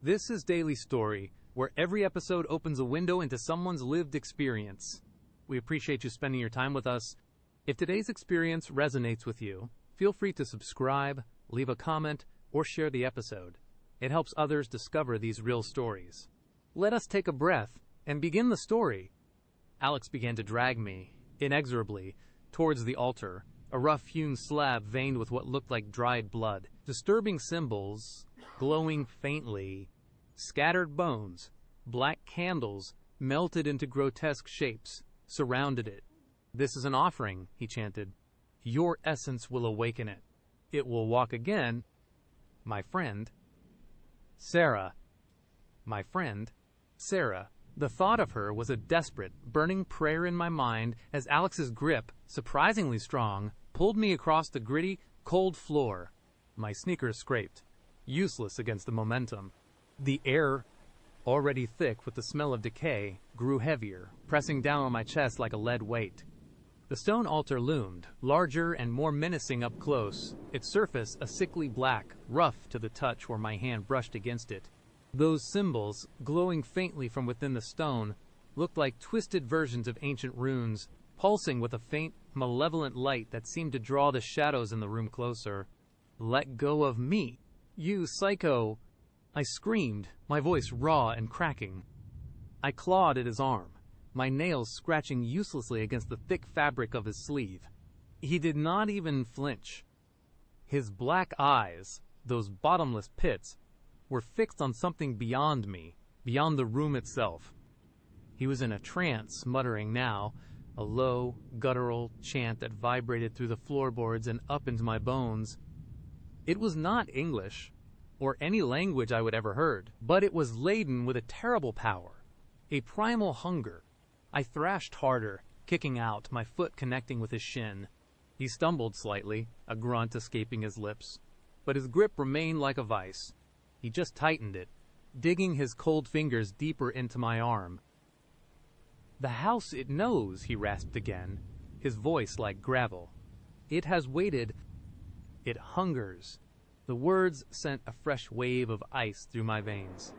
This is Daily Story, where every episode opens a window into someone's lived experience. We appreciate you spending your time with us. If today's experience resonates with you, feel free to subscribe, leave a comment, or share the episode. It helps others discover these real stories. Let us take a breath and begin the story. Alex began to drag me, inexorably, towards the altar, a rough-hewn slab veined with what looked like dried blood. Disturbing symbols, glowing faintly, scattered bones, black candles, melted into grotesque shapes, surrounded it. "This is an offering," he chanted. "Your essence will awaken it. It will walk again. My friend, Sarah." My friend, Sarah. The thought of her was a desperate, burning prayer in my mind as Alex's grip, surprisingly strong, pulled me across the gritty, cold floor. My sneakers scraped, useless against the momentum. The air, already thick with the smell of decay, grew heavier, pressing down on my chest like a lead weight. The stone altar loomed, larger and more menacing up close, its surface a sickly black, rough to the touch where my hand brushed against it. Those symbols, glowing faintly from within the stone, looked like twisted versions of ancient runes, pulsing with a faint, malevolent light that seemed to draw the shadows in the room closer. "Let go of me, you psycho!" I screamed, my voice raw and cracking. I clawed at his arm, my nails scratching uselessly against the thick fabric of his sleeve. He did not even flinch. His black eyes, those bottomless pits, were fixed on something beyond me, beyond the room itself. He was in a trance, muttering now, a low, guttural chant that vibrated through the floorboards and up into my bones. It was not English, or any language I would ever heard, but it was laden with a terrible power, a primal hunger. I thrashed harder, kicking out, my foot connecting with his shin. He stumbled slightly, a grunt escaping his lips, but his grip remained like a vice. He just tightened it, digging his cold fingers deeper into my arm. "The house it knows," he rasped again, his voice like gravel. "It has waited. It hungers." The words sent a fresh wave of ice through my veins.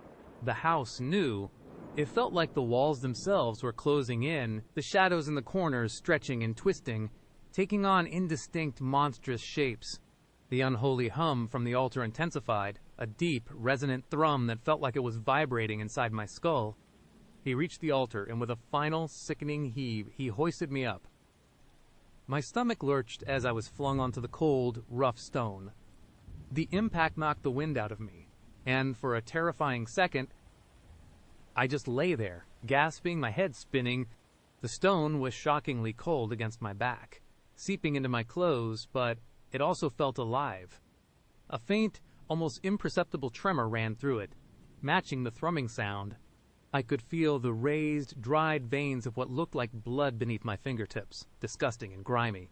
The house knew. It felt like the walls themselves were closing in, the shadows in the corners stretching and twisting, taking on indistinct, monstrous shapes. The unholy hum from the altar intensified, a deep, resonant thrum that felt like it was vibrating inside my skull. He reached the altar, and with a final, sickening heave, he hoisted me up. My stomach lurched as I was flung onto the cold, rough stone. The impact knocked the wind out of me, and for a terrifying second, I just lay there, gasping, my head spinning. The stone was shockingly cold against my back, seeping into my clothes, but it also felt alive. A faint, almost imperceptible tremor ran through it, matching the thrumming sound. I could feel the raised, dried veins of what looked like blood beneath my fingertips, disgusting and grimy.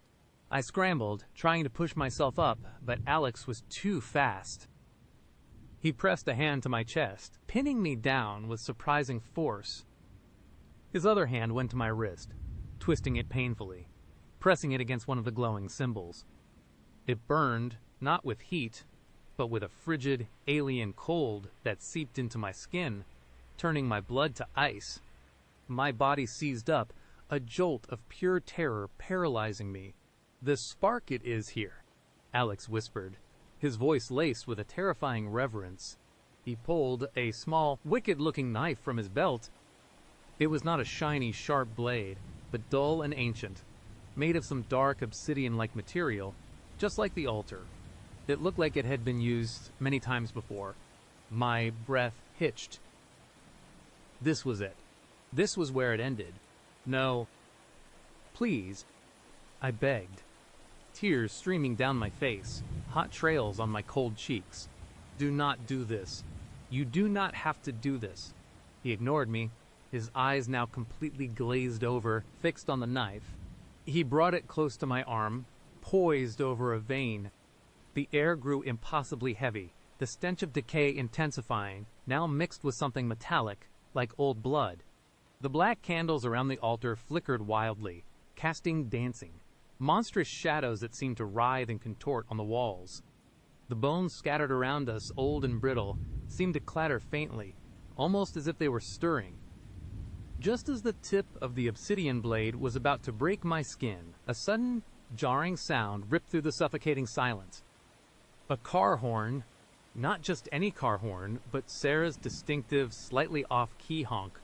I scrambled, trying to push myself up, but Alex was too fast. He pressed a hand to my chest, pinning me down with surprising force. His other hand went to my wrist, twisting it painfully, pressing it against one of the glowing symbols. It burned, not with heat, but with a frigid, alien cold that seeped into my skin, turning my blood to ice. My body seized up, a jolt of pure terror paralyzing me. "The spark it is here," Alex whispered, his voice laced with a terrifying reverence. He pulled a small, wicked-looking knife from his belt. It was not a shiny, sharp blade, but dull and ancient, made of some dark, obsidian-like material, just like the altar. It looked like it had been used many times before. My breath hitched. This was it. This was where it ended. "No. Please," I begged, tears streaming down my face, hot trails on my cold cheeks. "Do not do this. You do not have to do this." He ignored me, his eyes now completely glazed over, fixed on the knife. He brought it close to my arm, poised over a vein. The air grew impossibly heavy, the stench of decay intensifying, now mixed with something metallic, like old blood. The black candles around the altar flickered wildly, casting dancing, monstrous shadows that seemed to writhe and contort on the walls. The bones scattered around us, old and brittle, seemed to clatter faintly, almost as if they were stirring. Just as the tip of the obsidian blade was about to break my skin, a sudden, jarring sound ripped through the suffocating silence. A car horn, not just any car horn, but Sarah's distinctive, slightly off-key honk.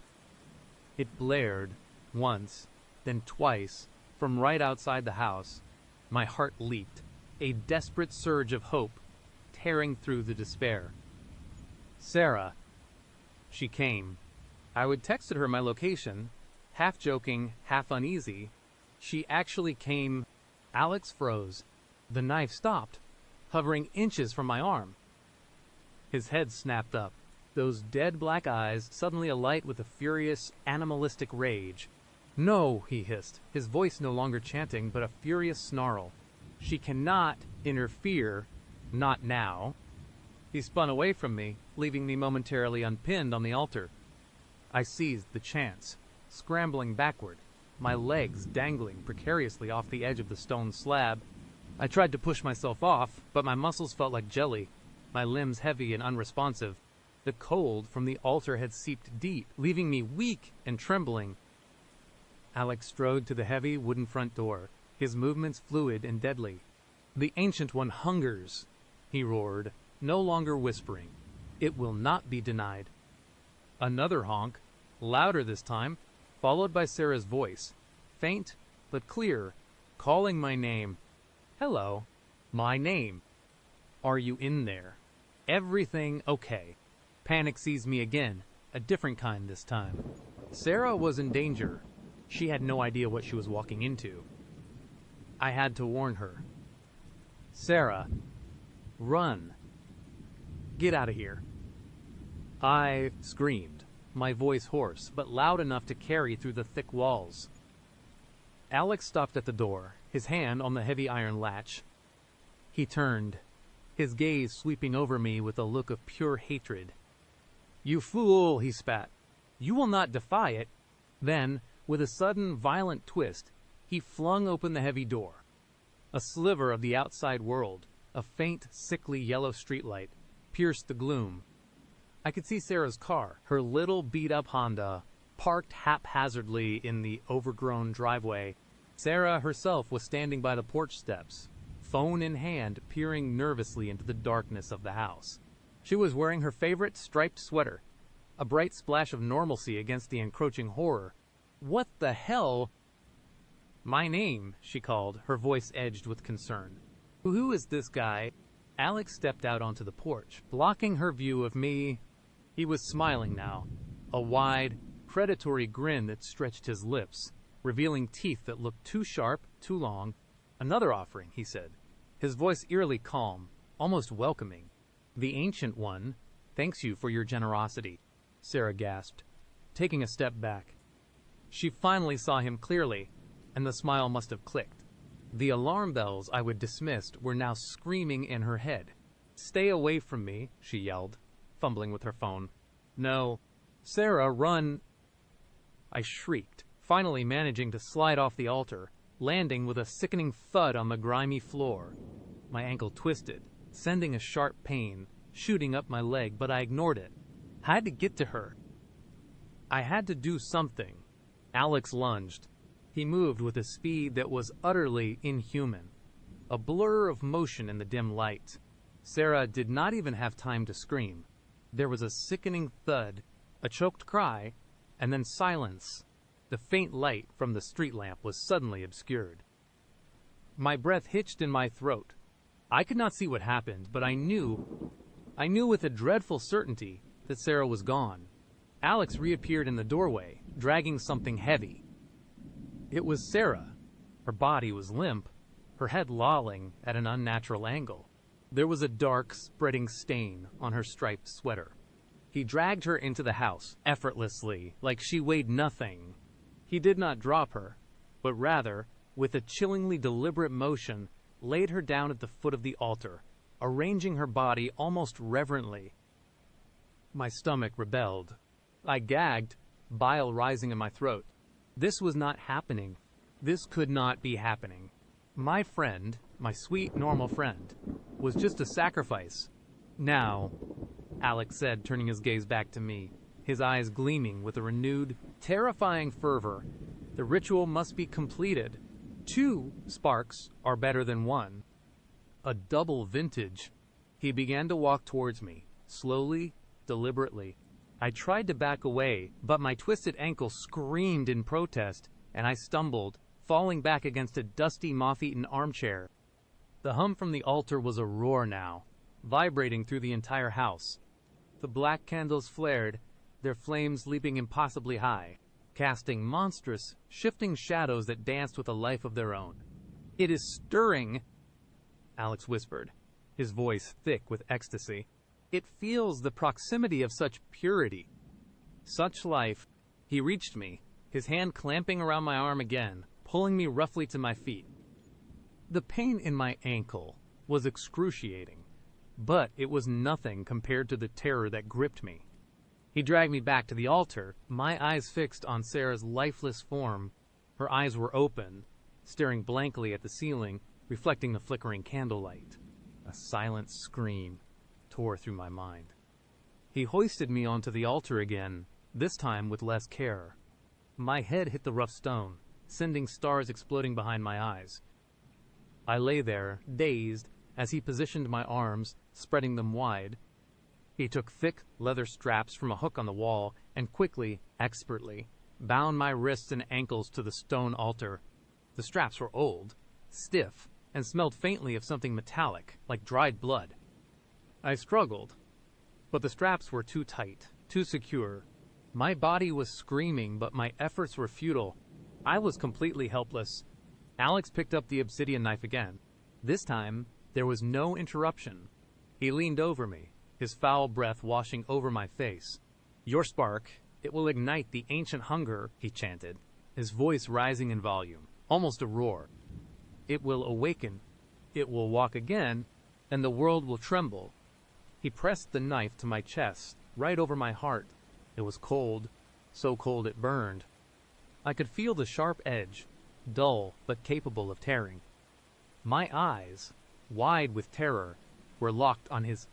It blared, once, then twice, from right outside the house. My heart leaped, a desperate surge of hope, tearing through the despair. Sarah. She came. I would texted her my location, half joking, half uneasy. She actually came. Alex froze. The knife stopped, hovering inches from my arm. His head snapped up, those dead black eyes suddenly alight with a furious, animalistic rage. "No," he hissed, his voice no longer chanting, but a furious snarl. "She cannot interfere. Not now." He spun away from me, leaving me momentarily unpinned on the altar. I seized the chance, scrambling backward, my legs dangling precariously off the edge of the stone slab. I tried to push myself off, but my muscles felt like jelly, my limbs heavy and unresponsive. The cold from the altar had seeped deep, leaving me weak and trembling. Alex strode to the heavy wooden front door, his movements fluid and deadly. "The Ancient One hungers," he roared, no longer whispering. "It will not be denied." Another honk, louder this time, followed by Sarah's voice, faint but clear, calling my name. Hello. My name. Are you in there? Everything okay? Panic seized me again, a different kind this time. Sarah was in danger. She had no idea what she was walking into. I had to warn her. "Sarah, run. Get out of here." I screamed, my voice hoarse, but loud enough to carry through the thick walls. Alex stopped at the door, his hand on the heavy iron latch. He turned, his gaze sweeping over me with a look of pure hatred. "You fool," he spat. "You will not defy it." Then, with a sudden, violent twist, he flung open the heavy door. A sliver of the outside world, a faint, sickly yellow streetlight, pierced the gloom. I could see Sarah's car, her little beat-up Honda, parked haphazardly in the overgrown driveway. Sarah herself was standing by the porch steps, phone in hand, peering nervously into the darkness of the house. She was wearing her favorite striped sweater, a bright splash of normalcy against the encroaching horror. "What the hell?" "My name," she called, her voice edged with concern. "Who is this guy?" Alex stepped out onto the porch, blocking her view of me. He was smiling now, a wide, predatory grin that stretched his lips, revealing teeth that looked too sharp, too long. "Another offering," he said, his voice eerily calm, almost welcoming. "The Ancient One thanks you for your generosity," Sarah gasped, taking a step back. She finally saw him clearly, and the smile must have clicked. The alarm bells I would dismissed were now screaming in her head. "Stay away from me," she yelled, fumbling with her phone. "No. Sarah, run." I shrieked, finally managing to slide off the altar, landing with a sickening thud on the grimy floor. My ankle twisted, sending a sharp pain, shooting up my leg, but I ignored it. I had to get to her. I had to do something. Alex lunged. He moved with a speed that was utterly inhuman, a blur of motion in the dim light. Sarah did not even have time to scream. There was a sickening thud, a choked cry, and then silence. The faint light from the street lamp was suddenly obscured. My breath hitched in my throat. I could not see what happened, but I knew with a dreadful certainty that Sarah was gone. Alex reappeared in the doorway, dragging something heavy. It was Sarah. Her body was limp, her head lolling at an unnatural angle. There was a dark, spreading stain on her striped sweater. He dragged her into the house, effortlessly, like she weighed nothing. He did not drop her, but rather, with a chillingly deliberate motion, laid her down at the foot of the altar, arranging her body almost reverently. My stomach rebelled. I gagged, bile rising in my throat. This was not happening. This could not be happening. My friend, my sweet, normal friend, was just a sacrifice. Now, Alex said, turning his gaze back to me, his eyes gleaming with a renewed, terrifying fervor. The ritual must be completed. 2 sparks are better than 1. A double vintage. He began to walk towards me, slowly, deliberately. I tried to back away, but my twisted ankle screamed in protest, and I stumbled, falling back against a dusty, moth-eaten armchair. The hum from the altar was a roar now, vibrating through the entire house. The black candles flared, their flames leaping impossibly high, casting monstrous, shifting shadows that danced with a life of their own. "It is stirring," Alex whispered, his voice thick with ecstasy. "It feels the proximity of such purity, such life." He reached me, his hand clamping around my arm again, pulling me roughly to my feet. The pain in my ankle was excruciating, but it was nothing compared to the terror that gripped me. He dragged me back to the altar, my eyes fixed on Sarah's lifeless form. Her eyes were open, staring blankly at the ceiling, reflecting the flickering candlelight. A silent scream tore through my mind. He hoisted me onto the altar again, this time with less care. My head hit the rough stone, sending stars exploding behind my eyes. I lay there, dazed, as he positioned my arms, spreading them wide. He took thick leather straps from a hook on the wall and quickly, expertly, bound my wrists and ankles to the stone altar. The straps were old, stiff, and smelled faintly of something metallic, like dried blood. I struggled, but the straps were too tight, too secure. My body was screaming, but my efforts were futile. I was completely helpless. Alex picked up the obsidian knife again. This time, there was no interruption. He leaned over me, his foul breath washing over my face. "Your spark, it will ignite the ancient hunger," he chanted, his voice rising in volume, almost a roar. "It will awaken, it will walk again, and the world will tremble." He pressed the knife to my chest, right over my heart. It was cold, so cold it burned. I could feel the sharp edge, dull but capable of tearing. My eyes, wide with terror, were locked on his.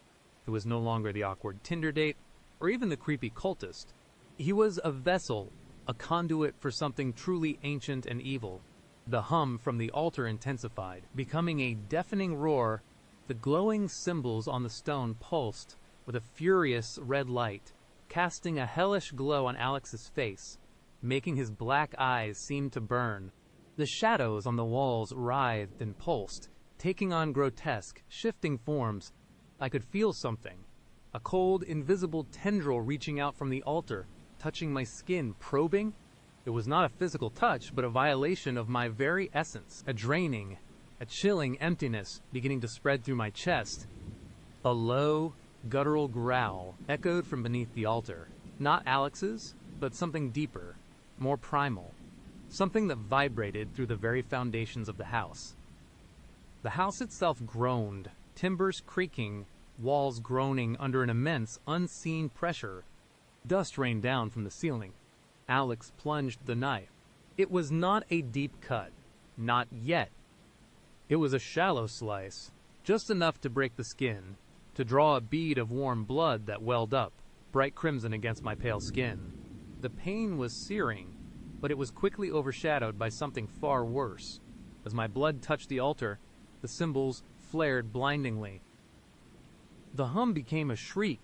It was no longer the awkward Tinder date, or even the creepy cultist. He was a vessel, a conduit for something truly ancient and evil. The hum from the altar intensified, becoming a deafening roar. The glowing symbols on the stone pulsed with a furious red light, casting a hellish glow on Alex's face, making his black eyes seem to burn. The shadows on the walls writhed and pulsed, taking on grotesque, shifting forms. I could feel something, a cold, invisible tendril reaching out from the altar, touching my skin, probing. It was not a physical touch, but a violation of my very essence, a draining, a chilling emptiness beginning to spread through my chest. A low, guttural growl echoed from beneath the altar. Not Alex's, but something deeper, more primal. Something that vibrated through the very foundations of the house. The house itself groaned, timbers creaking, walls groaning under an immense, unseen pressure. Dust rained down from the ceiling. Alex plunged the knife. It was not a deep cut. Not yet. It was a shallow slice, just enough to break the skin, to draw a bead of warm blood that welled up, bright crimson against my pale skin. The pain was searing, but it was quickly overshadowed by something far worse. As my blood touched the altar, the symbols flared blindingly. The hum became a shriek.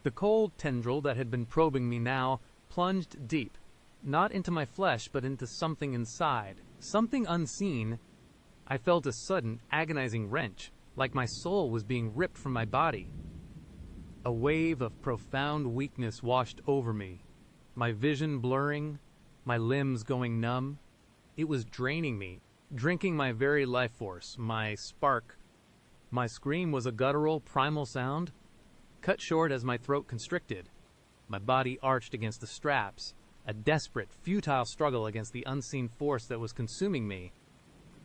The cold tendril that had been probing me now plunged deep, not into my flesh, but into something inside, something unseen. I felt a sudden, agonizing wrench, like my soul was being ripped from my body. A wave of profound weakness washed over me, my vision blurring, my limbs going numb. It was draining me, drinking my very life force, my spark. My scream was a guttural, primal sound, cut short as my throat constricted. My body arched against the straps, a desperate, futile struggle against the unseen force that was consuming me.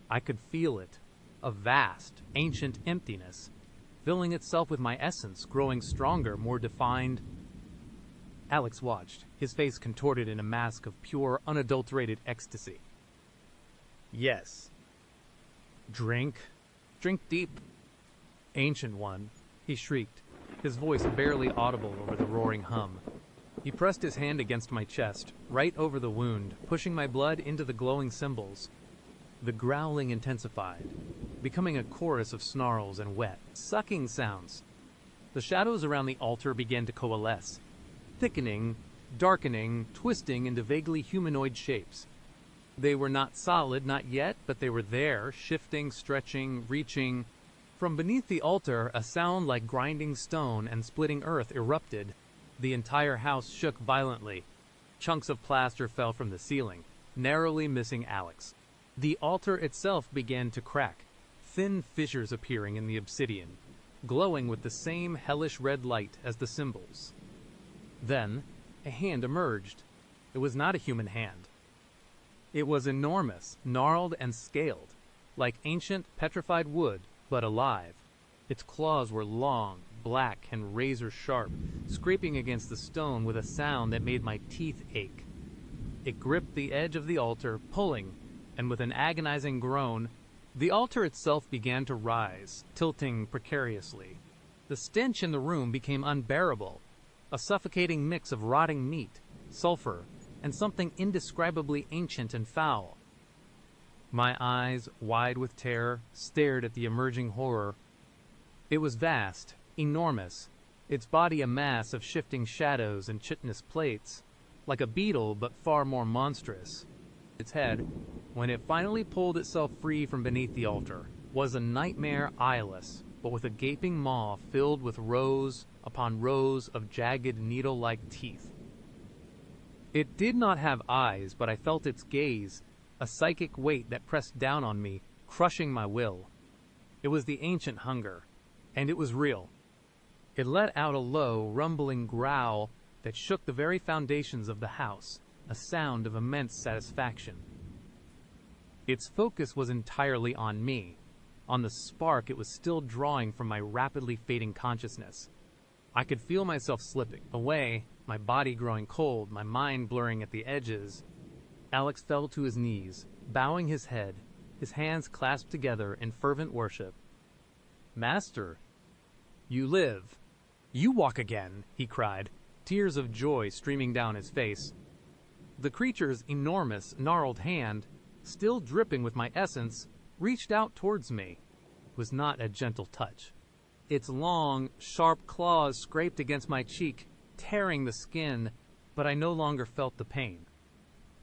I could feel it, a vast, ancient emptiness, filling itself with my essence, growing stronger, more defined. Alex watched, his face contorted in a mask of pure, unadulterated ecstasy. "Yes. Drink. Drink deep. Ancient one," he shrieked, his voice barely audible over the roaring hum. He pressed his hand against my chest, right over the wound, pushing my blood into the glowing symbols. The growling intensified, becoming a chorus of snarls and wet, sucking sounds. The shadows around the altar began to coalesce, thickening, darkening, twisting into vaguely humanoid shapes. They were not solid, not yet, but they were there, shifting, stretching, reaching. From beneath the altar, a sound like grinding stone and splitting earth erupted. The entire house shook violently. Chunks of plaster fell from the ceiling, narrowly missing Alex. The altar itself began to crack, thin fissures appearing in the obsidian, glowing with the same hellish red light as the symbols. Then, a hand emerged. It was not a human hand. It was enormous, gnarled and scaled, like ancient petrified wood, but alive. Its claws were long, black, and razor-sharp, scraping against the stone with a sound that made my teeth ache. It gripped the edge of the altar, pulling, and with an agonizing groan, the altar itself began to rise, tilting precariously. The stench in the room became unbearable, a suffocating mix of rotting meat, sulfur, and something indescribably ancient and foul. My eyes, wide with terror, stared at the emerging horror. It was vast, enormous, its body a mass of shifting shadows and chitinous plates, like a beetle but far more monstrous. Its head, when it finally pulled itself free from beneath the altar, was a nightmare eyeless, but with a gaping maw filled with rows upon rows of jagged needle-like teeth. It did not have eyes, but I felt its gaze, a psychic weight that pressed down on me, crushing my will. It was the ancient hunger, and it was real. It let out a low, rumbling growl that shook the very foundations of the house, a sound of immense satisfaction. Its focus was entirely on me, on the spark it was still drawing from my rapidly fading consciousness. I could feel myself slipping away, my body growing cold, my mind blurring at the edges. Alex fell to his knees, bowing his head, his hands clasped together in fervent worship. "Master, you live. You walk again," he cried, tears of joy streaming down his face. The creature's enormous, gnarled hand, still dripping with my essence, reached out towards me. It was not a gentle touch. Its long, sharp claws scraped against my cheek, tearing the skin, but I no longer felt the pain.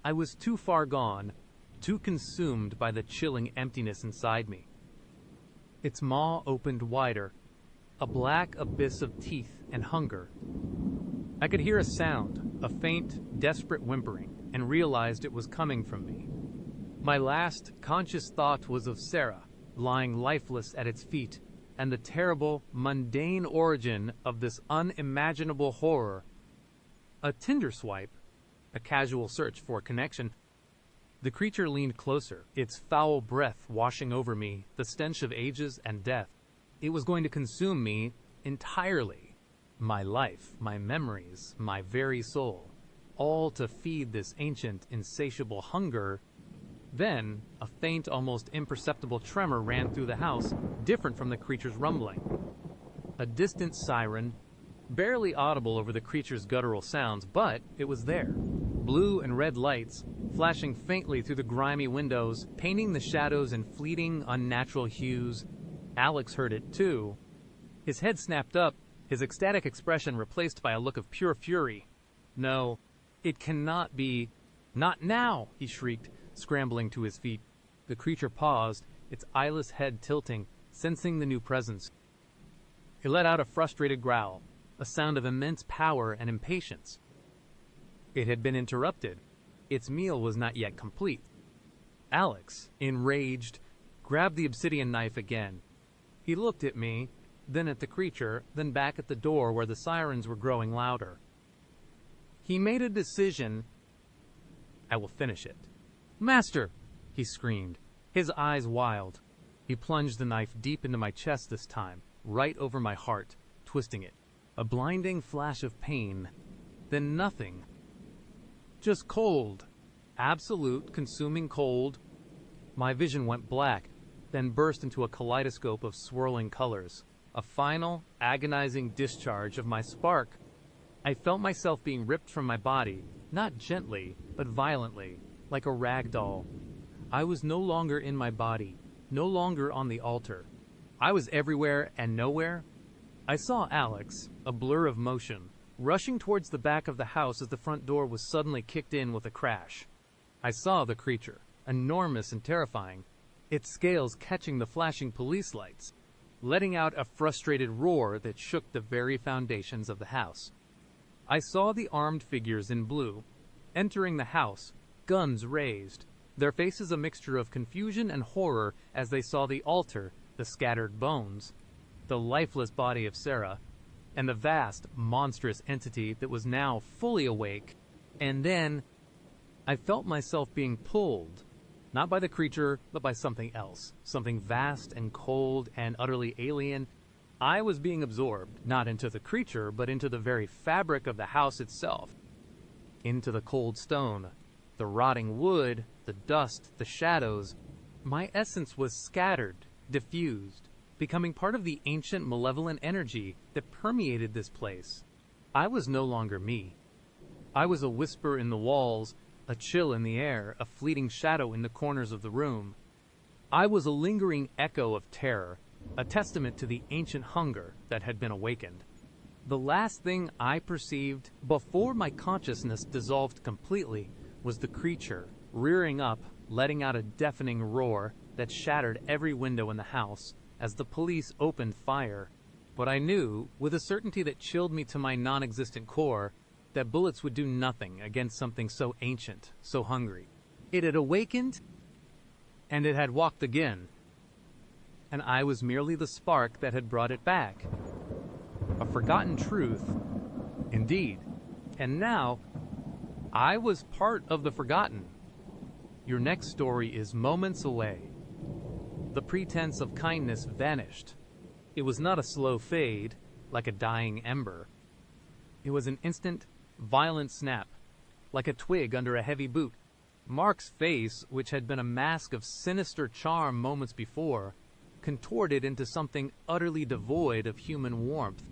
I was too far gone, too consumed by the chilling emptiness inside me. Its maw opened wider, a black abyss of teeth and hunger. I could hear a sound, a faint, desperate whimpering, and realized it was coming from me. My last conscious thought was of Sarah, lying lifeless at its feet, and the terrible, mundane origin of this unimaginable horror. A Tinder swipe, a casual search for connection. The creature leaned closer, its foul breath washing over me, the stench of ages and death. It was going to consume me entirely. My life, my memories, my very soul, all to feed this ancient, insatiable hunger. Then, a faint, almost imperceptible tremor ran through the house, different from the creature's rumbling. A distant siren, barely audible over the creature's guttural sounds, but it was there. Blue and red lights, flashing faintly through the grimy windows, painting the shadows in fleeting, unnatural hues. Alex heard it too. His head snapped up, his ecstatic expression replaced by a look of pure fury. "No, it cannot be. Not now!" he shrieked, scrambling to his feet. The creature paused, its eyeless head tilting, sensing the new presence. It let out a frustrated growl, a sound of immense power and impatience. It had been interrupted. Its meal was not yet complete. Alex, enraged, grabbed the obsidian knife again. He looked at me, then at the creature, then back at the door where the sirens were growing louder. He made a decision. "I will finish it." "Master!" he screamed, his eyes wild. He plunged the knife deep into my chest this time, right over my heart, twisting it. A blinding flash of pain, then nothing. Just cold. Absolute, consuming cold. My vision went black, then burst into a kaleidoscope of swirling colors. a final, agonizing discharge of my spark. I felt myself being ripped from my body, not gently, but violently, like a rag doll. I was no longer in my body, no longer on the altar. I was everywhere and nowhere. I saw Alex, a blur of motion, rushing towards the back of the house as the front door was suddenly kicked in with a crash. I saw the creature, enormous and terrifying, its scales catching the flashing police lights, letting out a frustrated roar that shook the very foundations of the house. I saw the armed figures in blue, entering the house, guns raised, their faces a mixture of confusion and horror as they saw the altar, the scattered bones, the lifeless body of Sarah, and the vast, monstrous entity that was now fully awake. And then I felt myself being pulled, not by the creature, but by something else, something vast and cold and utterly alien. I was being absorbed, not into the creature, but into the very fabric of the house itself, into the cold stone, the rotting wood, the dust, the shadows. My essence was scattered, diffused, becoming part of the ancient malevolent energy that permeated this place. I was no longer me. I was a whisper in the walls, a chill in the air, a fleeting shadow in the corners of the room. I was a lingering echo of terror, a testament to the ancient hunger that had been awakened. The last thing I perceived before my consciousness dissolved completely was the creature rearing up, letting out a deafening roar that shattered every window in the house as the police opened fire. But I knew, with a certainty that chilled me to my non-existent core, that bullets would do nothing against something so ancient, so hungry. It had awakened, and it had walked again, and I was merely the spark that had brought it back. A forgotten truth, indeed. And now, I was part of the forgotten. Your next story is moments away. The pretense of kindness vanished. It was not a slow fade, like a dying ember. It was an instant, violent snap, like a twig under a heavy boot. Mark's face, which had been a mask of sinister charm moments before, contorted into something utterly devoid of human warmth.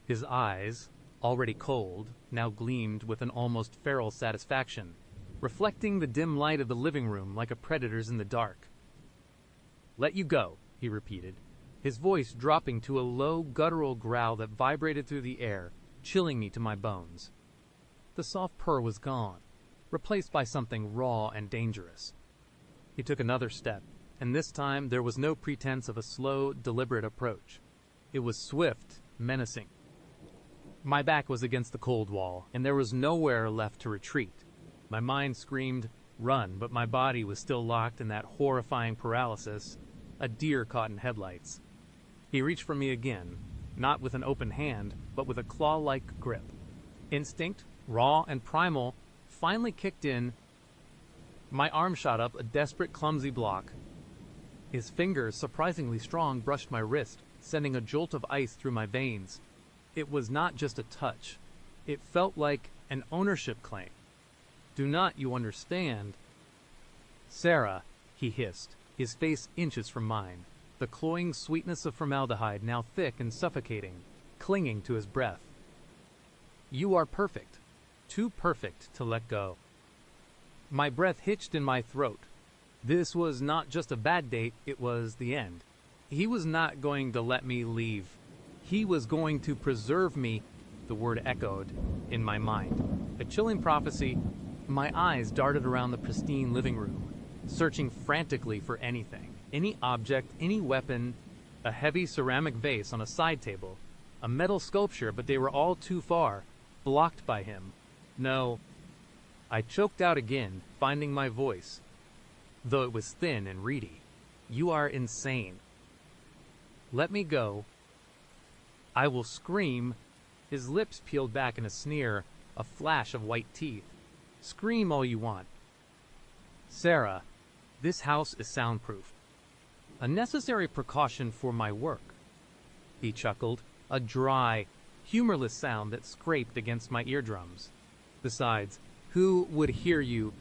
His eyes, already cold, now gleamed with an almost feral satisfaction, reflecting the dim light of the living room like a predator's in the dark. "Let you go," he repeated, his voice dropping to a low, guttural growl that vibrated through the air, chilling me to my bones. The soft purr was gone, replaced by something raw and dangerous. He took another step, and this time there was no pretense of a slow, deliberate approach. It was swift, menacing. My back was against the cold wall, and there was nowhere left to retreat. My mind screamed, "Run," but my body was still locked in that horrifying paralysis, a deer caught in headlights. He reached for me again, not with an open hand, but with a claw-like grip. Instinct, raw and primal, finally kicked in. My arm shot up, a desperate, clumsy block. His fingers, surprisingly strong, brushed my wrist, sending a jolt of ice through my veins. It was not just a touch. It felt like an ownership claim. "Do not you understand?" "Sarah," he hissed, his face inches from mine, the cloying sweetness of formaldehyde now thick and suffocating, clinging to his breath. "You are perfect, too perfect to let go." My breath hitched in my throat. This was not just a bad date, it was the end. He was not going to let me leave. He was going to preserve me, the word echoed in my mind. A chilling prophecy. My eyes darted around the pristine living room, searching frantically for anything, any object, any weapon, a heavy ceramic vase on a side table, a metal sculpture, but they were all too far, blocked by him. No. I choked out again, finding my voice, though it was thin and reedy. "You are insane. Let me go. I will scream." His lips peeled back in a sneer, a flash of white teeth. "Scream all you want. Sarah, this house is soundproof. A necessary precaution for my work." He chuckled, a dry, humorless sound that scraped against my eardrums. "Besides, who would hear you?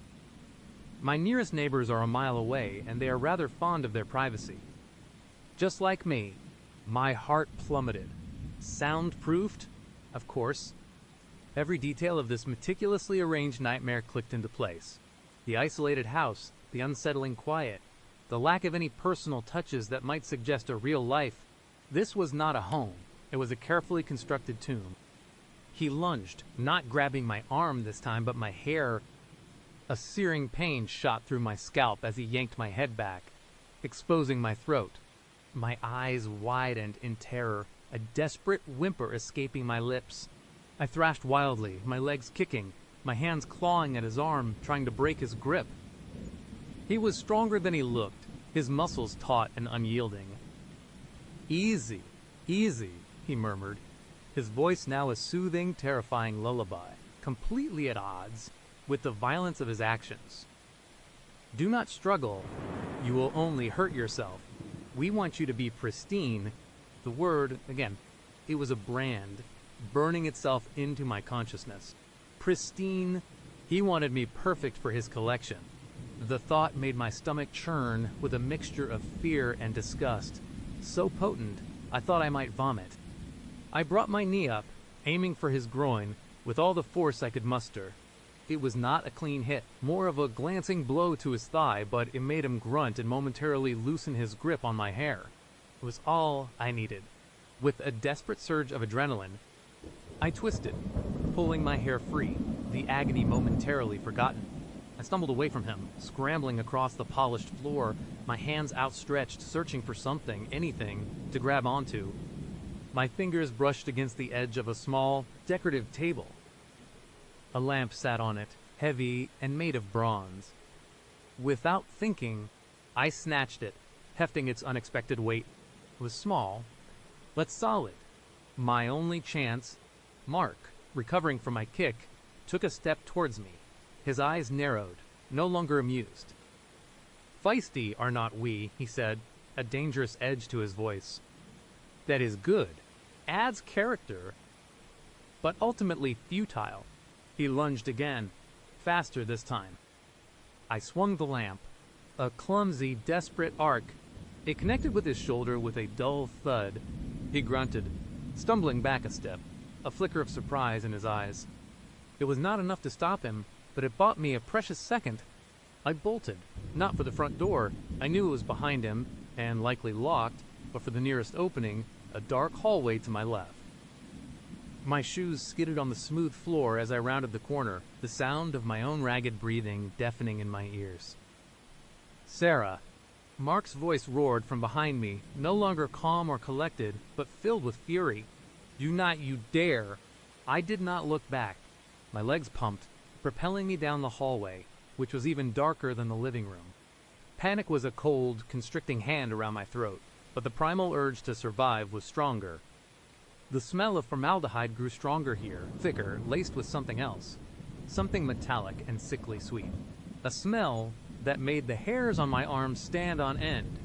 My nearest neighbors are a mile away, and they are rather fond of their privacy. Just like me. My heart plummeted. Soundproofed? Of course. Every detail of this meticulously arranged nightmare clicked into place. The isolated house, the unsettling quiet, the lack of any personal touches that might suggest a real life. This was not a home. It was a carefully constructed tomb. He lunged, not grabbing my arm this time, but my hair. A searing pain shot through my scalp as he yanked my head back, exposing my throat. My eyes widened in terror, a desperate whimper escaping my lips. I thrashed wildly, my legs kicking, my hands clawing at his arm, trying to break his grip. He was stronger than he looked, his muscles taut and unyielding. "Easy, easy," he murmured, his voice now a soothing, terrifying lullaby, completely at odds with the violence of his actions. "Do not struggle. You will only hurt yourself. We want you to be pristine." The word, again, it was a brand, burning itself into my consciousness. Pristine. He wanted me perfect for his collection. The thought made my stomach churn with a mixture of fear and disgust, so potent I thought I might vomit. I brought my knee up, aiming for his groin, with all the force I could muster. It was not a clean hit, more of a glancing blow to his thigh, but it made him grunt and momentarily loosen his grip on my hair. It was all I needed. With a desperate surge of adrenaline, I twisted, pulling my hair free, the agony momentarily forgotten. I stumbled away from him, scrambling across the polished floor, my hands outstretched, searching for something, anything, to grab onto. My fingers brushed against the edge of a small, decorative table. A lamp sat on it, heavy and made of bronze. Without thinking, I snatched it, hefting its unexpected weight. It was small, but solid. My only chance. Mark, recovering from my kick, took a step towards me. His eyes narrowed, no longer amused. "Feisty are not we," he said, a dangerous edge to his voice. "That is good. Adds character, but ultimately futile." He lunged again, faster this time. I swung the lamp, a clumsy, desperate arc. It connected with his shoulder with a dull thud. He grunted, stumbling back a step, a flicker of surprise in his eyes. It was not enough to stop him, but it bought me a precious second. I bolted, not for the front door. I knew it was behind him, and likely locked, but for the nearest opening, a dark hallway to my left. My shoes skidded on the smooth floor as I rounded the corner, the sound of my own ragged breathing deafening in my ears. "Sarah." Mark's voice roared from behind me, no longer calm or collected, but filled with fury. "Do not you dare!" I did not look back. My legs pumped, propelling me down the hallway, which was even darker than the living room. Panic was a cold, constricting hand around my throat, but the primal urge to survive was stronger. The smell of formaldehyde grew stronger here, thicker, laced with something else. Something metallic and sickly sweet. A smell that made the hairs on my arms stand on end.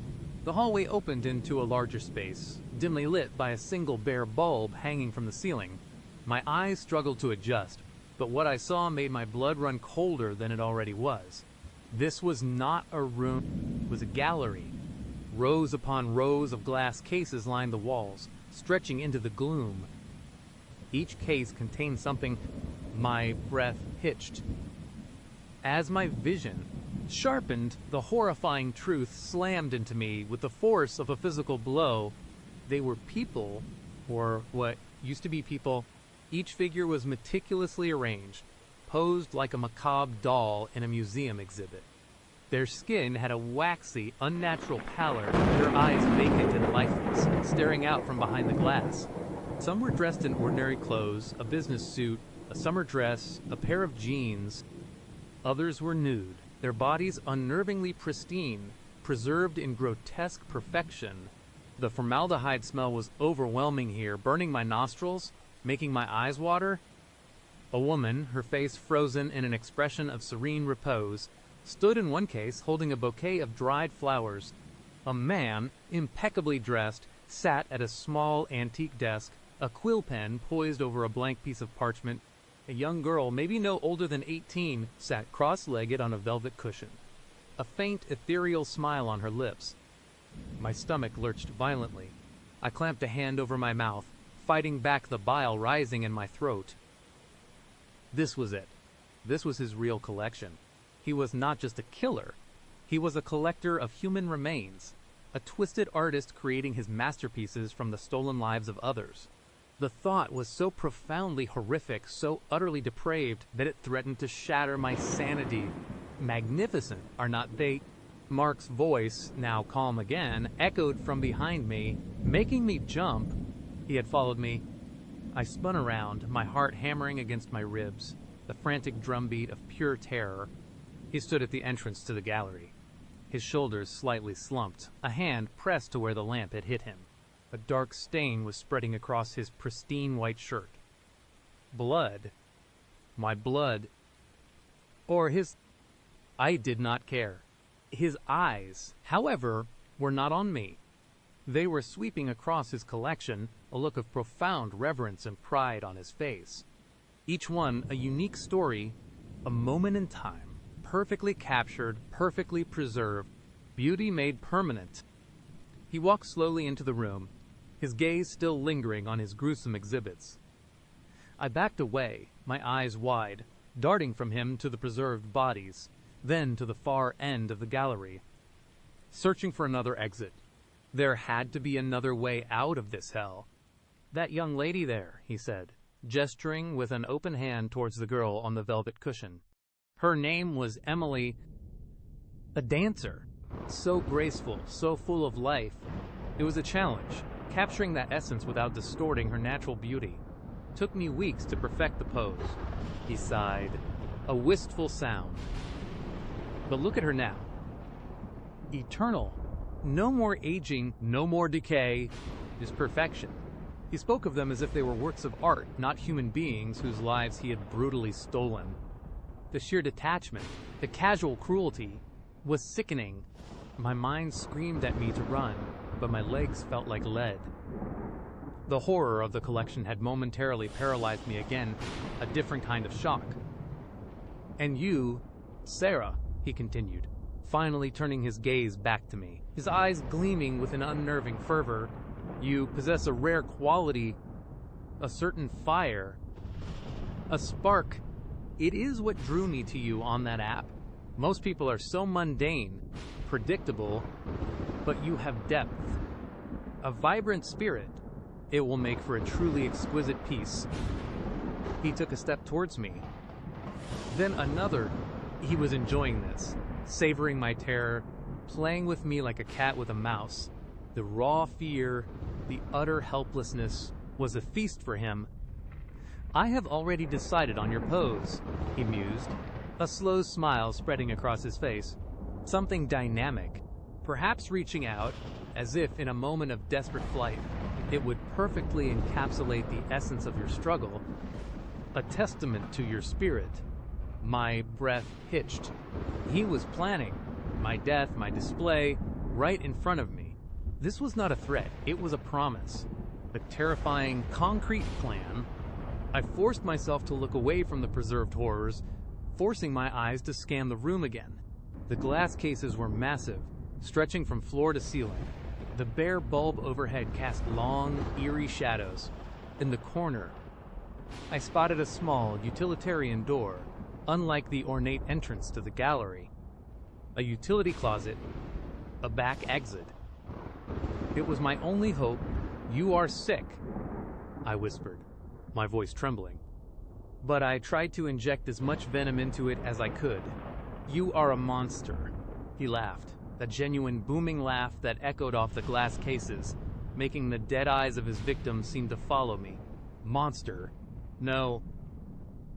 The hallway opened into a larger space, dimly lit by a single bare bulb hanging from the ceiling. My eyes struggled to adjust, but what I saw made my blood run colder than it already was. This was not a room, it was a gallery. Rows upon rows of glass cases lined the walls, stretching into the gloom. Each case contained something. My breath hitched. As my vision sharpened, the horrifying truth slammed into me with the force of a physical blow. They were people, or what used to be people. Each figure was meticulously arranged, posed like a macabre doll in a museum exhibit. Their skin had a waxy, unnatural pallor, their eyes vacant and lifeless, staring out from behind the glass. Some were dressed in ordinary clothes, a business suit, a summer dress, a pair of jeans. Others were nude, their bodies unnervingly pristine, preserved in grotesque perfection. The formaldehyde smell was overwhelming here, burning my nostrils, making my eyes water. A woman, her face frozen in an expression of serene repose, stood in one case holding a bouquet of dried flowers. A man, impeccably dressed, sat at a small antique desk, a quill pen poised over a blank piece of parchment. A young girl, maybe no older than 18, sat cross-legged on a velvet cushion, a faint, ethereal smile on her lips. My stomach lurched violently. I clamped a hand over my mouth, fighting back the bile rising in my throat. This was it. This was his real collection. He was not just a killer. He was a collector of human remains, a twisted artist creating his masterpieces from the stolen lives of others. The thought was so profoundly horrific, so utterly depraved, that it threatened to shatter my sanity. Magnificent, are not they? Mark's voice, now calm again, echoed from behind me, making me jump. He had followed me. I spun around, my heart hammering against my ribs, the frantic drumbeat of pure terror. He stood at the entrance to the gallery. His shoulders slightly slumped, a hand pressed to where the lamp had hit him. A dark stain was spreading across his pristine white shirt. Blood. My blood. Or his... I did not care. His eyes, however, were not on me. They were sweeping across his collection, a look of profound reverence and pride on his face. Each one a unique story, a moment in time, perfectly captured, perfectly preserved, beauty made permanent. He walked slowly into the room, his gaze still lingering on his gruesome exhibits. I backed away, my eyes wide, darting from him to the preserved bodies, then to the far end of the gallery, searching for another exit. There had to be another way out of this hell. "That young lady there," he said, gesturing with an open hand towards the girl on the velvet cushion. Her name was Emily. A dancer. So graceful, so full of life. It was a challenge, capturing that essence without distorting her natural beauty. Took me weeks to perfect the pose. He sighed, a wistful sound. But look at her now. Eternal. No more aging, no more decay. Just perfection. He spoke of them as if they were works of art, not human beings whose lives he had brutally stolen. The sheer detachment, the casual cruelty, was sickening. My mind screamed at me to run, but my legs felt like lead. The horror of the collection had momentarily paralyzed me again, a different kind of shock. "And you, Sarah," he continued, finally turning his gaze back to me, his eyes gleaming with an unnerving fervor, "you possess a rare quality, a certain fire, a spark. It is what drew me to you on that app. Most people are so mundane, predictable, but you have depth, a vibrant spirit. It will make for a truly exquisite piece." He took a step towards me. Then another. He was enjoying this, savoring my terror, playing with me like a cat with a mouse. The raw fear, the utter helplessness, was a feast for him. "I have already decided on your pose," he mused, a slow smile spreading across his face. "Something dynamic, perhaps reaching out, as if in a moment of desperate flight. It would perfectly encapsulate the essence of your struggle, a testament to your spirit." My breath hitched. He was planning my death, my display, right in front of me. This was not a threat, it was a promise. A terrifying, concrete plan. I forced myself to look away from the preserved horrors, forcing my eyes to scan the room again. The glass cases were massive, stretching from floor to ceiling. The bare bulb overhead cast long, eerie shadows. In the corner, I spotted a small, utilitarian door, unlike the ornate entrance to the gallery. A utility closet, a back exit. It was my only hope. "You are sick," I whispered, my voice trembling. But I tried to inject as much venom into it as I could. "You are a monster," he laughed, a genuine booming laugh that echoed off the glass cases, making the dead eyes of his victim seem to follow me. "Monster? No.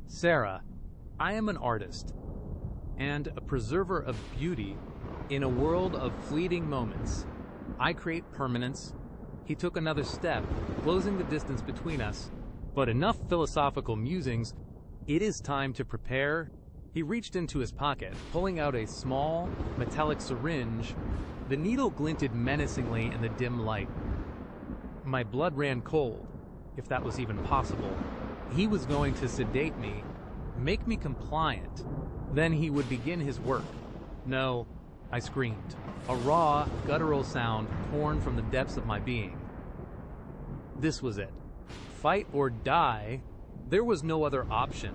Sarah, I am an artist, and a preserver of beauty in a world of fleeting moments. I create permanence." He took another step, closing the distance between us. But enough philosophical musings. It is time to prepare. He reached into his pocket, pulling out a small, metallic syringe. The needle glinted menacingly in the dim light. My blood ran cold, if that was even possible. He was going to sedate me, make me compliant. Then he would begin his work. "No," I screamed, a raw, guttural sound torn from the depths of my being. This was it. Fight or die. There was no other option.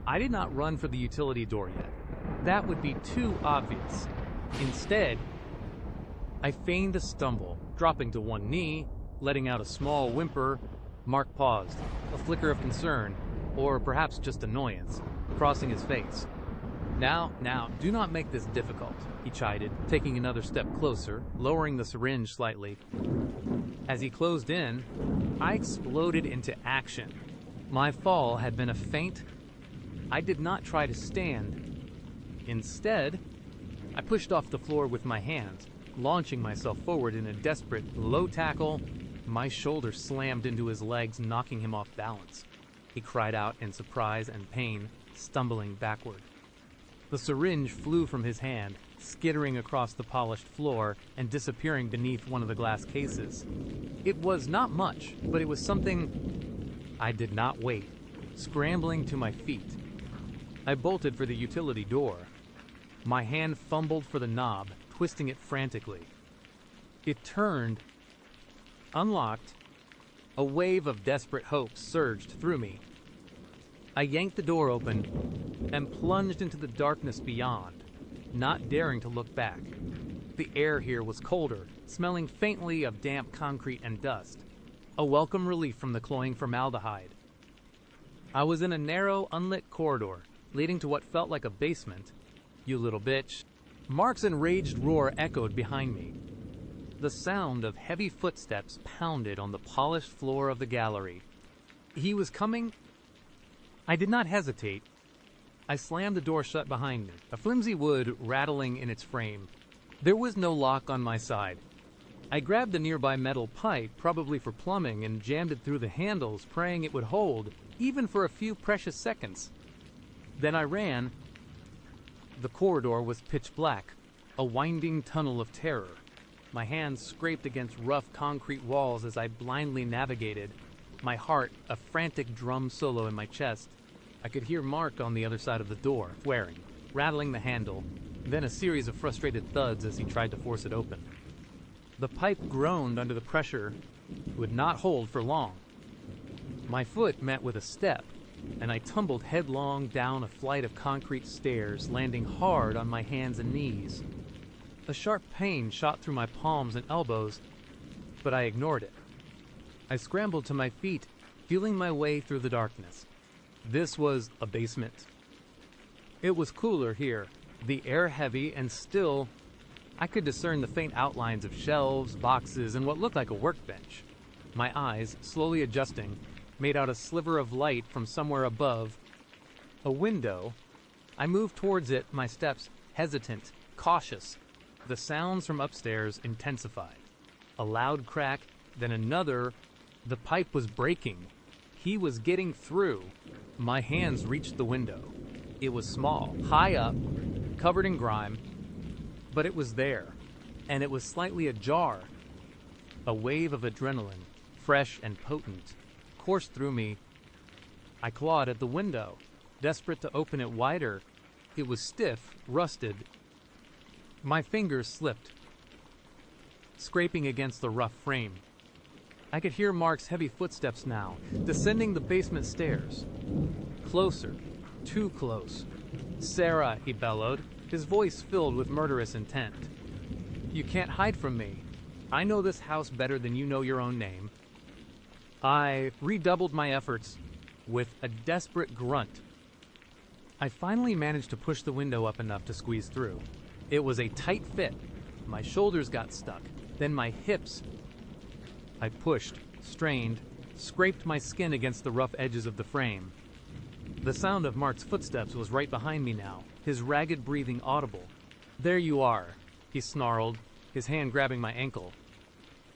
I did not run for the utility door yet. That would be too obvious. Instead, I feigned a stumble, dropping to one knee, letting out a small whimper. Mark paused, a flicker of concern, or perhaps just annoyance, crossing his face. Now, do not make this difficult, he chided, taking another step closer, lowering the syringe slightly. As he closed in, I exploded into action. My fall had been a feint. I did not try to stand. Instead, I pushed off the floor with my hands, launching myself forward in a desperate low tackle. My shoulder slammed into his legs, knocking him off balance. He cried out in surprise and pain, stumbling backward. The syringe flew from his hand, skittering across the polished floor and disappearing beneath one of the glass cases. It was not much, but it was something. I did not wait, scrambling to my feet. I bolted for the utility door. My hand fumbled for the knob, twisting it frantically. It turned, unlocked. A wave of desperate hope surged through me. I yanked the door open and plunged into the darkness beyond, not daring to look back. The air here was colder, smelling faintly of damp concrete and dust, a welcome relief from the cloying formaldehyde. I was in a narrow, unlit corridor, leading to what felt like a basement. You little bitch. Mark's enraged roar echoed behind me. The sound of heavy footsteps pounded on the polished floor of the gallery. He was coming. I did not hesitate. I slammed the door shut behind me, a flimsy wood rattling in its frame. There was no lock on my side. I grabbed a nearby metal pipe, probably for plumbing, and jammed it through the handles, praying it would hold, even for a few precious seconds. Then I ran. The corridor was pitch black, a winding tunnel of terror. My hands scraped against rough concrete walls as I blindly navigated, my heart a frantic drum solo in my chest. I could hear Mark on the other side of the door, swearing, rattling the handle, then a series of frustrated thuds as he tried to force it open. The pipe groaned under the pressure, would not hold for long. My foot met with a step, and I tumbled headlong down a flight of concrete stairs, landing hard on my hands and knees. A sharp pain shot through my palms and elbows, but I ignored it. I scrambled to my feet, feeling my way through the darkness. This was a basement. It was cooler here, the air heavy, and still, I could discern the faint outlines of shelves, boxes, and what looked like a workbench. My eyes, slowly adjusting, made out a sliver of light from somewhere above. A window. I moved towards it, my steps hesitant, cautious. The sounds from upstairs intensified. A loud crack, then another. The pipe was breaking. He was getting through. My hands reached the window. It was small, high up, covered in grime, but it was there, and it was slightly ajar. A wave of adrenaline, fresh and potent, coursed through me. I clawed at the window, desperate to open it wider. It was stiff, rusted. My fingers slipped, scraping against the rough frame. I could hear Mark's heavy footsteps now, descending the basement stairs. Closer, too close. "Sarah," he bellowed, his voice filled with murderous intent. "You can't hide from me. I know this house better than you know your own name." I redoubled my efforts with a desperate grunt. I finally managed to push the window up enough to squeeze through. It was a tight fit. My shoulders got stuck, then my hips. I pushed, strained, scraped my skin against the rough edges of the frame. The sound of Mark's footsteps was right behind me now, his ragged breathing audible. "There you are," he snarled, his hand grabbing my ankle.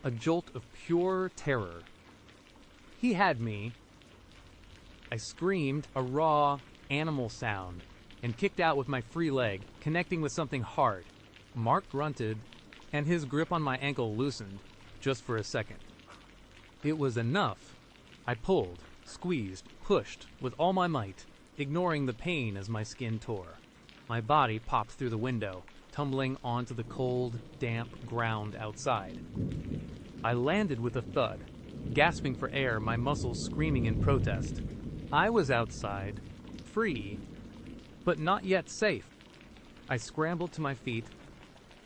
A jolt of pure terror. He had me. I screamed, a raw, animal sound, and kicked out with my free leg, connecting with something hard. Mark grunted, and his grip on my ankle loosened, just for a second. It was enough. I pulled, squeezed, pushed with all my might, ignoring the pain as my skin tore. My body popped through the window, tumbling onto the cold, damp ground outside. I landed with a thud, gasping for air, my muscles screaming in protest. I was outside, free, but not yet safe. I scrambled to my feet,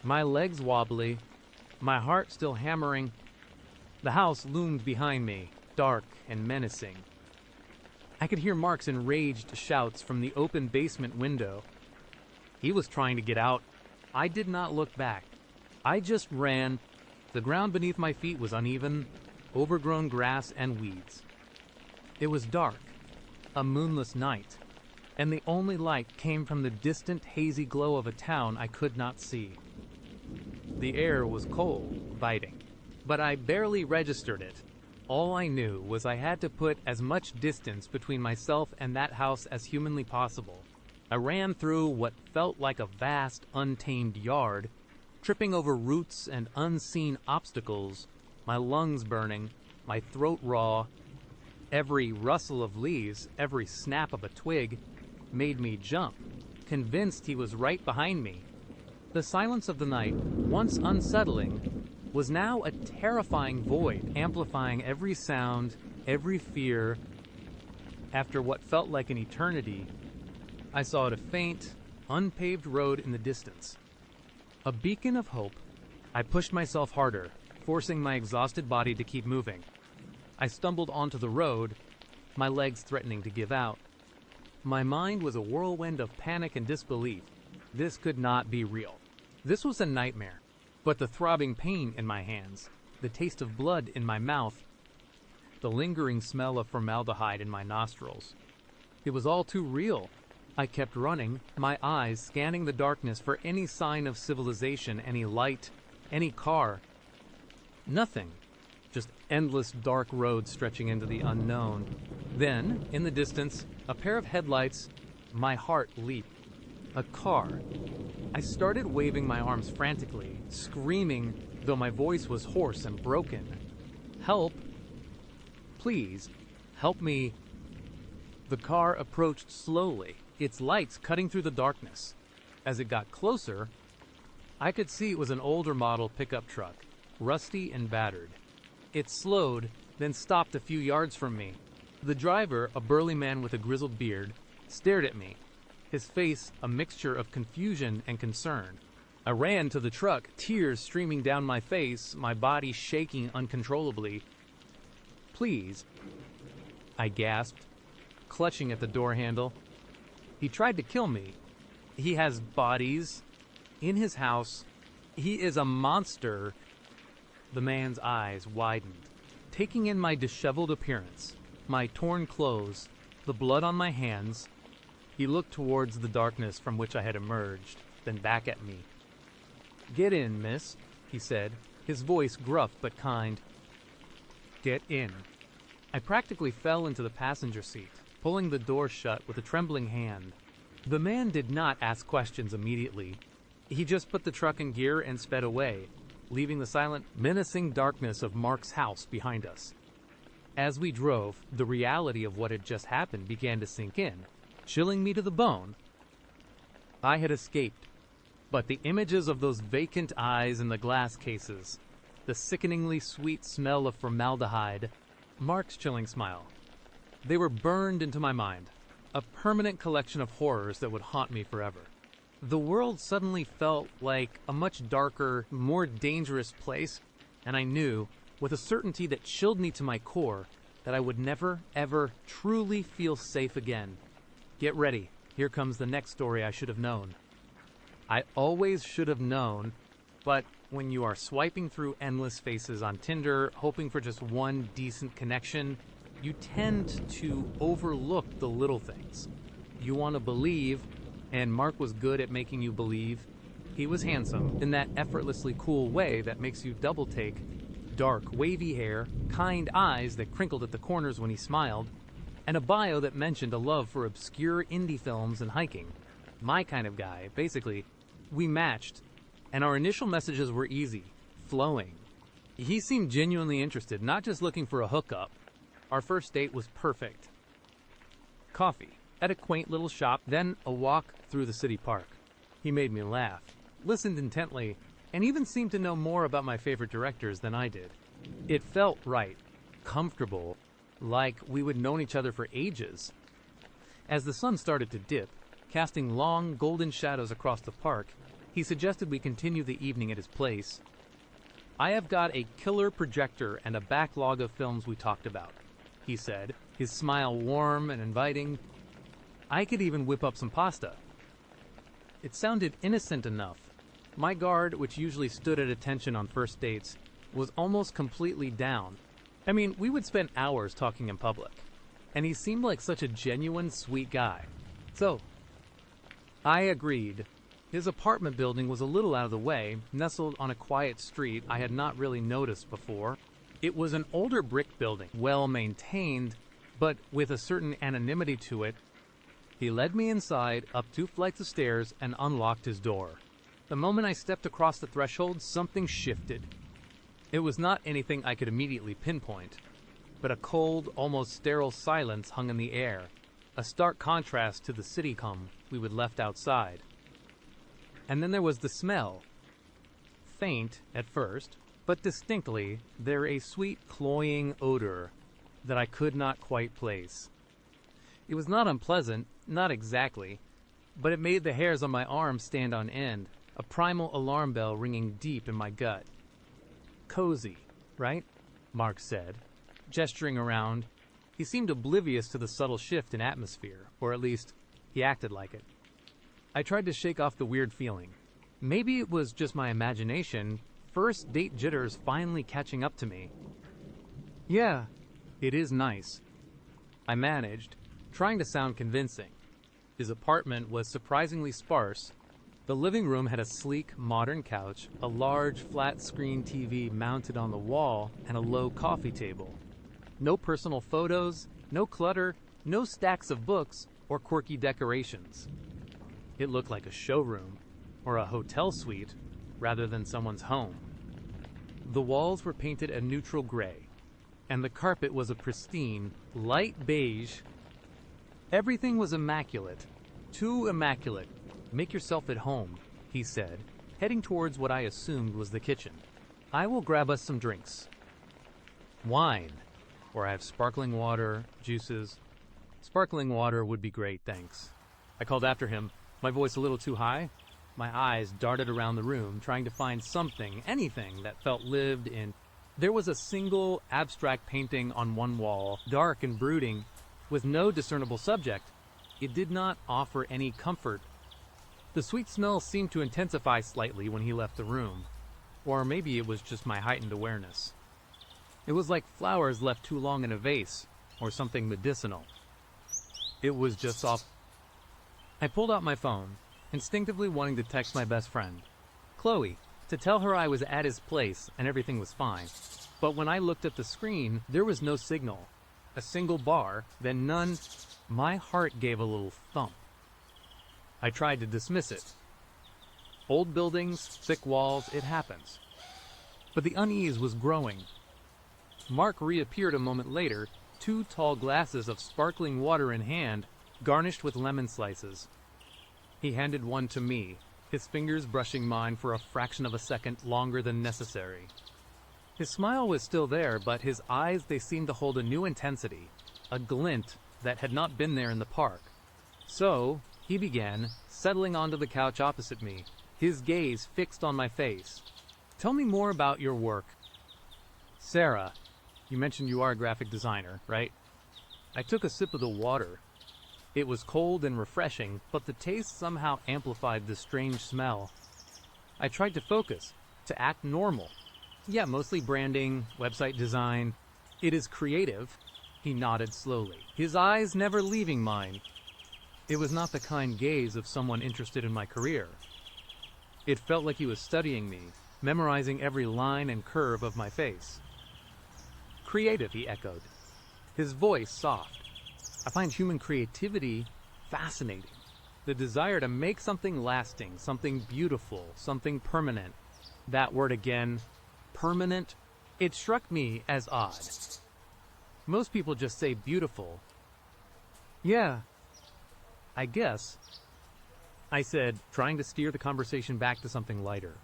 my legs wobbly, my heart still hammering. The house loomed behind me, dark and menacing. I could hear Mark's enraged shouts from the open basement window. He was trying to get out. I did not look back. I just ran. The ground beneath my feet was uneven, overgrown grass and weeds. It was dark, a moonless night, and the only light came from the distant, hazy glow of a town I could not see. The air was cold, biting, but I barely registered it. All I knew was I had to put as much distance between myself and that house as humanly possible. I ran through what felt like a vast, untamed yard, tripping over roots and unseen obstacles, my lungs burning, my throat raw. Every rustle of leaves, every snap of a twig, made me jump, convinced he was right behind me. The silence of the night, once unsettling, was now a terrifying void, amplifying every sound, every fear. After what felt like an eternity, I saw a faint, unpaved road in the distance. A beacon of hope. I pushed myself harder, forcing my exhausted body to keep moving. I stumbled onto the road, my legs threatening to give out. My mind was a whirlwind of panic and disbelief. This could not be real. This was a nightmare. But the throbbing pain in my hands, the taste of blood in my mouth, the lingering smell of formaldehyde in my nostrils. It was all too real. I kept running, my eyes scanning the darkness for any sign of civilization, any light, any car. Nothing. Just endless dark roads stretching into the unknown. Then, in the distance, a pair of headlights. My heart leaped. A car. I started waving my arms frantically, screaming, though my voice was hoarse and broken. Help! Please, help me. The car approached slowly, its lights cutting through the darkness. As it got closer, I could see it was an older model pickup truck, rusty and battered. It slowed, then stopped a few yards from me. The driver, a burly man with a grizzled beard, stared at me, his face a mixture of confusion and concern. I ran to the truck, tears streaming down my face, my body shaking uncontrollably. Please, I gasped, clutching at the door handle. He tried to kill me. He has bodies in his house. He is a monster. The man's eyes widened, taking in my disheveled appearance, my torn clothes, the blood on my hands. He looked towards the darkness from which I had emerged, then back at me. "Get in, miss," he said, his voice gruff but kind. "Get in." I practically fell into the passenger seat, pulling the door shut with a trembling hand. The man did not ask questions immediately. He just put the truck in gear and sped away, leaving the silent, menacing darkness of Mark's house behind us. As we drove, the reality of what had just happened began to sink in, chilling me to the bone. I had escaped, but the images of those vacant eyes in the glass cases, the sickeningly sweet smell of formaldehyde, Mark's chilling smile, they were burned into my mind, a permanent collection of horrors that would haunt me forever. The world suddenly felt like a much darker, more dangerous place, and I knew, with a certainty that chilled me to my core, that I would never, ever truly feel safe again. Get ready. Here comes the next story I should have known. I always should have known, but when you are swiping through endless faces on Tinder, hoping for just one decent connection, you tend to overlook the little things. You want to believe, and Mark was good at making you believe. He was handsome in that effortlessly cool way that makes you double take. Dark, wavy hair, kind eyes that crinkled at the corners when he smiled, and a bio that mentioned a love for obscure indie films and hiking. My kind of guy, basically. We matched, and our initial messages were easy, flowing. He seemed genuinely interested, not just looking for a hookup. Our first date was perfect. Coffee at a quaint little shop, then a walk through the city park. He made me laugh, listened intently, and even seemed to know more about my favorite directors than I did. It felt right. comfortable, like we would known each other for ages. As the sun started to dip, casting long, golden shadows across the park, he suggested we continue the evening at his place. "I have got a killer projector and a backlog of films we talked about," he said, his smile warm and inviting. "I could even whip up some pasta." It sounded innocent enough. My guard, which usually stood at attention on first dates, was almost completely down. I mean, we would spend hours talking in public, and he seemed like such a genuine, sweet guy. So, I agreed. His apartment building was a little out of the way, nestled on a quiet street I had not really noticed before. It was an older brick building, well maintained, but with a certain anonymity to it. He led me inside, up 2 flights of stairs, and unlocked his door. The moment I stepped across the threshold, something shifted. It was not anything I could immediately pinpoint, but a cold, almost sterile silence hung in the air, a stark contrast to the city hum we would left outside. And then there was the smell. Faint at first, but distinctly, there a sweet, cloying odor that I could not quite place. It was not unpleasant, not exactly, but it made the hairs on my arms stand on end, a primal alarm bell ringing deep in my gut. "Cozy, right?" Mark said, gesturing around. He seemed oblivious to the subtle shift in atmosphere, or at least, he acted like it. I tried to shake off the weird feeling. Maybe it was just my imagination, first date jitters finally catching up to me. "Yeah, it is nice," I managed, trying to sound convincing. His apartment was surprisingly sparse. The living room had a sleek, modern couch, a large, flat-screen TV mounted on the wall, and a low coffee table. No personal photos, no clutter, no stacks of books, or quirky decorations. It looked like a showroom, or a hotel suite, rather than someone's home. The walls were painted a neutral gray, and the carpet was a pristine, light beige. Everything was immaculate. Too immaculate. "Make yourself at home," he said, heading towards what I assumed was the kitchen. "I will grab us some drinks. Wine, or I have sparkling water, juices." "Sparkling water would be great, thanks," I called after him, my voice a little too high. My eyes darted around the room, trying to find something, anything that felt lived in. There was a single abstract painting on one wall, dark and brooding, with no discernible subject. It did not offer any comfort. The sweet smell seemed to intensify slightly when he left the room, or maybe it was just my heightened awareness. It was like flowers left too long in a vase, or something medicinal. It was just off. I pulled out my phone, instinctively wanting to text my best friend, Chloe, to tell her I was at his place and everything was fine. But when I looked at the screen, there was no signal. A single bar, then none. My heart gave a little thump. I tried to dismiss it. Old buildings, thick walls, it happens. But the unease was growing. Mark reappeared a moment later, 2 tall glasses of sparkling water in hand, garnished with lemon slices. He handed one to me, his fingers brushing mine for a fraction of a second longer than necessary. His smile was still there, but his eyes, they seemed to hold a new intensity, a glint that had not been there in the park. So, he began, settling onto the couch opposite me, his gaze fixed on my face. "Tell me more about your work." "Sarah, you mentioned you are a graphic designer, right?" I took a sip of the water. It was cold and refreshing, but the taste somehow amplified the strange smell. I tried to focus, to act normal. "Yeah, mostly branding, website design. It is creative." He nodded slowly, his eyes never leaving mine. It was not the kind gaze of someone interested in my career. It felt like he was studying me, memorizing every line and curve of my face. "Creative," he echoed, his voice soft. "I find human creativity fascinating. The desire to make something lasting, something beautiful, something permanent." That word again, permanent. It struck me as odd. Most people just say beautiful. "Yeah, I guess," I said, trying to steer the conversation back to something lighter.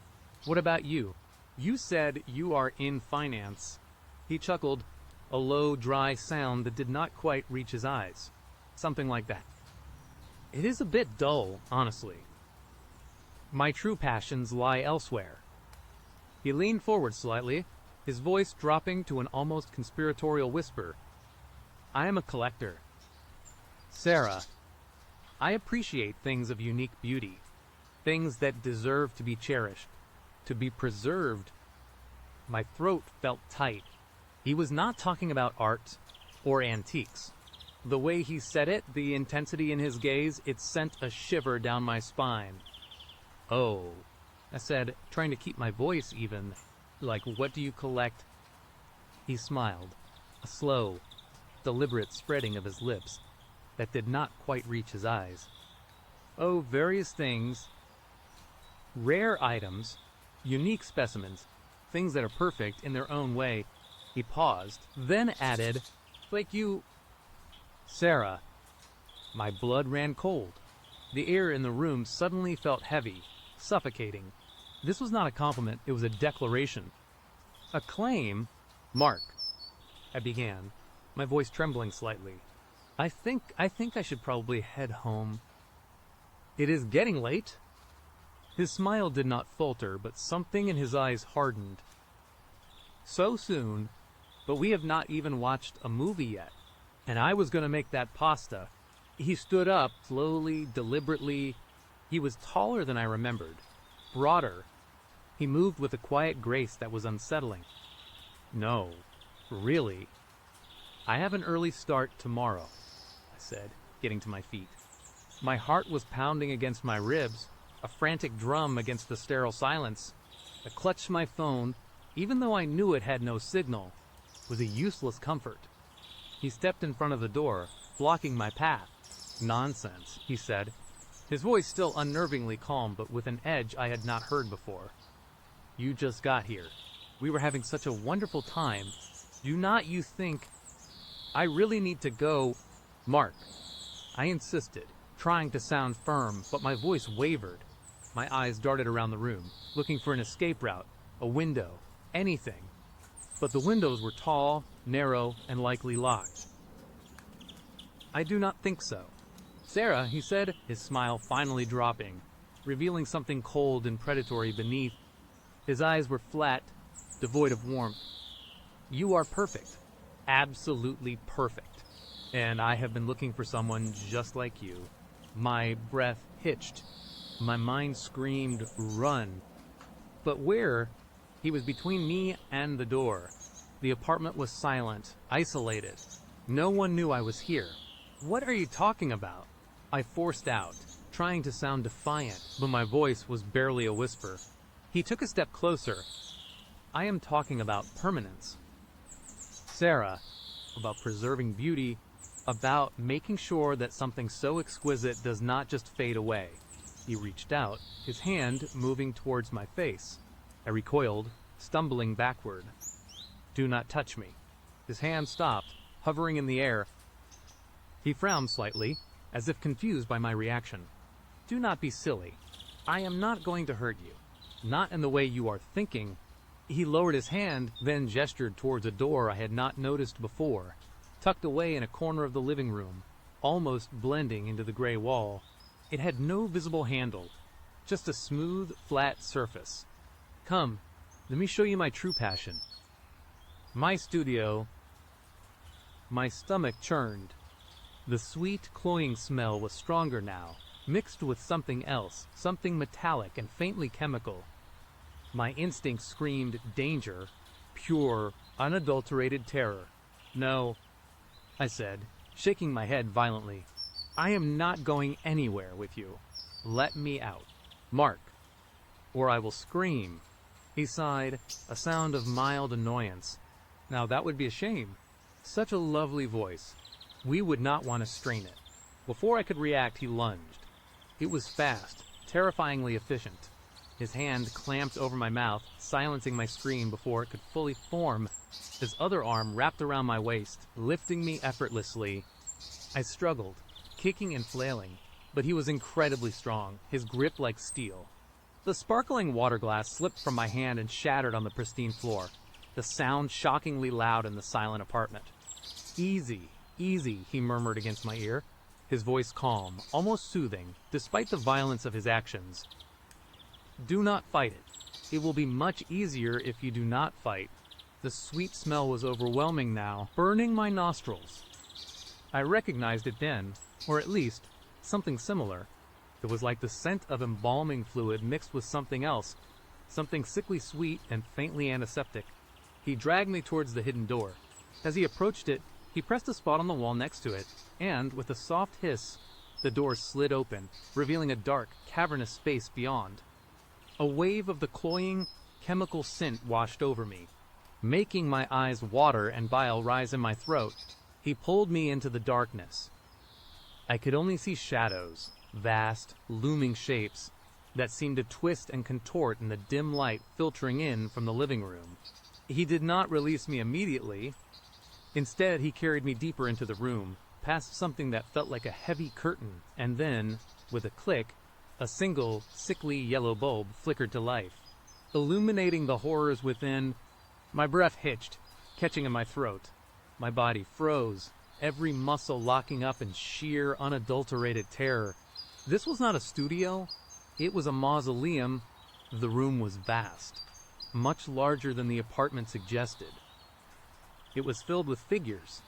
"What about you? You said you are in finance." He chuckled. a low, dry sound that did not quite reach his eyes. Something like that. It is a bit dull, honestly. My true passions lie elsewhere. He leaned forward slightly, his voice dropping to an almost conspiratorial whisper. I am a collector. Sarah, I appreciate things of unique beauty, things that deserve to be cherished, to be preserved. My throat felt tight. He was not talking about art or antiques. The way he said it, the intensity in his gaze, it sent a shiver down my spine. Oh, I said, trying to keep my voice even. Like, what do you collect? He smiled, a slow, deliberate spreading of his lips that did not quite reach his eyes. Oh, various things. Rare items, unique specimens, things that are perfect in their own way. He paused, then added, like you... Sarah. My blood ran cold. The air in the room suddenly felt heavy, suffocating. This was not a compliment, it was a declaration. A claim? Mark, I began, my voice trembling slightly. I think I should probably head home. It is getting late. His smile did not falter, but something in his eyes hardened. So soon, but we have not even watched a movie yet. And I was going to make that pasta. He stood up, slowly, deliberately. He was taller than I remembered, broader. He moved with a quiet grace that was unsettling. No, really. I have an early start tomorrow, I said, getting to my feet. My heart was pounding against my ribs, a frantic drum against the sterile silence. I clutched my phone, even though I knew it had no signal. It was a useless comfort. He stepped in front of the door, blocking my path. Nonsense, he said, his voice still unnervingly calm but with an edge I had not heard before. You just got here. We were having such a wonderful time. Do not you think... I really need to go... Mark. I insisted, trying to sound firm, but my voice wavered. My eyes darted around the room, looking for an escape route, a window, anything. But the windows were tall, narrow, and likely locked. I do not think so. Sarah, he said, his smile finally dropping, revealing something cold and predatory beneath. His eyes were flat, devoid of warmth. You are perfect. Absolutely perfect. And I have been looking for someone just like you. My breath hitched. My mind screamed, run. But where? He was between me and the door. The apartment was silent, isolated. No one knew I was here. What are you talking about? I forced out, trying to sound defiant, but my voice was barely a whisper. He took a step closer. I am talking about permanence. Sarah, about preserving beauty, about making sure that something so exquisite does not just fade away. He reached out, his hand moving towards my face. I recoiled, stumbling backward. Do not touch me. His hand stopped, hovering in the air. He frowned slightly, as if confused by my reaction. Do not be silly. I am not going to hurt you. Not in the way you are thinking. He lowered his hand, then gestured towards a door I had not noticed before, tucked away in a corner of the living room, almost blending into the gray wall. It had no visible handle, just a smooth, flat surface. Come, let me show you my true passion. My studio. My stomach churned. The sweet, cloying smell was stronger now, mixed with something else, something metallic and faintly chemical. My instinct screamed danger, pure, unadulterated terror. No, I said, shaking my head violently. I am not going anywhere with you. Let me out. Mark, or I will scream. He sighed, a sound of mild annoyance. Now that would be a shame. Such a lovely voice. We would not want to strain it. Before I could react, he lunged. It was fast, terrifyingly efficient. His hand clamped over my mouth, silencing my scream before it could fully form. His other arm wrapped around my waist, lifting me effortlessly. I struggled, kicking and flailing, but he was incredibly strong, his grip like steel. The sparkling water glass slipped from my hand and shattered on the pristine floor. the sound shockingly loud in the silent apartment. "Easy, easy," he murmured against my ear, his voice calm, almost soothing, despite the violence of his actions. "Do not fight it. It will be much easier if you do not fight." The sweet smell was overwhelming now, burning my nostrils. I recognized it then, or at least, something similar. It was like the scent of embalming fluid mixed with something else, something sickly sweet and faintly antiseptic. He dragged me towards the hidden door. As he approached it, he pressed a spot on the wall next to it, and, with a soft hiss, the door slid open, revealing a dark, cavernous space beyond. A wave of the cloying, chemical scent washed over me, making my eyes water and bile rise in my throat. He pulled me into the darkness. I could only see shadows, vast, looming shapes that seemed to twist and contort in the dim light filtering in from the living room. He did not release me immediately. Instead, he carried me deeper into the room, past something that felt like a heavy curtain, and then, with a click, a single, sickly yellow bulb flickered to life, illuminating the horrors within. My breath hitched, catching in my throat. My body froze, every muscle locking up in sheer, unadulterated terror. This was not a studio. It was a mausoleum. The room was vast, much larger than the apartment suggested. It was filled with figures,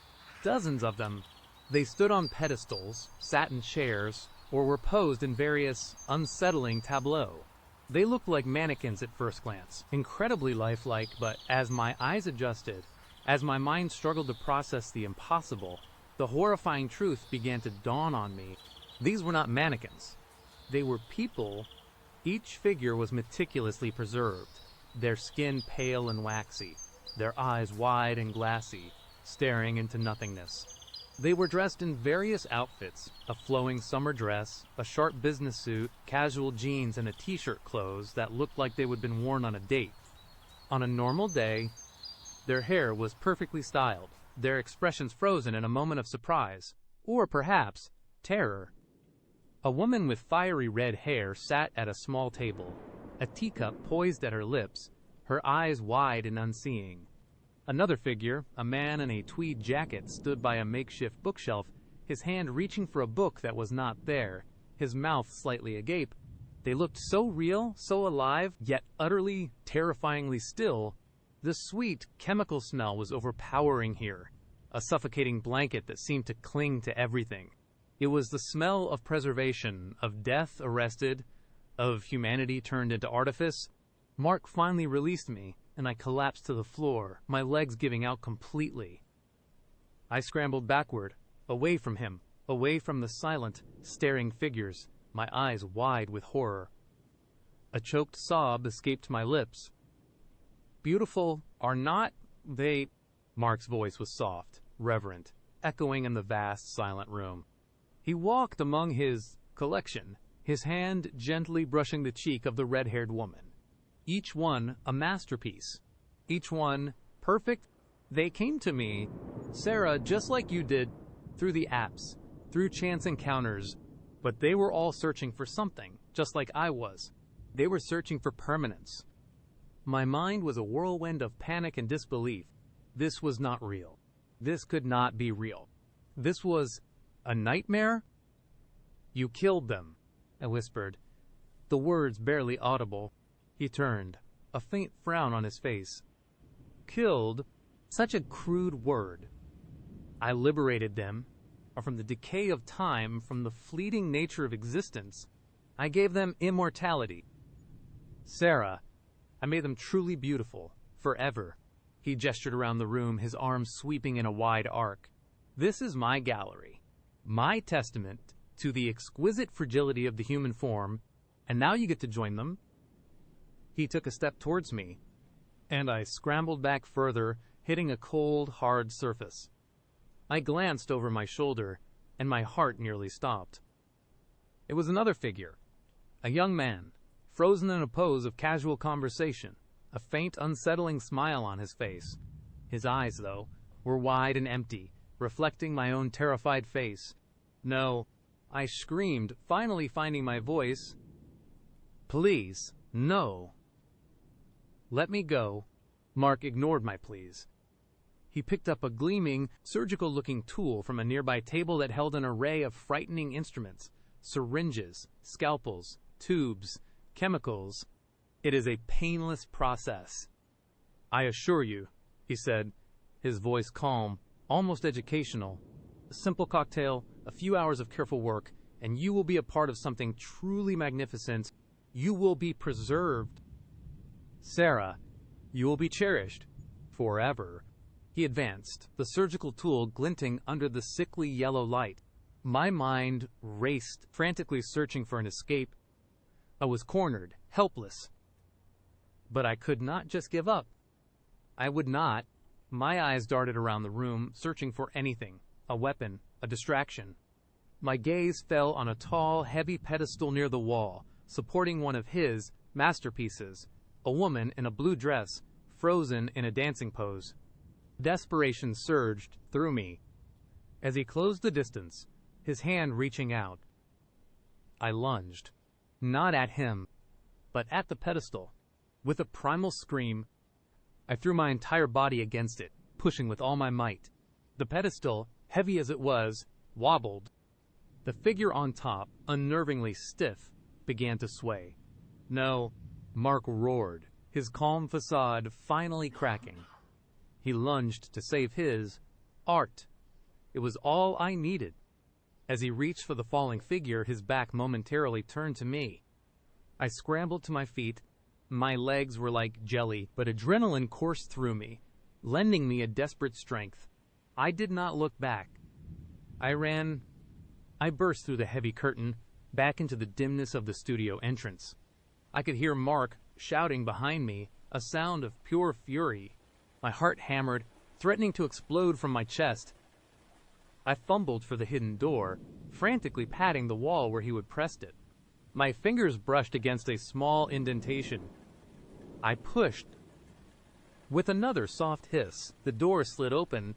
dozens of them. They stood on pedestals, sat in chairs, or were posed in various unsettling tableaux. They looked like mannequins at first glance, incredibly lifelike, but as my eyes adjusted, as my mind struggled to process the impossible, the horrifying truth began to dawn on me. These were not mannequins. They were people. Each figure was meticulously preserved, their skin pale and waxy, their eyes wide and glassy, staring into nothingness. They were dressed in various outfits, a flowing summer dress, a sharp business suit, casual jeans, and a t-shirt clothes that looked like they would have been worn on a date. On a normal day, their hair was perfectly styled, their expressions frozen in a moment of surprise, or perhaps terror. A woman with fiery red hair sat at a small table, a teacup poised at her lips, her eyes wide and unseeing. Another figure, a man in a tweed jacket, stood by a makeshift bookshelf, his hand reaching for a book that was not there, his mouth slightly agape. They looked so real, so alive, yet utterly, terrifyingly still. The sweet, chemical smell was overpowering here, a suffocating blanket that seemed to cling to everything. It was the smell of preservation, of death arrested, of humanity turned into artifice. Mark finally released me, and I collapsed to the floor, my legs giving out completely. I scrambled backward, away from him, away from the silent, staring figures, my eyes wide with horror. A choked sob escaped my lips. "Beautiful are not they?" Mark's voice was soft, reverent, echoing in the vast, silent room. He walked among his collection, his hand gently brushing the cheek of the red-haired woman. Each one a masterpiece. Each one perfect. They came to me, Sarah, just like you did, through the apps, through chance encounters, but they were all searching for something, just like I was. They were searching for permanence. My mind was a whirlwind of panic and disbelief. This was not real. This could not be real. This was a nightmare? "You killed them," I whispered, the words barely audible. He turned, a faint frown on his face. "Killed? Such a crude word. I liberated them, or from the decay of time, from the fleeting nature of existence. I gave them immortality. Sarah, I made them truly beautiful, forever." He gestured around the room, his arms sweeping in a wide arc. "This is my gallery, my testament to the exquisite fragility of the human form, and now you get to join them." He took a step towards me, and I scrambled back further, hitting a cold, hard surface. I glanced over my shoulder, and my heart nearly stopped. It was another figure, a young man, frozen in a pose of casual conversation, a faint, unsettling smile on his face. His eyes, though, were wide and empty, reflecting my own terrified face. "No," I screamed, finally finding my voice. "Please, no. Let me go." Mark ignored my pleas. He picked up a gleaming, surgical-looking tool from a nearby table that held an array of frightening instruments: syringes, scalpels, tubes, chemicals. It is a painless process. I assure you, he said, his voice calm, almost educational. A simple cocktail, a few hours of careful work, and you will be a part of something truly magnificent. You will be preserved. Sarah, you will be cherished forever. He advanced, the surgical tool glinting under the sickly yellow light. My mind raced, frantically searching for an escape. I was cornered, helpless. But I could not just give up. I would not. My eyes darted around the room, searching for anything, a weapon, a distraction. My gaze fell on a tall, heavy pedestal near the wall, supporting one of his masterpieces, a woman in a blue dress, frozen in a dancing pose. Desperation surged through me. As he closed the distance, his hand reaching out, I lunged, not at him, but at the pedestal. With a primal scream, I threw my entire body against it, pushing with all my might. The pedestal, heavy as it was, wobbled. The figure on top, unnervingly stiff, began to sway. No, Mark roared, his calm facade finally cracking. He lunged to save his art. It was all I needed. As he reached for the falling figure, his back momentarily turned to me. I scrambled to my feet. My legs were like jelly, but adrenaline coursed through me, lending me a desperate strength. I did not look back. I ran. I burst through the heavy curtain, back into the dimness of the studio entrance. I could hear Mark shouting behind me, a sound of pure fury. My heart hammered, threatening to explode from my chest. I fumbled for the hidden door, frantically patting the wall where he would pressed it. My fingers brushed against a small indentation. I pushed. With another soft hiss, the door slid open.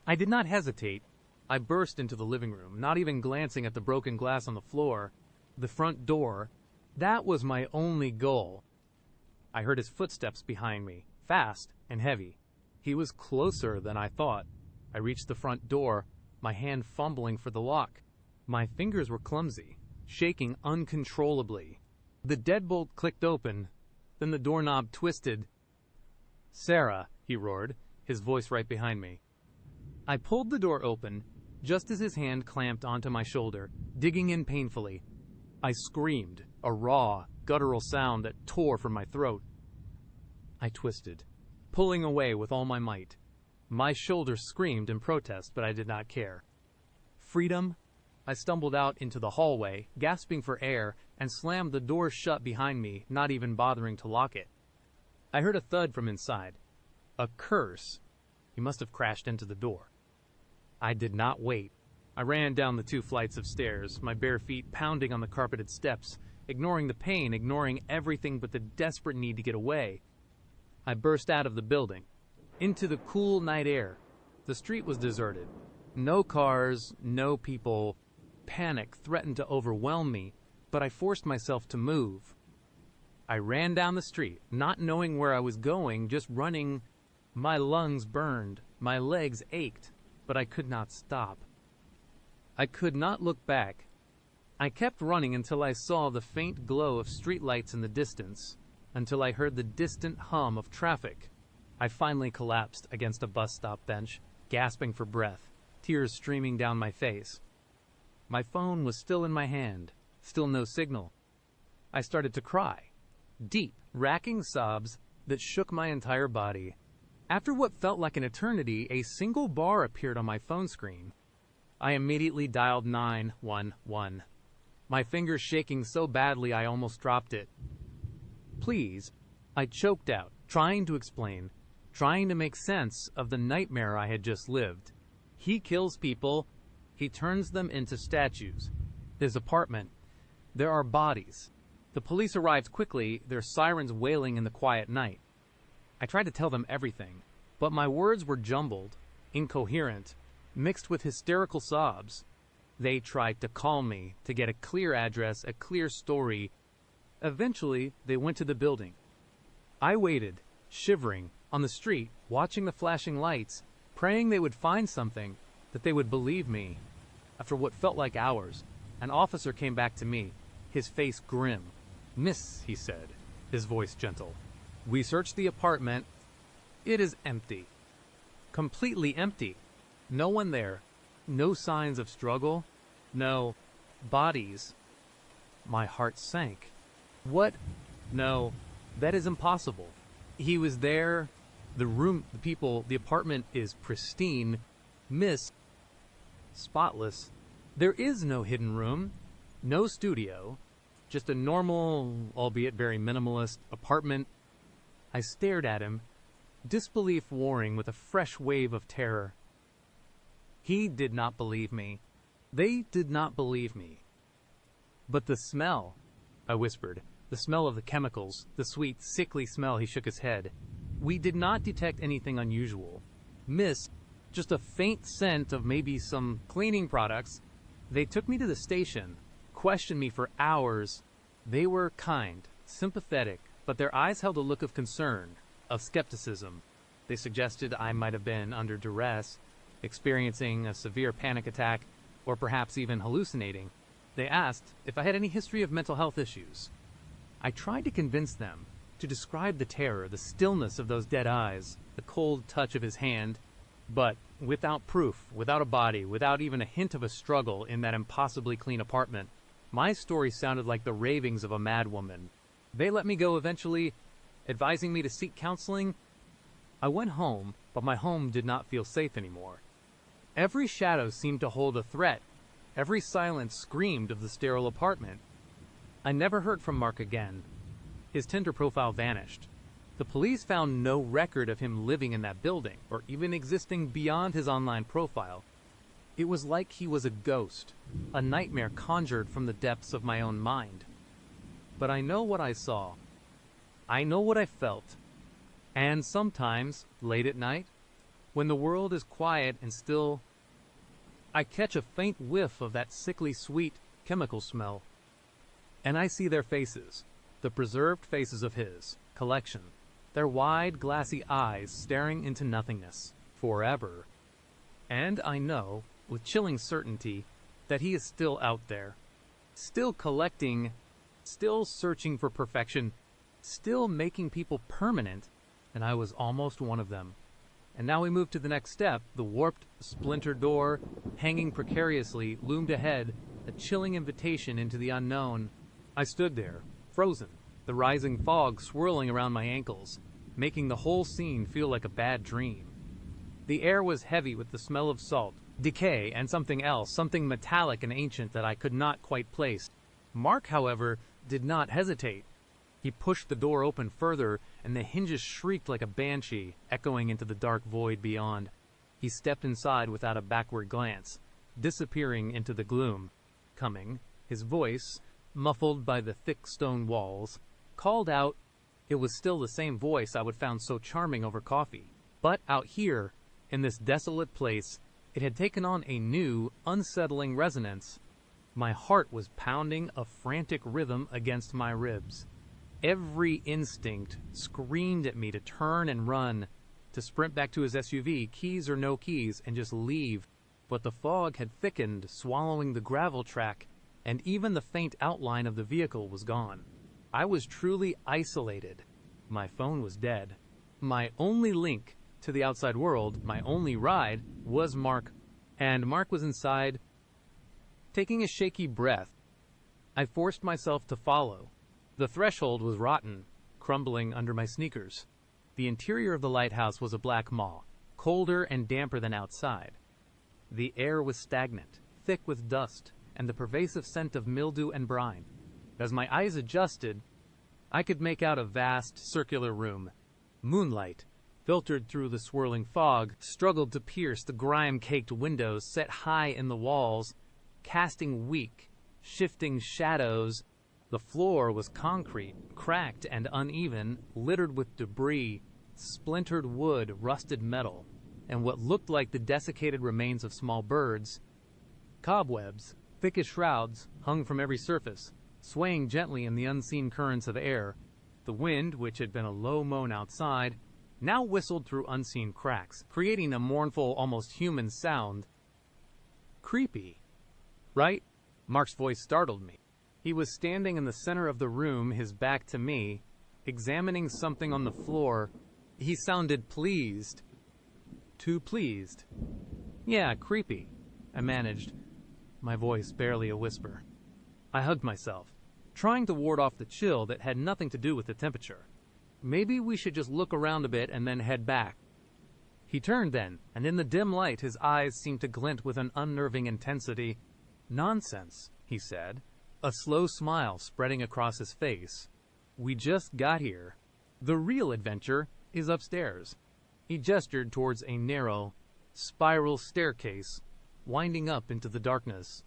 I did not hesitate. I burst into the living room, not even glancing at the broken glass on the floor. The front door, that was my only goal. I heard his footsteps behind me, fast and heavy. He was closer than I thought. I reached the front door, my hand fumbling for the lock. My fingers were clumsy, shaking uncontrollably. The deadbolt clicked open, then the doorknob twisted. Sarah, he roared, his voice right behind me. I pulled the door open, just as his hand clamped onto my shoulder, digging in painfully. I screamed, a raw, guttural sound that tore from my throat. I twisted, pulling away with all my might. My shoulder screamed in protest, but I did not care. Freedom? I stumbled out into the hallway, gasping for air, and slammed the door shut behind me, not even bothering to lock it. I heard a thud from inside. A curse. He must have crashed into the door. I did not wait. I ran down the 2 flights of stairs, my bare feet pounding on the carpeted steps, ignoring the pain, ignoring everything but the desperate need to get away. I burst out of the building, into the cool night air. The street was deserted. No cars, no people. Panic threatened to overwhelm me, but I forced myself to move. I ran down the street, not knowing where I was going, just running. My lungs burned, my legs ached, but I could not stop. I could not look back. I kept running until I saw the faint glow of streetlights in the distance, until I heard the distant hum of traffic. I finally collapsed against a bus stop bench, gasping for breath, tears streaming down my face. My phone was still in my hand, still no signal. I started to cry, deep, racking sobs that shook my entire body. After what felt like an eternity, a single bar appeared on my phone screen. I immediately dialed 911, my fingers shaking so badly I almost dropped it. Please, I choked out, trying to explain, trying to make sense of the nightmare I had just lived. He kills people, he turns them into statues. His apartment, there are bodies. The police arrived quickly, their sirens wailing in the quiet night. I tried to tell them everything, but my words were jumbled, incoherent, mixed with hysterical sobs. They tried to calm me, to get a clear address, a clear story. Eventually, they went to the building. I waited, shivering, on the street, watching the flashing lights, praying they would find something, that they would believe me. After what felt like hours, an officer came back to me, his face grim. "Miss," he said, his voice gentle. "We searched the apartment. It is empty. Completely empty. No one there. No signs of struggle. No bodies." My heart sank. "What? No, that is impossible. He was there. The room, the people, the apartment is pristine. Miss, spotless. There is no hidden room, no studio, just a normal, albeit very minimalist, apartment." I stared at him, disbelief warring with a fresh wave of terror. He did not believe me. They did not believe me. "But the smell," I whispered, "the smell of the chemicals, the sweet, sickly smell." He shook his head. "We did not detect anything unusual. Miss, just a faint scent of maybe some cleaning products." They took me to the station, questioned me for hours. They were kind, sympathetic, but their eyes held a look of concern, of skepticism. They suggested I might have been under duress, experiencing a severe panic attack, or perhaps even hallucinating. They asked if I had any history of mental health issues. I tried to convince them, to describe the terror, the stillness of those dead eyes, the cold touch of his hand, but without proof, without a body, without even a hint of a struggle in that impossibly clean apartment, my story sounded like the ravings of a madwoman. They let me go eventually, advising me to seek counseling. I went home, but my home did not feel safe anymore. Every shadow seemed to hold a threat. Every silence screamed of the sterile apartment. I never heard from Mark again. His Tinder profile vanished. The police found no record of him living in that building, or even existing beyond his online profile. It was like he was a ghost, a nightmare conjured from the depths of my own mind. But I know what I saw. I know what I felt. And sometimes, late at night, when the world is quiet and still, I catch a faint whiff of that sickly sweet chemical smell. And I see their faces, the preserved faces of his collection, their wide, glassy eyes staring into nothingness, forever. And I know, with chilling certainty, that he is still out there, still collecting, still searching for perfection, still making people permanent, and I was almost one of them. And now we move to the next step. The warped, splintered door, hanging precariously, loomed ahead, a chilling invitation into the unknown. I stood there, frozen, the rising fog swirling around my ankles, making the whole scene feel like a bad dream. The air was heavy with the smell of salt, decay, and something else, something metallic and ancient that I could not quite place. Mark, however, did not hesitate. He pushed the door open further, and the hinges shrieked like a banshee, echoing into the dark void beyond. He stepped inside without a backward glance, disappearing into the gloom. Coming, his voice, muffled by the thick stone walls, called out. It was still the same voice I would found so charming over coffee. But out here, in this desolate place, it had taken on a new, unsettling resonance. My heart was pounding a frantic rhythm against my ribs. Every instinct screamed at me to turn and run, to sprint back to his SUV, keys or no keys, and just leave. But the fog had thickened, swallowing the gravel track, and even the faint outline of the vehicle was gone. I was truly isolated. My phone was dead. My only link to the outside world, my only ride, was Mark. And Mark was inside, taking a shaky breath. I forced myself to follow. The threshold was rotten, crumbling under my sneakers. The interior of the lighthouse was a black maw, colder and damper than outside. The air was stagnant, thick with dust, and the pervasive scent of mildew and brine. As my eyes adjusted, I could make out a vast, circular room. Moonlight, filtered through the swirling fog, struggled to pierce the grime-caked windows set high in the walls, casting weak, shifting shadows. The floor was concrete, cracked and uneven, littered with debris, splintered wood, rusted metal, and what looked like the desiccated remains of small birds. Cobwebs, thick as shrouds, hung from every surface, swaying gently in the unseen currents of air. The wind, which had been a low moan outside, now whistled through unseen cracks, creating a mournful, almost human sound. Creepy, right? Mark's voice startled me. He was standing in the center of the room, his back to me, examining something on the floor. He sounded pleased. Too pleased. Yeah, creepy, I managed, my voice barely a whisper. I hugged myself, trying to ward off the chill that had nothing to do with the temperature. Maybe we should just look around a bit and then head back. He turned then, and in the dim light his eyes seemed to glint with an unnerving intensity. Nonsense, he said, a slow smile spreading across his face. We just got here. The real adventure is upstairs. He gestured towards a narrow, spiral staircase winding up into the darkness.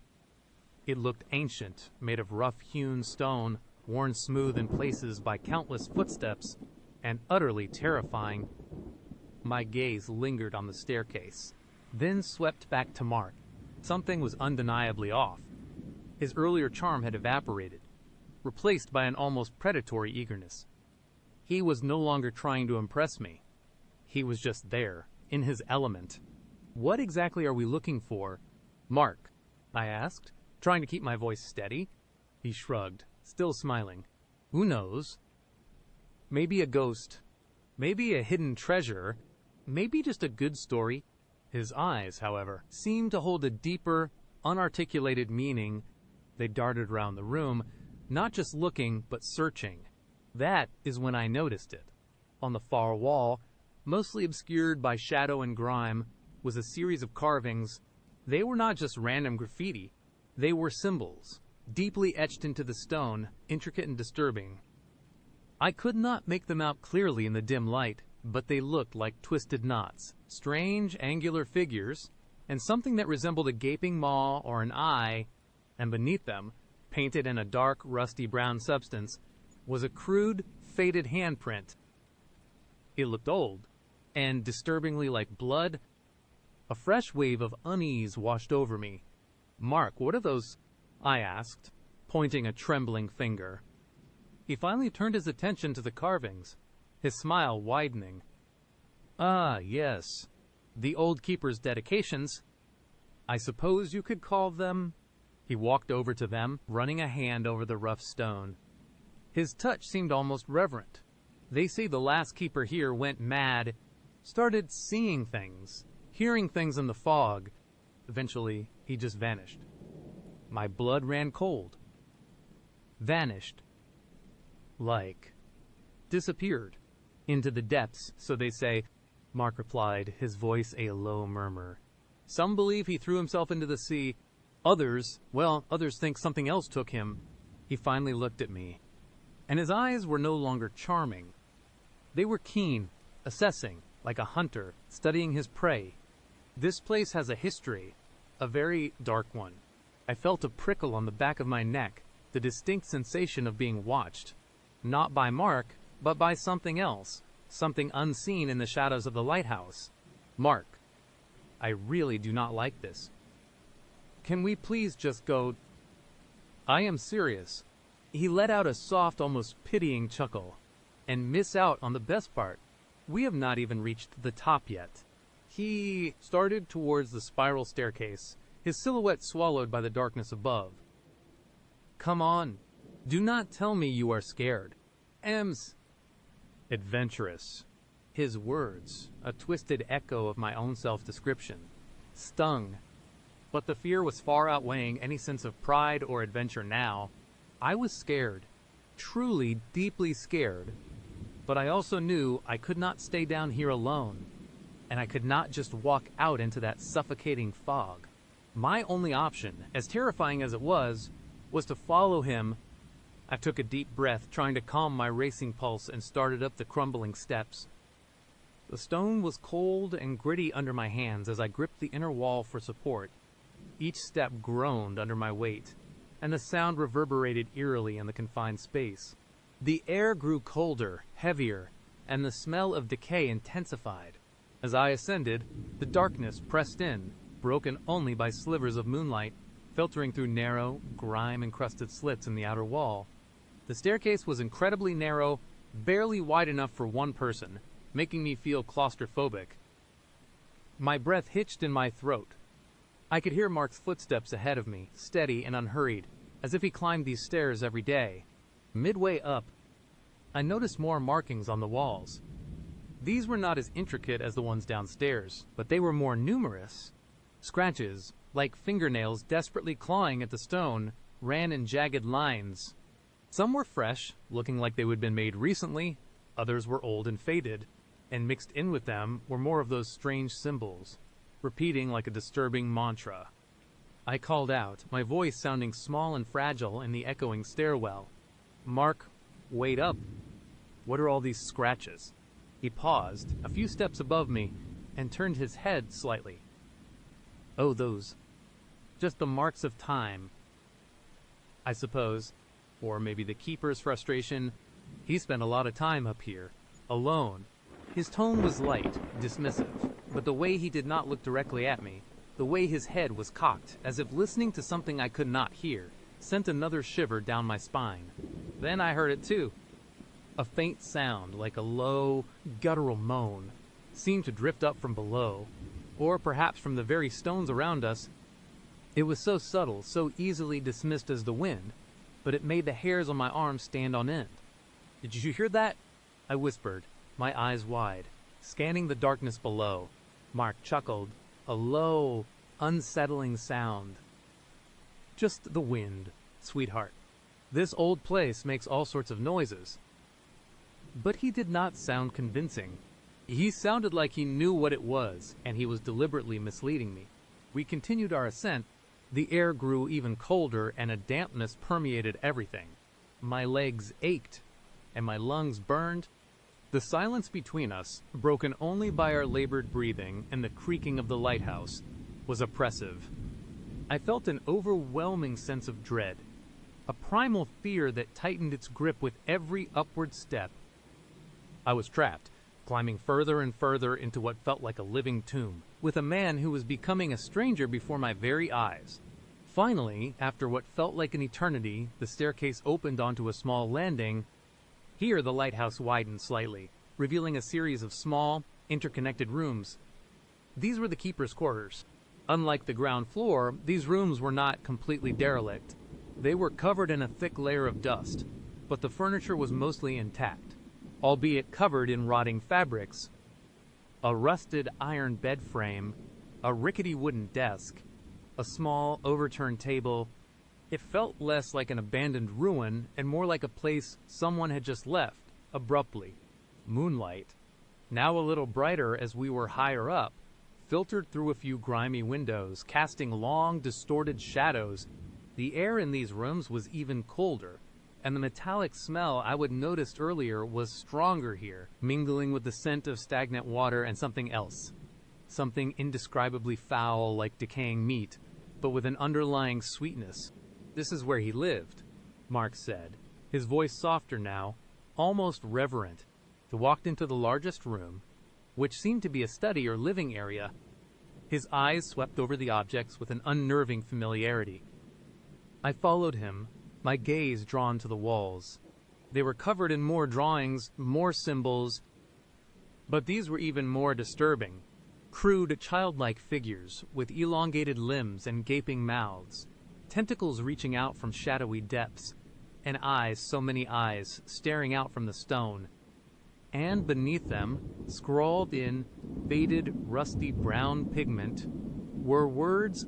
It looked ancient, made of rough-hewn stone, worn smooth in places by countless footsteps, and utterly terrifying. My gaze lingered on the staircase, then swept back to Mark. Something was undeniably off. His earlier charm had evaporated, replaced by an almost predatory eagerness. He was no longer trying to impress me. He was just there, in his element. What exactly are we looking for? Mark, I asked, trying to keep my voice steady. He shrugged, still smiling. Who knows? Maybe a ghost. Maybe a hidden treasure. Maybe just a good story. His eyes, however, seemed to hold a deeper, unarticulated meaning. They darted around the room, not just looking, but searching. That is when I noticed it. On the far wall, mostly obscured by shadow and grime, was a series of carvings. They were not just random graffiti. They were symbols, deeply etched into the stone, intricate and disturbing. I could not make them out clearly in the dim light, but they looked like twisted knots, strange, angular figures, and something that resembled a gaping maw or an eye, and beneath them, painted in a dark, rusty brown substance, was a crude, faded handprint. It looked old, and disturbingly like blood. A fresh wave of unease washed over me. Mark, what are those? I asked, pointing a trembling finger. He finally turned his attention to the carvings, his smile widening. Ah, yes. The old keeper's dedications. I suppose you could call them. He walked over to them, running a hand over the rough stone. His touch seemed almost reverent. They say the last keeper here went mad, started seeing things, hearing things in the fog. Eventually, he just vanished. My blood ran cold. Vanished. Like, disappeared. Into the depths, so they say, Mark replied, his voice a low murmur. Some believe he threw himself into the sea. Others think something else took him. He finally looked at me, and his eyes were no longer charming. They were keen, assessing, like a hunter, studying his prey. This place has a history, a very dark one. I felt a prickle on the back of my neck, the distinct sensation of being watched. Not by Mark, but by something else, something unseen in the shadows of the lighthouse. Mark, I really do not like this. Can we please just go? I am serious. He let out a soft, almost pitying chuckle. And miss out on the best part. We have not even reached the top yet. He started towards the spiral staircase, his silhouette swallowed by the darkness above. Come on. Do not tell me you are scared. Ems. Adventurous. His words, a twisted echo of my own self-description, stung. But the fear was far outweighing any sense of pride or adventure now. I was scared. Truly, deeply scared. But I also knew I could not stay down here alone. And I could not just walk out into that suffocating fog. My only option, as terrifying as it was to follow him. I took a deep breath, trying to calm my racing pulse, and started up the crumbling steps. The stone was cold and gritty under my hands as I gripped the inner wall for support. Each step groaned under my weight, and the sound reverberated eerily in the confined space. The air grew colder, heavier, and the smell of decay intensified. As I ascended, the darkness pressed in, broken only by slivers of moonlight, filtering through narrow, grime-encrusted slits in the outer wall. The staircase was incredibly narrow, barely wide enough for one person, making me feel claustrophobic. My breath hitched in my throat. I could hear Mark's footsteps ahead of me, steady and unhurried, as if he climbed these stairs every day. Midway up, I noticed more markings on the walls. These were not as intricate as the ones downstairs, but they were more numerous. Scratches, like fingernails desperately clawing at the stone, ran in jagged lines. Some were fresh, looking like they would have been made recently. Others were old and faded, and mixed in with them were more of those strange symbols, repeating like a disturbing mantra. I called out, my voice sounding small and fragile in the echoing stairwell. "Mark, wait up. What are all these scratches?" He paused, a few steps above me, and turned his head slightly. "Oh, those. Just the marks of time. I suppose. Or maybe the keeper's frustration. He spent a lot of time up here, alone." His tone was light, dismissive, but the way he did not look directly at me, the way his head was cocked, as if listening to something I could not hear, sent another shiver down my spine. Then I heard it too. A faint sound, like a low, guttural moan, seemed to drift up from below, or perhaps from the very stones around us. It was so subtle, so easily dismissed as the wind, but it made the hairs on my arms stand on end. "Did you hear that?" I whispered, my eyes wide, scanning the darkness below. Mark chuckled, a low, unsettling sound. "Just the wind, sweetheart. This old place makes all sorts of noises." But he did not sound convincing. He sounded like he knew what it was, and he was deliberately misleading me. We continued our ascent. The air grew even colder, and a dampness permeated everything. My legs ached, and my lungs burned. The silence between us, broken only by our labored breathing and the creaking of the lighthouse, was oppressive. I felt an overwhelming sense of dread, a primal fear that tightened its grip with every upward step. I was trapped, climbing further and further into what felt like a living tomb, with a man who was becoming a stranger before my very eyes. Finally, after what felt like an eternity, the staircase opened onto a small landing. Here the lighthouse widened slightly, revealing a series of small, interconnected rooms. These were the keeper's quarters. Unlike the ground floor, these rooms were not completely derelict. They were covered in a thick layer of dust, but the furniture was mostly intact, albeit covered in rotting fabrics. A rusted iron bed frame, a rickety wooden desk, a small, overturned table. It felt less like an abandoned ruin and more like a place someone had just left, abruptly. Moonlight, now a little brighter as we were higher up, filtered through a few grimy windows, casting long, distorted shadows. The air in these rooms was even colder, and the metallic smell I would noticed earlier was stronger here, mingling with the scent of stagnant water and something else. Something indescribably foul like decaying meat, but with an underlying sweetness. "This is where he lived," Mark said, his voice softer now, almost reverent. He walked into the largest room, which seemed to be a study or living area. His eyes swept over the objects with an unnerving familiarity. I followed him, my gaze drawn to the walls. They were covered in more drawings, more symbols, but these were even more disturbing. Crude, childlike figures with elongated limbs and gaping mouths, tentacles reaching out from shadowy depths, and eyes, so many eyes, staring out from the stone. And beneath them, scrawled in faded, rusty brown pigment, were words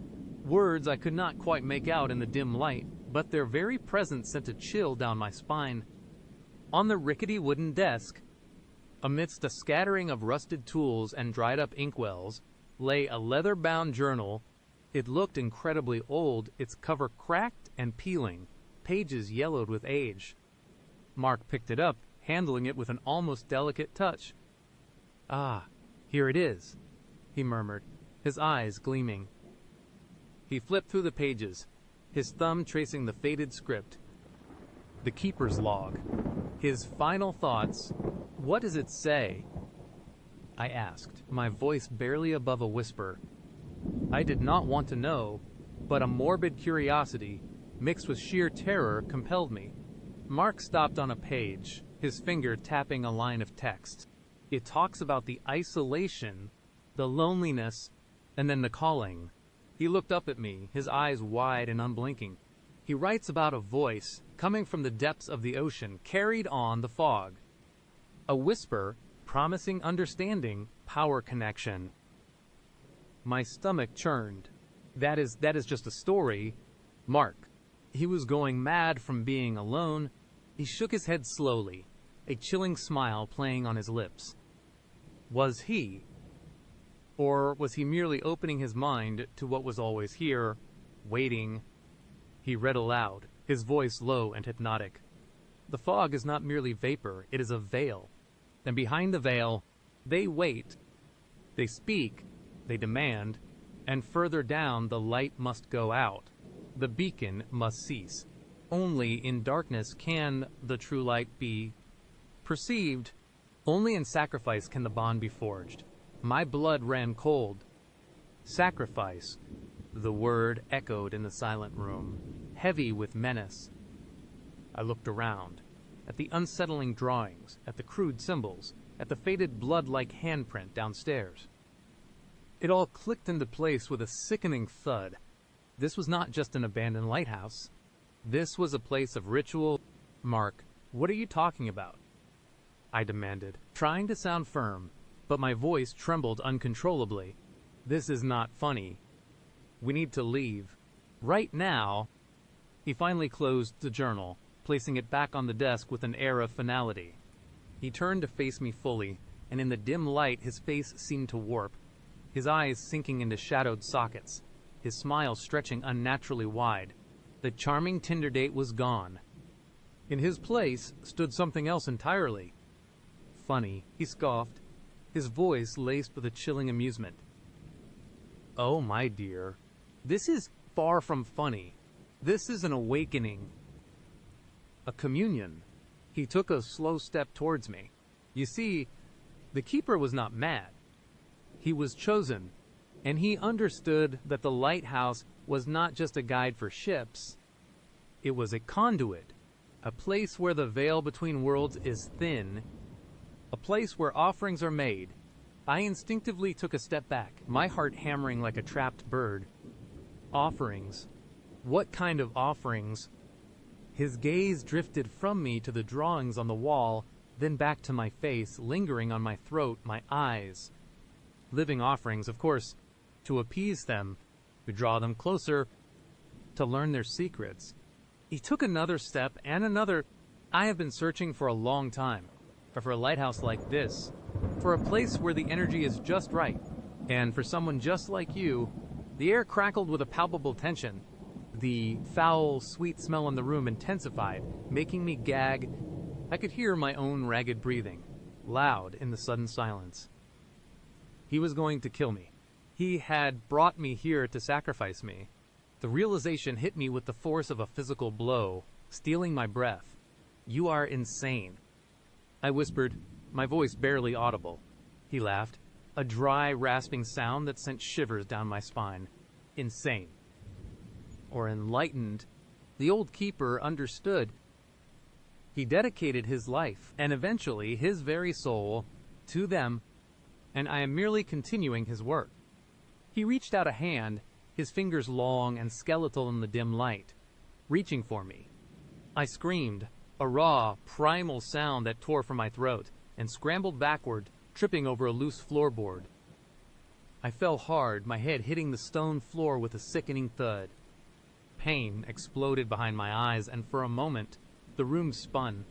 I could not quite make out in the dim light, but their very presence sent a chill down my spine. On the rickety wooden desk, amidst a scattering of rusted tools and dried-up inkwells, lay a leather-bound journal. It looked incredibly old, its cover cracked and peeling, pages yellowed with age. Mark picked it up, handling it with an almost delicate touch. "Ah, here it is," he murmured, his eyes gleaming. He flipped through the pages, his thumb tracing the faded script. The keeper's log. His final thoughts. "What does it say?" I asked, my voice barely above a whisper. I did not want to know, but a morbid curiosity, mixed with sheer terror, compelled me. Mark stopped on a page, his finger tapping a line of text. It talks about the isolation, the loneliness, and then the calling. He looked up at me, his eyes wide and unblinking. He writes about a voice coming from the depths of the ocean, carried on the fog. A whisper, promising understanding, power connection. My stomach churned. That is just a story. Mark. He was going mad from being alone. He shook his head slowly, a chilling smile playing on his lips. Was he? Or was he merely opening his mind to what was always here, waiting? He read aloud, his voice low and hypnotic. The fog is not merely vapor, it is a veil. And behind the veil, they wait. They speak, they demand, and further down the light must go out. The beacon must cease. Only in darkness can the true light be perceived. Only in sacrifice can the bond be forged. My blood ran cold. Sacrifice. The word echoed in the silent room, heavy with menace. I looked around, at the unsettling drawings, at the crude symbols, at the faded blood-like handprint downstairs. It all clicked into place with a sickening thud. This was not just an abandoned lighthouse. This was a place of ritual. Mark, what are you talking about? I demanded, trying to sound firm, but my voice trembled uncontrollably. This is not funny. We need to leave. Right now. He finally closed the journal, placing it back on the desk with an air of finality. He turned to face me fully, and in the dim light his face seemed to warp, his eyes sinking into shadowed sockets, his smile stretching unnaturally wide. The charming Tinder date was gone. In his place stood something else entirely. Funny, he scoffed, his voice laced with a chilling amusement. Oh, my dear, this is far from funny. This is an awakening. A communion. He took a slow step towards me. You see, the keeper was not mad. He was chosen, and he understood that the lighthouse was not just a guide for ships. It was a conduit, a place where the veil between worlds is thin, a place where offerings are made. I instinctively took a step back, my heart hammering like a trapped bird. Offerings. What kind of offerings? His gaze drifted from me to the drawings on the wall, then back to my face, lingering on my throat, my eyes. Living offerings, of course, to appease them, to draw them closer, to learn their secrets. He took another step and another. I have been searching for a long time, for a lighthouse like this, for a place where the energy is just right, and for someone just like you. The air crackled with a palpable tension. The foul, sweet smell in the room intensified, making me gag. I could hear my own ragged breathing, loud in the sudden silence. He was going to kill me. He had brought me here to sacrifice me. The realization hit me with the force of a physical blow, stealing my breath. You are insane. I whispered, my voice barely audible. He laughed, a dry, rasping sound that sent shivers down my spine. Insane. Or enlightened. The old keeper understood. He dedicated his life, and eventually his very soul, to them, and I am merely continuing his work. He reached out a hand, his fingers long and skeletal in the dim light, reaching for me. I screamed, a raw, primal sound that tore from my throat, and scrambled backward, tripping over a loose floorboard. I fell hard, my head hitting the stone floor with a sickening thud. Pain exploded behind my eyes, and for a moment, the room spun.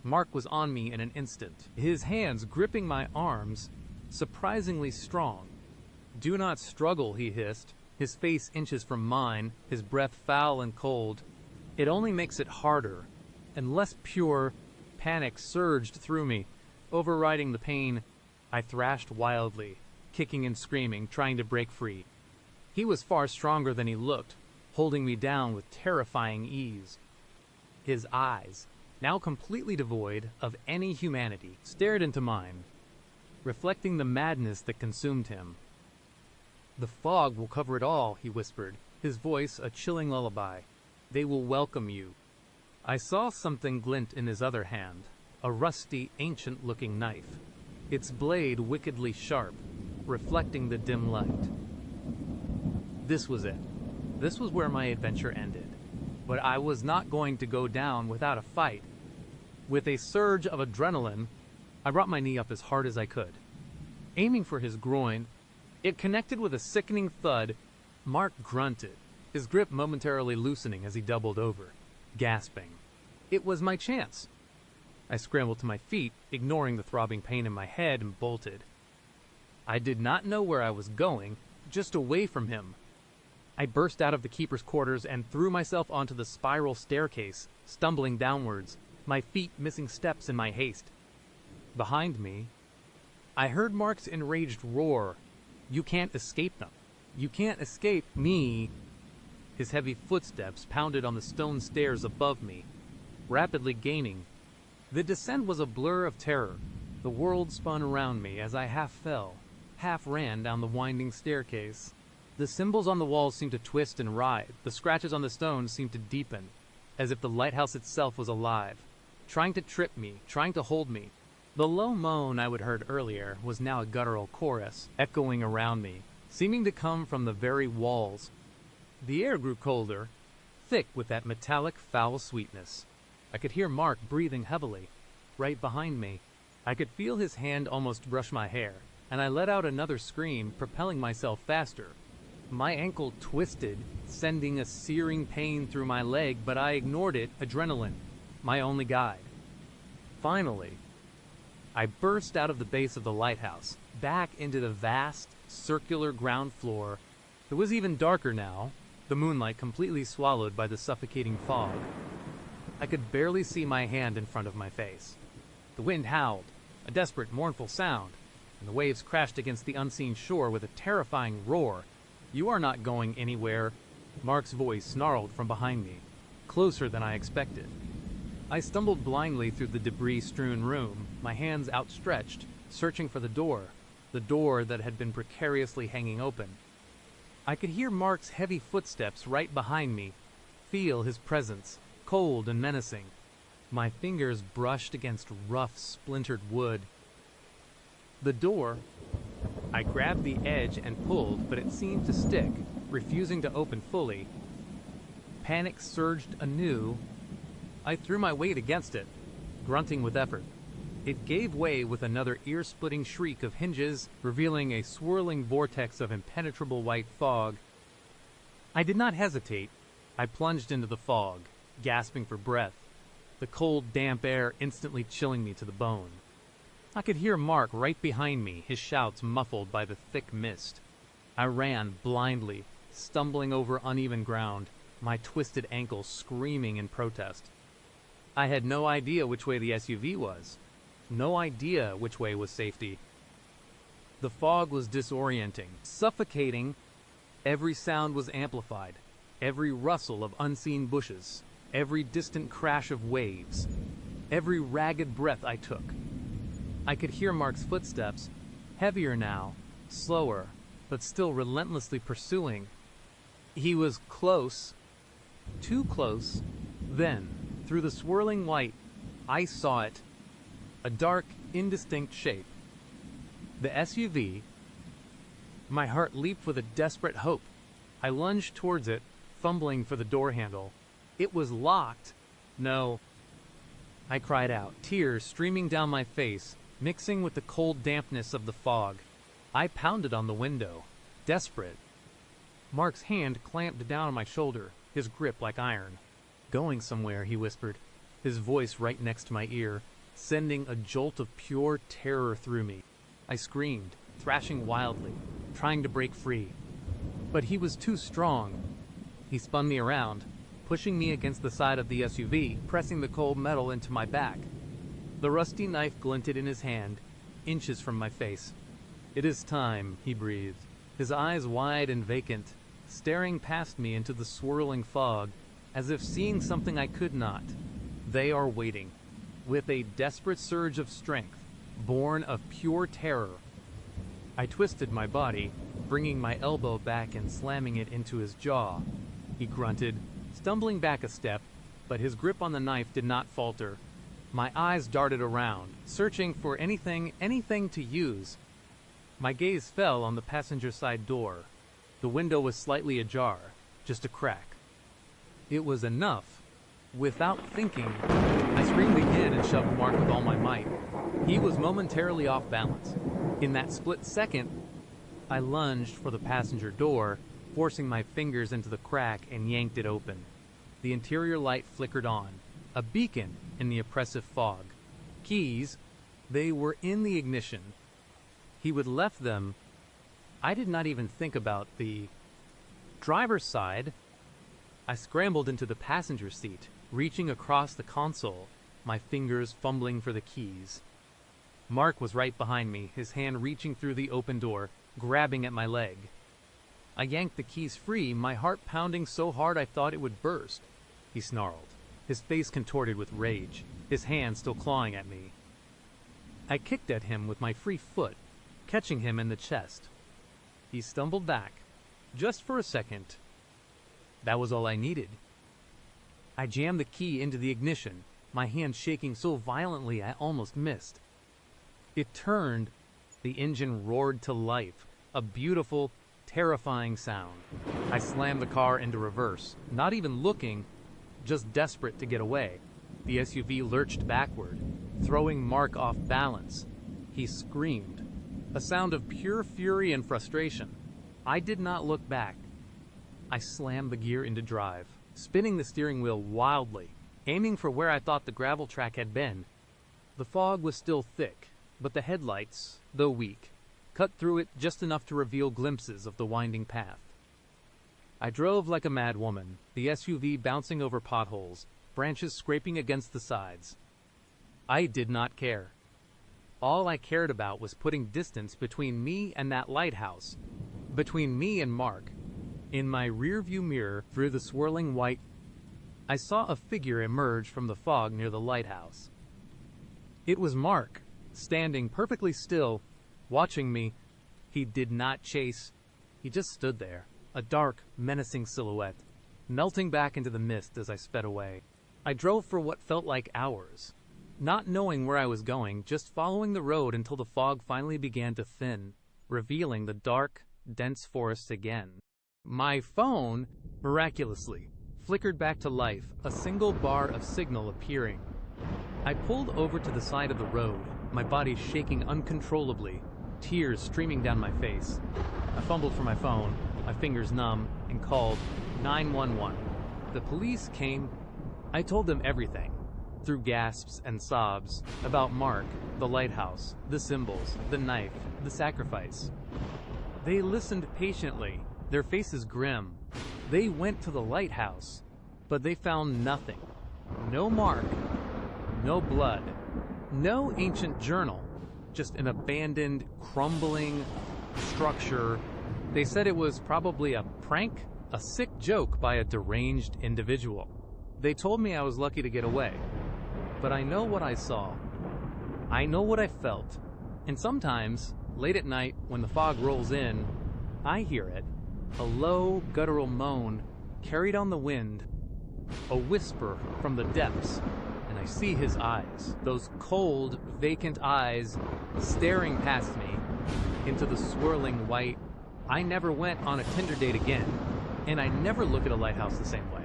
Mark was on me in an instant, his hands gripping my arms, surprisingly strong. Do not struggle, he hissed, his face inches from mine, his breath foul and cold. It only makes it harder, and less pure. Panic surged through me, overriding the pain. I thrashed wildly, kicking and screaming, trying to break free. He was far stronger than he looked, holding me down with terrifying ease. His eyes, now completely devoid of any humanity, stared into mine, reflecting the madness that consumed him. The fog will cover it all, he whispered, his voice a chilling lullaby. They will welcome you. I saw something glint in his other hand, a rusty, ancient-looking knife, its blade wickedly sharp, reflecting the dim light. This was it. This was where my adventure ended. But I was not going to go down without a fight. With a surge of adrenaline, I brought my knee up as hard as I could. Aiming for his groin, it connected with a sickening thud. Mark grunted, his grip momentarily loosening as he doubled over, gasping. It was my chance. I scrambled to my feet, ignoring the throbbing pain in my head, and bolted. I did not know where I was going, just away from him. I burst out of the keeper's quarters and threw myself onto the spiral staircase, stumbling downwards, my feet missing steps in my haste. Behind me, I heard Mark's enraged roar. You can't escape them. You can't escape me. His heavy footsteps pounded on the stone stairs above me, rapidly gaining. The descent was a blur of terror. The world spun around me as I half fell, half ran down the winding staircase. The symbols on the walls seemed to twist and writhe. The scratches on the stones seemed to deepen, as if the lighthouse itself was alive, trying to trip me, trying to hold me. The low moan I would heard earlier was now a guttural chorus, echoing around me, seeming to come from the very walls. The air grew colder, thick with that metallic foul sweetness. I could hear Mark breathing heavily, right behind me. I could feel his hand almost brush my hair, and I let out another scream, propelling myself faster. My ankle twisted, sending a searing pain through my leg, but I ignored it. Adrenaline, my only guide. Finally, I burst out of the base of the lighthouse, back into the vast, circular ground floor. It was even darker now, the moonlight completely swallowed by the suffocating fog. I could barely see my hand in front of my face. The wind howled, a desperate, mournful sound, and the waves crashed against the unseen shore with a terrifying roar. You are not going anywhere. Mark's voice snarled from behind me, closer than I expected. I stumbled blindly through the debris-strewn room, my hands outstretched, searching for the door that had been precariously hanging open. I could hear Mark's heavy footsteps right behind me, feel his presence, cold and menacing. My fingers brushed against rough, splintered wood. The door, I grabbed the edge and pulled, but it seemed to stick, refusing to open fully. Panic surged anew. I threw my weight against it, grunting with effort. It gave way with another ear-splitting shriek of hinges, revealing a swirling vortex of impenetrable white fog. I did not hesitate. I plunged into the fog, gasping for breath, the cold, damp air instantly chilling me to the bone. I could hear Mark right behind me, his shouts muffled by the thick mist. I ran blindly, stumbling over uneven ground, my twisted ankles screaming in protest. I had no idea which way the SUV was, no idea which way was safety. The fog was disorienting, suffocating. Every sound was amplified, every rustle of unseen bushes, every distant crash of waves, every ragged breath I took. I could hear Mark's footsteps, heavier now, slower, but still relentlessly pursuing. He was close, too close. Then, through the swirling light, I saw it, a dark, indistinct shape. The SUV. My heart leaped with a desperate hope. I lunged towards it, fumbling for the door handle. It was locked. No. I cried out, tears streaming down my face, mixing with the cold dampness of the fog. I pounded on the window, desperate. Mark's hand clamped down on my shoulder, his grip like iron. Going somewhere, he whispered, his voice right next to my ear, sending a jolt of pure terror through me. I screamed, thrashing wildly, trying to break free. But he was too strong. He spun me around, pushing me against the side of the SUV, pressing the cold metal into my back. The rusty knife glinted in his hand, inches from my face. "It is time," he breathed, his eyes wide and vacant, staring past me into the swirling fog, as if seeing something I could not. They are waiting. With a desperate surge of strength, born of pure terror, I twisted my body, bringing my elbow back and slamming it into his jaw. He grunted, stumbling back a step, but his grip on the knife did not falter. My eyes darted around, searching for anything to use. My gaze fell on the passenger side door. The window was slightly ajar, just a crack. It was enough. Without thinking, I screamed again and shoved Mark with all my might. He was momentarily off balance. In that split second, I lunged for the passenger door, forcing my fingers into the crack and yanked it open. The interior light flickered on, a beacon in the oppressive fog. Keys, they were in the ignition. He would left them. I did not even think about the driver's side. I scrambled into the passenger seat, reaching across the console, my fingers fumbling for the keys. Mark was right behind me, his hand reaching through the open door, grabbing at my leg. I yanked the keys free, my heart pounding so hard I thought it would burst. He snarled, his face contorted with rage, his hand still clawing at me. I kicked at him with my free foot, catching him in the chest. He stumbled back, just for a second. That was all I needed. I jammed the key into the ignition, my hand shaking so violently I almost missed. It turned, the engine roared to life, a beautiful, terrifying sound. I slammed the car into reverse, not even looking, just desperate to get away. The SUV lurched backward, throwing Mark off balance. He screamed, a sound of pure fury and frustration. I did not look back. I slammed the gear into drive, spinning the steering wheel wildly, aiming for where I thought the gravel track had been. The fog was still thick, but the headlights, though weak, cut through it just enough to reveal glimpses of the winding path. I drove like a mad woman, the SUV bouncing over potholes, branches scraping against the sides. I did not care. All I cared about was putting distance between me and that lighthouse, between me and Mark. In my rearview mirror, through the swirling white, I saw a figure emerge from the fog near the lighthouse. It was Mark, standing perfectly still, watching me. He did not chase. He just stood there, a dark, menacing silhouette, melting back into the mist as I sped away. I drove for what felt like hours, not knowing where I was going, just following the road until the fog finally began to thin, revealing the dark, dense forests again. My phone, miraculously, flickered back to life, a single bar of signal appearing. I pulled over to the side of the road, my body shaking uncontrollably, tears streaming down my face. I fumbled for my phone, my fingers numb, and called 911. The police came. I told them everything, through gasps and sobs, about Mark, the lighthouse, the symbols, the knife, the sacrifice. They listened patiently, their faces grim. They went to the lighthouse, but they found nothing. No Mark, no blood, no ancient journal, just an abandoned, crumbling structure. They said it was probably a prank, a sick joke by a deranged individual. They told me I was lucky to get away. But I know what I saw. I know what I felt. And sometimes, late at night, when the fog rolls in, I hear it. A low, guttural moan, carried on the wind. A whisper from the depths. And I see his eyes. Those cold, vacant eyes staring past me into the swirling white. I never went on a Tinder date again. And I never look at a lighthouse the same way.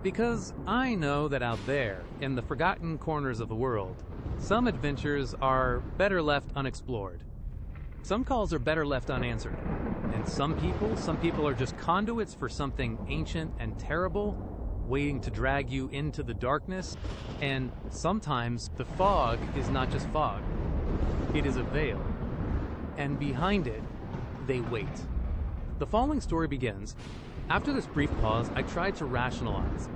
Because I know that out there, in the forgotten corners of the world, some adventures are better left unexplored. Some calls are better left unanswered. And some people are just conduits for something ancient and terrible, waiting to drag you into the darkness. And sometimes the fog is not just fog. It is a veil. And behind it, they wait. The following story begins. After this brief pause, I tried to rationalize.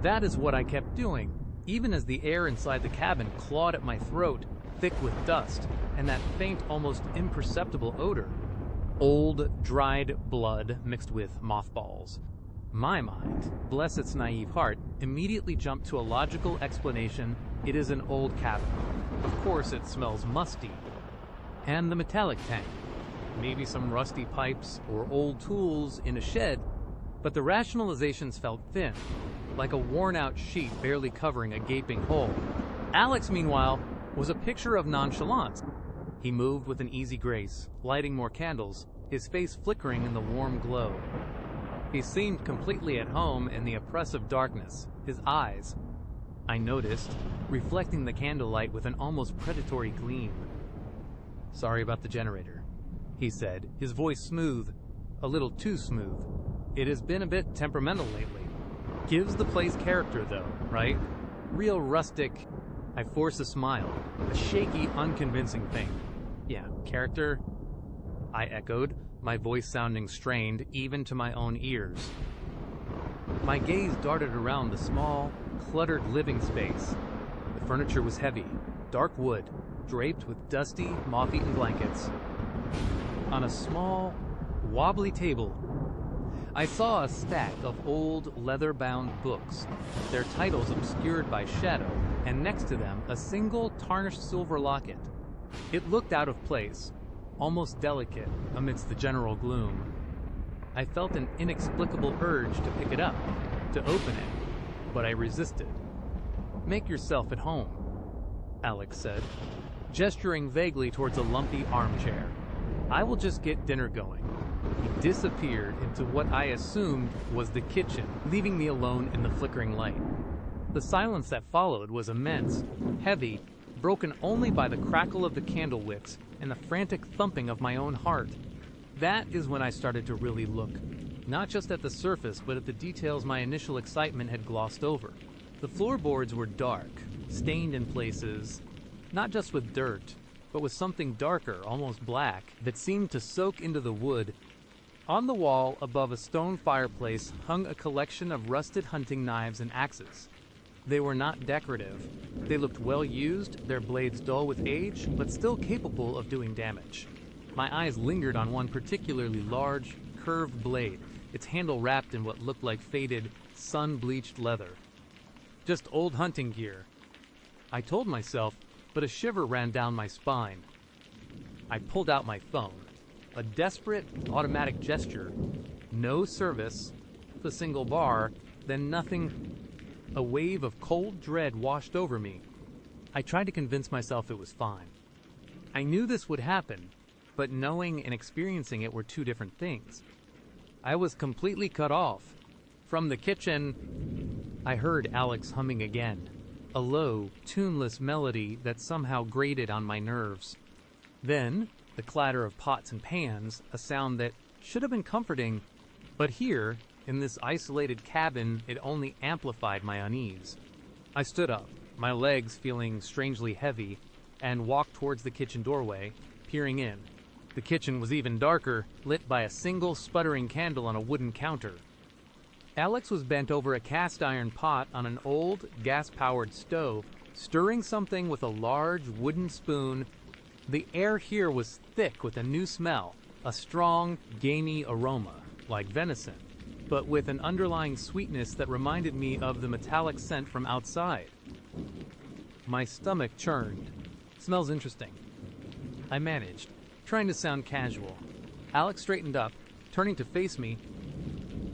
That is what I kept doing, even as the air inside the cabin clawed at my throat, thick with dust, and that faint, almost imperceptible odor. Old, dried blood mixed with mothballs. My mind, bless its naive heart, immediately jumped to a logical explanation. It is an old cabin. Of course it smells musty. And the metallic tank. Maybe some rusty pipes or old tools in a shed. but the rationalizations felt thin, like a worn-out sheet barely covering a gaping hole. Alex, meanwhile, was a picture of nonchalance. He moved with an easy grace, lighting more candles, his face flickering in the warm glow. He seemed completely at home in the oppressive darkness, his eyes, I noticed, reflecting the candlelight with an almost predatory gleam. "Sorry about the generator," he said, his voice smooth, a little too smooth. "It has been a bit temperamental lately. Gives the place character though, right? Real rustic." I forced a smile, a shaky, unconvincing thing. "Yeah, character?" I echoed, my voice sounding strained even to my own ears. My gaze darted around the small, cluttered living space. The furniture was heavy, dark wood, draped with dusty, moth-eaten blankets. On a small, wobbly table, I saw a stack of old, leather-bound books, their titles obscured by shadow, and next to them a single tarnished silver locket. It looked out of place, almost delicate amidst the general gloom. I felt an inexplicable urge to pick it up, to open it, but I resisted. "Make yourself at home," Alex said, gesturing vaguely towards a lumpy armchair. "I will just get dinner going." He disappeared into what I assumed was the kitchen, leaving me alone in the flickering light. The silence that followed was immense, heavy, broken only by the crackle of the candle wicks and the frantic thumping of my own heart. That is when I started to really look, not just at the surface, but at the details my initial excitement had glossed over. The floorboards were dark, stained in places, not just with dirt, but with something darker, almost black, that seemed to soak into the wood. On the wall, above a stone fireplace, hung a collection of rusted hunting knives and axes. They were not decorative. They looked well used, their blades dull with age, but still capable of doing damage. My eyes lingered on one particularly large, curved blade, its handle wrapped in what looked like faded, sun-bleached leather. Just old hunting gear, I told myself, but a shiver ran down my spine. I pulled out my phone. A desperate, automatic gesture. No service, a single bar, then nothing. A wave of cold dread washed over me. I tried to convince myself it was fine. I knew this would happen, but knowing and experiencing it were two different things. I was completely cut off. From the kitchen, I heard Alex humming again, a low, tuneless melody that somehow grated on my nerves. Then, the clatter of pots and pans, a sound that should have been comforting, but here, in this isolated cabin, it only amplified my unease. I stood up, my legs feeling strangely heavy, and walked towards the kitchen doorway, peering in. The kitchen was even darker, lit by a single sputtering candle on a wooden counter. Alex was bent over a cast iron pot on an old, gas-powered stove, stirring something with a large wooden spoon. The air here was thick with a new smell, a strong, gamey aroma, like venison, but with an underlying sweetness that reminded me of the metallic scent from outside. My stomach churned. "Smells interesting," I managed, trying to sound casual. Alex straightened up, turning to face me.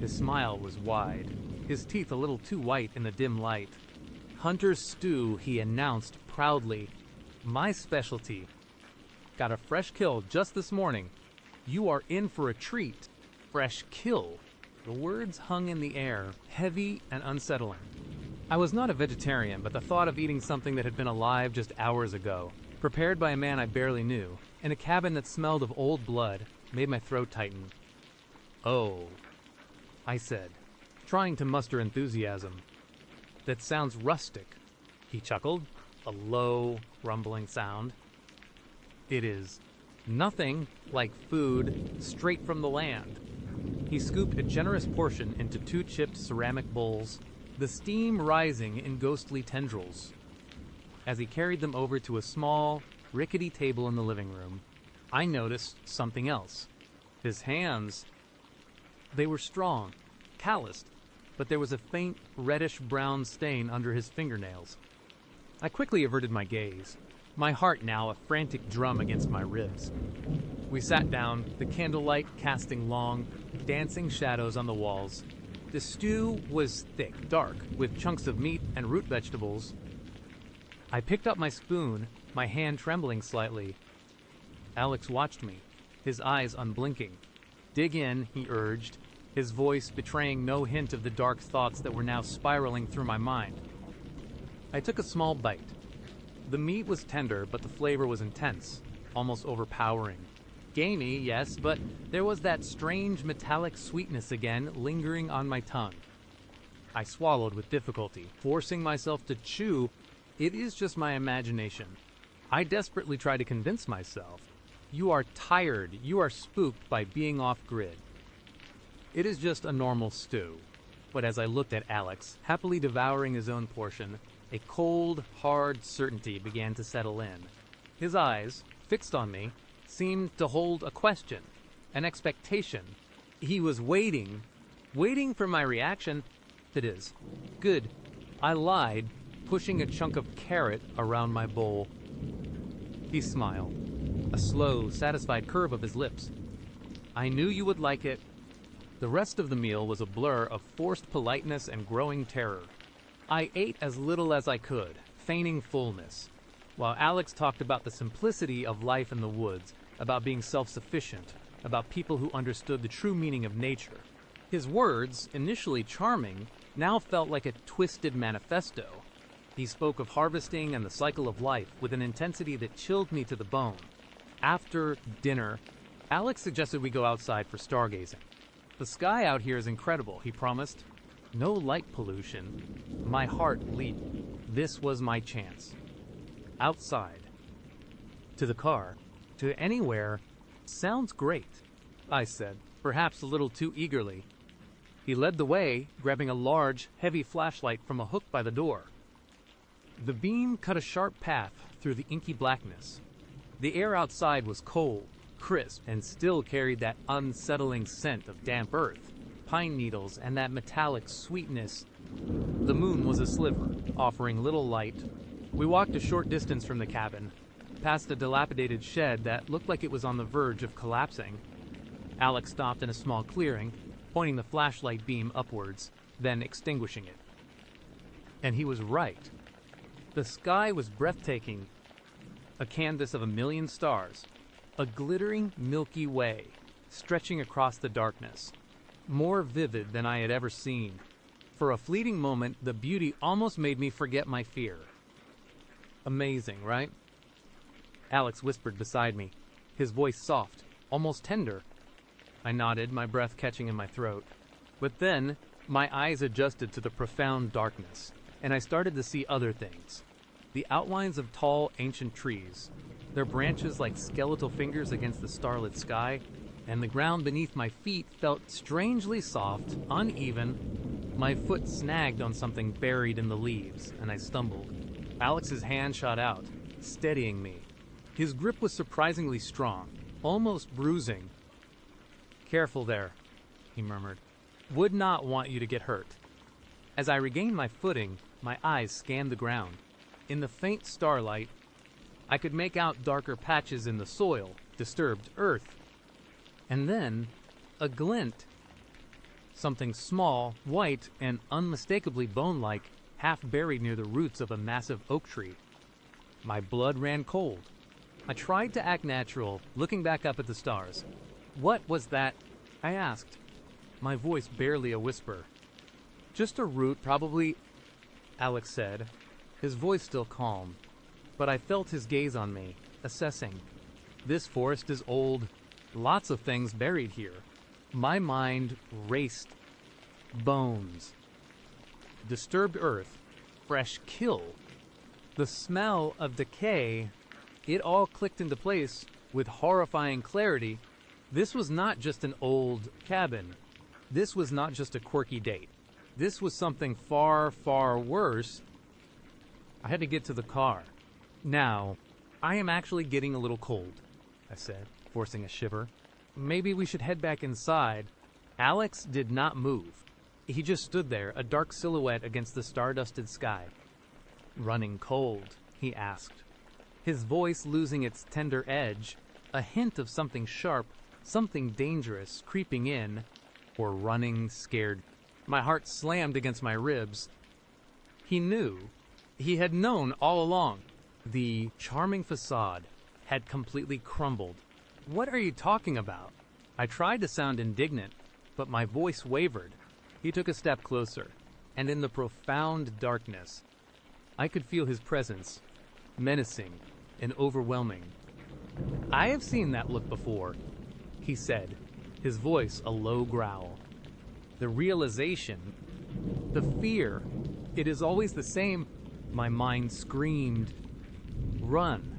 His smile was wide, his teeth a little too white in the dim light. "Hunter's stew," he announced proudly. "My specialty. Got a fresh kill just this morning. You are in for a treat." Fresh kill. The words hung in the air, heavy and unsettling. I was not a vegetarian, but the thought of eating something that had been alive just hours ago, prepared by a man I barely knew, in a cabin that smelled of old blood, made my throat tighten. "Oh," I said, trying to muster enthusiasm. "That sounds rustic," he chuckled, a low, rumbling sound. "It is. Nothing like food straight from the land." He scooped a generous portion into two chipped ceramic bowls, the steam rising in ghostly tendrils. As he carried them over to a small, rickety table in the living room, I noticed something else. His hands. They were strong, calloused, but there was a faint, reddish-brown stain under his fingernails. I quickly averted my gaze, my heart now a frantic drum against my ribs. We sat down, the candlelight casting long, dancing shadows on the walls, The stew was thick, dark, with chunks of meat and root vegetables. I picked up my spoon, my hand trembling slightly. Alex watched me, his eyes unblinking. "Dig in," he urged, his voice betraying no hint of the dark thoughts that were now spiraling through my mind. I took a small bite. The meat was tender, but the flavor was intense, almost overpowering. Gamey, yes, but there was that strange metallic sweetness again lingering on my tongue. I swallowed with difficulty, forcing myself to chew. It is just my imagination. I desperately try to convince myself. You are tired, you are spooked by being off-grid. It is just a normal stew. But as I looked at Alex, happily devouring his own portion, a cold, hard certainty began to settle in. His eyes, fixed on me, seemed to hold a question, an expectation. He was waiting for my reaction. It is. Good. I lied, pushing a chunk of carrot around my bowl. He smiled, a slow, satisfied curve of his lips. "I knew you would like it." The rest of the meal was a blur of forced politeness and growing terror. I ate as little as I could, feigning fullness, while Alex talked about the simplicity of life in the woods, about being self-sufficient, about people who understood the true meaning of nature. His words, initially charming, now felt like a twisted manifesto. He spoke of harvesting and the cycle of life with an intensity that chilled me to the bone. After dinner, Alex suggested we go outside for stargazing. "The sky out here is incredible," he promised. No light pollution. My heart leaped. This was my chance. Outside. To the car. To anywhere. "Sounds great," I said, perhaps a little too eagerly. He led the way, grabbing a large, heavy flashlight from a hook by the door. The beam cut a sharp path through the inky blackness. The air outside was cold, crisp, and still carried that unsettling scent of damp earth, pine needles, and that metallic sweetness. The moon was a sliver, offering little light. We walked a short distance from the cabin, past a dilapidated shed that looked like it was on the verge of collapsing. Alex stopped in a small clearing, pointing the flashlight beam upwards, then extinguishing it. And he was right. The sky was breathtaking, a canvas of a million stars, a glittering Milky Way, stretching across the darkness, more vivid than I had ever seen. For a fleeting moment, the beauty almost made me forget my fear. Amazing, right? Alex whispered beside me, his voice soft, almost tender. I nodded, my breath catching in my throat. But then, my eyes adjusted to the profound darkness, and I started to see other things. The outlines of tall, ancient trees, their branches like skeletal fingers against the starlit sky, and the ground beneath my feet felt strangely soft, uneven. My foot snagged on something buried in the leaves, and I stumbled. Alex's hand shot out, steadying me. His grip was surprisingly strong, almost bruising. "Careful there," he murmured. "Would not want you to get hurt." As I regained my footing, my eyes scanned the ground. In the faint starlight, I could make out darker patches in the soil, disturbed earth. And then, a glint. Something small, white, and unmistakably bone-like, half buried near the roots of a massive oak tree. My blood ran cold. I tried to act natural, looking back up at the stars. "What was that?" I asked, my voice barely a whisper. "Just a root, probably," Alex said, his voice still calm. But I felt his gaze on me, assessing. This forest is old. Lots of things buried here. My mind raced. Bones. Disturbed earth. Fresh kill. The smell of decay. It all clicked into place with horrifying clarity. This was not just an old cabin. This was not just a quirky date. This was something far, far worse. I had to get to the car. "Now, I am actually getting a little cold," I said, forcing a shiver. "Maybe we should head back inside." Alex did not move. He just stood there, a dark silhouette against the star-dusted sky. "Running cold?" he asked, his voice losing its tender edge, a hint of something sharp, something dangerous creeping in. "Or running scared?" My heart slammed against my ribs. He knew. He had known all along. The charming facade had completely crumbled. What are you talking about? I tried to sound indignant, but my voice wavered. He took a step closer, and in the profound darkness, I could feel his presence, menacing and overwhelming. I have seen that look before, he said, his voice a low growl. The realization, the fear, it is always the same. My mind screamed, run.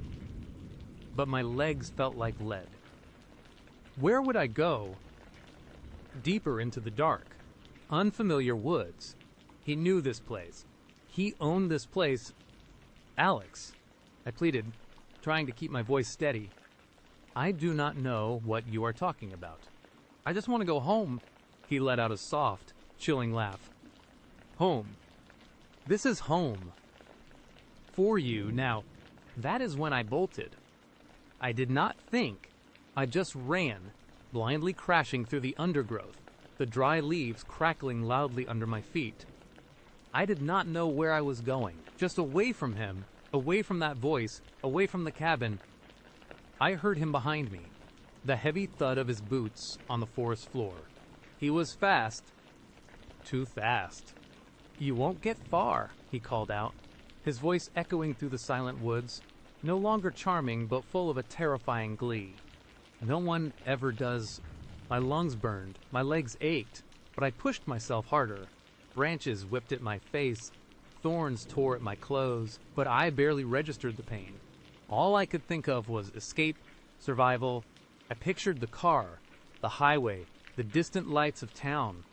But my legs felt like lead. Where would I go? Deeper into the dark, unfamiliar woods. He knew this place. He owned this place. Alex, I pleaded, trying to keep my voice steady. I do not know what you are talking about. I just want to go home. He let out a soft, chilling laugh. Home. This is home. For you. Now, that is when I bolted. I did not think. I just ran, blindly crashing through the undergrowth, the dry leaves crackling loudly under my feet. I did not know where I was going, just away from him, away from that voice, away from the cabin. I heard him behind me, the heavy thud of his boots on the forest floor. He was fast. Too fast. You won't get far, he called out, his voice echoing through the silent woods, no longer charming but full of a terrifying glee. No one ever does. My lungs burned, my legs ached, but I pushed myself harder. Branches whipped at my face, thorns tore at my clothes, but I barely registered the pain. All I could think of was escape, survival. I pictured the car, the highway, the distant lights of town.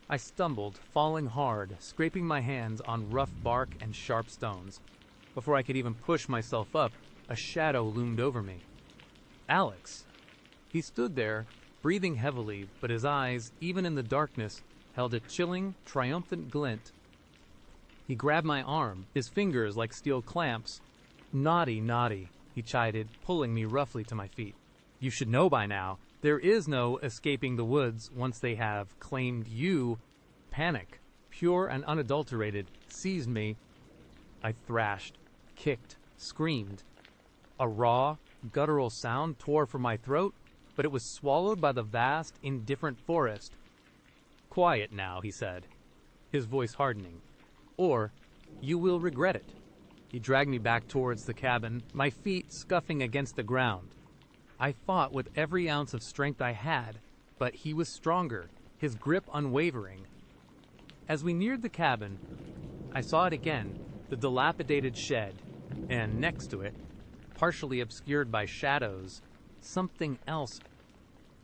I stumbled, falling hard, scraping my hands on rough bark and sharp stones. Before I could even push myself up, a shadow loomed over me. Alex. He stood there, breathing heavily, but his eyes, even in the darkness, held a chilling, triumphant glint. He grabbed my arm, his fingers like steel clamps. Naughty, naughty, he chided, pulling me roughly to my feet. You should know by now, there is no escaping the woods once they have claimed you. Panic, pure and unadulterated, seized me. I thrashed, kicked, screamed. A raw, guttural sound tore from my throat, but it was swallowed by the vast, indifferent forest. Quiet now, he said, his voice hardening. Or, you will regret it. He dragged me back towards the cabin, my feet scuffing against the ground. I fought with every ounce of strength I had, but he was stronger, his grip unwavering. As we neared the cabin, I saw it again, the dilapidated shed, and next to it, partially obscured by shadows, something else.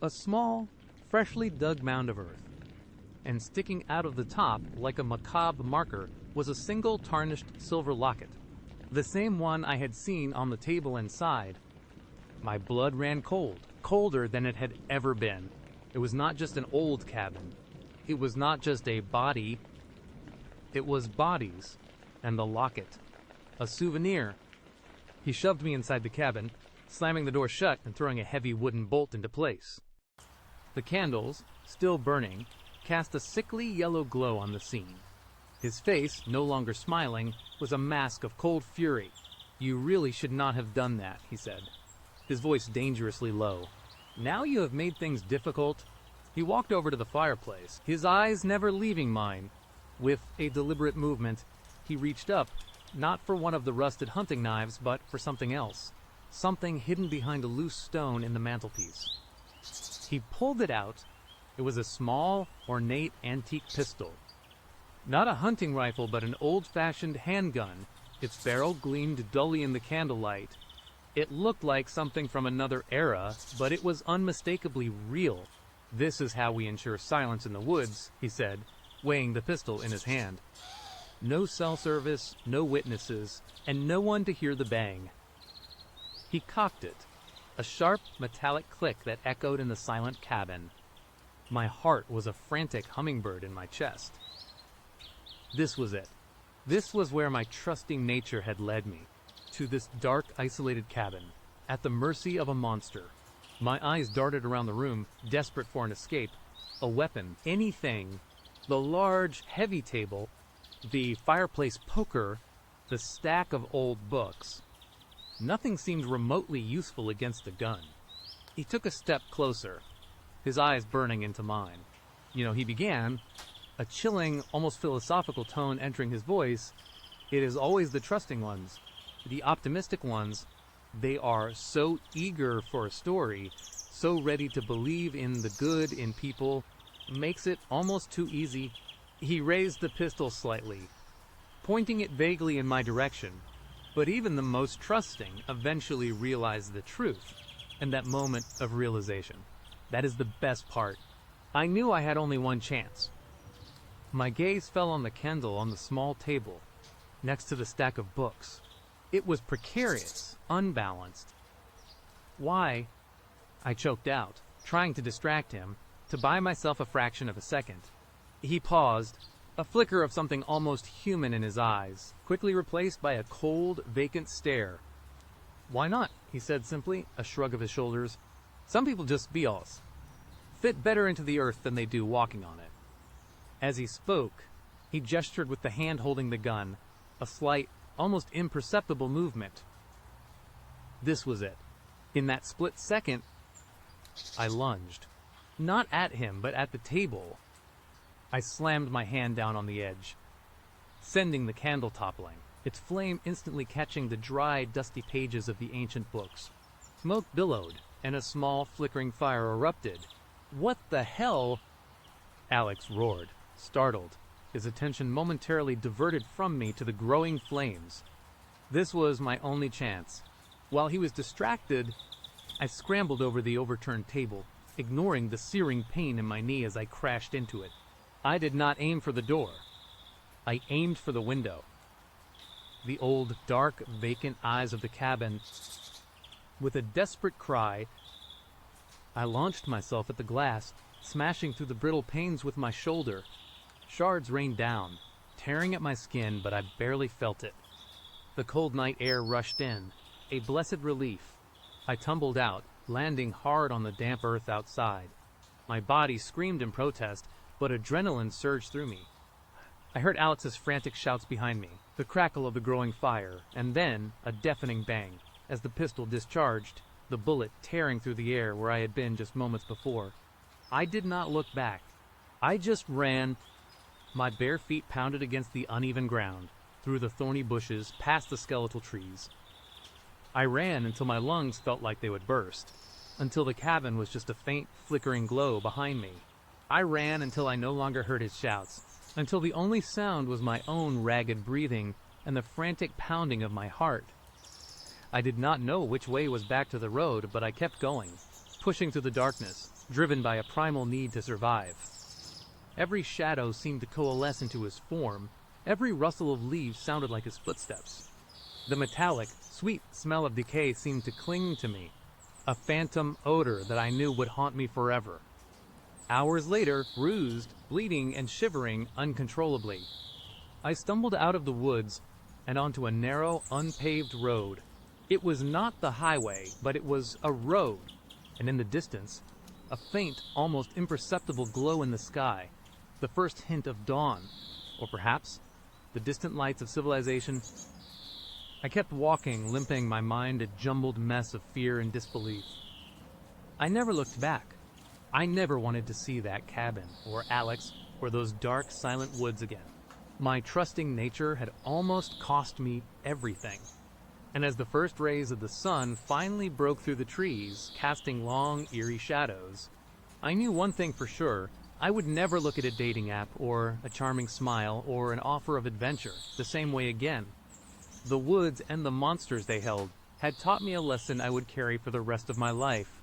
A small, freshly dug mound of earth. And sticking out of the top, like a macabre marker, was a single tarnished silver locket. The same one I had seen on the table inside. My blood ran cold, colder than it had ever been. It was not just an old cabin. It was not just a body. It was bodies, and the locket. A souvenir. He shoved me inside the cabin, slamming the door shut and throwing a heavy wooden bolt into place. The candles, still burning, cast a sickly yellow glow on the scene. His face, no longer smiling, was a mask of cold fury. You really should not have done that, he said, his voice dangerously low. Now you have made things difficult. He walked over to the fireplace, his eyes never leaving mine. With a deliberate movement, he reached up, not for one of the rusted hunting knives, but for something else. Something hidden behind a loose stone in the mantelpiece. He pulled it out. It was a small, ornate antique pistol. Not a hunting rifle, but an old-fashioned handgun. Its barrel gleamed dully in the candlelight. It looked like something from another era, but it was unmistakably real. This is how we ensure silence in the woods, he said, weighing the pistol in his hand. No cell service, no witnesses, and no one to hear the bang. He cocked it, a sharp, metallic click that echoed in the silent cabin. My heart was a frantic hummingbird in my chest. This was it. This was where my trusting nature had led me, to this dark, isolated cabin, at the mercy of a monster. My eyes darted around the room, desperate for an escape, a weapon, anything, The large, heavy table, the fireplace poker, the stack of old books. Nothing seemed remotely useful against a gun. He took a step closer, his eyes burning into mine. He began, a chilling, almost philosophical tone entering his voice. It is always the trusting ones, the optimistic ones. They are so eager for a story, so ready to believe in the good in people, makes it almost too easy. He raised the pistol slightly, pointing it vaguely in my direction, but even the most trusting eventually realize the truth, and that moment of realization. That is the best part. I knew I had only one chance. My gaze fell on the candle on the small table, next to the stack of books. It was precarious, unbalanced. Why? I choked out, trying to distract him, to buy myself a fraction of a second. He paused, a flicker of something almost human in his eyes, quickly replaced by a cold, vacant stare. "Why not?" he said simply, a shrug of his shoulders. "Some people just be alls. Fit better into the earth than they do walking on it." As he spoke, he gestured with the hand holding the gun, a slight, almost imperceptible movement. This was it. In that split second, I lunged. Not at him, but at the table. I slammed my hand down on the edge, sending the candle toppling, its flame instantly catching the dry, dusty pages of the ancient books. Smoke billowed, and a small, flickering fire erupted. "What the hell?" Alex roared, startled, his attention momentarily diverted from me to the growing flames. This was my only chance. While he was distracted, I scrambled over the overturned table, ignoring the searing pain in my knee as I crashed into it. I did not aim for the door. I aimed for the window. The old, dark, vacant eyes of the cabin. With a desperate cry, I launched myself at the glass, smashing through the brittle panes with my shoulder. Shards rained down, tearing at my skin, but I barely felt it. The cold night air rushed in, a blessed relief. I tumbled out, landing hard on the damp earth outside. My body screamed in protest, but adrenaline surged through me. I heard Alex's frantic shouts behind me, the crackle of the growing fire, and then a deafening bang as the pistol discharged, the bullet tearing through the air where I had been just moments before. I did not look back. I just ran. My bare feet pounded against the uneven ground, through the thorny bushes, past the skeletal trees. I ran until my lungs felt like they would burst, until the cabin was just a faint, flickering glow behind me. I ran until I no longer heard his shouts, until the only sound was my own ragged breathing and the frantic pounding of my heart. I did not know which way was back to the road, but I kept going, pushing through the darkness, driven by a primal need to survive. Every shadow seemed to coalesce into his form. Every rustle of leaves sounded like his footsteps. The metallic, sweet smell of decay seemed to cling to me, a phantom odor that I knew would haunt me forever. Hours later, bruised, bleeding, and shivering uncontrollably, I stumbled out of the woods and onto a narrow, unpaved road. It was not the highway, but it was a road, and in the distance, a faint, almost imperceptible glow in the sky, the first hint of dawn, or perhaps the distant lights of civilization. I kept walking, limping, my mind a jumbled mess of fear and disbelief. I never looked back. I never wanted to see that cabin, or Alex, or those dark, silent woods again. My trusting nature had almost cost me everything. And as the first rays of the sun finally broke through the trees, casting long, eerie shadows, I knew one thing for sure. I would never look at a dating app, or a charming smile, or an offer of adventure the same way again. The woods and the monsters they held had taught me a lesson I would carry for the rest of my life.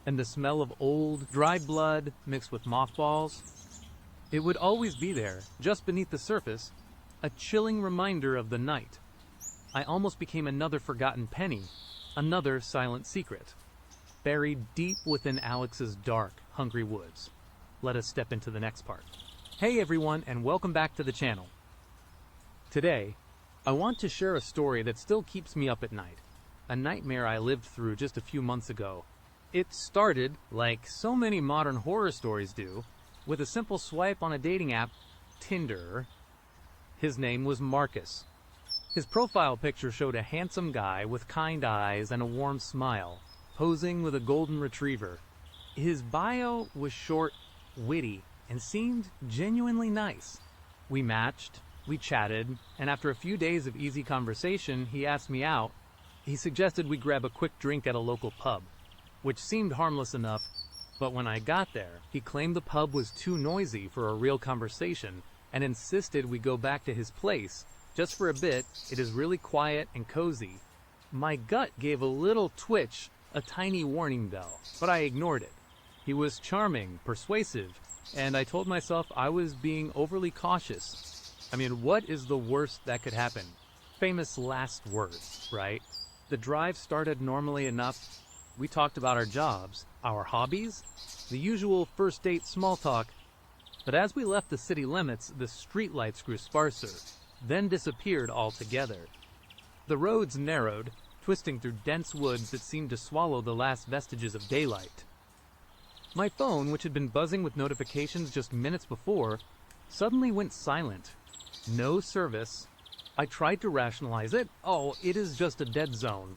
And the smell of old, dried blood mixed with mothballs, it would always be there, just beneath the surface, a chilling reminder of the night. I almost became another forgotten penny, another silent secret, buried deep within Alex's dark, hungry woods. Let us step into the next part. Hey everyone, and welcome back to the channel. Today, I want to share a story that still keeps me up at night, a nightmare I lived through just a few months ago. It started, like so many modern horror stories do, with a simple swipe on a dating app, Tinder. His name was Marcus. His profile picture showed a handsome guy with kind eyes and a warm smile, posing with a golden retriever. His bio was short, witty, and seemed genuinely nice. We matched, we chatted, and after a few days of easy conversation, he asked me out. He suggested we grab a quick drink at a local pub, which seemed harmless enough, but when I got there, he claimed the pub was too noisy for a real conversation and insisted we go back to his place. Just for a bit, it is really quiet and cozy. My gut gave a little twitch, a tiny warning bell, but I ignored it. He was charming, persuasive, and I told myself I was being overly cautious. I mean, what is the worst that could happen? Famous last words, right? The drive started normally enough. We talked about our jobs, our hobbies, the usual first date small talk. But as we left the city limits, the streetlights grew sparser, then disappeared altogether. The roads narrowed, twisting through dense woods that seemed to swallow the last vestiges of daylight. My phone, which had been buzzing with notifications just minutes before, suddenly went silent. No service. I tried to rationalize it. Oh, it is just a dead zone.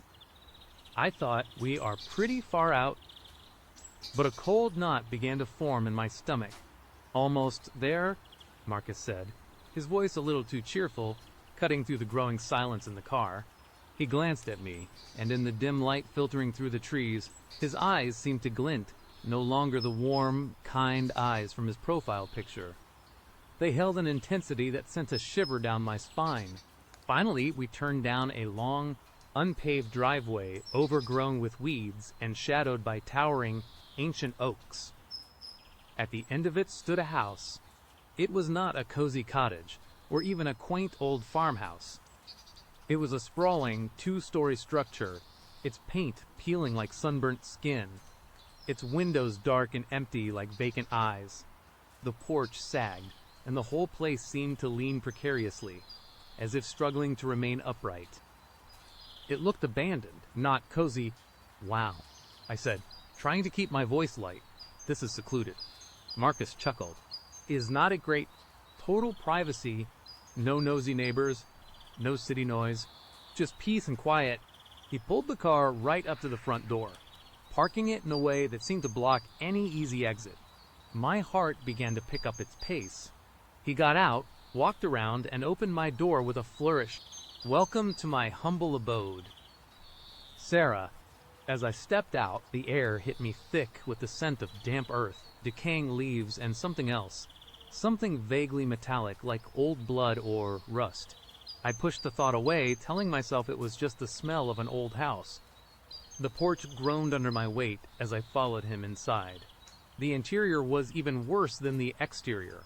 I thought we are pretty far out, but a cold knot began to form in my stomach. Almost there, Marcus said, his voice a little too cheerful, cutting through the growing silence in the car. He glanced at me, and in the dim light filtering through the trees, his eyes seemed to glint, no longer the warm, kind eyes from his profile picture. They held an intensity that sent a shiver down my spine. Finally, we turned down a long, unpaved driveway overgrown with weeds and shadowed by towering, ancient oaks. At the end of it stood a house. It was not a cozy cottage, or even a quaint old farmhouse. It was a sprawling, two-story structure, its paint peeling like sunburnt skin, its windows dark and empty like vacant eyes. The porch sagged, and the whole place seemed to lean precariously, as if struggling to remain upright. It looked abandoned, not cozy. Wow, I said, trying to keep my voice light. This is secluded. Marcus chuckled. Is not it great? Total privacy, no nosy neighbors, no city noise, just peace and quiet. He pulled the car right up to the front door, parking it in a way that seemed to block any easy exit. My heart began to pick up its pace. He got out, walked around, and opened my door with a flourish. Welcome to my humble abode. Sarah. As I stepped out, the air hit me thick with the scent of damp earth, decaying leaves, and something else. Something vaguely metallic, like old blood or rust. I pushed the thought away, telling myself it was just the smell of an old house. The porch groaned under my weight as I followed him inside. The interior was even worse than the exterior.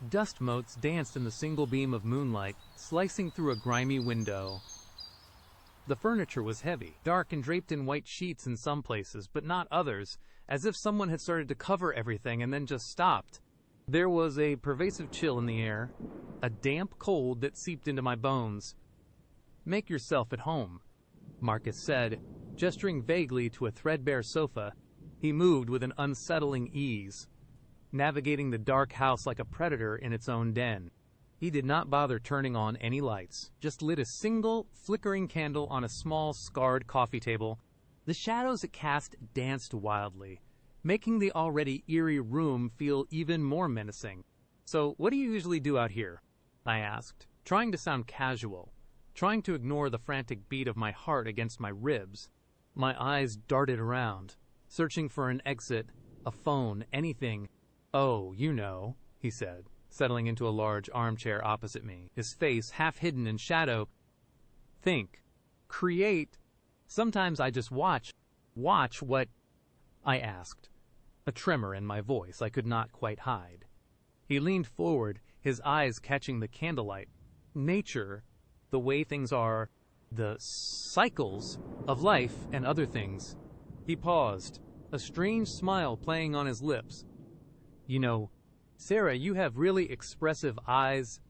Dust motes danced in the single beam of moonlight, slicing through a grimy window. The furniture was heavy, dark and draped in white sheets in some places, but not others, as if someone had started to cover everything and then just stopped. There was a pervasive chill in the air, a damp cold that seeped into my bones. Make yourself at home, Marcus said, gesturing vaguely to a threadbare sofa. He moved with an unsettling ease, navigating the dark house like a predator in its own den. He did not bother turning on any lights, just lit a single, flickering candle on a small, scarred coffee table. The shadows it cast danced wildly, making the already eerie room feel even more menacing. So, what do you usually do out here? I asked, trying to sound casual, trying to ignore the frantic beat of my heart against my ribs. My eyes darted around, searching for an exit, a phone, anything. Oh, you know, he said, settling into a large armchair opposite me, his face half hidden in shadow. Think. Create. Sometimes I just watch. Watch what? I asked, a tremor in my voice I could not quite hide. He leaned forward, his eyes catching the candlelight. Nature, the way things are, the cycles of life and other things. He paused, a strange smile playing on his lips. You know, Sarah, you have really expressive eyes.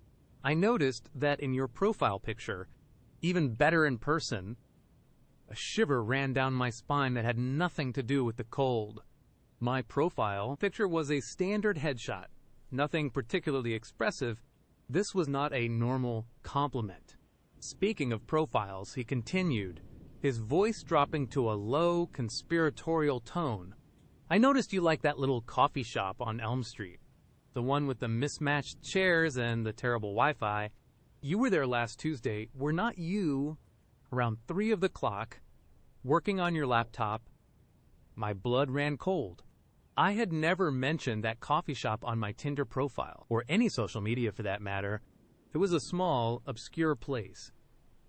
I noticed that in your profile picture, even better in person. A shiver ran down my spine that had nothing to do with the cold. My profile picture was a standard headshot, nothing particularly expressive. This was not a normal compliment. Speaking of profiles, he continued, his voice dropping to a low, conspiratorial tone. I noticed you like that little coffee shop on Elm Street. The one with the mismatched chairs and the terrible Wi-Fi. You were there last Tuesday. Were not you, around 3 of the clock, working on your laptop? My blood ran cold. I had never mentioned that coffee shop on my Tinder profile, or any social media for that matter. It was a small, obscure place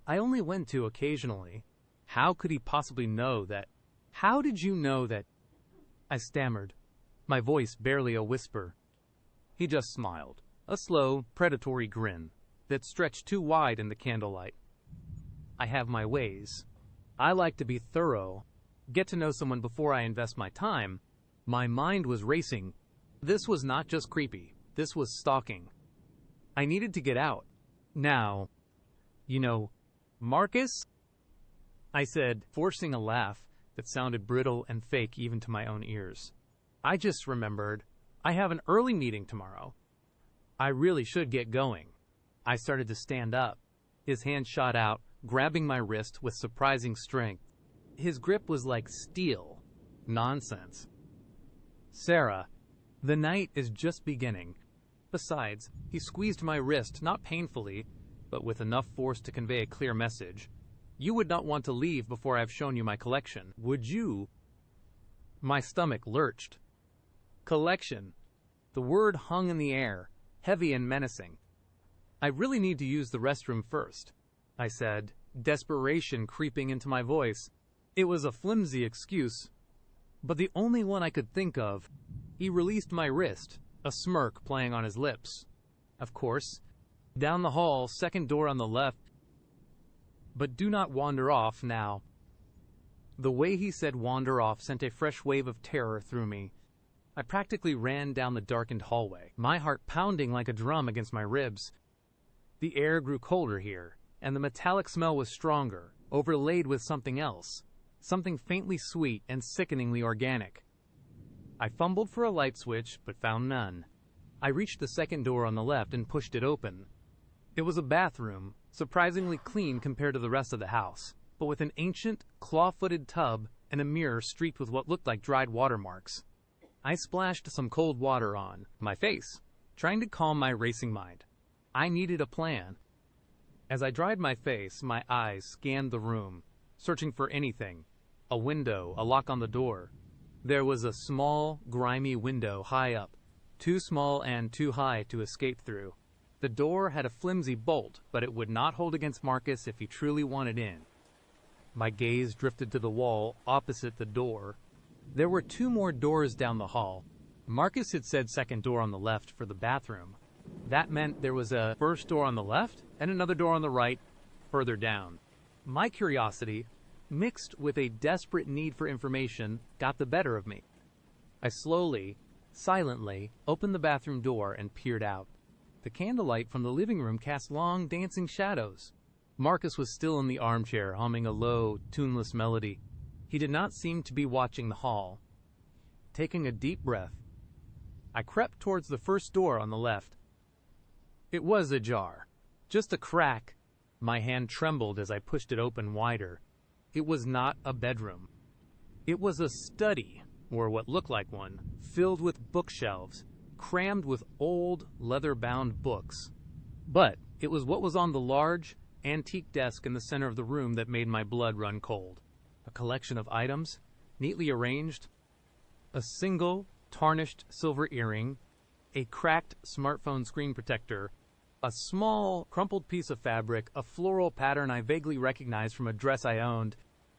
I only went to occasionally. How could he possibly know that? How did you know that? I stammered, my voice barely a whisper. He just smiled, a slow, predatory grin that stretched too wide in the candlelight. I have my ways. I like to be thorough, get to know someone before I invest my time. My mind was racing. This was not just creepy. This was stalking. I needed to get out. Now, Marcus? I said, forcing a laugh that sounded brittle and fake even to my own ears. I just remembered. I have an early meeting tomorrow. I really should get going. I started to stand up. His hand shot out, grabbing my wrist with surprising strength. His grip was like steel. Nonsense. Sarah, the night is just beginning. Besides, he squeezed my wrist, not painfully, but with enough force to convey a clear message. You would not want to leave before I've shown you my collection, would you? My stomach lurched. Collection. The word hung in the air, heavy and menacing. I really need to use the restroom first, I said, desperation creeping into my voice. It was a flimsy excuse, but the only one I could think of. He released my wrist, a smirk playing on his lips. Of course, down the hall, second door on the left. But do not wander off now. The way he said wander off sent a fresh wave of terror through me. I practically ran down the darkened hallway, my heart pounding like a drum against my ribs. The air grew colder here, and the metallic smell was stronger, overlaid with something else, something faintly sweet and sickeningly organic. I fumbled for a light switch, but found none. I reached the second door on the left and pushed it open. It was a bathroom, surprisingly clean compared to the rest of the house, but with an ancient, claw-footed tub and a mirror streaked with what looked like dried watermarks. I splashed some cold water on my face, trying to calm my racing mind. I needed a plan. As I dried my face, my eyes scanned the room, searching for anything. A window, a lock on the door. There was a small, grimy window high up, too small and too high to escape through. The door had a flimsy bolt, but it would not hold against Marcus if he truly wanted in. My gaze drifted to the wall opposite the door. There were 2 more doors down the hall. Marcus had said second door on the left for the bathroom. That meant there was a first door on the left and another door on the right, further down. My curiosity, mixed with a desperate need for information, got the better of me. I slowly, silently, opened the bathroom door and peered out. The candlelight from the living room cast long, dancing shadows. Marcus was still in the armchair, humming a low, tuneless melody. He did not seem to be watching the hall. Taking a deep breath, I crept towards the first door on the left. It was ajar, just a crack. My hand trembled as I pushed it open wider. It was not a bedroom. It was a study, or what looked like one, filled with bookshelves, crammed with old, leather-bound books. But it was what was on the large, antique desk in the center of the room that made my blood run cold. A collection of items, neatly arranged. A single, tarnished silver earring, a cracked smartphone screen protector, a small, crumpled piece of fabric, a floral pattern I vaguely recognized from a dress I owned.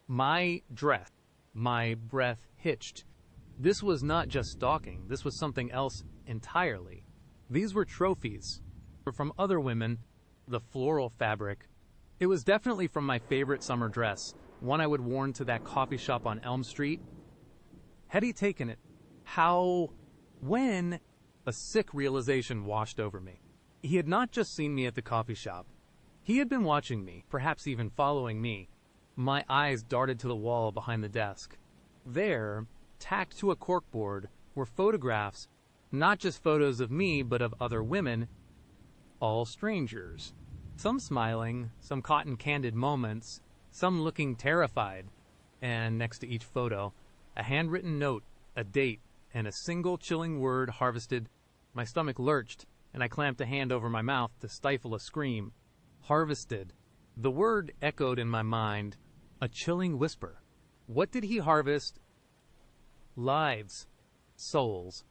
My dress. My breath hitched. This was not just stalking. This was something else entirely. These were trophies from other women. The floral fabric. It was definitely from my favorite summer dress, one I would worn to that coffee shop on Elm Street. Had he taken it? How? When? A sick realization washed over me. He had not just seen me at the coffee shop. He had been watching me, perhaps even following me. My eyes darted to the wall behind the desk. There, tacked to a corkboard were photographs, not just photos of me, but of other women, all strangers. Some smiling, some caught in candid moments, some looking terrified. And next to each photo, a handwritten note, a date, and a single chilling word harvested. My stomach lurched, and I clamped a hand over my mouth to stifle a scream. Harvested. The word echoed in my mind, a chilling whisper. What did he harvest? Lives. Souls.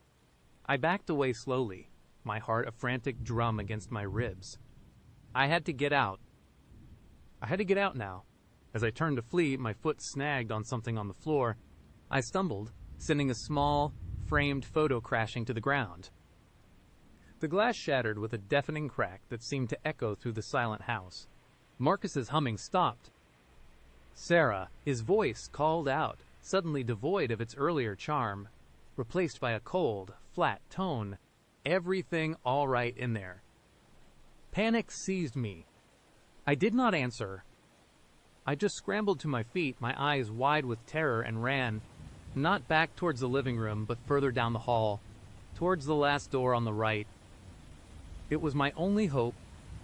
I backed away slowly, my heart a frantic drum against my ribs. I had to get out. I had to get out now. As I turned to flee, my foot snagged on something on the floor. I stumbled, sending a small, framed photo crashing to the ground. The glass shattered with a deafening crack that seemed to echo through the silent house. Marcus's humming stopped. Sarah, his voice called out, suddenly devoid of its earlier charm, replaced by a cold, flat tone. Everything all right in there. Panic seized me. I did not answer. I just scrambled to my feet, my eyes wide with terror, and ran, not back towards the living room, but further down the hall, towards the last door on the right. It was my only hope.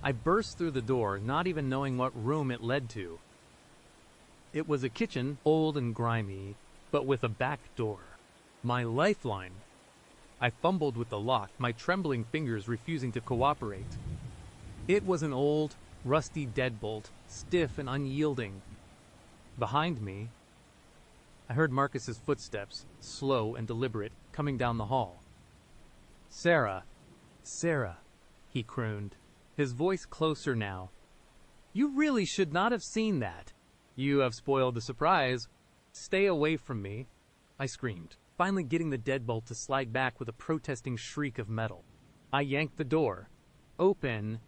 I burst through the door, not even knowing what room it led to. It was a kitchen, old and grimy, but with a back door. My lifeline. I fumbled with the lock, my trembling fingers refusing to cooperate. It was an old, rusty deadbolt, stiff and unyielding. Behind me, I heard Marcus's footsteps, slow and deliberate, coming down the hall. Sarah, Sarah, he crooned, his voice closer now. You really should not have seen that. You have spoiled the surprise. Stay away from me, I screamed, finally getting the deadbolt to slide back with a protesting shriek of metal. I yanked the door. Open.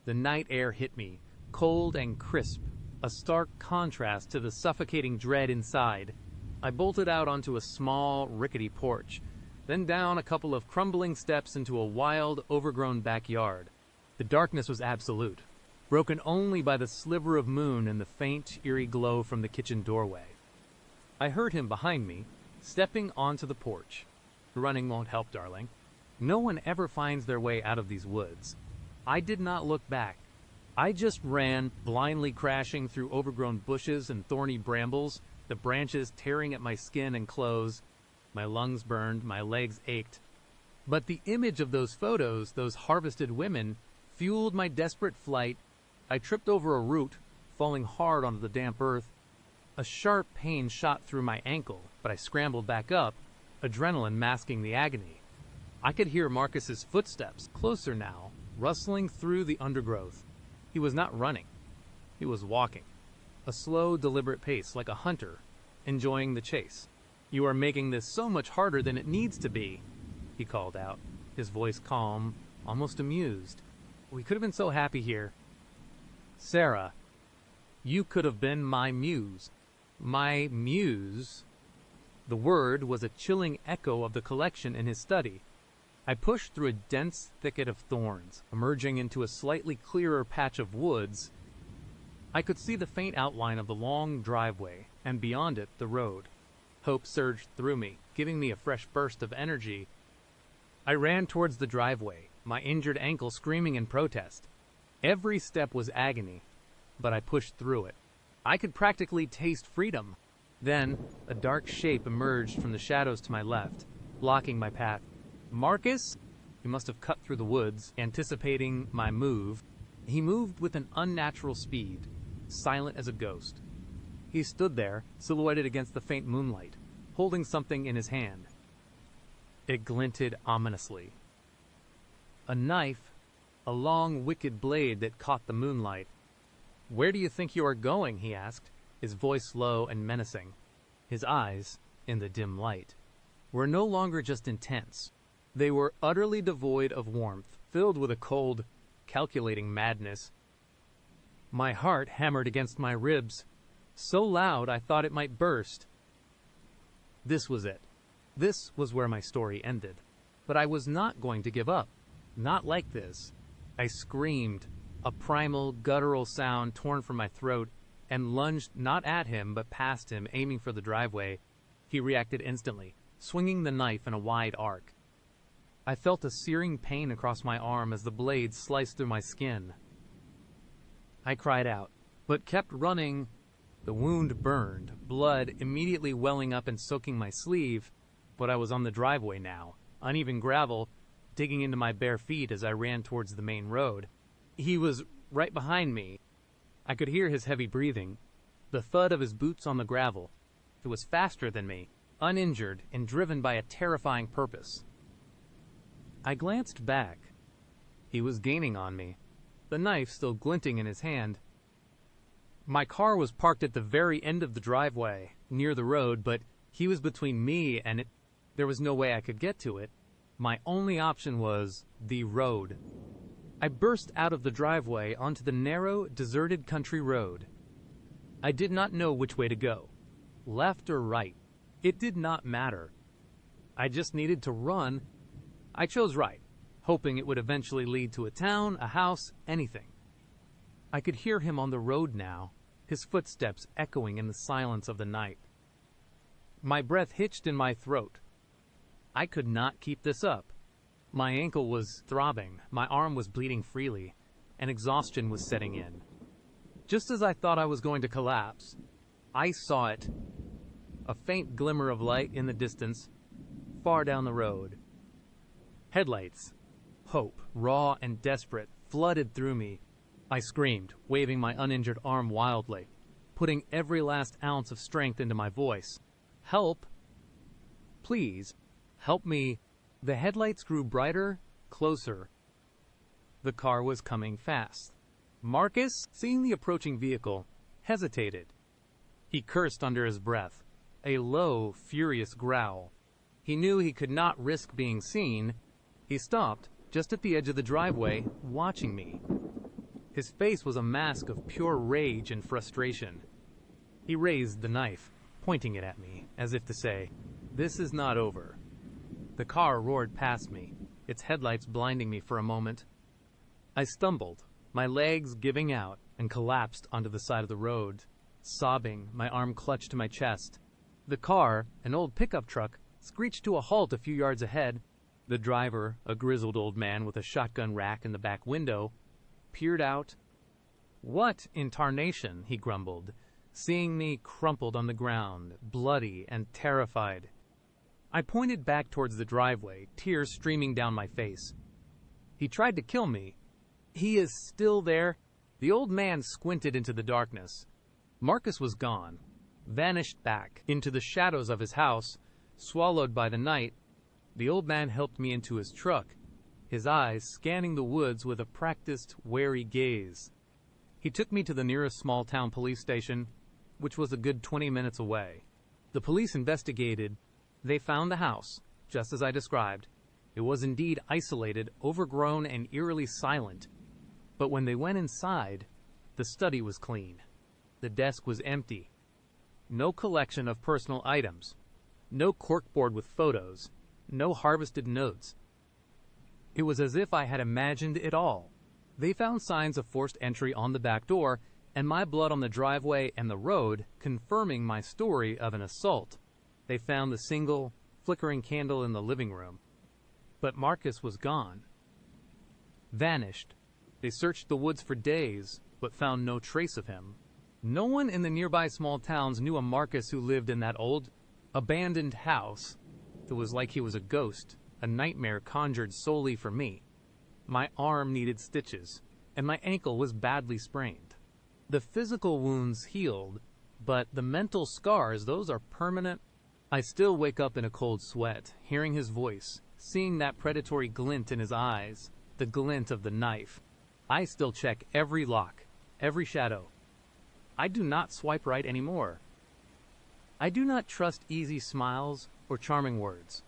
The night air hit me, cold and crisp, a stark contrast to the suffocating dread inside. I bolted out onto a small, rickety porch, then down a couple of crumbling steps into a wild, overgrown backyard. The darkness was absolute, broken only by the sliver of moon and the faint, eerie glow from the kitchen doorway. I heard him behind me, stepping onto the porch. Running won't help, darling. No one ever finds their way out of these woods. I did not look back. I just ran, blindly crashing through overgrown bushes and thorny brambles, the branches tearing at my skin and clothes. My lungs burned, my legs ached. But the image of those photos, those harvested women, fueled my desperate flight. I tripped over a root, falling hard onto the damp earth. A sharp pain shot through my ankle, but I scrambled back up, adrenaline masking the agony. I could hear Marcus's footsteps, closer now, rustling through the undergrowth. He was not running. He was walking. A slow, deliberate pace, like a hunter, enjoying the chase. You are making this so much harder than it needs to be, he called out, his voice calm, almost amused. We could have been so happy here. Sarah, you could have been my muse. My muse? The word was a chilling echo of the collection in his study. I pushed through a dense thicket of thorns, emerging into a slightly clearer patch of woods. I could see the faint outline of the long driveway, and beyond it, the road. Hope surged through me, giving me a fresh burst of energy. I ran towards the driveway, my injured ankle screaming in protest. Every step was agony, but I pushed through it. I could practically taste freedom. Then, a dark shape emerged from the shadows to my left, blocking my path. Marcus? He must have cut through the woods, anticipating my move. He moved with an unnatural speed, silent as a ghost. He stood there, silhouetted against the faint moonlight, holding something in his hand. It glinted ominously. A knife, a long, wicked blade that caught the moonlight. Where do you think you are going? He asked, his voice low and menacing. His eyes, in the dim light, were no longer just intense. They were utterly devoid of warmth, filled with a cold, calculating madness. My heart hammered against my ribs, so loud I thought it might burst. This was it. This was where my story ended. But I was not going to give up. Not like this. I screamed, a primal, guttural sound torn from my throat, and lunged not at him but past him, aiming for the driveway. He reacted instantly, swinging the knife in a wide arc. I felt a searing pain across my arm as the blade sliced through my skin. I cried out, but kept running. The wound burned, blood immediately welling up and soaking my sleeve, but I was on the driveway now, uneven gravel, digging into my bare feet as I ran towards the main road. He was right behind me. I could hear his heavy breathing, the thud of his boots on the gravel. It was faster than me, uninjured and driven by a terrifying purpose. I glanced back. He was gaining on me, the knife still glinting in his hand. My car was parked at the very end of the driveway, near the road, but he was between me and it. There was no way I could get to it. My only option was the road. I burst out of the driveway onto the narrow, deserted country road. I did not know which way to go, left or right. It did not matter. I just needed to run. I chose right, hoping it would eventually lead to a town, a house, anything. I could hear him on the road now, his footsteps echoing in the silence of the night. My breath hitched in my throat. I could not keep this up. My ankle was throbbing, my arm was bleeding freely, and exhaustion was setting in. Just as I thought I was going to collapse, I saw it. A faint glimmer of light in the distance, far down the road. Headlights. Hope, raw and desperate, flooded through me. I screamed, waving my uninjured arm wildly, putting every last ounce of strength into my voice. Help! Please, help me. The headlights grew brighter, closer. The car was coming fast. Marcus, seeing the approaching vehicle, hesitated. He cursed under his breath, a low, furious growl. He knew he could not risk being seen. He stopped, just at the edge of the driveway, watching me. His face was a mask of pure rage and frustration. He raised the knife, pointing it at me, as if to say, "This is not over." The car roared past me, its headlights blinding me for a moment. I stumbled, my legs giving out, and collapsed onto the side of the road, sobbing, my arm clutched to my chest. The car, an old pickup truck, screeched to a halt a few yards ahead. The driver, a grizzled old man with a shotgun rack in the back window, peered out. "What in tarnation?" he grumbled, seeing me crumpled on the ground, bloody and terrified. I pointed back towards the driveway, tears streaming down my face. "He tried to kill me. He is still there." The old man squinted into the darkness. Marcus was gone, vanished back into the shadows of his house, swallowed by the night. The old man helped me into his truck, his eyes scanning the woods with a practiced, wary gaze. He took me to the nearest small-town police station, which was a good 20 minutes away. The police investigated. They found the house, just as I described. It was indeed isolated, overgrown, and eerily silent. But when they went inside, the study was clean. The desk was empty. No collection of personal items. No corkboard with photos. No harvested notes. It was as if I had imagined it all. They found signs of forced entry on the back door, and my blood on the driveway and the road, confirming my story of an assault. They found the single, flickering candle in the living room. But Marcus was gone. Vanished. They searched the woods for days, but found no trace of him. No one in the nearby small towns knew a Marcus who lived in that old, abandoned house. It was like he was a ghost, a nightmare conjured solely for me. My arm needed stitches, and my ankle was badly sprained. The physical wounds healed, but the mental scars, those are permanent. I still wake up in a cold sweat, hearing his voice, seeing that predatory glint in his eyes, the glint of the knife. I still check every lock, every shadow. I do not swipe right anymore. I do not trust easy smiles or charming words.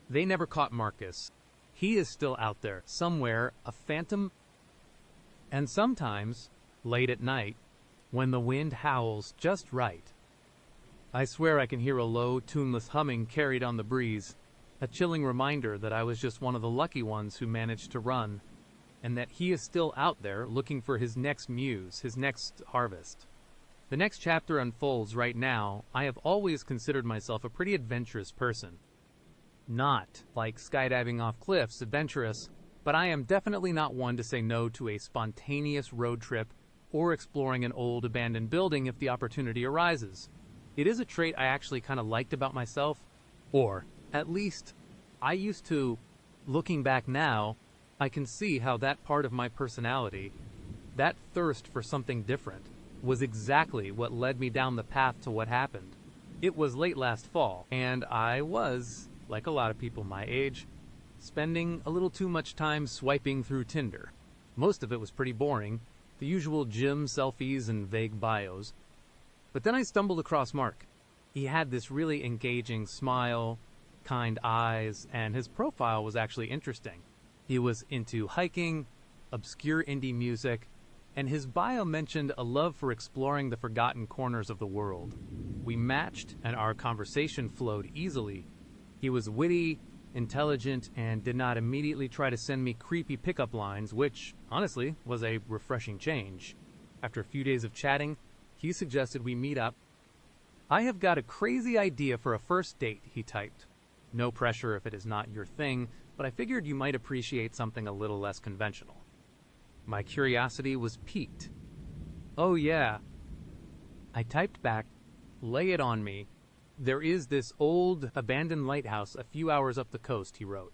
They never caught Marcus. He is still out there, somewhere, a phantom. And sometimes, late at night, when the wind howls just right, I swear I can hear a low, tuneless humming carried on the breeze, a chilling reminder that I was just one of the lucky ones who managed to run, and that he is still out there looking for his next muse, his next harvest. The next chapter unfolds right now. I have always considered myself a pretty adventurous person. Not like skydiving off cliffs, adventurous, but I am definitely not one to say no to a spontaneous road trip or exploring an old abandoned building if the opportunity arises. It is a trait I actually kind of liked about myself, or at least I used to. Looking back now, I can see how that part of my personality, that thirst for something different, was exactly what led me down the path to what happened. It was late last fall, and I was, like a lot of people my age, spending a little too much time swiping through Tinder. Most of it was pretty boring, the usual gym selfies and vague bios. But then I stumbled across Mark. He had this really engaging smile, kind eyes, and his profile was actually interesting. He was into hiking, obscure indie music, and his bio mentioned a love for exploring the forgotten corners of the world. We matched, and our conversation flowed easily. He was witty, intelligent, and did not immediately try to send me creepy pickup lines, which, honestly, was a refreshing change. After a few days of chatting, he suggested we meet up. "I have got a crazy idea for a first date," he typed. "No pressure if it is not your thing, but I figured you might appreciate something a little less conventional." My curiosity was piqued. "Oh yeah." I typed back, "Lay it on me. There is this old, abandoned lighthouse a few hours up the coast," he wrote.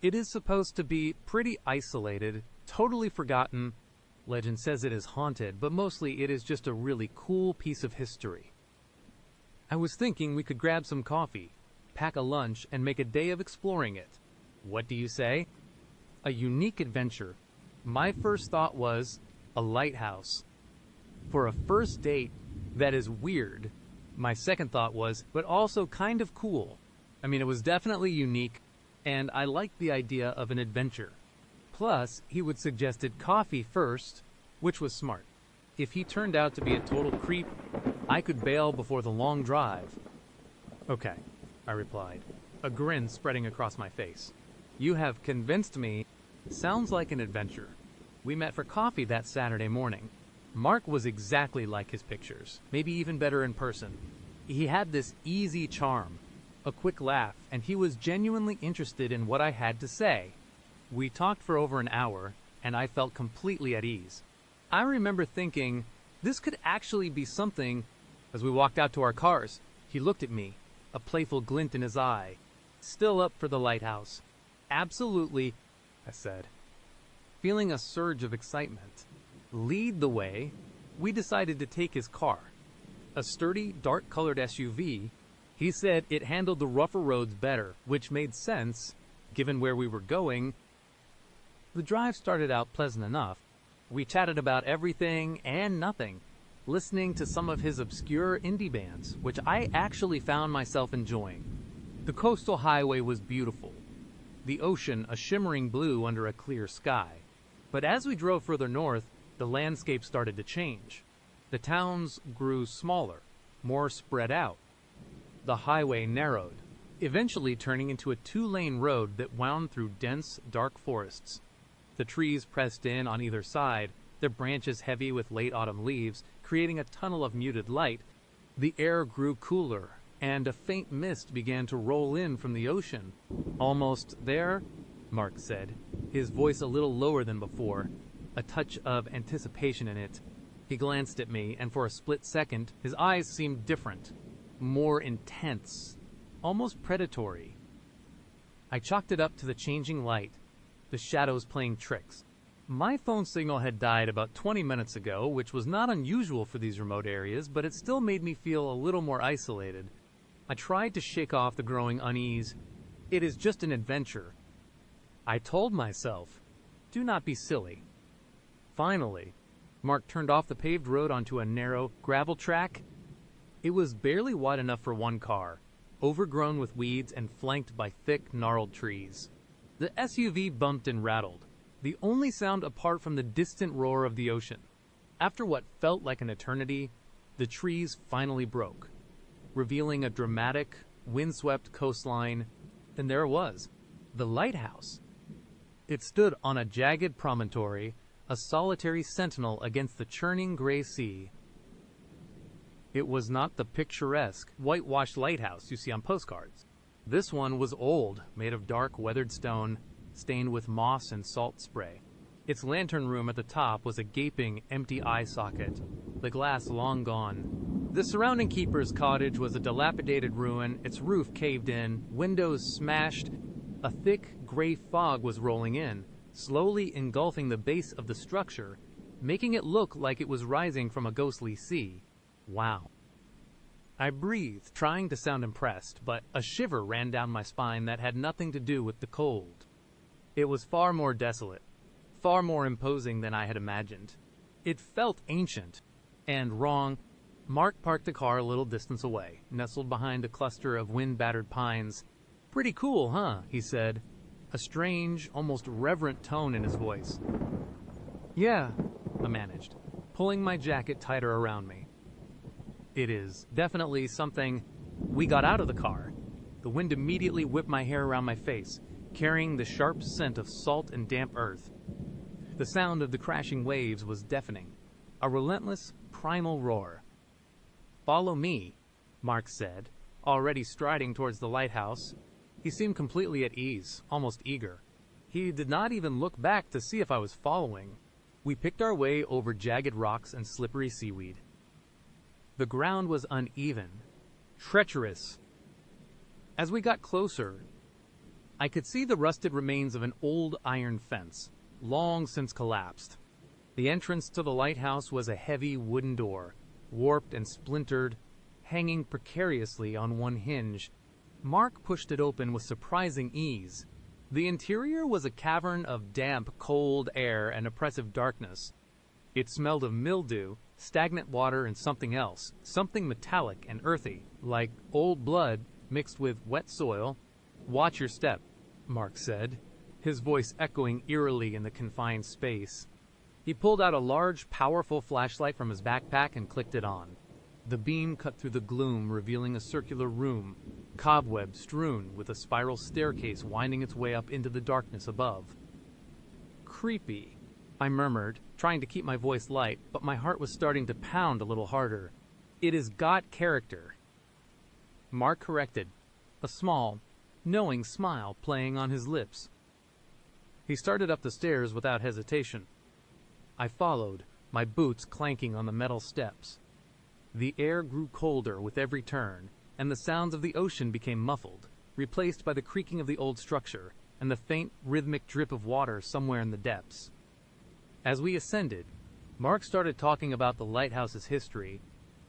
"It is supposed to be pretty isolated, totally forgotten. Legend says it is haunted, but mostly it is just a really cool piece of history. I was thinking we could grab some coffee, pack a lunch, and make a day of exploring it. What do you say?" A unique adventure. My first thought was, a lighthouse. For a first date, that is weird. My second thought was, but also kind of cool. I mean, it was definitely unique, and I liked the idea of an adventure. Plus, he would suggested coffee first, which was smart. If he turned out to be a total creep, I could bail before the long drive. "Okay," I replied, a grin spreading across my face. "You have convinced me. Sounds like an adventure." We met for coffee that Saturday morning. Mark was exactly like his pictures, maybe even better in person. He had this easy charm, a quick laugh, and he was genuinely interested in what I had to say. We talked for over an hour, and I felt completely at ease. I remember thinking, this could actually be something. As we walked out to our cars, he looked at me, a playful glint in his eye. "Still up for the lighthouse?" "Absolutely," I said, feeling a surge of excitement. Lead the way, we decided to take his car. A sturdy, dark-colored SUV. He said it handled the rougher roads better, which made sense, given where we were going. The drive started out pleasant enough. We chatted about everything and nothing, listening to some of his obscure indie bands, which I actually found myself enjoying. The coastal highway was beautiful, the ocean a shimmering blue under a clear sky. But as we drove further north, the landscape started to change. The towns grew smaller, more spread out. The highway narrowed, eventually turning into a two-lane road that wound through dense, dark forests. The trees pressed in on either side, their branches heavy with late autumn leaves, creating a tunnel of muted light. The air grew cooler, and a faint mist began to roll in from the ocean. "Almost there," Mark said, his voice a little lower than before, a touch of anticipation in it. He glanced at me, and for a split second, his eyes seemed different, more intense, almost predatory. I chalked it up to the changing light, the shadows playing tricks. My phone signal had died about 20 minutes ago, which was not unusual for these remote areas, but it still made me feel a little more isolated. I tried to shake off the growing unease. It is just an adventure. I told myself, do not be silly. Finally, Mark turned off the paved road onto a narrow gravel track. It was barely wide enough for one car, overgrown with weeds and flanked by thick, gnarled trees. The SUV bumped and rattled, the only sound apart from the distant roar of the ocean. After what felt like an eternity, the trees finally broke, revealing a dramatic, windswept coastline, and there it was, the lighthouse. It stood on a jagged promontory, a solitary sentinel against the churning gray sea. It was not the picturesque, whitewashed lighthouse you see on postcards. This one was old, made of dark, weathered stone, stained with moss and salt spray. Its lantern room at the top was a gaping, empty eye socket, the glass long gone. The surrounding keeper's cottage was a dilapidated ruin, its roof caved in, windows smashed. A thick, gray fog was rolling in, slowly engulfing the base of the structure, making it look like it was rising from a ghostly sea. Wow. I breathed, trying to sound impressed, but a shiver ran down my spine that had nothing to do with the cold. It was far more desolate, far more imposing than I had imagined. It felt ancient and wrong. Mark parked the car a little distance away, nestled behind a cluster of wind-battered pines. "Pretty cool, huh?" he said, a strange, almost reverent tone in his voice. "Yeah," I managed, pulling my jacket tighter around me. "It is definitely something." We got out of the car. The wind immediately whipped my hair around my face, carrying the sharp scent of salt and damp earth. The sound of the crashing waves was deafening, a relentless, primal roar. "Follow me," Mark said, already striding towards the lighthouse. He seemed completely at ease, almost eager. He did not even look back to see if I was following. We picked our way over jagged rocks and slippery seaweed. The ground was uneven, treacherous. As we got closer, I could see the rusted remains of an old iron fence, long since collapsed. The entrance to the lighthouse was a heavy wooden door, warped and splintered, hanging precariously on one hinge. Mark pushed it open with surprising ease. The interior was a cavern of damp, cold air and oppressive darkness. It smelled of mildew, stagnant water, and something else, something metallic and earthy, like old blood mixed with wet soil. "Watch your step," Mark said, his voice echoing eerily in the confined space. He pulled out a large, powerful flashlight from his backpack and clicked it on. The beam cut through the gloom, revealing a circular room, cobweb-strewn, with a spiral staircase winding its way up into the darkness above. "Creepy," I murmured, trying to keep my voice light, but my heart was starting to pound a little harder. "It has got character," Mark corrected, a small, knowing smile playing on his lips. He started up the stairs without hesitation. I followed, my boots clanking on the metal steps. The air grew colder with every turn, and the sounds of the ocean became muffled, replaced by the creaking of the old structure and the faint, rhythmic drip of water somewhere in the depths. As we ascended, Mark started talking about the lighthouse's history.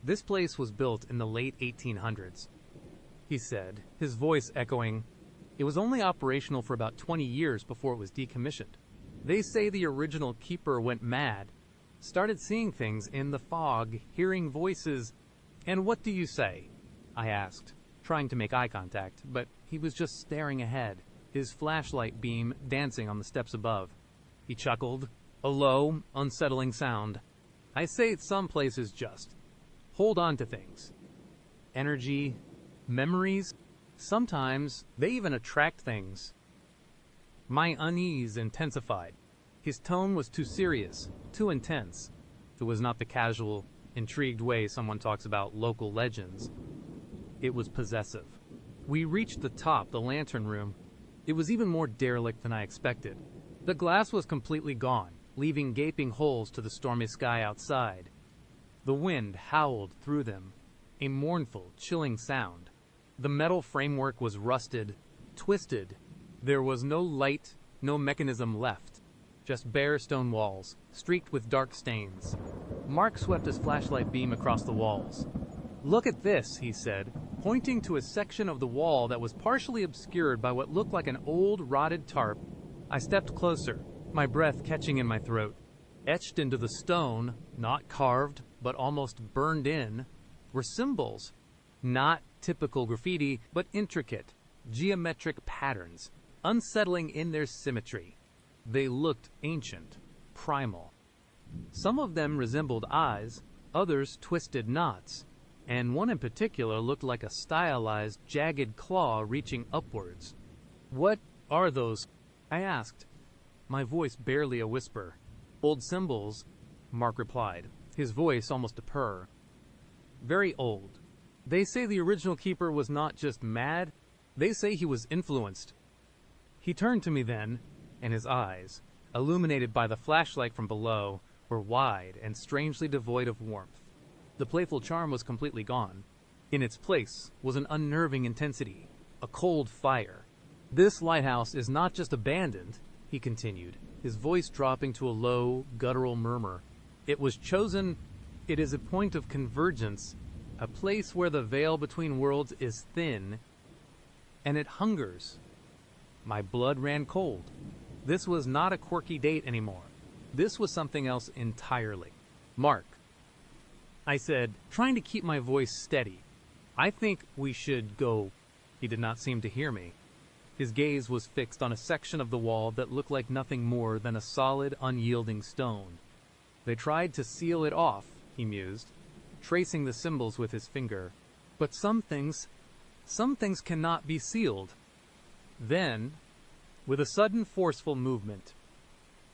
"This place was built in the late 1800s, he said, his voice echoing. "It was only operational for about 20 years before it was decommissioned. They say the original keeper went mad, started seeing things in the fog, hearing voices." "And what do you say?" I asked, trying to make eye contact, but he was just staring ahead, his flashlight beam dancing on the steps above. He chuckled, a low, unsettling sound. "I say some places just hold on to things. Energy, memories. Sometimes they even attract things." My unease intensified. His tone was too serious, too intense. It was not the casual, intrigued way someone talks about local legends. It was possessive. We reached the top, the lantern room. It was even more derelict than I expected. The glass was completely gone, leaving gaping holes to the stormy sky outside. The wind howled through them, a mournful, chilling sound. The metal framework was rusted, twisted. There was no light, no mechanism left. Just bare stone walls, streaked with dark stains. Mark swept his flashlight beam across the walls. "Look at this," he said, pointing to a section of the wall that was partially obscured by what looked like an old, rotted tarp. I stepped closer, my breath catching in my throat. Etched into the stone, not carved, but almost burned in, were symbols. Not typical graffiti, but intricate, geometric patterns, unsettling in their symmetry. They looked ancient, primal. Some of them resembled eyes, others twisted knots, and one in particular looked like a stylized, jagged claw reaching upwards. "What are those?" I asked, my voice barely a whisper. "Old symbols," Mark replied, his voice almost a purr. "Very old. They say the original keeper was not just mad, They say he was influenced. He turned to me then, and his eyes, illuminated by the flashlight from below, were wide and strangely devoid of warmth. The playful charm was completely gone. In its place was an unnerving intensity, a cold fire. "This lighthouse is not just abandoned," he continued, his voice dropping to a low, guttural murmur. "It was chosen. It is a point of convergence, a place where the veil between worlds is thin, and it hungers." My blood ran cold. This was not a quirky date anymore. This was something else entirely. "Mark," I said, trying to keep my voice steady, "I think we should go." He did not seem to hear me. His gaze was fixed on a section of the wall that looked like nothing more than a solid, unyielding stone. "They tried to seal it off," he mused, tracing the symbols with his finger. "But some things cannot be sealed." Then, with a sudden forceful movement,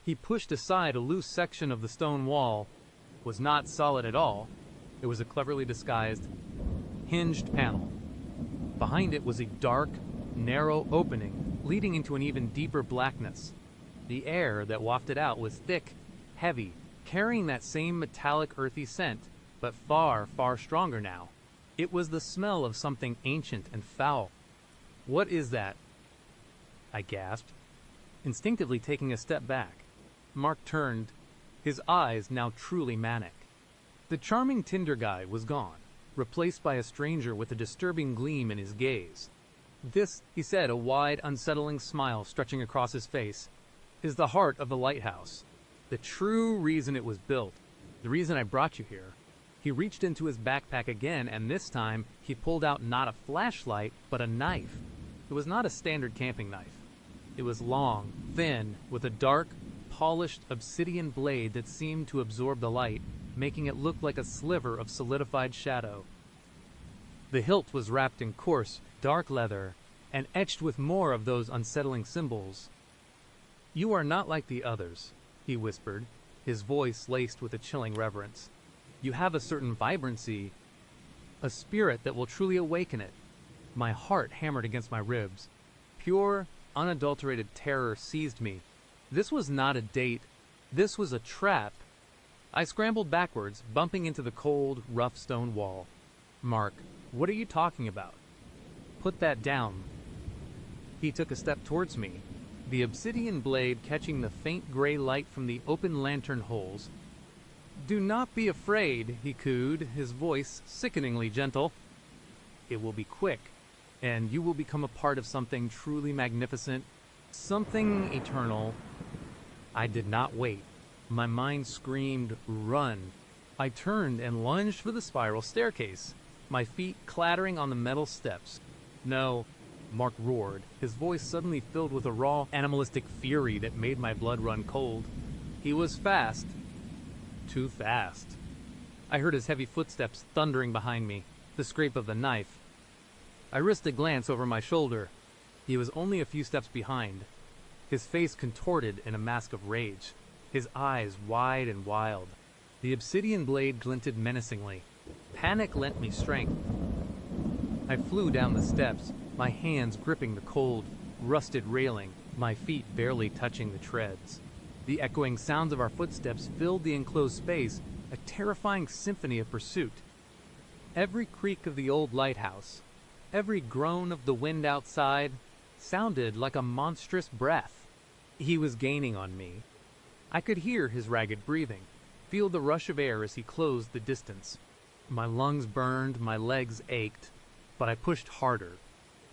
he pushed aside a loose section of the stone wall. It was not solid at all. It was a cleverly disguised, hinged panel. Behind it was a dark, narrow opening leading into an even deeper blackness. The air that wafted out was thick, heavy, carrying that same metallic earthy scent, but far, far stronger now. It was the smell of something ancient and foul. "What is that?" I gasped, instinctively taking a step back. Mark turned, his eyes now truly manic. The charming Tinder guy was gone, replaced by a stranger with a disturbing gleam in his gaze. "This," he said, a wide, unsettling smile stretching across his face, "is the heart of the lighthouse. The true reason it was built. The reason I brought you here." He reached into his backpack again, and this time he pulled out not a flashlight, but a knife. It was not a standard camping knife. It was long, thin, with a dark, polished obsidian blade that seemed to absorb the light, making it look like a sliver of solidified shadow. The hilt was wrapped in coarse, dark leather, and etched with more of those unsettling symbols. "You are not like the others," he whispered, his voice laced with a chilling reverence. "You have a certain vibrancy, a spirit that will truly awaken it." My heart hammered against my ribs. Pure, unadulterated terror seized me. This was not a date. This was a trap. I scrambled backwards, bumping into the cold, rough stone wall. "Mark, what are you talking about? Put that down." He took a step towards me, the obsidian blade catching the faint gray light from the open lantern holes. "Do not be afraid," he cooed, his voice sickeningly gentle. "It will be quick, and you will become a part of something truly magnificent, something eternal." I did not wait. My mind screamed, "Run!" I turned and lunged for the spiral staircase, my feet clattering on the metal steps. "No," Mark roared, his voice suddenly filled with a raw, animalistic fury that made my blood run cold. He was fast. Too fast. I heard his heavy footsteps thundering behind me, the scrape of the knife. I risked a glance over my shoulder. He was only a few steps behind, his face contorted in a mask of rage, his eyes wide and wild. The obsidian blade glinted menacingly. Panic lent me strength. I flew down the steps, my hands gripping the cold, rusted railing, my feet barely touching the treads. The echoing sounds of our footsteps filled the enclosed space, a terrifying symphony of pursuit. Every creak of the old lighthouse, every groan of the wind outside, sounded like a monstrous breath. He was gaining on me. I could hear his ragged breathing, feel the rush of air as he closed the distance. My lungs burned, my legs ached, but I pushed harder.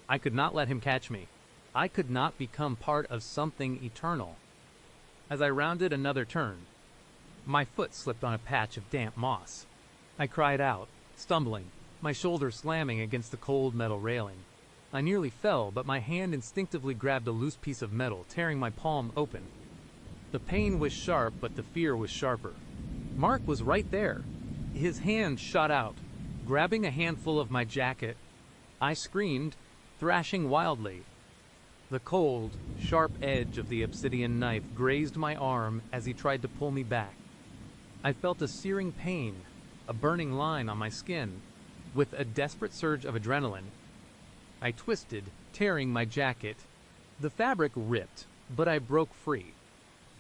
I could not let him catch me. I could not become part of something eternal. As I rounded another turn, my foot slipped on a patch of damp moss. I cried out, stumbling, my shoulder slamming against the cold metal railing. I nearly fell, but my hand instinctively grabbed a loose piece of metal, tearing my palm open. The pain was sharp, but the fear was sharper. Mark was right there. His hand shot out, grabbing a handful of my jacket. I screamed, thrashing wildly. The cold, sharp edge of the obsidian knife grazed my arm as he tried to pull me back. I felt a searing pain, a burning line on my skin. With a desperate surge of adrenaline, I twisted, tearing my jacket. The fabric ripped, but I broke free.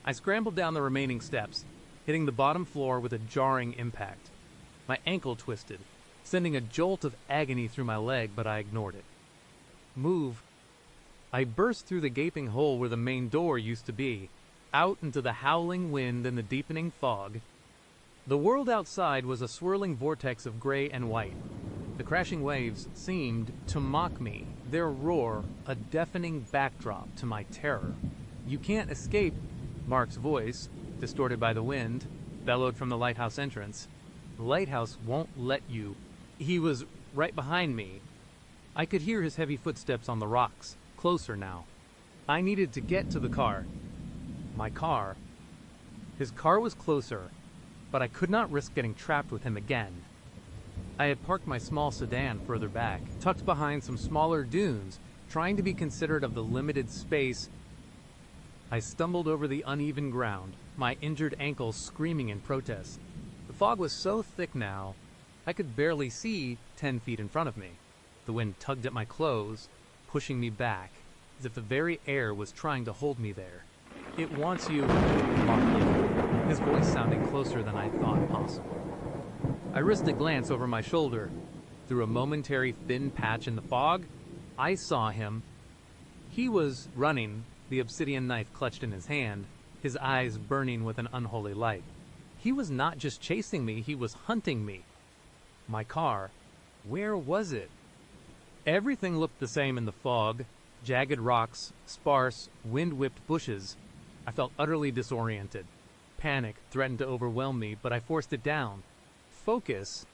I scrambled down the remaining steps, hitting the bottom floor with a jarring impact. My ankle twisted, sending a jolt of agony through my leg, but I ignored it. Move. I burst through the gaping hole where the main door used to be, out into the howling wind and the deepening fog. The world outside was a swirling vortex of gray and white. The crashing waves seemed to mock me, their roar a deafening backdrop to my terror. "You can't escape," Mark's voice, distorted by the wind, bellowed from the lighthouse entrance. "The lighthouse won't let you." He was right behind me. I could hear his heavy footsteps on the rocks, closer now. I needed to get to the car. My car. His car was closer, but I could not risk getting trapped with him again. I had parked my small sedan further back, tucked behind some smaller dunes, trying to be considerate of the limited space. I stumbled over the uneven ground, my injured ankle screaming in protest. The fog was so thick now, I could barely see 10 feet in front of me. The wind tugged at my clothes, pushing me back, as if the very air was trying to hold me there. "It wants you," Mark yelled, his voice sounding closer than I thought possible. I risked a glance over my shoulder. Through a momentary thin patch in the fog, I saw him. He was running, the obsidian knife clutched in his hand, his eyes burning with an unholy light. He was not just chasing me, he was hunting me. My car. Where was it? Everything looked the same in the fog. Jagged rocks, sparse, wind-whipped bushes. I felt utterly disoriented. Panic threatened to overwhelm me, but I forced it down. Focus.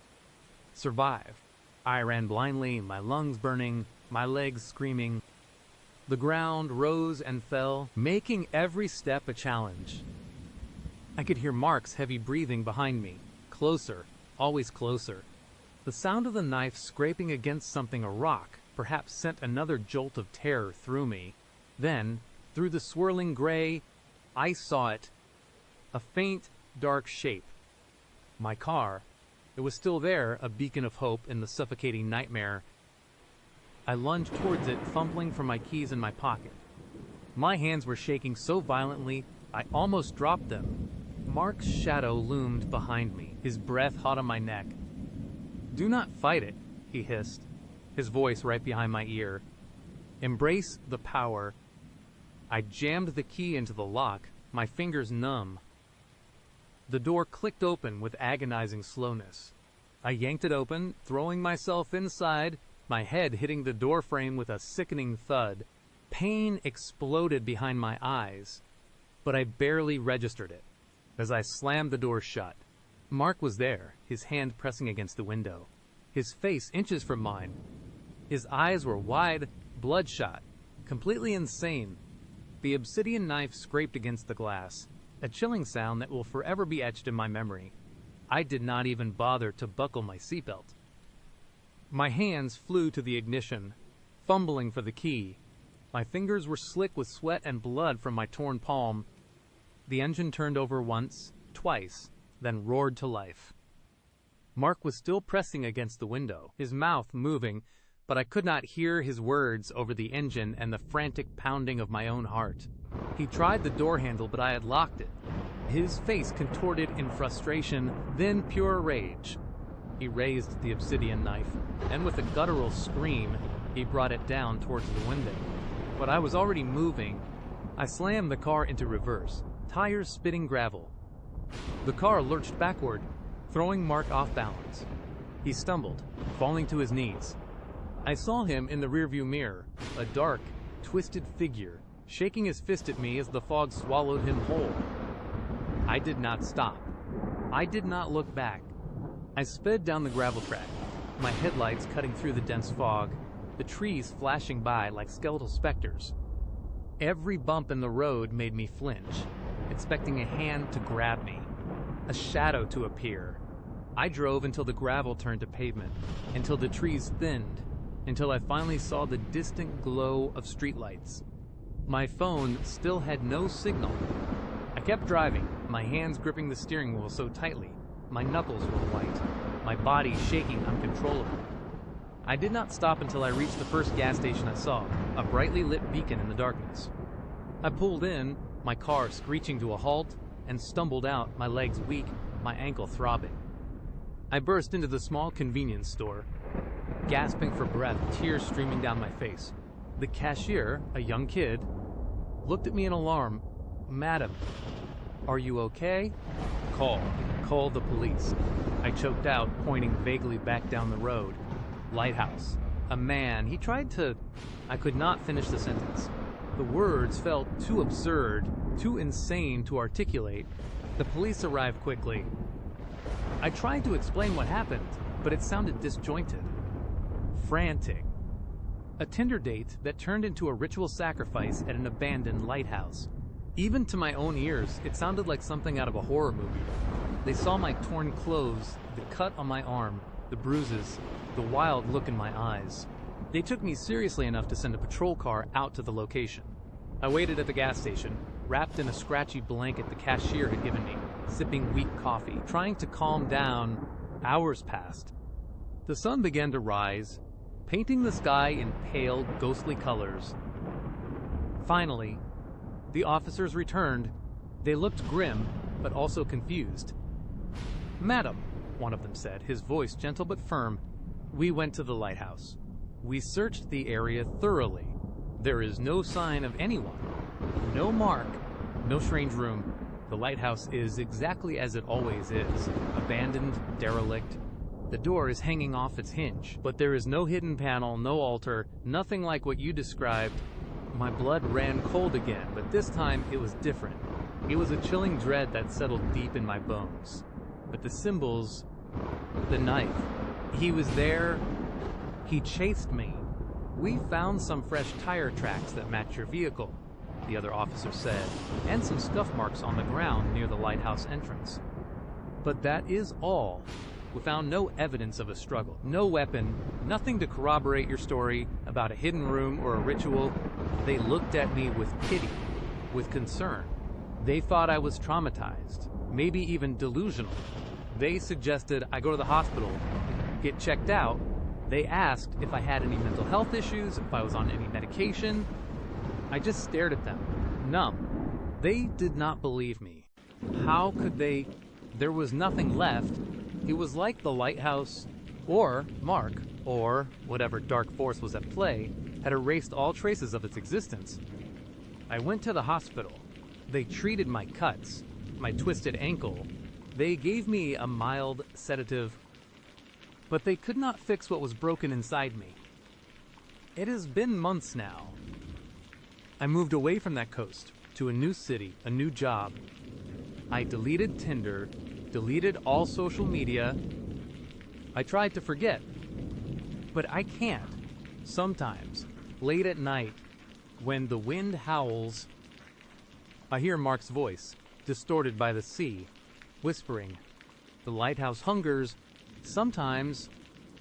Survive. I ran blindly, my lungs burning, my legs screaming. The ground rose and fell, making every step a challenge. I could hear Mark's heavy breathing behind me. Closer, always closer. The sound of the knife scraping against something, a rock, perhaps sent another jolt of terror through me. Then, through the swirling gray, I saw it. A faint, dark shape. My car. It was still there, a beacon of hope in the suffocating nightmare. I lunged towards it, fumbling for my keys in my pocket. My hands were shaking so violently, I almost dropped them. Mark's shadow loomed behind me, his breath hot on my neck. "Do not fight it," he hissed, his voice right behind my ear. "Embrace the power." I jammed the key into the lock, my fingers numb. The door clicked open with agonizing slowness. I yanked it open, throwing myself inside, my head hitting the door frame with a sickening thud. Pain exploded behind my eyes, but I barely registered it as I slammed the door shut. Mark was there, his hand pressing against the window, his face inches from mine. His eyes were wide, bloodshot, completely insane. The obsidian knife scraped against the glass, a chilling sound that will forever be etched in my memory. I did not even bother to buckle my seatbelt. My hands flew to the ignition, fumbling for the key. My fingers were slick with sweat and blood from my torn palm. The engine turned over once, twice, then roared to life. Mark was still pressing against the window, his mouth moving, but I could not hear his words over the engine and the frantic pounding of my own heart. He tried the door handle, but I had locked it. His face contorted in frustration, then pure rage. He raised the obsidian knife, and with a guttural scream, he brought it down towards the window. But I was already moving. I slammed the car into reverse, tires spitting gravel. The car lurched backward, throwing Mark off balance. He stumbled, falling to his knees. I saw him in the rearview mirror, a dark, twisted figure, shaking his fist at me as the fog swallowed him whole. I did not stop. I did not look back. I sped down the gravel track, my headlights cutting through the dense fog, the trees flashing by like skeletal specters. Every bump in the road made me flinch, expecting a hand to grab me, a shadow to appear. I drove until the gravel turned to pavement, until the trees thinned, until I finally saw the distant glow of streetlights. My phone still had no signal. I kept driving, my hands gripping the steering wheel so tightly. My knuckles were white, my body shaking uncontrollably. I did not stop until I reached the first gas station I saw, a brightly lit beacon in the darkness. I pulled in, my car screeching to a halt, and stumbled out, my legs weak, my ankle throbbing. I burst into the small convenience store, gasping for breath, tears streaming down my face. The cashier, a young kid, looked at me in alarm. "Madam, are you okay?" Call the police." I choked out, pointing vaguely back down the road. "Lighthouse. A man. He tried to..." I could not finish the sentence. The words felt too absurd, too insane to articulate. The police arrived quickly. I tried to explain what happened, but it sounded disjointed. Frantic. A Tinder date that turned into a ritual sacrifice at an abandoned lighthouse. Even to my own ears, it sounded like something out of a horror movie. They saw my torn clothes, the cut on my arm, the bruises, the wild look in my eyes. They took me seriously enough to send a patrol car out to the location. I waited at the gas station, wrapped in a scratchy blanket the cashier had given me, sipping weak coffee, trying to calm down. Hours passed. The sun began to rise, painting the sky in pale, ghostly colors. Finally, the officers returned. They looked grim, but also confused. "Madam," one of them said, his voice gentle but firm, "we went to the lighthouse. We searched the area thoroughly. There is no sign of anyone. No mark, no strange room. The lighthouse is exactly as it always is, abandoned, derelict. The door is hanging off its hinge, but there is no hidden panel, no altar, nothing like what you described." My blood ran cold again, but this time it was different. It was a chilling dread that settled deep in my bones. But the symbols, the knife, he was there. He chased me. "We found some fresh tire tracks that match your vehicle," the other officer said, "and some scuff marks on the ground near the lighthouse entrance. But that is all. We found no evidence of a struggle, no weapon, nothing to corroborate your story about a hidden room or a ritual." They looked at me with pity, with concern. They thought I was traumatized, maybe even delusional. They suggested I go to the hospital, get checked out. They asked if I had any mental health issues, if I was on any medication. I just stared at them, numb. They did not believe me. How could they? There was nothing left. It was like the lighthouse, or Mark, or whatever dark force was at play, had erased all traces of its existence. I went to the hospital. They treated my cuts, my twisted ankle. They gave me a mild sedative, but they could not fix what was broken inside me. It has been months now. I moved away from that coast to a new city, a new job. I deleted Tinder, deleted all social media. I tried to forget, but I can't. Sometimes, late at night, when the wind howls, I hear Mark's voice, distorted by the sea, whispering, "The lighthouse hungers." Sometimes,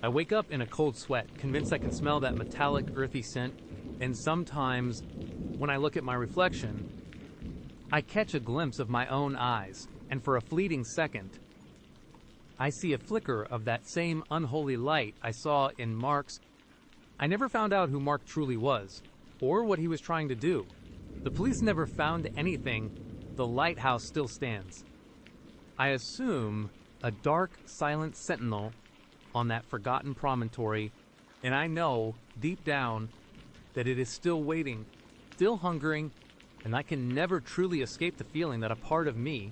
I wake up in a cold sweat, convinced I can smell that metallic, earthy scent. And sometimes, when I look at my reflection, I catch a glimpse of my own eyes, and for a fleeting second, I see a flicker of that same unholy light I saw in Mark's. I never found out who Mark truly was, or what he was trying to do. The police never found anything. The lighthouse still stands. I assume a dark, silent sentinel on that forgotten promontory, and I know, deep down, that it is still waiting, still hungering, and I can never truly escape the feeling that a part of me,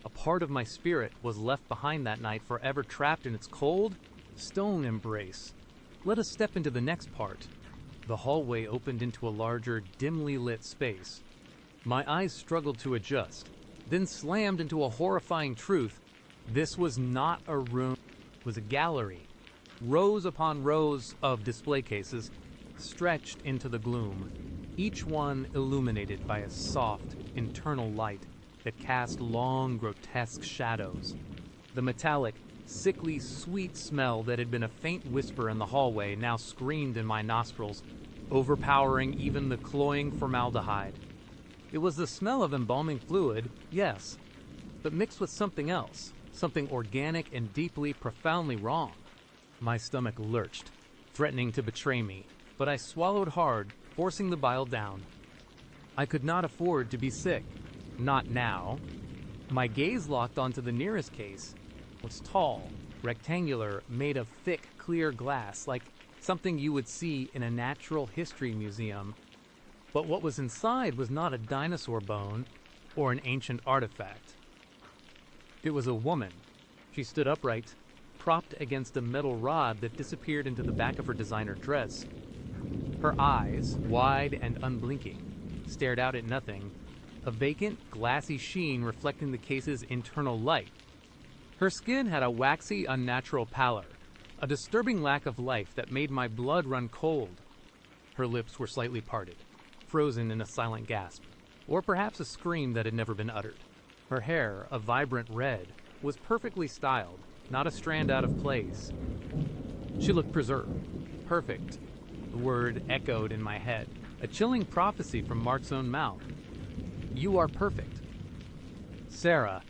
a part of my spirit, was left behind that night, forever trapped in its cold, stone embrace. Let us step into the next part. The hallway opened into a larger, dimly lit space. My eyes struggled to adjust, then slammed into a horrifying truth. This was not a room, it was a gallery. Rows upon rows of display cases stretched into the gloom, each one illuminated by a soft, internal light that cast long, grotesque shadows. The metallic, sickly, sweet smell that had been a faint whisper in the hallway now screamed in my nostrils, overpowering even the cloying formaldehyde. It was the smell of embalming fluid, yes, but mixed with something else, something organic and deeply, profoundly wrong. My stomach lurched. threatening to betray me, but I swallowed hard, forcing the bile down. I could not afford to be sick. Not now. My gaze locked onto the nearest case. It was tall, rectangular, made of thick, clear glass, like something you would see in a natural history museum. But what was inside was not a dinosaur bone or an ancient artifact. It was a woman. She stood upright, propped against a metal rod that disappeared into the back of her designer dress. Her eyes, wide and unblinking, stared out at nothing, a vacant, glassy sheen reflecting the case's internal light. Her skin had a waxy, unnatural pallor, a disturbing lack of life that made my blood run cold. Her lips were slightly parted, frozen in a silent gasp, or perhaps a scream that had never been uttered. Her hair, a vibrant red, was perfectly styled, not a strand out of place. She looked preserved, perfect. The word echoed in my head, a chilling prophecy from Mark's own mouth. You are perfect. Sarah,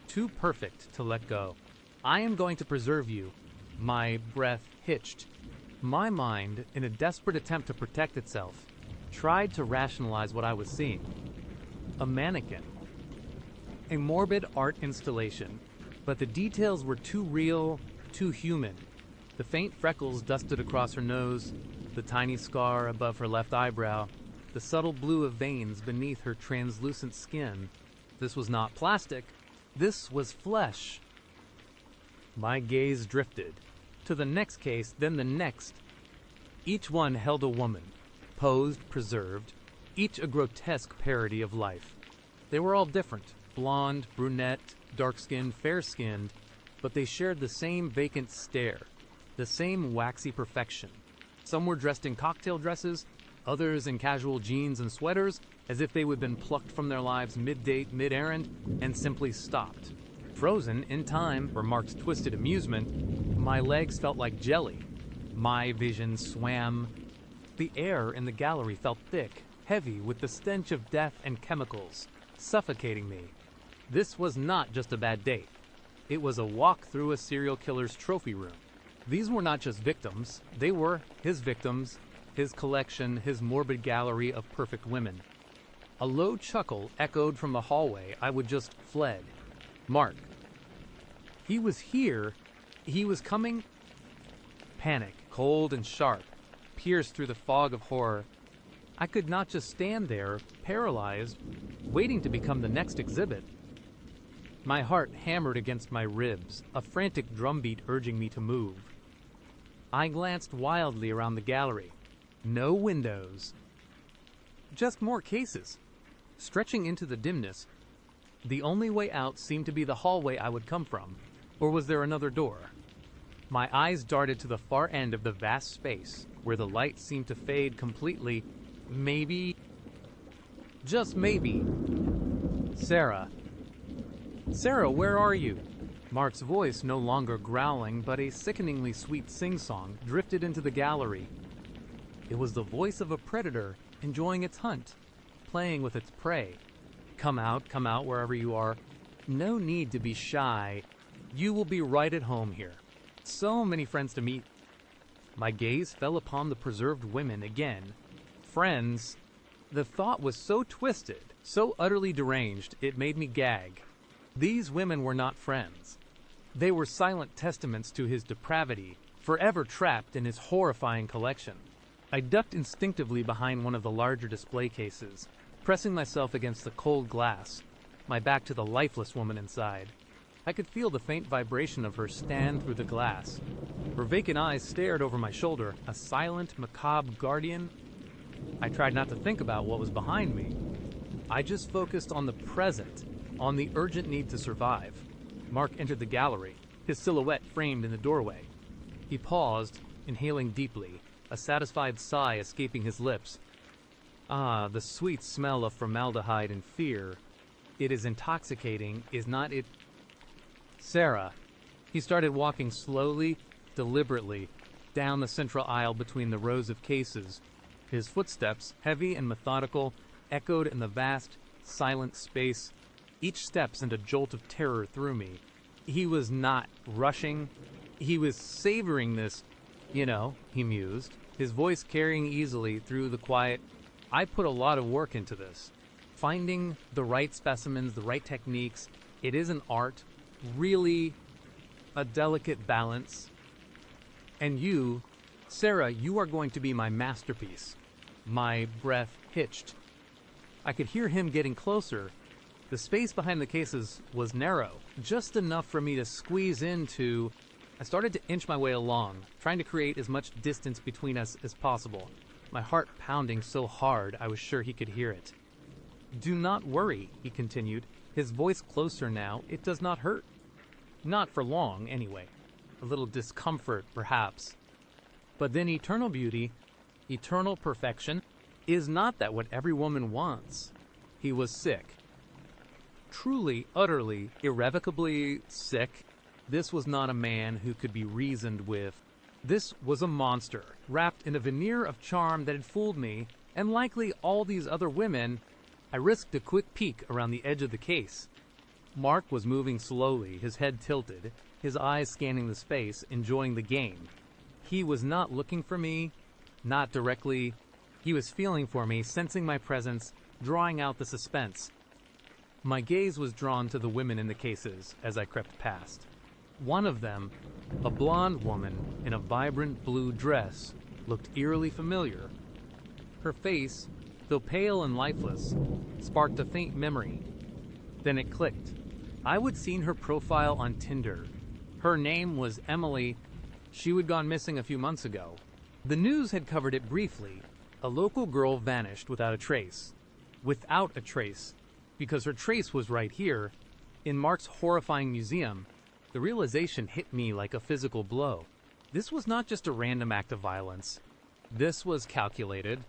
too perfect to let go. I am going to preserve you. My breath hitched. My mind, in a desperate attempt to protect itself, tried to rationalize what I was seeing. A mannequin. A morbid art installation, but the details were too real, too human. The faint freckles dusted across her nose, the tiny scar above her left eyebrow, the subtle blue of veins beneath her translucent skin. This was not plastic. This was flesh. My gaze drifted. To the next case, then the next. Each one held a woman, posed, preserved, each a grotesque parody of life. They were all different, blonde, brunette, dark-skinned, fair-skinned, but they shared the same vacant stare, the same waxy perfection. Some were dressed in cocktail dresses, others in casual jeans and sweaters, as if they would have been plucked from their lives mid-date, mid-errand, and simply stopped. Frozen in time for Mark's twisted amusement, my legs felt like jelly. My vision swam. The air in the gallery felt thick, heavy with the stench of death and chemicals, suffocating me. This was not just a bad date. It was a walk through a serial killer's trophy room. These were not just victims, they were his victims, his collection, his morbid gallery of perfect women. A low chuckle echoed from the hallway I would just fled. Mark. He was here. He was coming. Panic, cold and sharp, pierced through the fog of horror. I could not just stand there, paralyzed, waiting to become the next exhibit. My heart hammered against my ribs, a frantic drumbeat urging me to move. I glanced wildly around the gallery. No windows. Just more cases. Stretching into the dimness, the only way out seemed to be the hallway I would come from. Or was there another door? My eyes darted to the far end of the vast space, where the light seemed to fade completely. Maybe, just maybe, Sarah. Sarah, where are you? Mark's voice, no longer growling, but a sickeningly sweet sing-song, drifted into the gallery. It was the voice of a predator enjoying its hunt, playing with its prey. Come out wherever you are. No need to be shy. You will be right at home here. So many friends to meet. My gaze fell upon the preserved women again. Friends. The thought was so twisted, so utterly deranged, it made me gag. These women were not friends. They were silent testaments to his depravity, forever trapped in his horrifying collection. I ducked instinctively behind one of the larger display cases, pressing myself against the cold glass, my back to the lifeless woman inside. I could feel the faint vibration of her stand through the glass. Her vacant eyes stared over my shoulder, a silent, macabre guardian. I tried not to think about what was behind me. I just focused on the present, on the urgent need to survive. Mark entered the gallery, his silhouette framed in the doorway. He paused, inhaling deeply, a satisfied sigh escaping his lips. Ah, the sweet smell of formaldehyde and fear. It is intoxicating, is not it? Sarah. He started walking slowly, deliberately, down the central aisle between the rows of cases. His footsteps, heavy and methodical, echoed in the vast, silent space. Each step sent a jolt of terror through me. He was not rushing. He was savoring this You know, he mused, his voice carrying easily through the quiet. I put a lot of work into this. Finding the right specimens, the right techniques. It is an art, really a delicate balance. And you, Sarah, you are going to be my masterpiece. My breath hitched. I could hear him getting closer. The space behind the cases was narrow, just enough for me to squeeze into. I started to inch my way along, trying to create as much distance between us as possible, my heart pounding so hard I was sure he could hear it. Do not worry, he continued, his voice closer now. It does not hurt. Not for long, anyway. A little discomfort, perhaps. But then eternal beauty, eternal perfection, is not that what every woman wants? He was sick. Truly, utterly, irrevocably sick. This was not a man who could be reasoned with. This was a monster, wrapped in a veneer of charm that had fooled me, and likely all these other women. I risked a quick peek around the edge of the case. Mark was moving slowly, his head tilted, his eyes scanning the space, enjoying the game. He was not looking for me, not directly. He was feeling for me, sensing my presence, drawing out the suspense. My gaze was drawn to the women in the cases as I crept past. One of them, a blonde woman in a vibrant blue dress, looked eerily familiar. Her face, though pale and lifeless, sparked a faint memory. Then it clicked. I would seen her profile on Tinder. Her name was Emily. She had gone missing a few months ago. The news had covered it briefly. A local girl vanished without a trace. Without a trace. Because her trace was right here, in Mark's horrifying museum. The realization hit me like a physical blow. This was not just a random act of violence. This was calculated.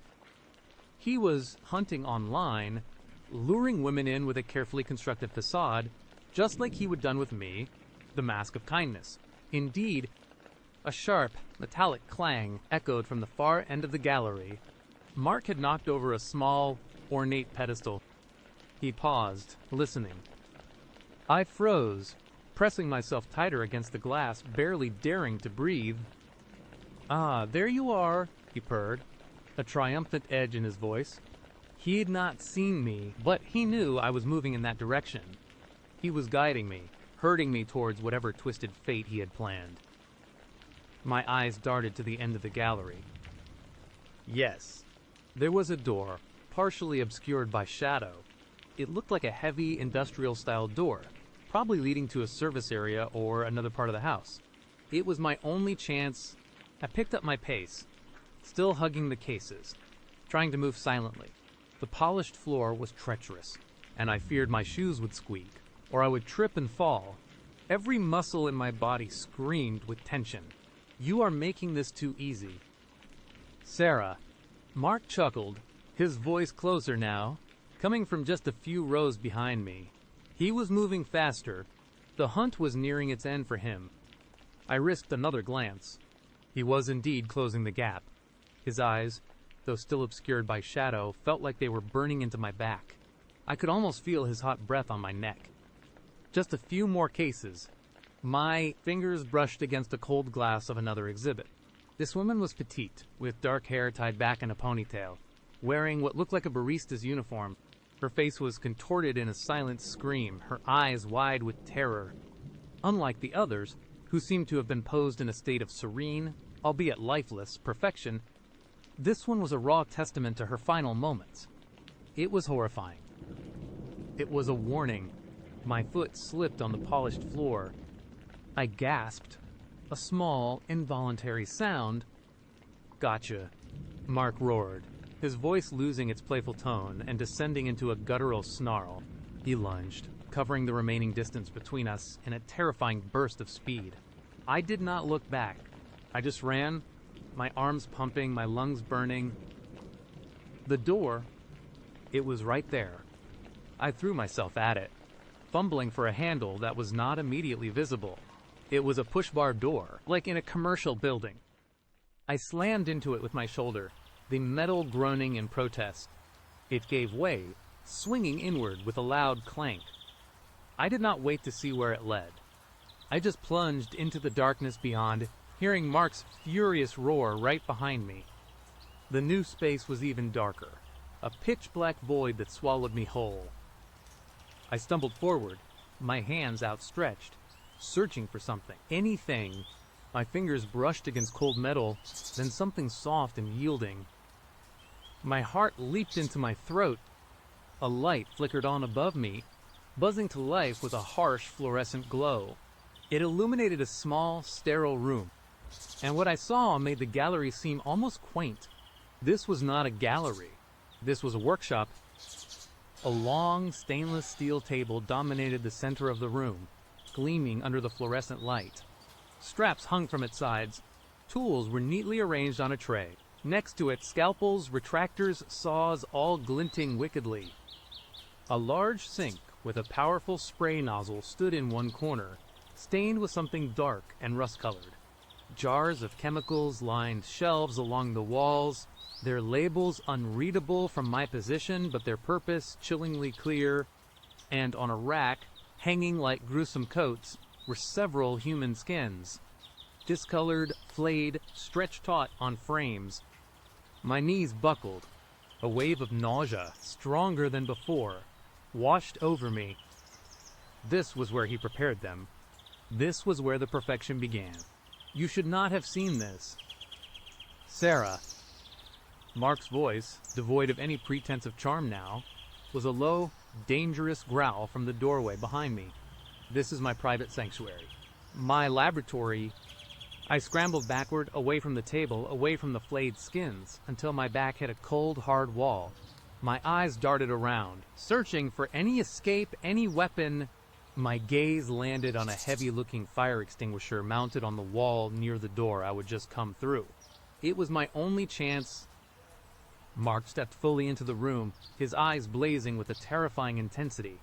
He was hunting online, luring women in with a carefully constructed facade, just like he would done with me, the mask of kindness. Indeed, a sharp, metallic clang echoed from the far end of the gallery. Mark had knocked over a small, ornate pedestal. He paused, listening. I froze, pressing myself tighter against the glass, barely daring to breathe. Ah, there you are, he purred, a triumphant edge in his voice. He had not seen me, but he knew I was moving in that direction. He was guiding me, herding me towards whatever twisted fate he had planned. My eyes darted to the end of the gallery. Yes, there was a door, partially obscured by shadow. It looked like a heavy, industrial-style door, probably leading to a service area or another part of the house. It was my only chance. I picked up my pace, still hugging the cases, trying to move silently. The polished floor was treacherous, and I feared my shoes would squeak, or I would trip and fall. Every muscle in my body screamed with tension. You are making this too easy. Sarah. Mark chuckled, his voice closer now, coming from just a few rows behind me. He was moving faster. The hunt was nearing its end for him. I risked another glance. He was indeed closing the gap. His eyes, though still obscured by shadow, felt like they were burning into my back. I could almost feel his hot breath on my neck. Just a few more cases. My fingers brushed against a cold glass of another exhibit. This woman was petite, with dark hair tied back in a ponytail, wearing what looked like a barista's uniform. Her face was contorted in a silent scream, her eyes wide with terror. Unlike the others, who seemed to have been posed in a state of serene, albeit lifeless, perfection, this one was a raw testament to her final moments. It was horrifying. It was a warning. My foot slipped on the polished floor. I gasped. A small, involuntary sound. Gotcha, Mark roared, his voice losing its playful tone and descending into a guttural snarl. He lunged, covering the remaining distance between us in a terrifying burst of speed. I did not look back. I just ran, my arms pumping, my lungs burning. The door, it was right there. I threw myself at it, fumbling for a handle that was not immediately visible. It was a push-bar door, like in a commercial building. I slammed into it with my shoulder, the metal groaning in protest. It gave way, swinging inward with a loud clank. I did not wait to see where it led. I just plunged into the darkness beyond, hearing Mark's furious roar right behind me. The new space was even darker, a pitch-black void that swallowed me whole. I stumbled forward, my hands outstretched, searching for something, anything. My fingers brushed against cold metal, then something soft and yielding. My heart leaped into my throat. A light flickered on above me, buzzing to life with a harsh fluorescent glow. It illuminated a small, sterile room, and what I saw made the gallery seem almost quaint. This was not a gallery. This was a workshop. A long, stainless steel table dominated the center of the room, gleaming under the fluorescent light. Straps hung from its sides. Tools were neatly arranged on a tray. Next to it, scalpels, retractors, saws, all glinting wickedly. A large sink with a powerful spray nozzle stood in one corner, stained with something dark and rust-colored. Jars of chemicals lined shelves along the walls, their labels unreadable from my position, but their purpose chillingly clear. And on a rack, hanging like gruesome coats, were several human skins, discolored, flayed, stretched taut on frames. My knees buckled. A wave of nausea, stronger than before, washed over me. This was where he prepared them. This was where the perfection began. You should not have seen this. Sarah. Mark's voice, devoid of any pretense of charm now, was a low, dangerous growl from the doorway behind me. This is my private sanctuary. My laboratory. I scrambled backward, away from the table, away from the flayed skins, until my back hit a cold, hard wall. My eyes darted around, searching for any escape, any weapon. My gaze landed on a heavy-looking fire extinguisher mounted on the wall near the door I would just come through. It was my only chance. Mark stepped fully into the room, his eyes blazing with a terrifying intensity.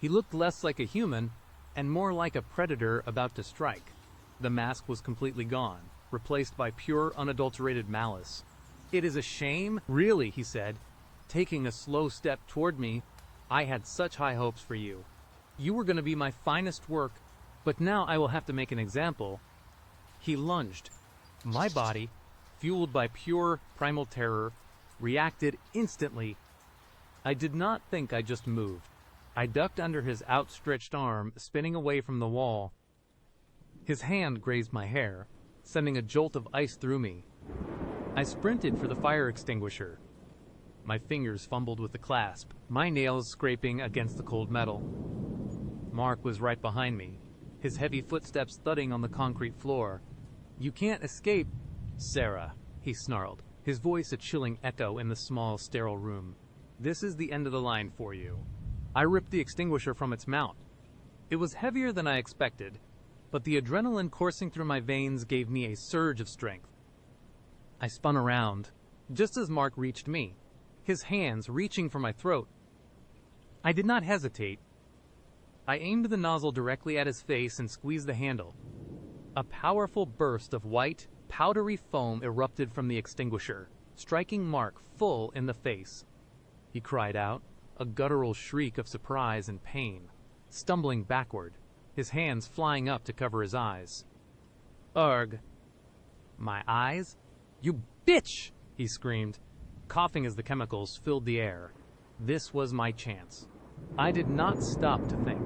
He looked less like a human and more like a predator about to strike. The mask was completely gone, replaced by pure, unadulterated malice. "It is a shame, really," he said, taking a slow step toward me. "I had such high hopes for you. You were going to be my finest work, but now I will have to make an example." He lunged. My body, fueled by pure, primal terror, reacted instantly. I did not think I just moved. I ducked under his outstretched arm, spinning away from the wall. His hand grazed my hair, sending a jolt of ice through me. I sprinted for the fire extinguisher. My fingers fumbled with the clasp, my nails scraping against the cold metal. Mark was right behind me, his heavy footsteps thudding on the concrete floor. "You can't escape, Sarah," he snarled, his voice a chilling echo in the small, sterile room. "This is the end of the line for you." I ripped the extinguisher from its mount. It was heavier than I expected, but the adrenaline coursing through my veins gave me a surge of strength. I spun around, just as Mark reached me, his hands reaching for my throat. I did not hesitate. I aimed the nozzle directly at his face and squeezed the handle. A powerful burst of white, powdery foam erupted from the extinguisher, striking Mark full in the face. He cried out, a guttural shriek of surprise and pain, stumbling backward, his hands flying up to cover his eyes. "Ugh." "My eyes? You bitch!" he screamed, coughing as the chemicals filled the air. This was my chance. I did not stop to think.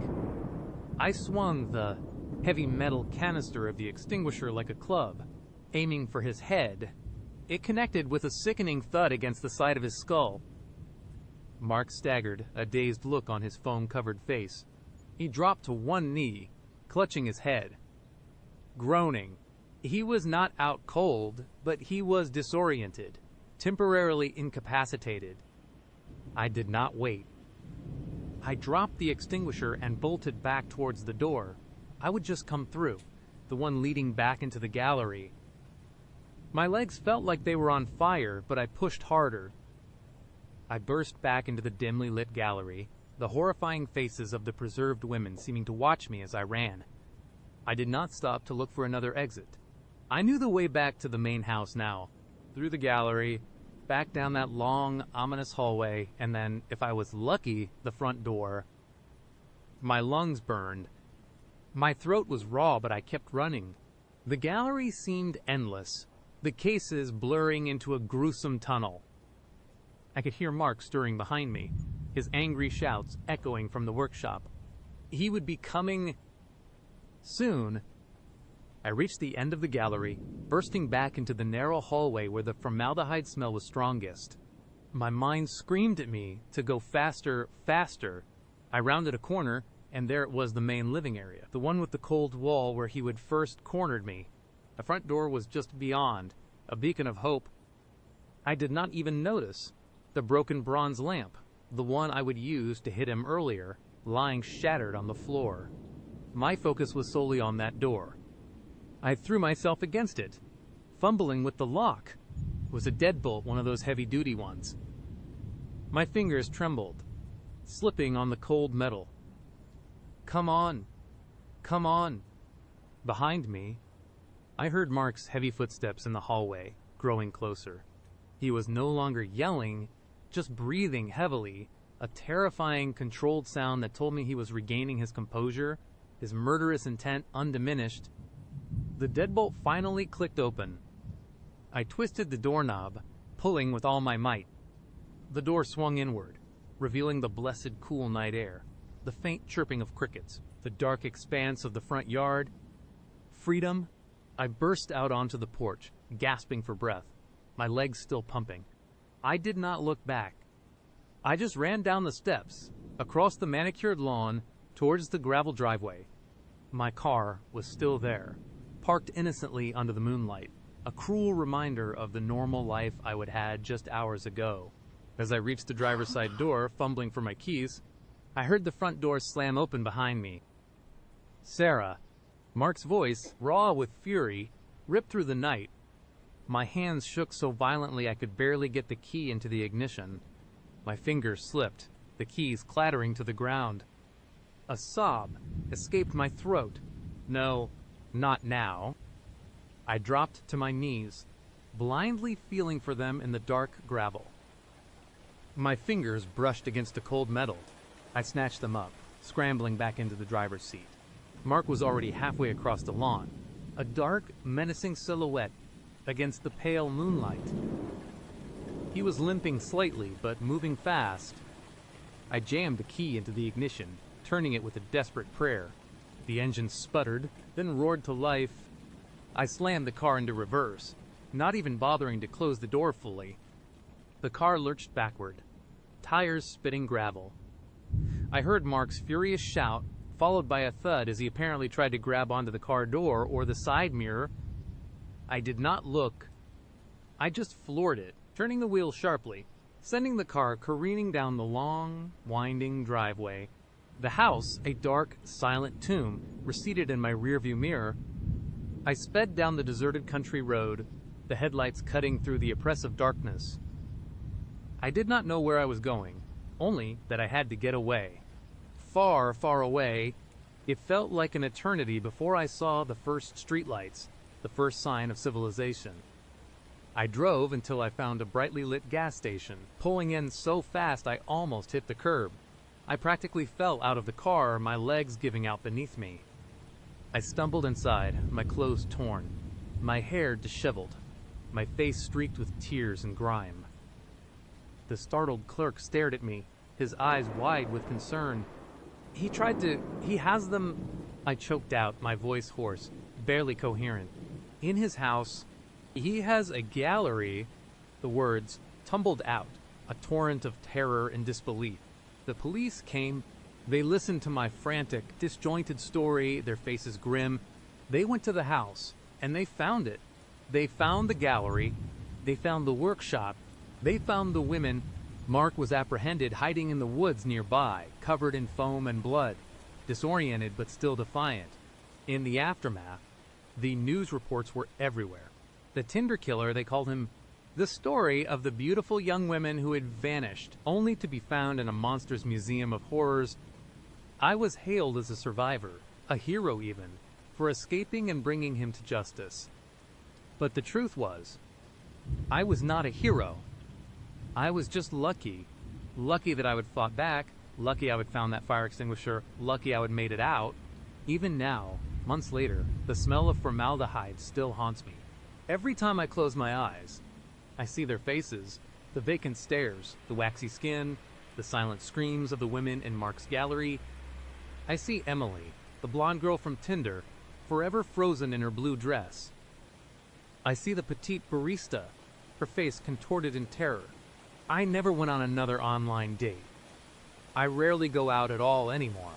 I swung the heavy metal canister of the extinguisher like a club, aiming for his head. It connected with a sickening thud against the side of his skull. Mark staggered, a dazed look on his foam-covered face. He dropped to one knee, clutching his head, groaning. He was not out cold, but he was disoriented, temporarily incapacitated. I did not wait. I dropped the extinguisher and bolted back towards the door. I would just come through, the one leading back into the gallery. My legs felt like they were on fire, but I pushed harder. I burst back into the dimly lit gallery, the horrifying faces of the preserved women seeming to watch me as I ran. I did not stop to look for another exit. I knew the way back to the main house now, through the gallery, back down that long, ominous hallway, and then, if I was lucky, the front door. My lungs burned. My throat was raw, but I kept running. The gallery seemed endless, the cases blurring into a gruesome tunnel. I could hear Mark stirring behind me, his angry shouts echoing from the workshop. He would be coming soon. I reached the end of the gallery, bursting back into the narrow hallway where the formaldehyde smell was strongest. My mind screamed at me to go faster, faster. I rounded a corner, and there it was, the main living area, the one with the cold wall where he would first cornered me. The front door was just beyond, a beacon of hope. I did not even notice the broken bronze lamp, the one I would use to hit him earlier, lying shattered on the floor. My focus was solely on that door. I threw myself against it, fumbling with the lock. It was a deadbolt, one of those heavy-duty ones. My fingers trembled, slipping on the cold metal. Come on. Come on. Behind me, I heard Mark's heavy footsteps in the hallway, growing closer. He was no longer yelling, just breathing heavily, a terrifying, controlled sound that told me he was regaining his composure, his murderous intent undiminished. The deadbolt finally clicked open. I twisted the doorknob, pulling with all my might. The door swung inward, revealing the blessed cool night air, the faint chirping of crickets, the dark expanse of the front yard. Freedom! I burst out onto the porch, gasping for breath, my legs still pumping. I did not look back. I just ran down the steps, across the manicured lawn, towards the gravel driveway. My car was still there, parked innocently under the moonlight, a cruel reminder of the normal life I would had just hours ago. As I reached the driver's side door, fumbling for my keys, I heard the front door slam open behind me. Sarah. Mark's voice, raw with fury, ripped through the night. My hands shook so violently I could barely get the key into the ignition. My fingers slipped, the keys clattering to the ground. A sob escaped my throat. No, not now. I dropped to my knees, blindly feeling for them in the dark gravel. My fingers brushed against the cold metal. I snatched them up, scrambling back into the driver's seat. Mark was already halfway across the lawn, a dark, menacing silhouette against the pale moonlight. He was limping slightly, but moving fast. I jammed the key into the ignition, turning it with a desperate prayer. The engine sputtered, then roared to life. I slammed the car into reverse, not even bothering to close the door fully. The car lurched backward, tires spitting gravel. I heard Mark's furious shout, followed by a thud as he apparently tried to grab onto the car door or the side mirror. I did not look. I just floored it, turning the wheel sharply, sending the car careening down the long, winding driveway. The house, a dark, silent tomb, receded in my rearview mirror. I sped down the deserted country road, the headlights cutting through the oppressive darkness. I did not know where I was going, only that I had to get away. Far, far away. It felt like an eternity before I saw the first streetlights, the first sign of civilization. I drove until I found a brightly lit gas station, pulling in so fast I almost hit the curb. I practically fell out of the car, my legs giving out beneath me. I stumbled inside, my clothes torn, my hair disheveled, my face streaked with tears and grime. The startled clerk stared at me, his eyes wide with concern. He has them. I choked out, my voice hoarse, barely coherent. In his house, he has a gallery. The words tumbled out, a torrent of terror and disbelief. The police came. They listened to my frantic, disjointed story, their faces grim. They went to the house, and they found it. They found the gallery. They found the workshop. They found the women. Mark was apprehended, hiding in the woods nearby, covered in foam and blood, disoriented but still defiant. In the aftermath, the news reports were everywhere. The Tinder killer, they called him, the story of the beautiful young women who had vanished, only to be found in a monster's museum of horrors. I was hailed as a survivor, a hero even, for escaping and bringing him to justice. But the truth was, I was not a hero. I was just lucky. Lucky that I would fought back, lucky I would found that fire extinguisher, lucky I would made it out. Even now, Months later, the smell of formaldehyde still haunts me. Every time I close my eyes, I see their faces, the vacant stares, the waxy skin, the silent screams of the women in Mark's gallery. I see Emily, the blonde girl from Tinder, forever frozen in her blue dress. I see the petite barista, her face contorted in terror. I never went on another online date. I rarely go out at all anymore.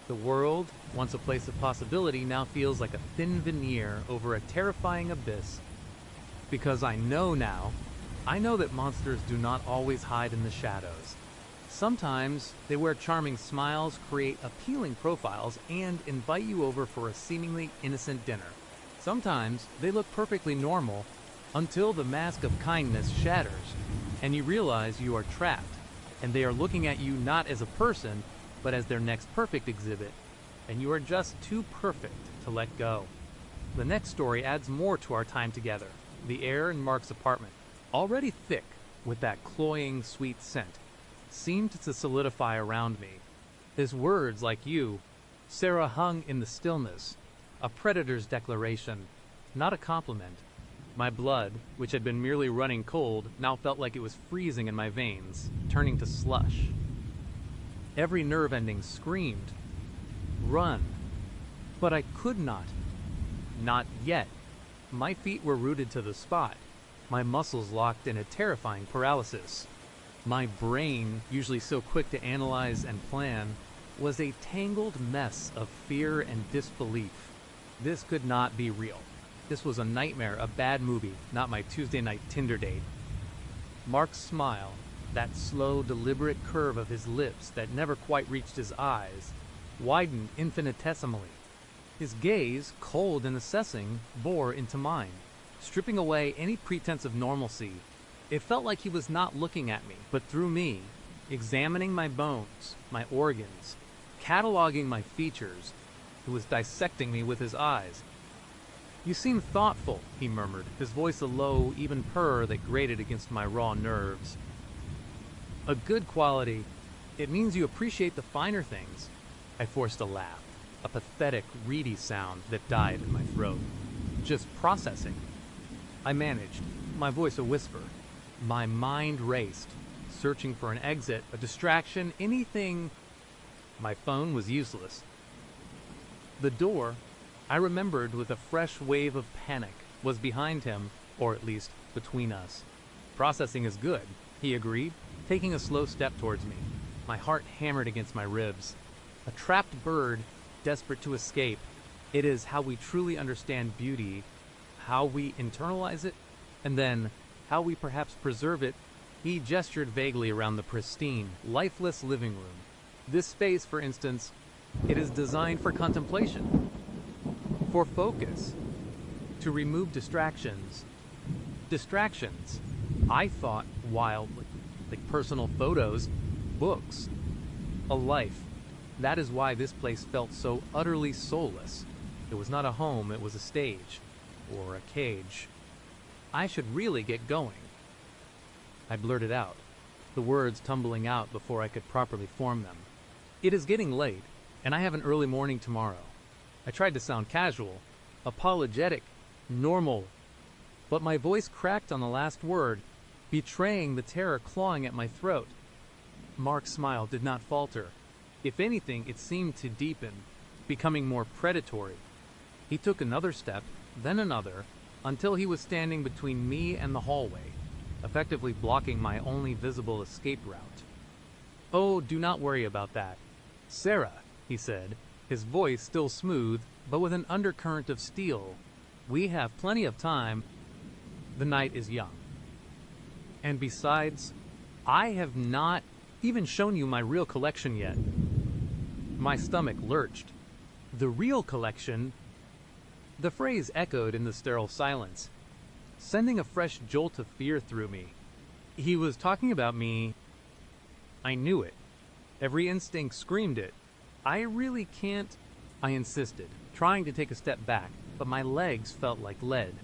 The world, once a place of possibility, now feels like a thin veneer over a terrifying abyss. Because I know now, I know that monsters do not always hide in the shadows. Sometimes they wear charming smiles, create appealing profiles, and invite you over for a seemingly innocent dinner. Sometimes they look perfectly normal until the mask of kindness shatters and you realize you are trapped and they are looking at you not as a person but as their next perfect exhibit, and you are just too perfect to let go. The next story adds more to our time together. The air in Mark's apartment, already thick with that cloying sweet scent, seemed to solidify around me. His words, like you, Sarah, hung in the stillness, a predator's declaration, not a compliment. My blood, which had been merely running cold, now felt like it was freezing in my veins, turning to slush. Every nerve ending screamed, "Run!" But I could not. Not yet. My feet were rooted to the spot, my muscles locked in a terrifying paralysis. My brain, usually so quick to analyze and plan, was a tangled mess of fear and disbelief. This could not be real. This was a nightmare, a bad movie, not my Tuesday night Tinder date. Mark's smile, that slow, deliberate curve of his lips that never quite reached his eyes, widened infinitesimally. His gaze, cold and assessing, bore into mine, stripping away any pretense of normalcy. It felt like he was not looking at me, but through me, examining my bones, my organs, cataloging my features. He was dissecting me with his eyes. "You seem thoughtful," he murmured, his voice a low, even purr that grated against my raw nerves. "A good quality. It means you appreciate the finer things." I forced a laugh, a pathetic, reedy sound that died in my throat. "Just processing." I managed, my voice a whisper. My mind raced, searching for an exit, a distraction, anything. My phone was useless. The door, I remembered with a fresh wave of panic, was behind him, or at least between us. "Processing is good," he agreed, taking a slow step towards me. My heart hammered against my ribs. A trapped bird, desperate to escape. It is how we truly understand beauty, how we internalize it, and then how we perhaps preserve it. He gestured vaguely around the pristine, lifeless living room. This space, for instance, it is designed for contemplation, for focus, to remove distractions. Distractions, I thought wildly, like personal photos, books, a life. That is why this place felt so utterly soulless. It was not a home, it was a stage, or a cage. I should really get going. I blurted out, the words tumbling out before I could properly form them. "It is getting late, and I have an early morning tomorrow." I tried to sound casual, apologetic, normal, but my voice cracked on the last word, betraying the terror clawing at my throat. Mark's smile did not falter. If anything, it seemed to deepen, becoming more predatory. He took another step, then another, until he was standing between me and the hallway, effectively blocking my only visible escape route. "Oh, do not worry about that. Sarah," he said, his voice still smooth, but with an undercurrent of steel. "We have plenty of time. The night is young. And besides, I have not even shown you my real collection yet." My stomach lurched. The real collection? The phrase echoed in the sterile silence, sending a fresh jolt of fear through me. He was talking about me. I knew it. Every instinct screamed it. "I really can't," I insisted, trying to take a step back, but my legs felt like lead.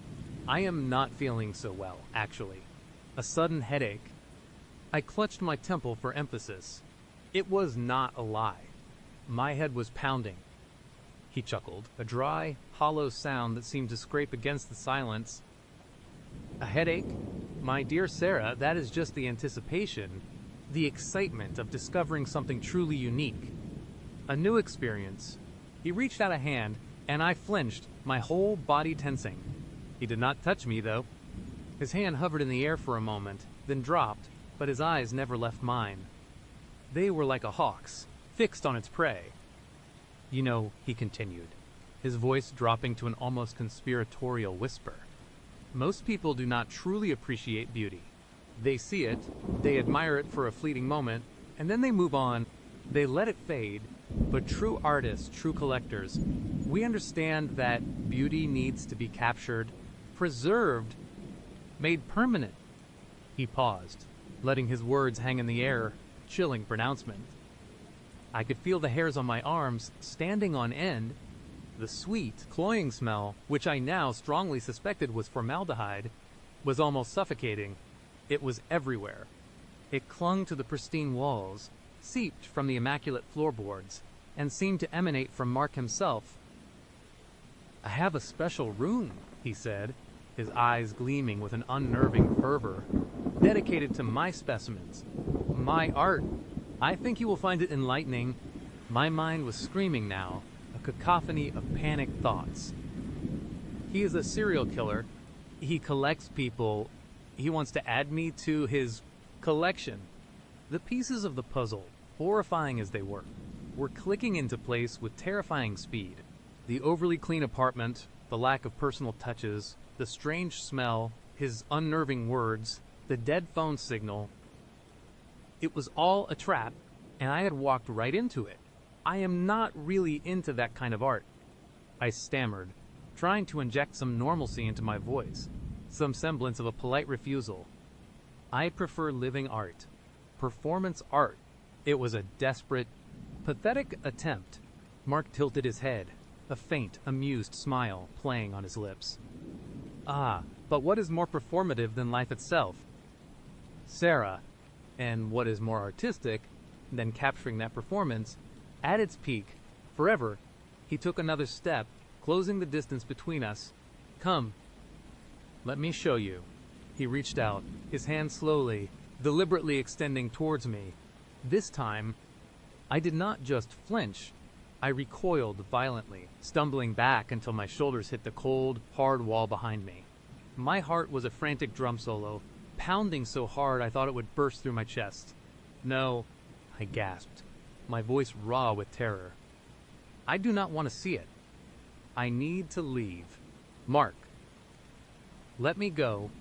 "I am not feeling so well, actually. A sudden headache." I clutched my temple for emphasis. It was not a lie. My head was pounding. he chuckled, a dry, hollow sound that seemed to scrape against the silence. A headache? My dear Sarah, that is just the anticipation, the excitement of discovering something truly unique. A new experience. He reached out a hand, and I flinched, my whole body tensing. He did not touch me, though. His hand hovered in the air for a moment, then dropped, but his eyes never left mine. They were like a hawk's, fixed on its prey. You know, he continued, his voice dropping to an almost conspiratorial whisper. Most people do not truly appreciate beauty. They see it, they admire it for a fleeting moment, and then they move on. They let it fade. But true artists, true collectors, we understand that beauty needs to be captured, preserved, made permanent. He paused, letting his words hang in the air, chilling pronouncement. I could feel the hairs on my arms standing on end. The sweet, cloying smell, which I now strongly suspected was formaldehyde, was almost suffocating. It was everywhere. It clung to the pristine walls, seeped from the immaculate floorboards, and seemed to emanate from Mark himself. I have a special room, he said, his eyes gleaming with an unnerving fervor, dedicated to my specimens, my art. I think you will find it enlightening. My mind was screaming now, a cacophony of panicked thoughts. He is a serial killer. He collects people. He wants to add me to his collection. The pieces of the puzzle, horrifying as they were clicking into place with terrifying speed. The overly clean apartment, the lack of personal touches, the strange smell, his unnerving words, the dead phone signal. It was all a trap, and I had walked right into it. I am not really into that kind of art. I stammered, trying to inject some normalcy into my voice, some semblance of a polite refusal. I prefer living art. Performance art. It was a desperate, pathetic attempt. Mark tilted his head, a faint, amused smile playing on his lips. Ah, but what is more performative than life itself? Sarah, and what is more artistic than capturing that performance, at its peak, forever, he took another step, closing the distance between us. Come, let me show you. He reached out, his hand slowly, deliberately extending towards me. This time, I did not just flinch. I recoiled violently, stumbling back until my shoulders hit the cold, hard wall behind me. My heart was a frantic drum solo, pounding so hard I thought it would burst through my chest. No, I gasped, my voice raw with terror. I do not want to see it. I need to leave. Mark. Let me go.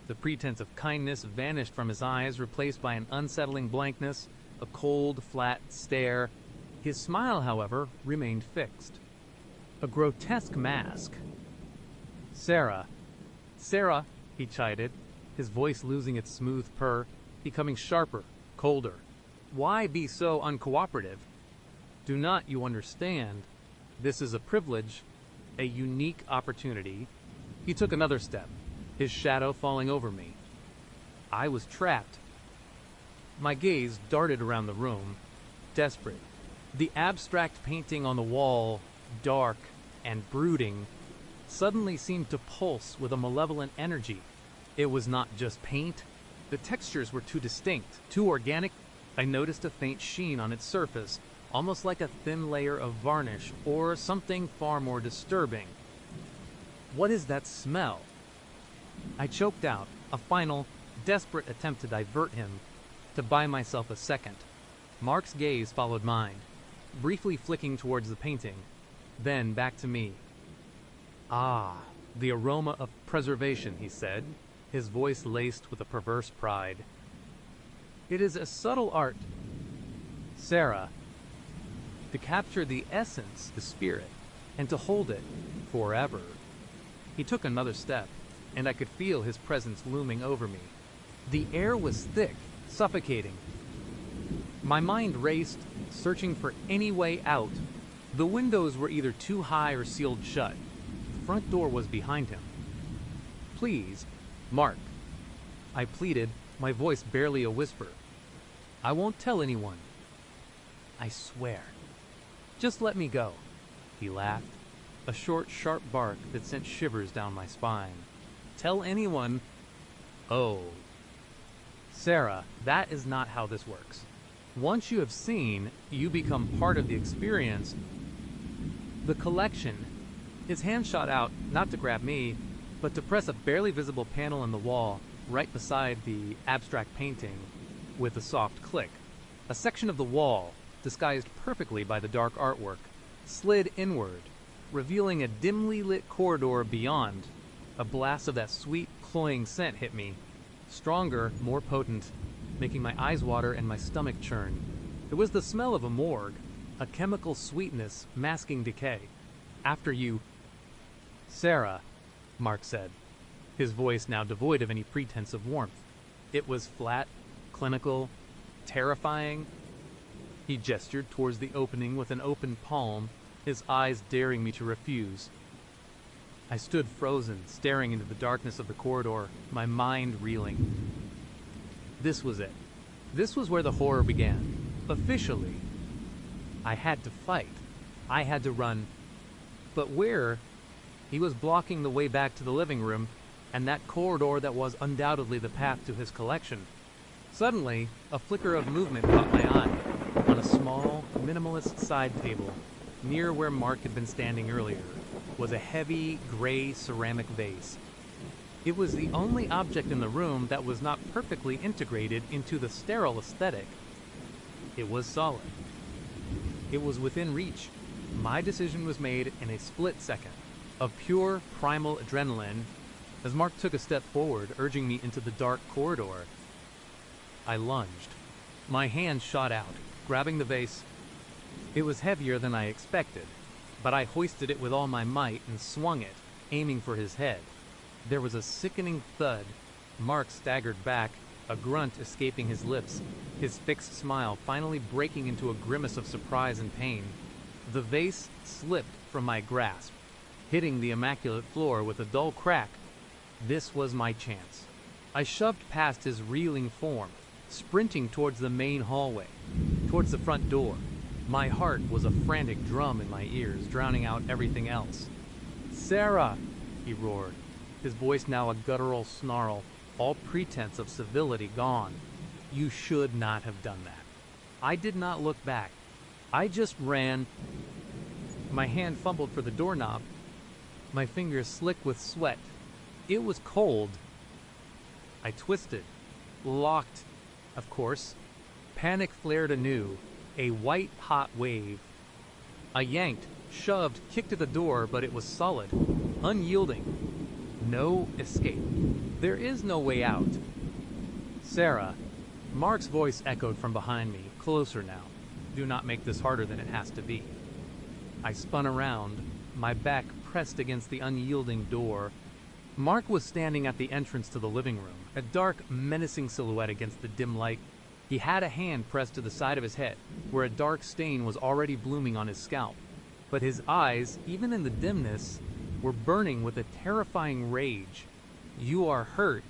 The pretense of kindness vanished from his eyes, replaced by an unsettling blankness, a cold, flat stare. His smile, however, remained fixed. A grotesque mask. Sarah, he chided, his voice losing its smooth purr, becoming sharper, colder. Why be so uncooperative? Do not you understand? This is a privilege, a unique opportunity. He took another step, his shadow falling over me. I was trapped. My gaze darted around the room, desperate. The abstract painting on the wall, dark and brooding, suddenly seemed to pulse with a malevolent energy. It was not just paint. The textures were too distinct, too organic. I noticed a faint sheen on its surface, almost like a thin layer of varnish or something far more disturbing. What is that smell? I choked out, a final, desperate attempt to divert him, to buy myself a second. Mark's gaze followed mine, briefly flicking towards the painting, then back to me. Ah, the aroma of preservation, he said, his voice laced with a perverse pride. It is a subtle art, Sarah, to capture the essence, the spirit, and to hold it forever. He took another step, and I could feel his presence looming over me. The air was thick, suffocating. My mind raced, searching for any way out. The windows were either too high or sealed shut. The front door was behind him. Please, Mark, I pleaded, my voice barely a whisper. I won't tell anyone. I swear. Just let me go. He laughed, a short, sharp bark that sent shivers down my spine. Tell anyone. Oh. Sarah, that is not how this works. Once you have seen, you become part of the experience. The collection. His hand shot out, not to grab me, but to press a barely visible panel in the wall, right beside the abstract painting, with a soft click. A section of the wall, disguised perfectly by the dark artwork, slid inward, revealing a dimly lit corridor beyond. A blast of that sweet, cloying scent hit me. Stronger, more potent, making my eyes water and my stomach churn. It was the smell of a morgue, a chemical sweetness masking decay. After you. Sarah, Mark said, his voice now devoid of any pretense of warmth. It was flat, clinical, terrifying. He gestured towards the opening with an open palm, his eyes daring me to refuse. I stood frozen, staring into the darkness of the corridor, my mind reeling. This was it. This was where the horror began. Officially. I had to fight. I had to run. But where? He was blocking the way back to the living room, and that corridor that was undoubtedly the path to his collection. Suddenly, a flicker of movement caught my eye, on a small, minimalist side table, near where Mark had been standing earlier, was a heavy, gray ceramic vase. It was the only object in the room that was not perfectly integrated into the sterile aesthetic. It was solid. It was within reach. My decision was made in a split second, of pure, primal adrenaline, as Mark took a step forward, urging me into the dark corridor. I lunged. My hand shot out, grabbing the vase. It was heavier than I expected, but I hoisted it with all my might and swung it, aiming for his head. There was a sickening thud. Mark staggered back, a grunt escaping his lips, his fixed smile finally breaking into a grimace of surprise and pain. The vase slipped from my grasp, hitting the immaculate floor with a dull crack. This was my chance. I shoved past his reeling form, sprinting towards the main hallway, towards the front door. My heart was a frantic drum in my ears, drowning out everything else. "Sarah!" he roared, his voice now a guttural snarl, all pretense of civility gone. "You should not have done that." I did not look back. I just ran. My hand fumbled for the doorknob, my fingers slick with sweat. It was cold. I twisted, locked, of course. Panic flared anew, a white-hot wave. I yanked, shoved, kicked at the door, but it was solid, unyielding. No escape. There is no way out. "Sarah." Mark's voice echoed from behind me, closer now. "Do not make this harder than it has to be." I spun around, my back pressed against the unyielding door. Mark was standing at the entrance to the living room, a dark, menacing silhouette against the dim light. He had a hand pressed to the side of his head, where a dark stain was already blooming on his scalp. But his eyes, even in the dimness, were burning with a terrifying rage. "You are hurt,"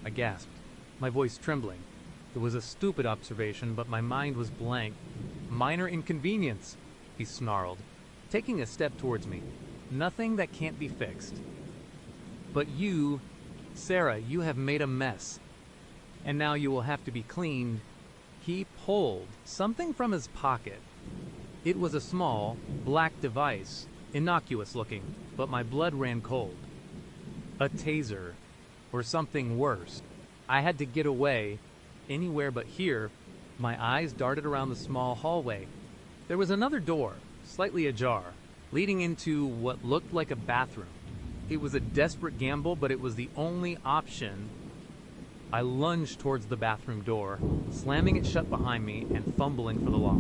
I gasped, my voice trembling. It was a stupid observation, but my mind was blank. "Minor inconvenience," he snarled, taking a step towards me. "Nothing that can't be fixed. But you, Sarah, you have made a mess. And now you will have to be cleaned." He pulled something from his pocket. It was a small, black device, innocuous looking, but my blood ran cold. A taser, or something worse. I had to get away, anywhere but here. My eyes darted around the small hallway. There was another door, slightly ajar, leading into what looked like a bathroom. It was a desperate gamble, but it was the only option. I lunged towards the bathroom door, slamming it shut behind me and fumbling for the lock.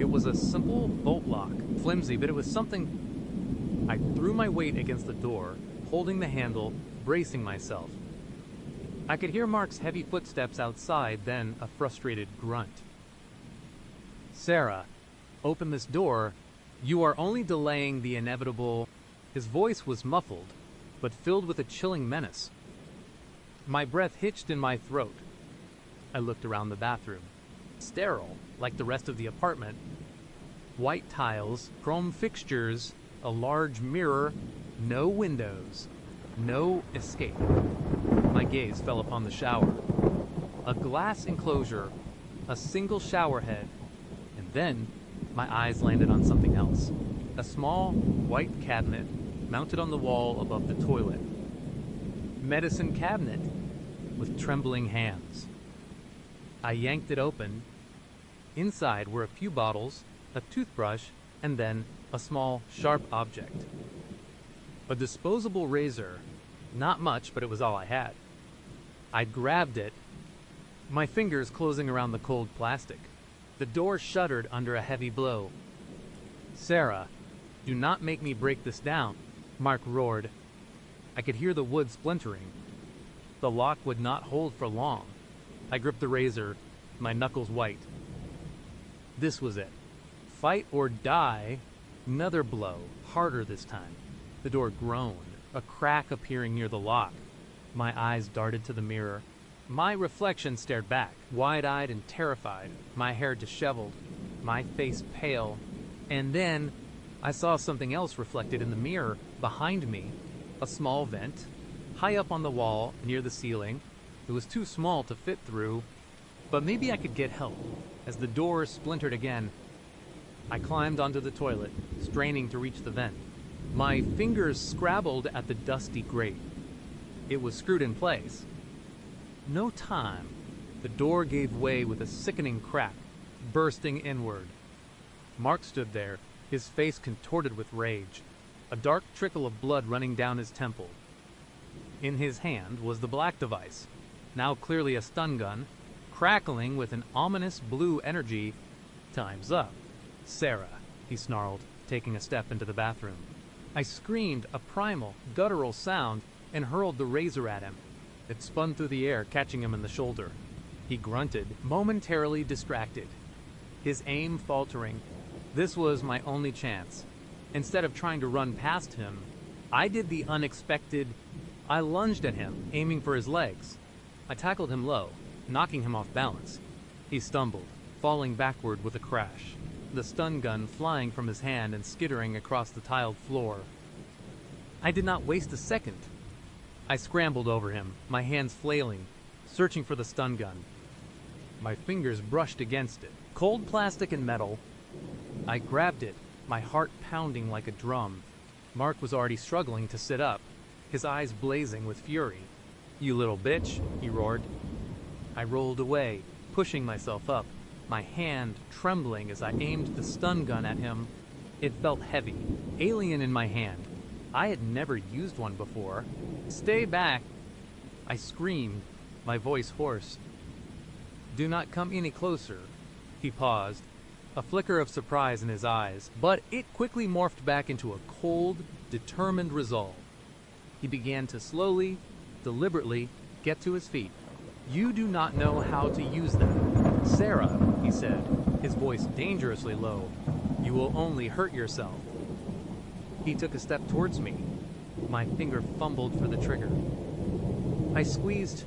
It was a simple bolt lock, flimsy, but it was something. I threw my weight against the door, holding the handle, bracing myself. I could hear Mark's heavy footsteps outside, then a frustrated grunt. "Sarah, open this door. You are only delaying the inevitable." His voice was muffled, but filled with a chilling menace. My breath hitched in my throat. I looked around the bathroom. Sterile, like the rest of the apartment. White tiles, chrome fixtures, a large mirror, no windows, no escape. My gaze fell upon the shower. A glass enclosure, a single shower head, and then my eyes landed on something else. A small, white cabinet mounted on the wall above the toilet. Medicine cabinet with trembling hands. I yanked it open. Inside were a few bottles, a toothbrush, and then a small, sharp object. A disposable razor. Not much, but it was all I had. I grabbed it, my fingers closing around the cold plastic. The door shuddered under a heavy blow. "Sarah, do not make me break this down," Mark roared. I could hear the wood splintering. The lock would not hold for long. I gripped the razor, my knuckles white. This was it. Fight or die. Another blow, harder this time. The door groaned, a crack appearing near the lock. My eyes darted to the mirror. My reflection stared back, wide-eyed and terrified, my hair disheveled, my face pale. And then I saw something else reflected in the mirror behind me. A small vent, high up on the wall, near the ceiling. It was too small to fit through, but maybe I could get help. As the door splintered again, I climbed onto the toilet, straining to reach the vent. My fingers scrabbled at the dusty grate. It was screwed in place. No time. The door gave way with a sickening crack, bursting inward. Mark stood there, his face contorted with rage, a dark trickle of blood running down his temple. In his hand was the black device, now clearly a stun gun, crackling with an ominous blue energy. "Time's up. Sarah," he snarled, taking a step into the bathroom. I screamed a primal, guttural sound and hurled the razor at him. It spun through the air, catching him in the shoulder. He grunted, momentarily distracted, his aim faltering. This was my only chance. Instead of trying to run past him, I did the unexpected. I lunged at him, aiming for his legs. I tackled him low, knocking him off balance. He stumbled, falling backward with a crash, the stun gun flying from his hand and skittering across the tiled floor. I did not waste a second. I scrambled over him, my hands flailing, searching for the stun gun. My fingers brushed against it, cold plastic and metal. I grabbed it, my heart pounding like a drum. Mark was already struggling to sit up, his eyes blazing with fury. "You little bitch," he roared. I rolled away, pushing myself up, my hand trembling as I aimed the stun gun at him. It felt heavy, alien in my hand. I had never used one before. "Stay back!" I screamed, my voice hoarse. "Do not come any closer." He paused, a flicker of surprise in his eyes, but it quickly morphed back into a cold, determined resolve. He began to slowly, deliberately get to his feet. "You do not know how to use them. Sarah," he said, his voice dangerously low, "you will only hurt yourself." He took a step towards me. My finger fumbled for the trigger. I squeezed.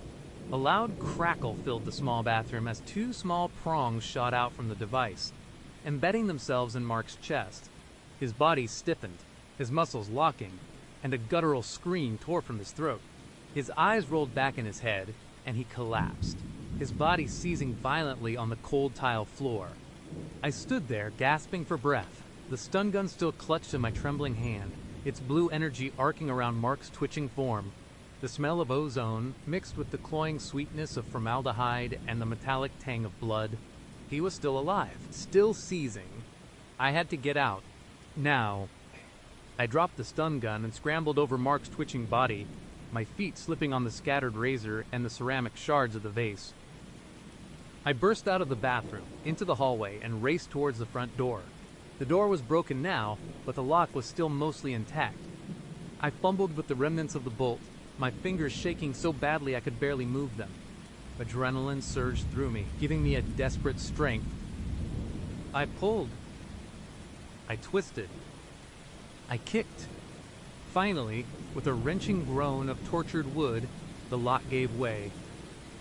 A loud crackle filled the small bathroom as two small prongs shot out from the device, embedding themselves in Mark's chest. His body stiffened, his muscles locking, and a guttural scream tore from his throat. His eyes rolled back in his head, and he collapsed, his body seizing violently on the cold tile floor. I stood there, gasping for breath, the stun gun still clutched in my trembling hand, its blue energy arcing around Mark's twitching form. The smell of ozone, mixed with the cloying sweetness of formaldehyde and the metallic tang of blood. He was still alive, still seizing. I had to get out. Now. I dropped the stun gun and scrambled over Mark's twitching body, my feet slipping on the scattered razor and the ceramic shards of the vase. I burst out of the bathroom, into the hallway, and raced towards the front door. The door was broken now, but the lock was still mostly intact. I fumbled with the remnants of the bolt, my fingers shaking so badly I could barely move them. Adrenaline surged through me, giving me a desperate strength. I pulled. I twisted. I kicked. Finally, with a wrenching groan of tortured wood, the lock gave way.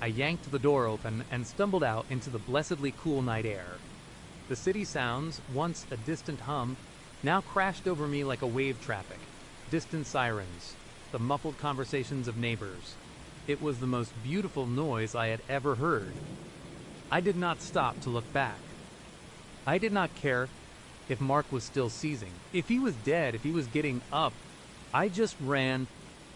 I yanked the door open and stumbled out into the blessedly cool night air. The city sounds, once a distant hum, now crashed over me like a wave traffic. Distant sirens, the muffled conversations of neighbors. It was the most beautiful noise I had ever heard. I did not stop to look back. I did not care if Mark was still seizing, if he was dead, if he was getting up. I just ran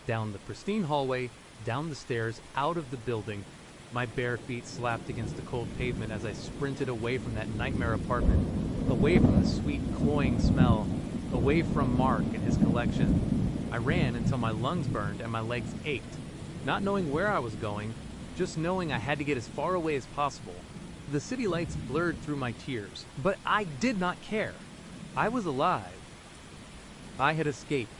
down the pristine hallway, down the stairs, out of the building. My bare feet slapped against the cold pavement as I sprinted away from that nightmare apartment, away from the sweet, cloying smell, away from Mark and his collection. I ran until my lungs burned and my legs ached, not knowing where I was going, just knowing I had to get as far away as possible. The city lights blurred through my tears, but I did not care. I was alive. I had escaped.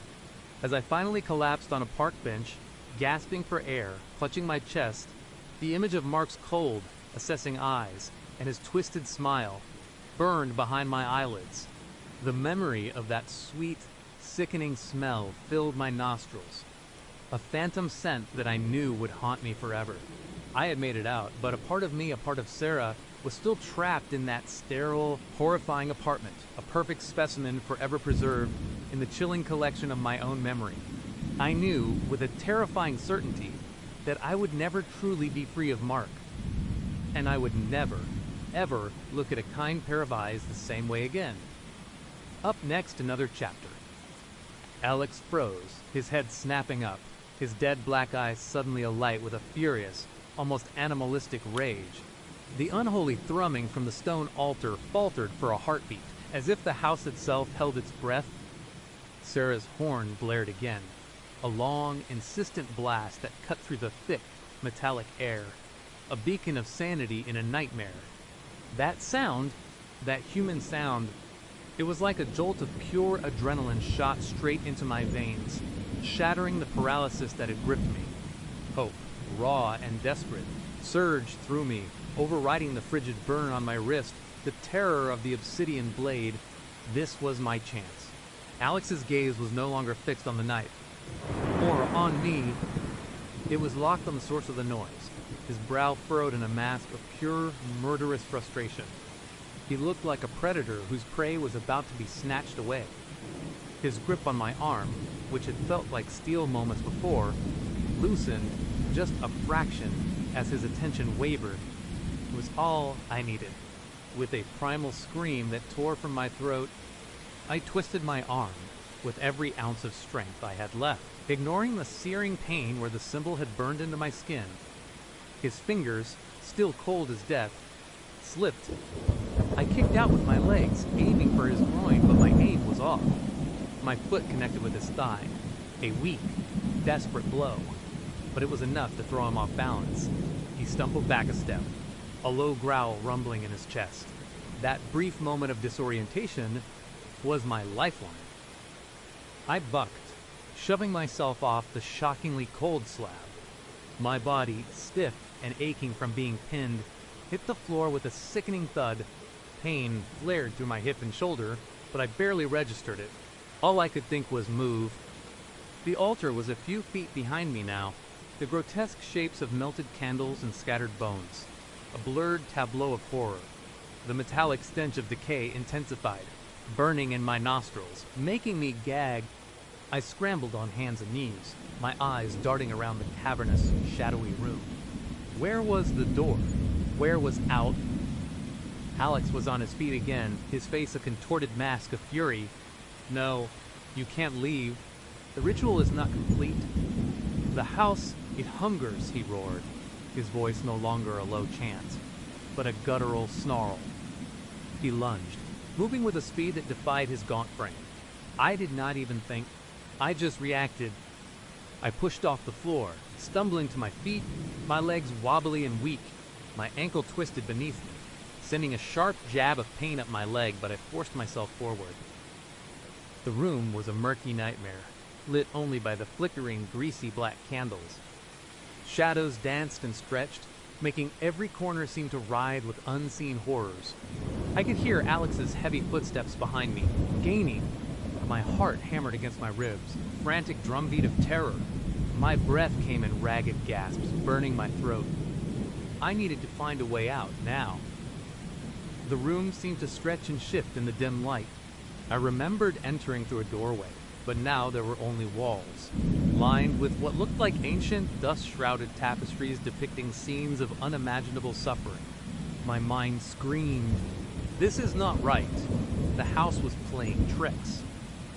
As I finally collapsed on a park bench, gasping for air, clutching my chest, the image of Mark's cold, assessing eyes and his twisted smile burned behind my eyelids. The memory of that sweet, sickening smell filled my nostrils, a phantom scent that I knew would haunt me forever. I had made it out, but a part of me, a part of Sarah, was still trapped in that sterile, horrifying apartment, a perfect specimen forever preserved in the chilling collection of my own memory. I knew, with a terrifying certainty, that I would never truly be free of Mark. And I would never, ever look at a kind pair of eyes the same way again. Up next, another chapter. Alex froze, his head snapping up, his dead black eyes suddenly alight with a furious, almost animalistic rage. The unholy thrumming from the stone altar faltered for a heartbeat, as if the house itself held its breath. Sarah's horn blared again, a long, insistent blast that cut through the thick, metallic air, a beacon of sanity in a nightmare. That sound, that human sound, it was like a jolt of pure adrenaline shot straight into my veins, shattering the paralysis that had gripped me. Hope, raw and desperate, surged through me, overriding the frigid burn on my wrist, the terror of the obsidian blade. This was my chance. Alex's gaze was no longer fixed on the knife, or on me. It was locked on the source of the noise, his brow furrowed in a mask of pure, murderous frustration. He looked like a predator whose prey was about to be snatched away. His grip on my arm, which had felt like steel moments before, loosened just a fraction as his attention wavered. It was all I needed. With a primal scream that tore from my throat, I twisted my arm with every ounce of strength I had left, ignoring the searing pain where the symbol had burned into my skin. His fingers, still cold as death, slipped. I kicked out with my legs, aiming for his groin, but my aim was off. My foot connected with his thigh, a weak, desperate blow, but it was enough to throw him off balance. He stumbled back a step, a low growl rumbling in his chest. That brief moment of disorientation was my lifeline. I bucked, shoving myself off the shockingly cold slab. My body, stiff and aching from being pinned, hit the floor with a sickening thud. Pain flared through my hip and shoulder, but I barely registered it. All I could think was move. The altar was a few feet behind me now, the grotesque shapes of melted candles and scattered bones, a blurred tableau of horror. The metallic stench of decay intensified, burning in my nostrils, making me gag. I scrambled on hands and knees, my eyes darting around the cavernous, shadowy room. Where was the door? Where was out? Alex was on his feet again, his face a contorted mask of fury. No, you can't leave. The ritual is not complete. The house, it hungers, he roared, his voice no longer a low chant, but a guttural snarl. He lunged, moving with a speed that defied his gaunt frame. I did not even think. I just reacted. I pushed off the floor, stumbling to my feet, my legs wobbly and weak, my ankle twisted beneath me, sending a sharp jab of pain up my leg, but I forced myself forward. The room was a murky nightmare, lit only by the flickering, greasy black candles. Shadows danced and stretched, making every corner seem to writhe with unseen horrors. I could hear Alex's heavy footsteps behind me, gaining. My heart hammered against my ribs, a frantic drumbeat of terror. My breath came in ragged gasps, burning my throat. I needed to find a way out, now. The room seemed to stretch and shift in the dim light. I remembered entering through a doorway, but now there were only walls, lined with what looked like ancient, dust-shrouded tapestries depicting scenes of unimaginable suffering. My mind screamed, "This is not right." The house was playing tricks.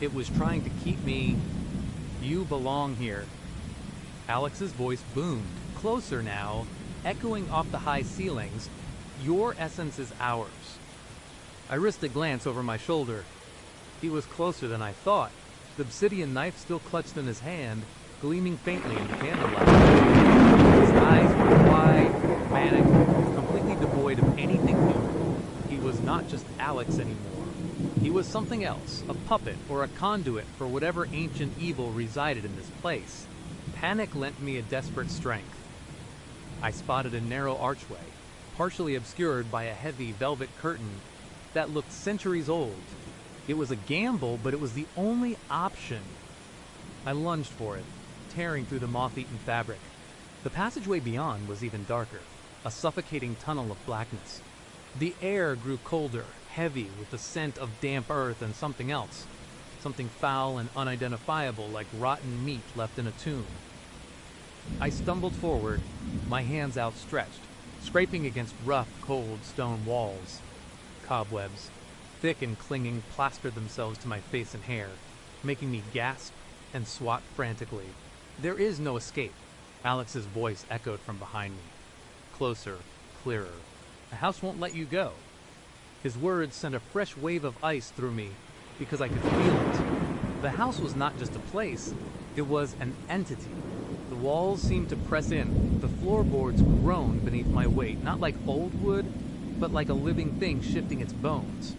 It was trying to keep me. "You belong here." Alex's voice boomed, closer now, echoing off the high ceilings. "Your essence is ours." I risked a glance over my shoulder. He was closer than I thought, the obsidian knife still clutched in his hand, gleaming faintly in the candlelight. His eyes were wide, manic, completely devoid of anything human. He was not just Alex anymore. He was something else, a puppet or a conduit for whatever ancient evil resided in this place. Panic lent me a desperate strength. I spotted a narrow archway, partially obscured by a heavy velvet curtain that looked centuries old. It was a gamble, but it was the only option. I lunged for it, tearing through the moth-eaten fabric. The passageway beyond was even darker, a suffocating tunnel of blackness. The air grew colder, heavy with the scent of damp earth and something else, something foul and unidentifiable like rotten meat left in a tomb. I stumbled forward, my hands outstretched, scraping against rough, cold stone walls. Cobwebs, thick and clinging, plastered themselves to my face and hair, making me gasp and swat frantically. "There is no escape," Alex's voice echoed from behind me. Closer, clearer. "The house won't let you go." His words sent a fresh wave of ice through me because I could feel it. The house was not just a place, it was an entity. The walls seemed to press in, the floorboards groaned beneath my weight, not like old wood, but like a living thing shifting its bones.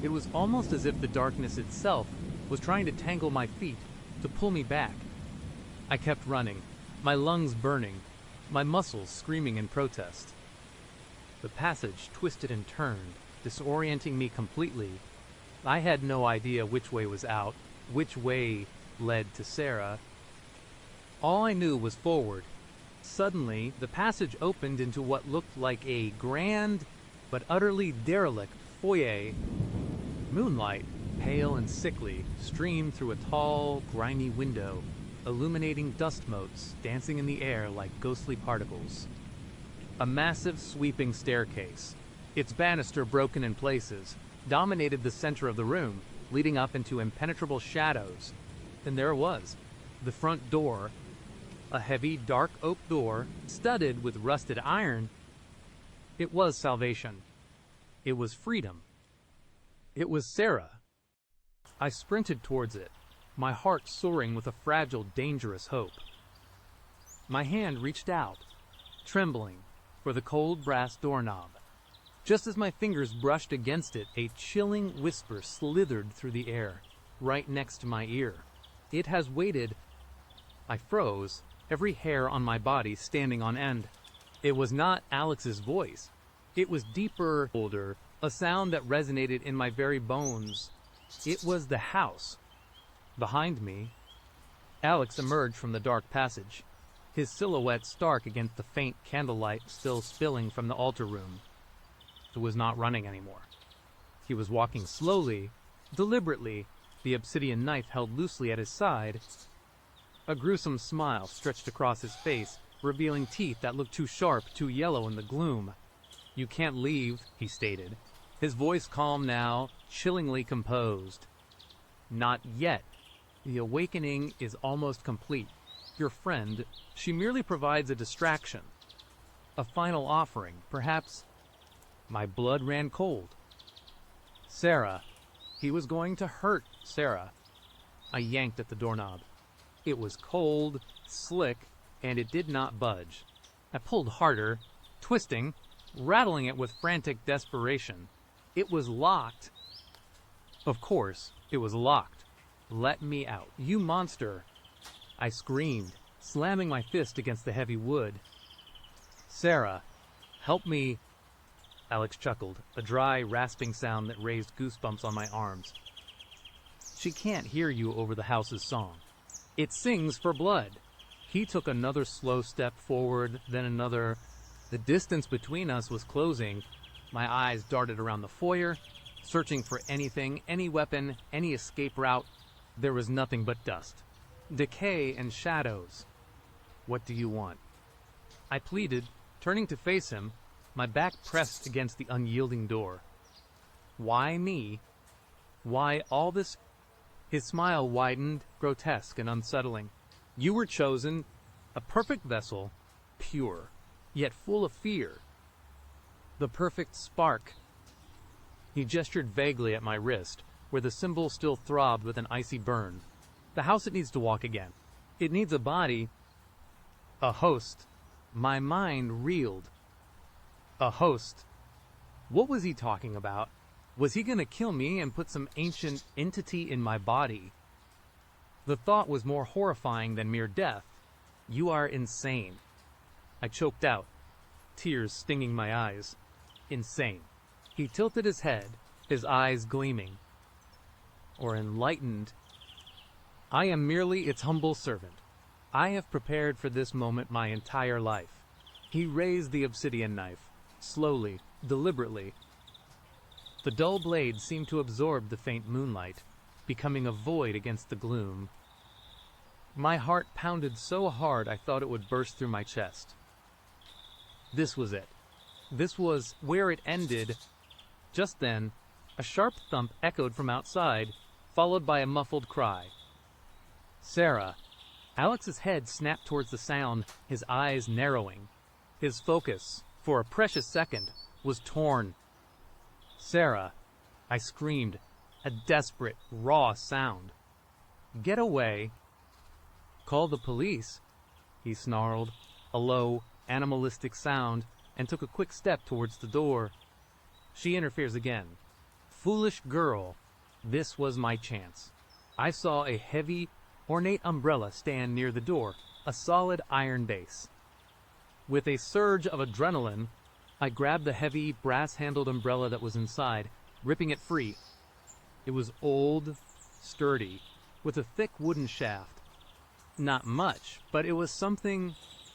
It was almost as if the darkness itself was trying to tangle my feet, to pull me back. I kept running, my lungs burning, my muscles screaming in protest. The passage twisted and turned, disorienting me completely. I had no idea which way was out, which way led to Sarah. All I knew was forward. Suddenly, the passage opened into what looked like a grand but utterly derelict foyer. Moonlight, pale and sickly, streamed through a tall, grimy window, illuminating dust motes dancing in the air like ghostly particles. A massive, sweeping staircase, its banister broken in places, dominated the center of the room, leading up into impenetrable shadows. And there it was, the front door, a heavy, dark oak door, studded with rusted iron. It was salvation. It was freedom. It was Sarah. I sprinted towards it, my heart soaring with a fragile, dangerous hope. My hand reached out, trembling, for the cold brass doorknob. Just as my fingers brushed against it, a chilling whisper slithered through the air, right next to my ear. "It has waited." I froze, every hair on my body standing on end. It was not Alex's voice. It was deeper, older, a sound that resonated in my very bones. It was the house. Behind me, Alex emerged from the dark passage, his silhouette stark against the faint candlelight still spilling from the altar room. He was not running anymore. He was walking slowly, deliberately, the obsidian knife held loosely at his side. A gruesome smile stretched across his face, revealing teeth that looked too sharp, too yellow in the gloom. "You can't leave," he stated, his voice calm now, chillingly composed. "Not yet. The awakening is almost complete. Your friend, she merely provides a distraction. A final offering, perhaps." My blood ran cold. Sarah. He was going to hurt Sarah. I yanked at the doorknob. It was cold, slick, and it did not budge. I pulled harder, twisting, rattling it with frantic desperation. It was locked. Of course, it was locked. "Let me out, you monster!" I screamed, slamming my fist against the heavy wood. "Sarah, help me!" Alex chuckled, a dry, rasping sound that raised goosebumps on my arms. "She can't hear you over the house's song. It sings for blood." He took another slow step forward, then another. The distance between us was closing. My eyes darted around the foyer, searching for anything, any weapon, any escape route. There was nothing but dust, decay, and shadows. "What do you want?" I pleaded, turning to face him, my back pressed against the unyielding door. Why me? Why all this? His smile widened, grotesque and unsettling. "You were chosen, a perfect vessel, pure, yet full of fear. The perfect spark." He gestured vaguely at my wrist, where the symbol still throbbed with an icy burn. "The house it needs to walk again. It needs a body, a host." My mind reeled. A host? What was he talking about? Was he going to kill me and put some ancient entity in my body? The thought was more horrifying than mere death. "You are insane." I choked out, tears stinging my eyes. Insane. He tilted his head, his eyes gleaming. Or enlightened. "I am merely its humble servant. I have prepared for this moment my entire life." He raised the obsidian knife, slowly, deliberately. The dull blade seemed to absorb the faint moonlight, becoming a void against the gloom. My heart pounded so hard I thought it would burst through my chest. This was it. This was where it ended. Just then, a sharp thump echoed from outside, followed by a muffled cry. "Sarah." Alex's head snapped towards the sound, his eyes narrowing. His focus, for a precious second, was torn. "Sarah," I screamed, a desperate, raw sound. "Get away." "Call the police," he snarled, a low, animalistic sound, and took a quick step towards the door. She interferes again. Foolish girl. This was my chance. I saw a heavy, ornate umbrella stand near the door, a solid iron base. With a surge of adrenaline, I grabbed the heavy, brass-handled umbrella that was inside, ripping it free. It was old, sturdy, with a thick wooden shaft. Not much, but it was something.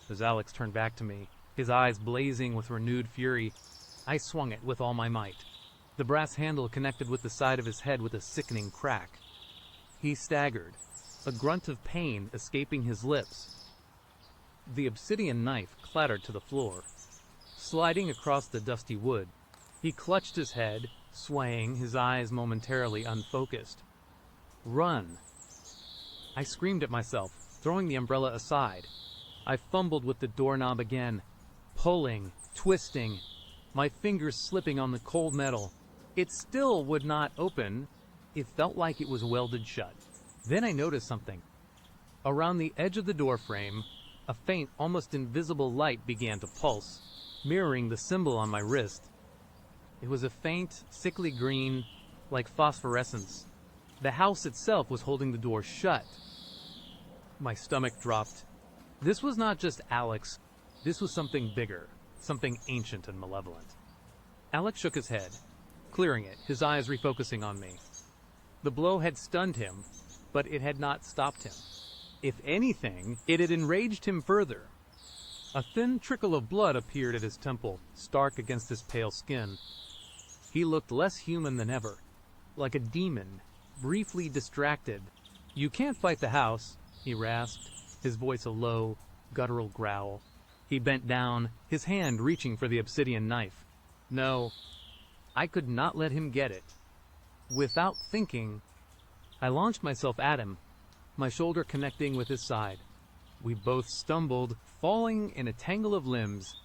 As Alex turned back to me, his eyes blazing with renewed fury, I swung it with all my might. The brass handle connected with the side of his head with a sickening crack. He staggered, a grunt of pain escaping his lips. The obsidian knife clattered to the floor, sliding across the dusty wood. He clutched his head, swaying, his eyes momentarily unfocused. "Run!" I screamed at myself, throwing the umbrella aside. I fumbled with the doorknob again, pulling, twisting, my fingers slipping on the cold metal. It still would not open. It felt like it was welded shut. Then I noticed something. Around the edge of the doorframe, a faint, almost invisible light began to pulse, mirroring the symbol on my wrist. It was a faint, sickly green, like phosphorescence. The house itself was holding the door shut. My stomach dropped. This was not just Alex. This was something bigger, something ancient and malevolent. Alex shook his head, clearing it, his eyes refocusing on me. The blow had stunned him, but it had not stopped him. If anything, it had enraged him further. A thin trickle of blood appeared at his temple, stark against his pale skin. He looked less human than ever, like a demon, briefly distracted. "You can't fight the house," he rasped, his voice a low, guttural growl. He bent down, his hand reaching for the obsidian knife. No, I could not let him get it. Without thinking, I launched myself at him, my shoulder connecting with his side. We both stumbled, falling in a tangle of limbs.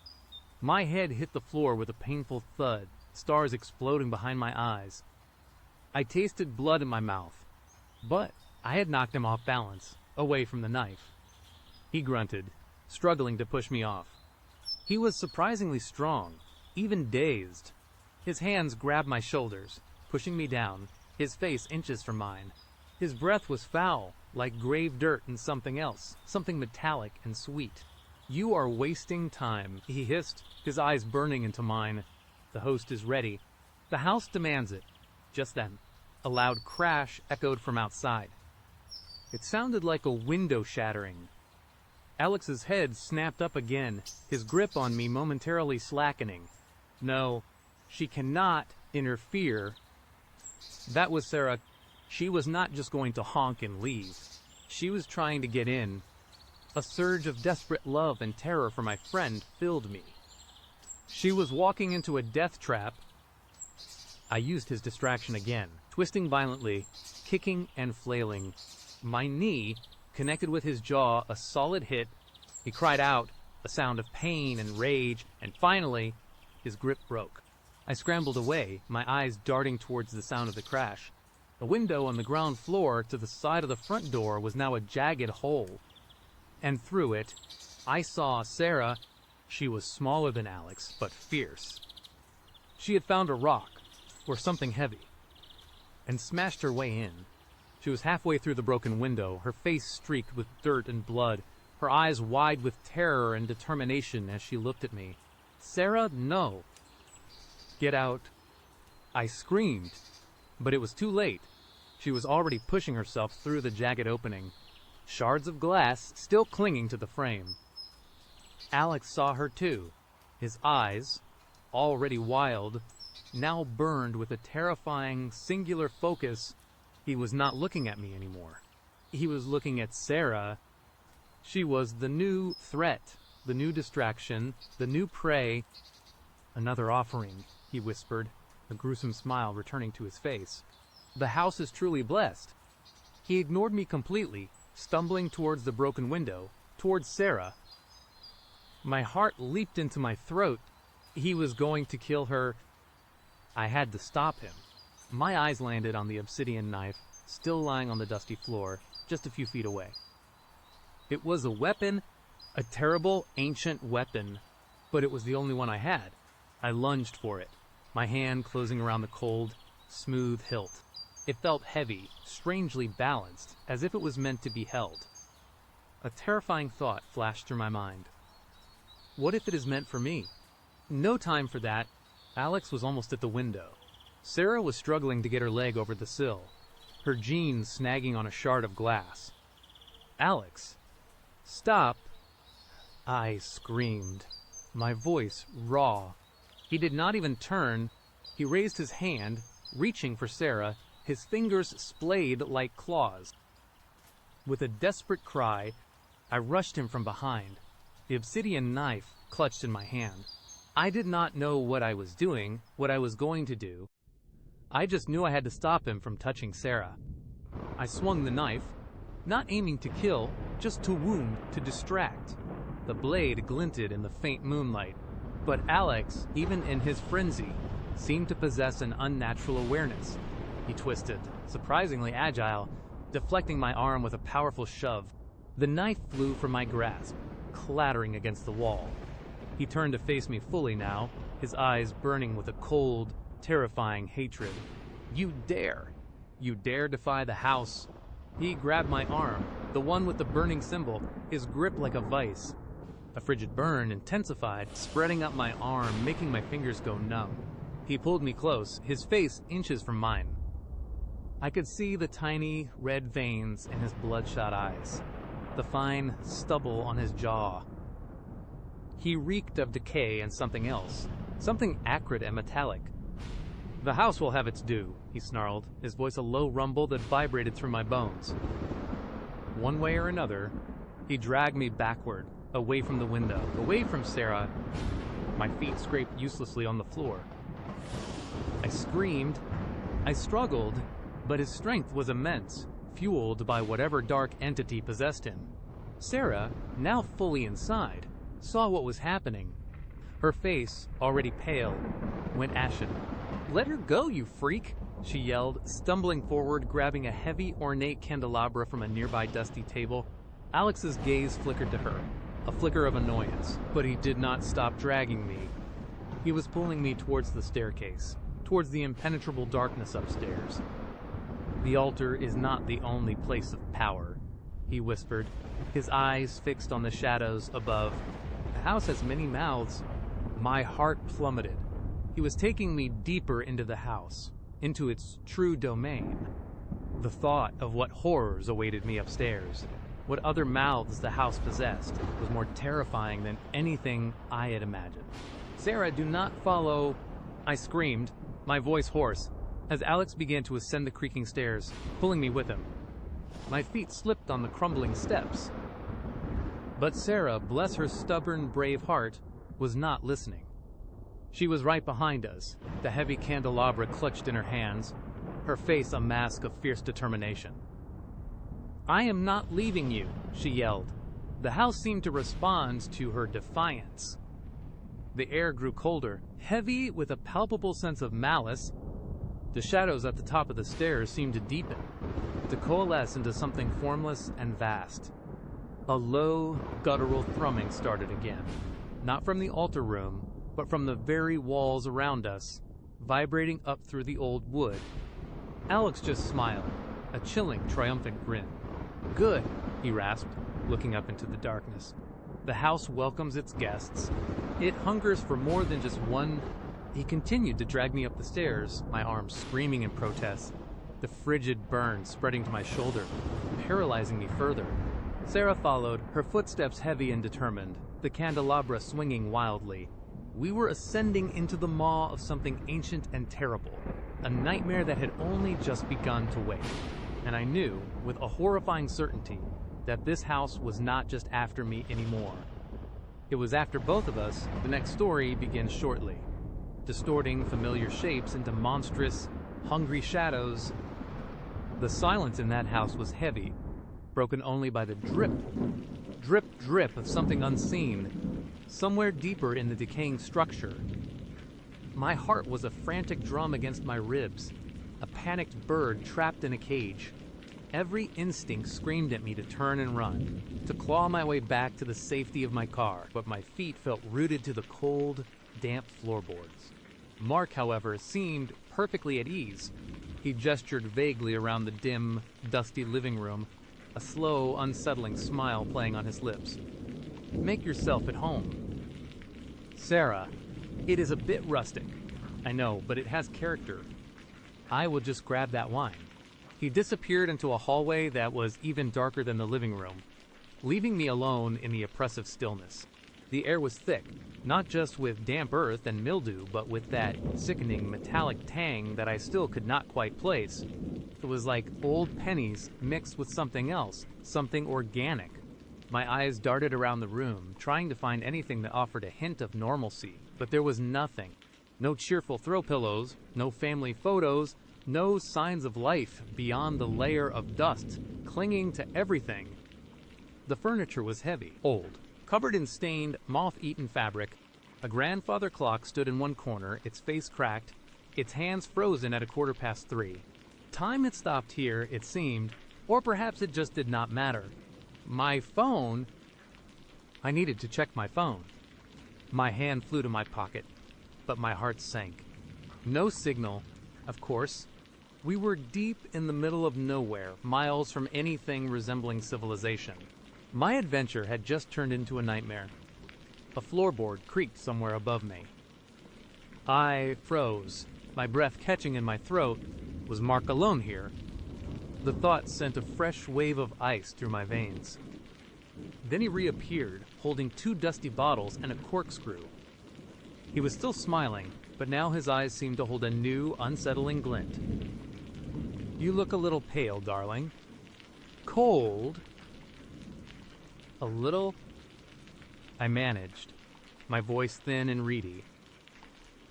My head hit the floor with a painful thud, stars exploding behind my eyes. I tasted blood in my mouth, but I had knocked him off balance, away from the knife. He grunted, struggling to push me off. He was surprisingly strong, even dazed. His hands grabbed my shoulders, pushing me down, his face inches from mine. His breath was foul, like grave dirt and something else, something metallic and sweet. "You are wasting time," he hissed, his eyes burning into mine. "The host is ready. The house demands it." Just then, a loud crash echoed from outside. It sounded like a window shattering. Alex's head snapped up again, his grip on me momentarily slackening. No, She cannot interfere. That was Sarah. She was not just going to honk and leave. She was trying to get in. A surge of desperate love and terror for my friend filled me. She was walking into a death trap. I used his distraction again, twisting violently, kicking and flailing. My knee connected with his jaw, a solid hit. He cried out, a sound of pain and rage, and finally, his grip broke. I scrambled away, my eyes darting towards the sound of the crash. The window on the ground floor to the side of the front door was now a jagged hole. And through it, I saw Sarah. She was smaller than Alex, but fierce. She had found a rock, or something heavy, and smashed her way in. She was halfway through the broken window, her face streaked with dirt and blood, her eyes wide with terror and determination as she looked at me. "Sarah, no." "Get out." I screamed, but it was too late. She was already pushing herself through the jagged opening, shards of glass still clinging to the frame. Alex saw her too. His eyes, already wild, now burned with a terrifying, singular focus. He was not looking at me anymore. He was looking at Sarah. She was the new threat, the new distraction, the new prey. "Another offering," he whispered, a gruesome smile returning to his face. "The house is truly blessed." He ignored me completely, stumbling towards the broken window, towards Sarah. My heart leaped into my throat. He was going to kill her. I had to stop him. My eyes landed on the obsidian knife, still lying on the dusty floor, just a few feet away. It was a weapon, a terrible, ancient weapon, but it was the only one I had. I lunged for it, my hand closing around the cold, smooth hilt. It felt heavy, strangely balanced, as if it was meant to be held. A terrifying thought flashed through my mind. What if it is meant for me? No time for that. Alex was almost at the window. Sarah was struggling to get her leg over the sill, her jeans snagging on a shard of glass. "Alex, stop!" I screamed, my voice raw. He did not even turn. He raised his hand, reaching for Sarah, his fingers splayed like claws. With a desperate cry, I rushed him from behind, the obsidian knife clutched in my hand. I did not know what I was doing, what I was going to do. I just knew I had to stop him from touching Sarah. I swung the knife, not aiming to kill, just to wound, to distract. The blade glinted in the faint moonlight, but Alex, even in his frenzy, seemed to possess an unnatural awareness. He twisted, surprisingly agile, deflecting my arm with a powerful shove. The knife flew from my grasp, clattering against the wall. He turned to face me fully now, his eyes burning with a cold, terrifying hatred. "You dare! You dare defy the house!" He grabbed my arm, the one with the burning symbol, his grip like a vice. A frigid burn intensified, spreading up my arm, making my fingers go numb. He pulled me close, his face inches from mine. I could see the tiny, red veins in his bloodshot eyes, the fine stubble on his jaw. He reeked of decay and something else, something acrid and metallic. "The house will have its due," he snarled, his voice a low rumble that vibrated through my bones. One way or another, he dragged me backward, away from the window, away from Sarah. My feet scraped uselessly on the floor. I screamed. I struggled, but his strength was immense, fueled by whatever dark entity possessed him. Sarah, now fully inside, saw what was happening. Her face, already pale, went ashen. "Let her go, you freak!" she yelled, stumbling forward, grabbing a heavy, ornate candelabra from a nearby dusty table. Alex's gaze flickered to her, a flicker of annoyance, but he did not stop dragging me. He was pulling me towards the staircase, towards the impenetrable darkness upstairs. "The altar is not the only place of power," he whispered, his eyes fixed on the shadows above. "The house has many mouths." My heart plummeted. He was taking me deeper into the house, into its true domain. The thought of what horrors awaited me upstairs, what other mouths the house possessed, was more terrifying than anything I had imagined. "Sarah, do not follow." I screamed, my voice hoarse, as Alex began to ascend the creaking stairs, pulling me with him. My feet slipped on the crumbling steps. But Sarah, bless her stubborn, brave heart, was not listening. She was right behind us, the heavy candelabra clutched in her hands, her face a mask of fierce determination. "I am not leaving you," she yelled. The house seemed to respond to her defiance. The air grew colder, heavy with a palpable sense of malice. The shadows at the top of the stairs seemed to deepen, to coalesce into something formless and vast. A low, guttural thrumming started again, not from the altar room, but from the very walls around us, vibrating up through the old wood. Alex just smiled, a chilling, triumphant grin. "Good," he rasped, looking up into the darkness. "The house welcomes its guests. It hungers for more than just one." He continued to drag me up the stairs, my arms screaming in protest, the frigid burn spreading to my shoulder, paralyzing me further. Sarah followed, her footsteps heavy and determined, the candelabra swinging wildly. We were ascending into the maw of something ancient and terrible, a nightmare that had only just begun to wake. And I knew, with a horrifying certainty, that this house was not just after me anymore. It was after both of us. The next story begins shortly, distorting familiar shapes into monstrous, hungry shadows. The silence in that house was heavy, broken only by the drip, drip, drip of something unseen, somewhere deeper in the decaying structure. My heart was a frantic drum against my ribs, a panicked bird trapped in a cage. Every instinct screamed at me to turn and run, to claw my way back to the safety of my car, but my feet felt rooted to the cold, damp floorboards. Mark, however, seemed perfectly at ease. He gestured vaguely around the dim, dusty living room, a slow, unsettling smile playing on his lips. "Make yourself at home." "Sarah, it is a bit rustic. I know, but it has character. I will just grab that wine." He disappeared into a hallway that was even darker than the living room, leaving me alone in the oppressive stillness. The air was thick, not just with damp earth and mildew, but with that sickening metallic tang that I still could not quite place. It was like old pennies mixed with something else, something organic. My eyes darted around the room, trying to find anything that offered a hint of normalcy, but there was nothing. No cheerful throw pillows, no family photos, no signs of life beyond the layer of dust clinging to everything. The furniture was heavy, old, covered in stained, moth-eaten fabric. A grandfather clock stood in one corner, its face cracked, its hands frozen at 3:15. Time had stopped here, it seemed, or perhaps it just did not matter. My phone... I needed to check my phone. My hand flew to my pocket, but my heart sank. No signal, of course. We were deep in the middle of nowhere, miles from anything resembling civilization. My adventure had just turned into a nightmare. A floorboard creaked somewhere above me. I froze, my breath catching in my throat. Was Mark alone here? The thought sent a fresh wave of ice through my veins. Then he reappeared, holding 2 dusty bottles and a corkscrew. He was still smiling, but now his eyes seemed to hold a new, unsettling glint. "You look a little pale, darling." "Cold?" "A little," I managed, my voice thin and reedy.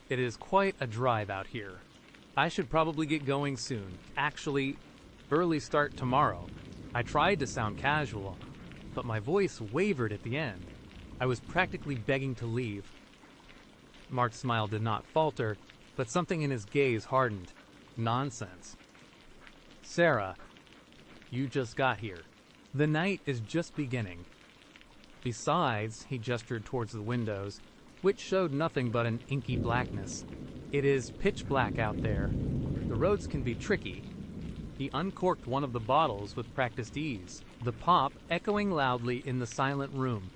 "It is quite a drive out here. I should probably get going soon. Actually, early start tomorrow." I tried to sound casual, but my voice wavered at the end. I was practically begging to leave. Mark's smile did not falter, but something in his gaze hardened. Nonsense. "Sarah, you just got here. The night is just beginning. Besides," he gestured towards the windows, which showed nothing but an inky blackness. "It is pitch black out there. The roads can be tricky." He uncorked one of the bottles with practiced ease, the pop echoing loudly in the silent room.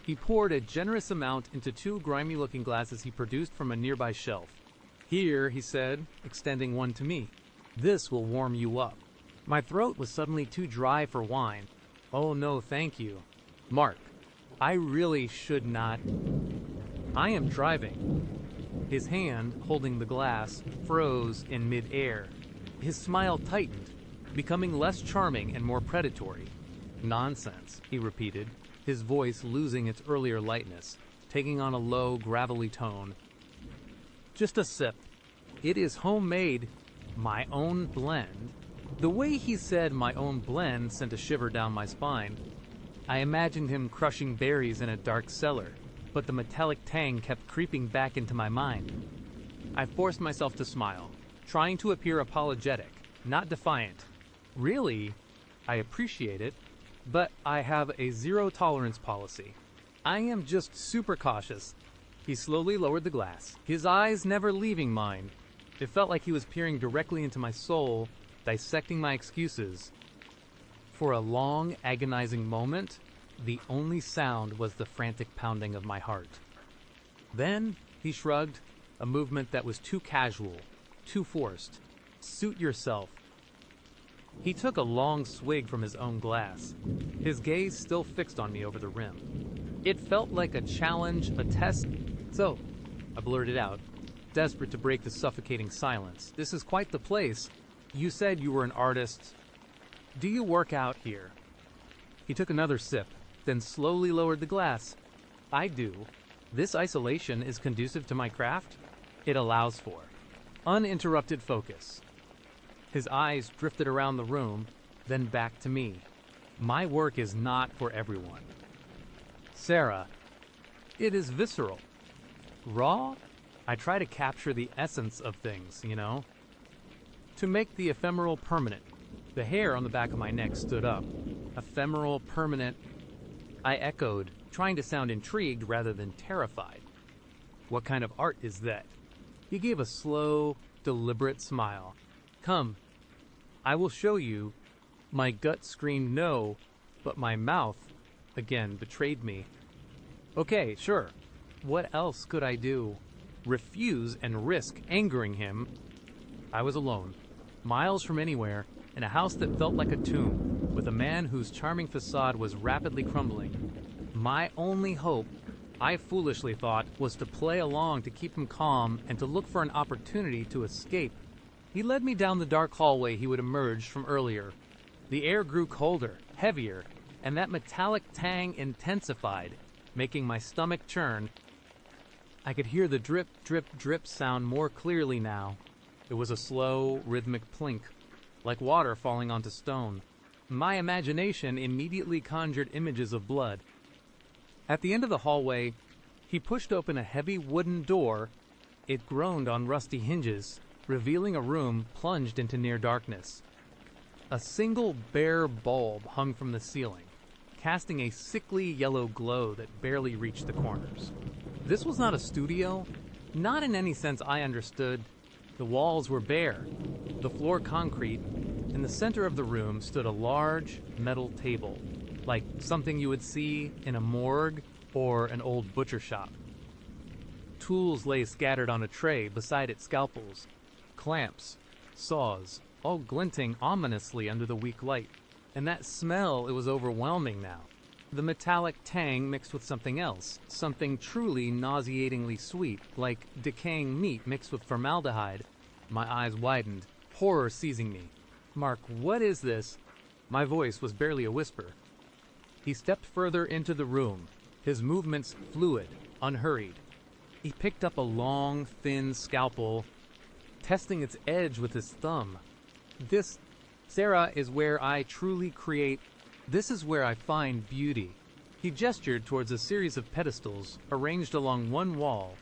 He poured a generous amount into 2 grimy-looking glasses he produced from a nearby shelf. "Here," he said, extending one to me. "This will warm you up." My throat was suddenly too dry for wine. "Oh no, thank you. Mark, I really should not. I am driving." His hand, holding the glass, froze in mid-air. His smile tightened, becoming less charming and more predatory. "Nonsense," he repeated, his voice losing its earlier lightness, taking on a low, gravelly tone. "Just a sip. It is homemade, my own blend." The way he said "my own blend" sent a shiver down my spine. I imagined him crushing berries in a dark cellar, but the metallic tang kept creeping back into my mind. I forced myself to smile, trying to appear apologetic, not defiant. "Really, I appreciate it, but I have a zero-tolerance policy. I am just super cautious." He slowly lowered the glass, his eyes never leaving mine. It felt like he was peering directly into my soul, dissecting my excuses. For a long, agonizing moment, the only sound was the frantic pounding of my heart. Then he shrugged, a movement that was too casual, too forced. "Suit yourself." He took a long swig from his own glass, his gaze still fixed on me over the rim. It felt like a challenge, a test. "So," I blurted out, desperate to break the suffocating silence, "this is quite the place. You said you were an artist. Do you work out here?" He took another sip, then slowly lowered the glass. "I do. This isolation is conducive to my craft. It allows for uninterrupted focus." His eyes drifted around the room, then back to me. "My work is not for everyone. Sarah, it is visceral. Raw? I try to capture the essence of things, you know? To make the ephemeral permanent." The hair on the back of my neck stood up. "Ephemeral, permanent." I echoed, trying to sound intrigued rather than terrified. "What kind of art is that?" He gave a slow, deliberate smile. "Come, I will show you." My gut screamed no, but my mouth, again, betrayed me. "Okay, sure. What else could I do?" Refuse and risk angering him? I was alone, miles from anywhere, in a house that felt like a tomb, with a man whose charming facade was rapidly crumbling. My only hope, I foolishly thought, was to play along to keep him calm and to look for an opportunity to escape. He led me down the dark hallway he would emerge from earlier. The air grew colder, heavier, and that metallic tang intensified, making my stomach churn. I could hear the drip, drip, drip sound more clearly now. It was a slow, rhythmic plink, like water falling onto stone. My imagination immediately conjured images of blood. At the end of the hallway, he pushed open a heavy wooden door. It groaned on rusty hinges, revealing a room plunged into near darkness. A single bare bulb hung from the ceiling, casting a sickly yellow glow that barely reached the corners. This was not a studio, not in any sense I understood. The walls were bare, the floor concrete. In the center of the room stood a large metal table, like something you would see in a morgue or an old butcher shop. Tools lay scattered on a tray beside it, scalpels, clamps, saws, all glinting ominously under the weak light. And that smell, it was overwhelming now. The metallic tang mixed with something else, something truly nauseatingly sweet, like decaying meat mixed with formaldehyde. My eyes widened, horror seizing me. "Mark, what is this?" My voice was barely a whisper. He stepped further into the room, his movements fluid, unhurried. He picked up a long, thin scalpel, testing its edge with his thumb. "This, Sarah, is where I truly create. This is where I find beauty." He gestured towards a series of pedestals arranged along one wall.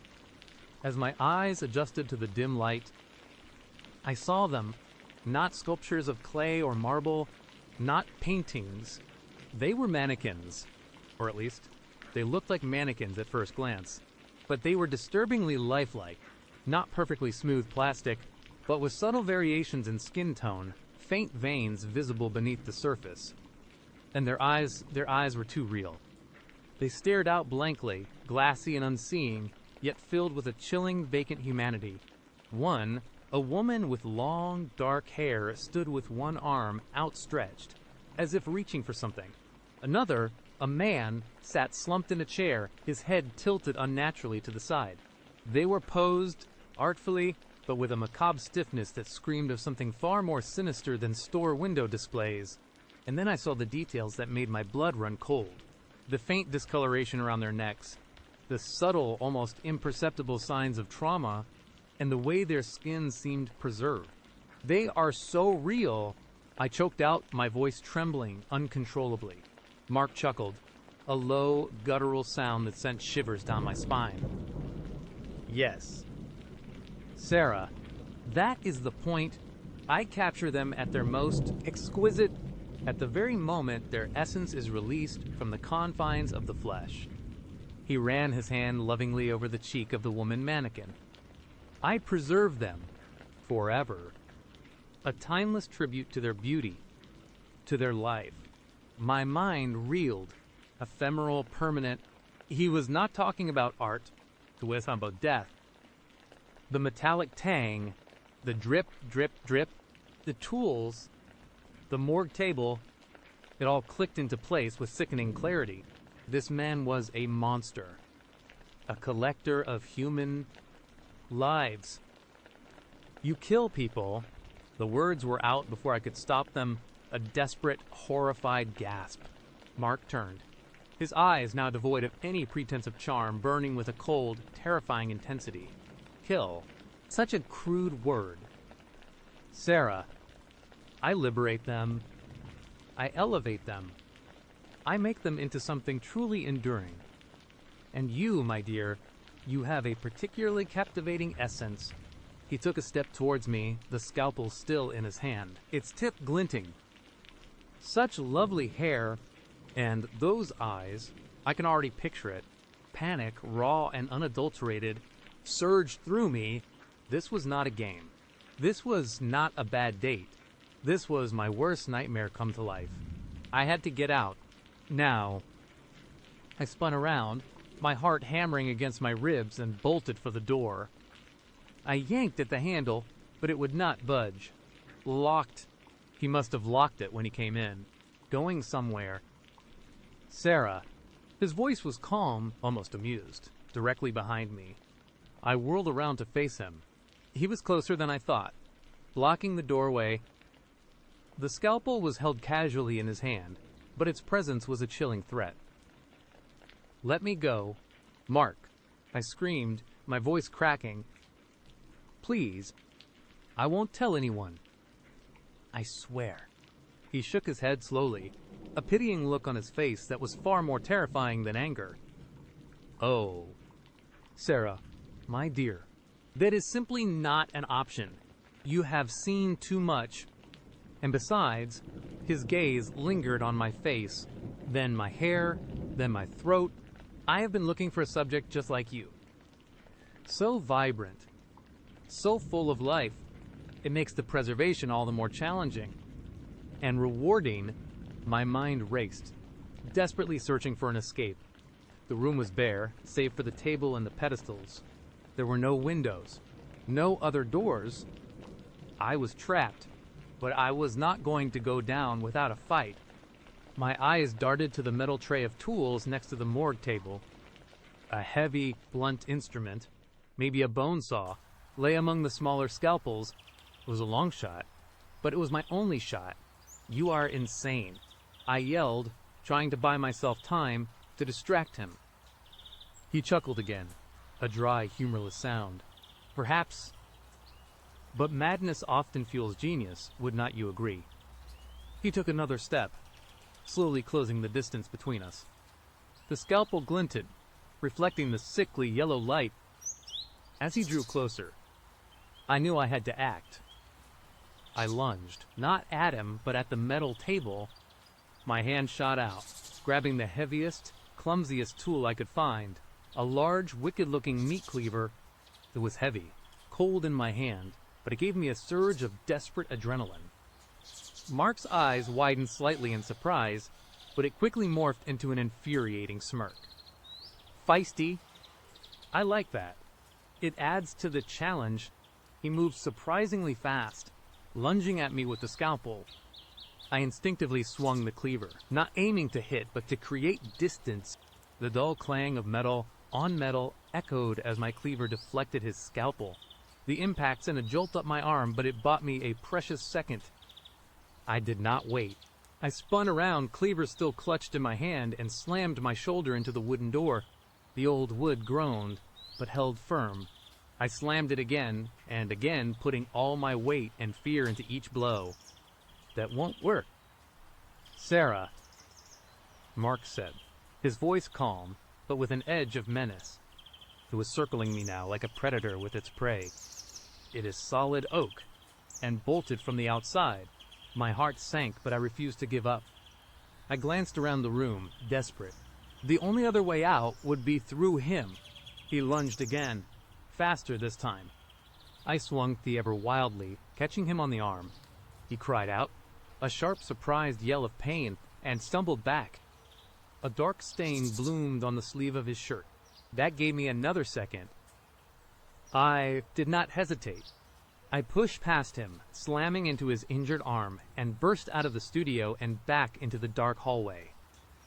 As my eyes adjusted to the dim light, I saw them, not sculptures of clay or marble, not paintings. They were mannequins, or at least, they looked like mannequins at first glance. But they were disturbingly lifelike, not perfectly smooth plastic, but with subtle variations in skin tone, faint veins visible beneath the surface. And their eyes were too real. They stared out blankly, glassy and unseeing, yet filled with a chilling, vacant humanity. One, a woman with long, dark hair, stood with one arm outstretched, as if reaching for something. Another, a man, sat slumped in a chair, his head tilted unnaturally to the side. They were posed artfully, but with a macabre stiffness that screamed of something far more sinister than store window displays. And then I saw the details that made my blood run cold. The faint discoloration around their necks, the subtle, almost imperceptible signs of trauma, and the way their skin seemed preserved. They are so real. I choked out, my voice trembling uncontrollably. Mark chuckled, a low, guttural sound that sent shivers down my spine. Yes. Sarah, that is the point. I capture them at their most exquisite, at the very moment their essence is released from the confines of the flesh. He ran his hand lovingly over the cheek of the woman mannequin. I preserve them forever. A timeless tribute to their beauty, to their life. My mind reeled, ephemeral, permanent. He was not talking about art, he was talking about death. The metallic tang, the drip, drip, drip, the tools, the morgue table, it all clicked into place with sickening clarity. This man was a monster, a collector of human lives. You kill people. The words were out before I could stop them, a desperate, horrified gasp. Mark turned, his eyes now devoid of any pretense of charm, burning with a cold, terrifying intensity. Kill. Such a crude word. Sarah, I liberate them. I elevate them. I make them into something truly enduring. And you, my dear, you have a particularly captivating essence. He took a step towards me, the scalpel still in his hand, its tip glinting. Such lovely hair, and those eyes, I can already picture it. Panic, raw and unadulterated, surged through me. This was not a game. This was not a bad date. This was my worst nightmare come to life. I had to get out. Now. I spun around, my heart hammering against my ribs, and bolted for the door. I yanked at the handle, but it would not budge. Locked. He must have locked it when he came in. Going somewhere. Sarah. His voice was calm, almost amused, directly behind me. I whirled around to face him. He was closer than I thought, blocking the doorway. The scalpel was held casually in his hand, but its presence was a chilling threat. Let me go. Mark, I screamed, my voice cracking. Please. I won't tell anyone. I swear. He shook his head slowly, a pitying look on his face that was far more terrifying than anger. Oh. Sarah, my dear, that is simply not an option. You have seen too much. And besides, his gaze lingered on my face, then my hair, then my throat. I have been looking for a subject just like you. So vibrant, so full of life, it makes the preservation all the more challenging. And rewarding, my mind raced, desperately searching for an escape. The room was bare, save for the table and the pedestals. There were no windows, no other doors. I was trapped, but I was not going to go down without a fight. My eyes darted to the metal tray of tools next to the morgue table. A heavy, blunt instrument, maybe a bone saw, lay among the smaller scalpels. It was a long shot, but it was my only shot. You are insane. I yelled, trying to buy myself time to distract him. He chuckled again, a dry, humorless sound. Perhaps, but madness often fuels genius, would not you agree? He took another step, slowly closing the distance between us. The scalpel glinted, reflecting the sickly yellow light. As he drew closer, I knew I had to act. I lunged, not at him, but at the metal table. My hand shot out, grabbing the heaviest, clumsiest tool I could find, a large, wicked-looking meat cleaver. It was heavy, cold in my hand, but it gave me a surge of desperate adrenaline. Mark's eyes widened slightly in surprise, but it quickly morphed into an infuriating smirk. Feisty. I like that. It adds to the challenge. He moved surprisingly fast, lunging at me with the scalpel. I instinctively swung the cleaver, not aiming to hit, but to create distance. The dull clang of metal, on metal echoed as my cleaver deflected his scalpel. The impact sent a jolt up my arm, but it bought me a precious second. I did not wait. I spun around, cleaver still clutched in my hand, and slammed my shoulder into the wooden door. The old wood groaned, but held firm. I slammed it again, and again, putting all my weight and fear into each blow. That won't work. Sarah, Mark said, his voice calm, but with an edge of menace. It was circling me now like a predator with its prey. It is solid oak, and bolted from the outside. My heart sank, but I refused to give up. I glanced around the room, desperate. The only other way out would be through him. He lunged again, faster this time. I swung the ever wildly, catching him on the arm. He cried out, a sharp, surprised yell of pain, and stumbled back. A dark stain bloomed on the sleeve of his shirt. That gave me another second. I did not hesitate. I pushed past him, slamming into his injured arm, and burst out of the studio and back into the dark hallway.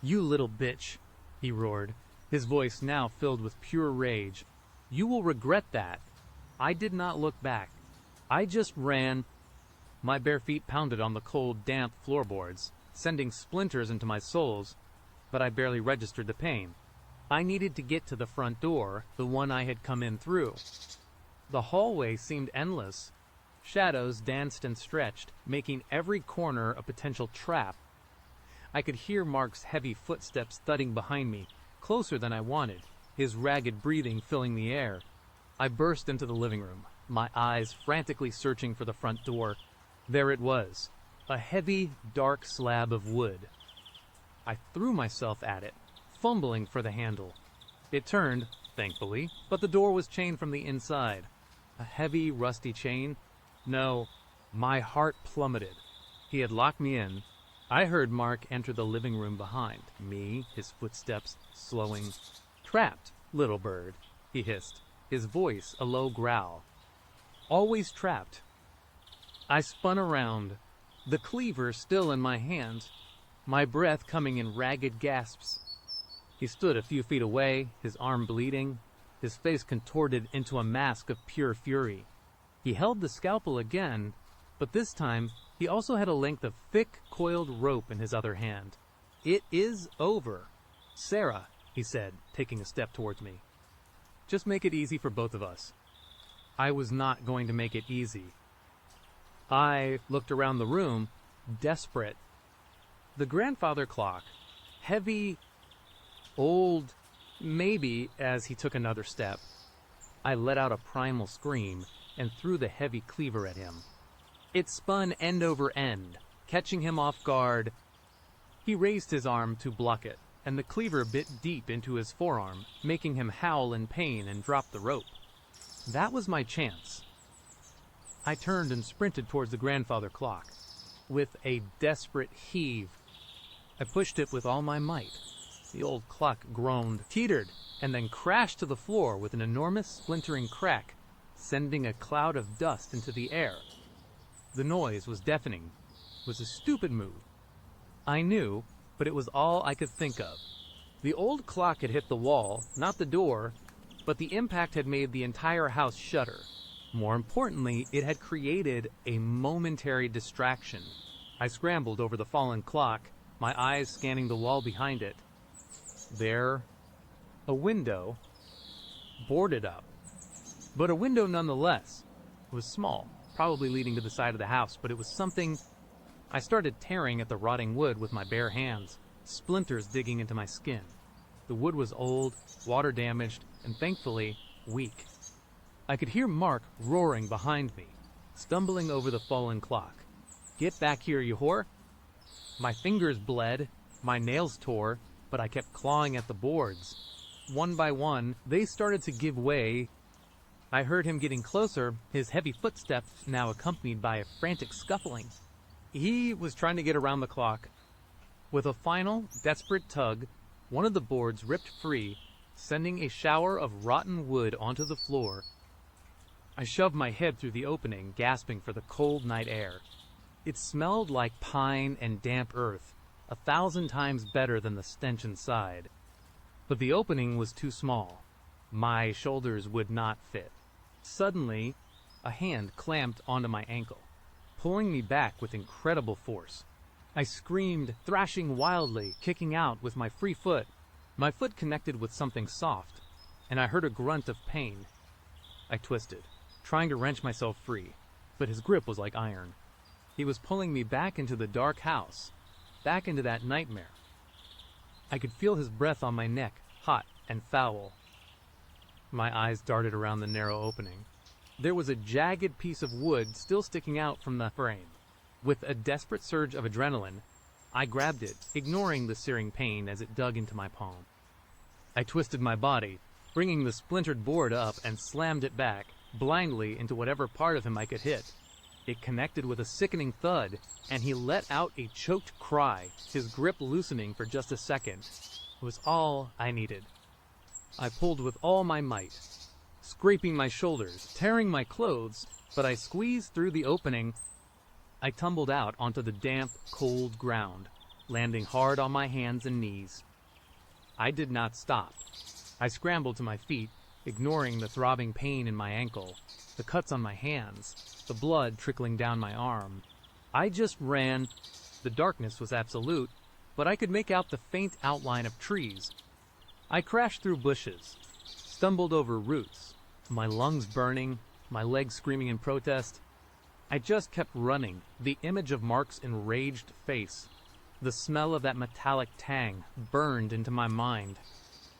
You little bitch, he roared, his voice now filled with pure rage. You will regret that. I did not look back. I just ran. My bare feet pounded on the cold, damp floorboards, sending splinters into my soles, but I barely registered the pain. I needed to get to the front door, the one I had come in through. The hallway seemed endless. Shadows danced and stretched, making every corner a potential trap. I could hear Mark's heavy footsteps thudding behind me, closer than I wanted, his ragged breathing filling the air. I burst into the living room, my eyes frantically searching for the front door. There it was, a heavy, dark slab of wood. I threw myself at it, fumbling for the handle. It turned, thankfully, but the door was chained from the inside. A heavy, rusty chain. No, my heart plummeted. He had locked me in. I heard Mark enter the living room behind me, his footsteps slowing. Trapped, little bird, he hissed, his voice a low growl. Always trapped. I spun around, the cleaver still in my hand, my breath coming in ragged gasps. He stood a few feet away, his arm bleeding, his face contorted into a mask of pure fury. He held the scalpel again, but this time he also had a length of thick, coiled rope in his other hand. It is over. Sarah, he said, taking a step towards me. Just make it easy for both of us. I was not going to make it easy. I looked around the room, desperate. The grandfather clock, heavy, old, maybe, as he took another step. I let out a primal scream and threw the heavy cleaver at him. It spun end over end, catching him off guard. He raised his arm to block it, and the cleaver bit deep into his forearm, making him howl in pain and drop the rope. That was my chance. I turned and sprinted towards the grandfather clock. With a desperate heave, I pushed it with all my might. The old clock groaned, teetered, and then crashed to the floor with an enormous splintering crack, sending a cloud of dust into the air. The noise was deafening. It was a stupid move. I knew, but it was all I could think of. The old clock had hit the wall, not the door, but the impact had made the entire house shudder. More importantly, it had created a momentary distraction. I scrambled over the fallen clock, my eyes scanning the wall behind it. There, a window, boarded up. But a window nonetheless. It was small, probably leading to the side of the house, but it was something. I started tearing at the rotting wood with my bare hands, splinters digging into my skin. The wood was old, water damaged, and thankfully, weak. I could hear Mark roaring behind me, stumbling over the fallen clock. Get back here, you whore! My fingers bled, my nails tore, but I kept clawing at the boards. One by one, they started to give way. I heard him getting closer, his heavy footsteps now accompanied by a frantic scuffling. He was trying to get around the clock. With a final, desperate tug, one of the boards ripped free, sending a shower of rotten wood onto the floor. I shoved my head through the opening, gasping for the cold night air. It smelled like pine and damp earth, 1,000 times better than the stench inside. But the opening was too small. My shoulders would not fit. Suddenly, a hand clamped onto my ankle, pulling me back with incredible force. I screamed, thrashing wildly, kicking out with my free foot. My foot connected with something soft, and I heard a grunt of pain. I twisted, trying to wrench myself free, but his grip was like iron. He was pulling me back into the dark house, back into that nightmare. I could feel his breath on my neck, hot and foul. My eyes darted around the narrow opening. There was a jagged piece of wood still sticking out from the frame. With a desperate surge of adrenaline, I grabbed it, ignoring the searing pain as it dug into my palm. I twisted my body, bringing the splintered board up and slammed it back, blindly into whatever part of him I could hit. It connected with a sickening thud, and he let out a choked cry, his grip loosening for just a second. It was all I needed. I pulled with all my might, scraping my shoulders, tearing my clothes, but I squeezed through the opening. I tumbled out onto the damp, cold ground, landing hard on my hands and knees. I did not stop. I scrambled to my feet, ignoring the throbbing pain in my ankle, the cuts on my hands, the blood trickling down my arm. I just ran. The darkness was absolute, but I could make out the faint outline of trees. I crashed through bushes, stumbled over roots, my lungs burning, my legs screaming in protest. I just kept running, the image of Mark's enraged face. The smell of that metallic tang burned into my mind.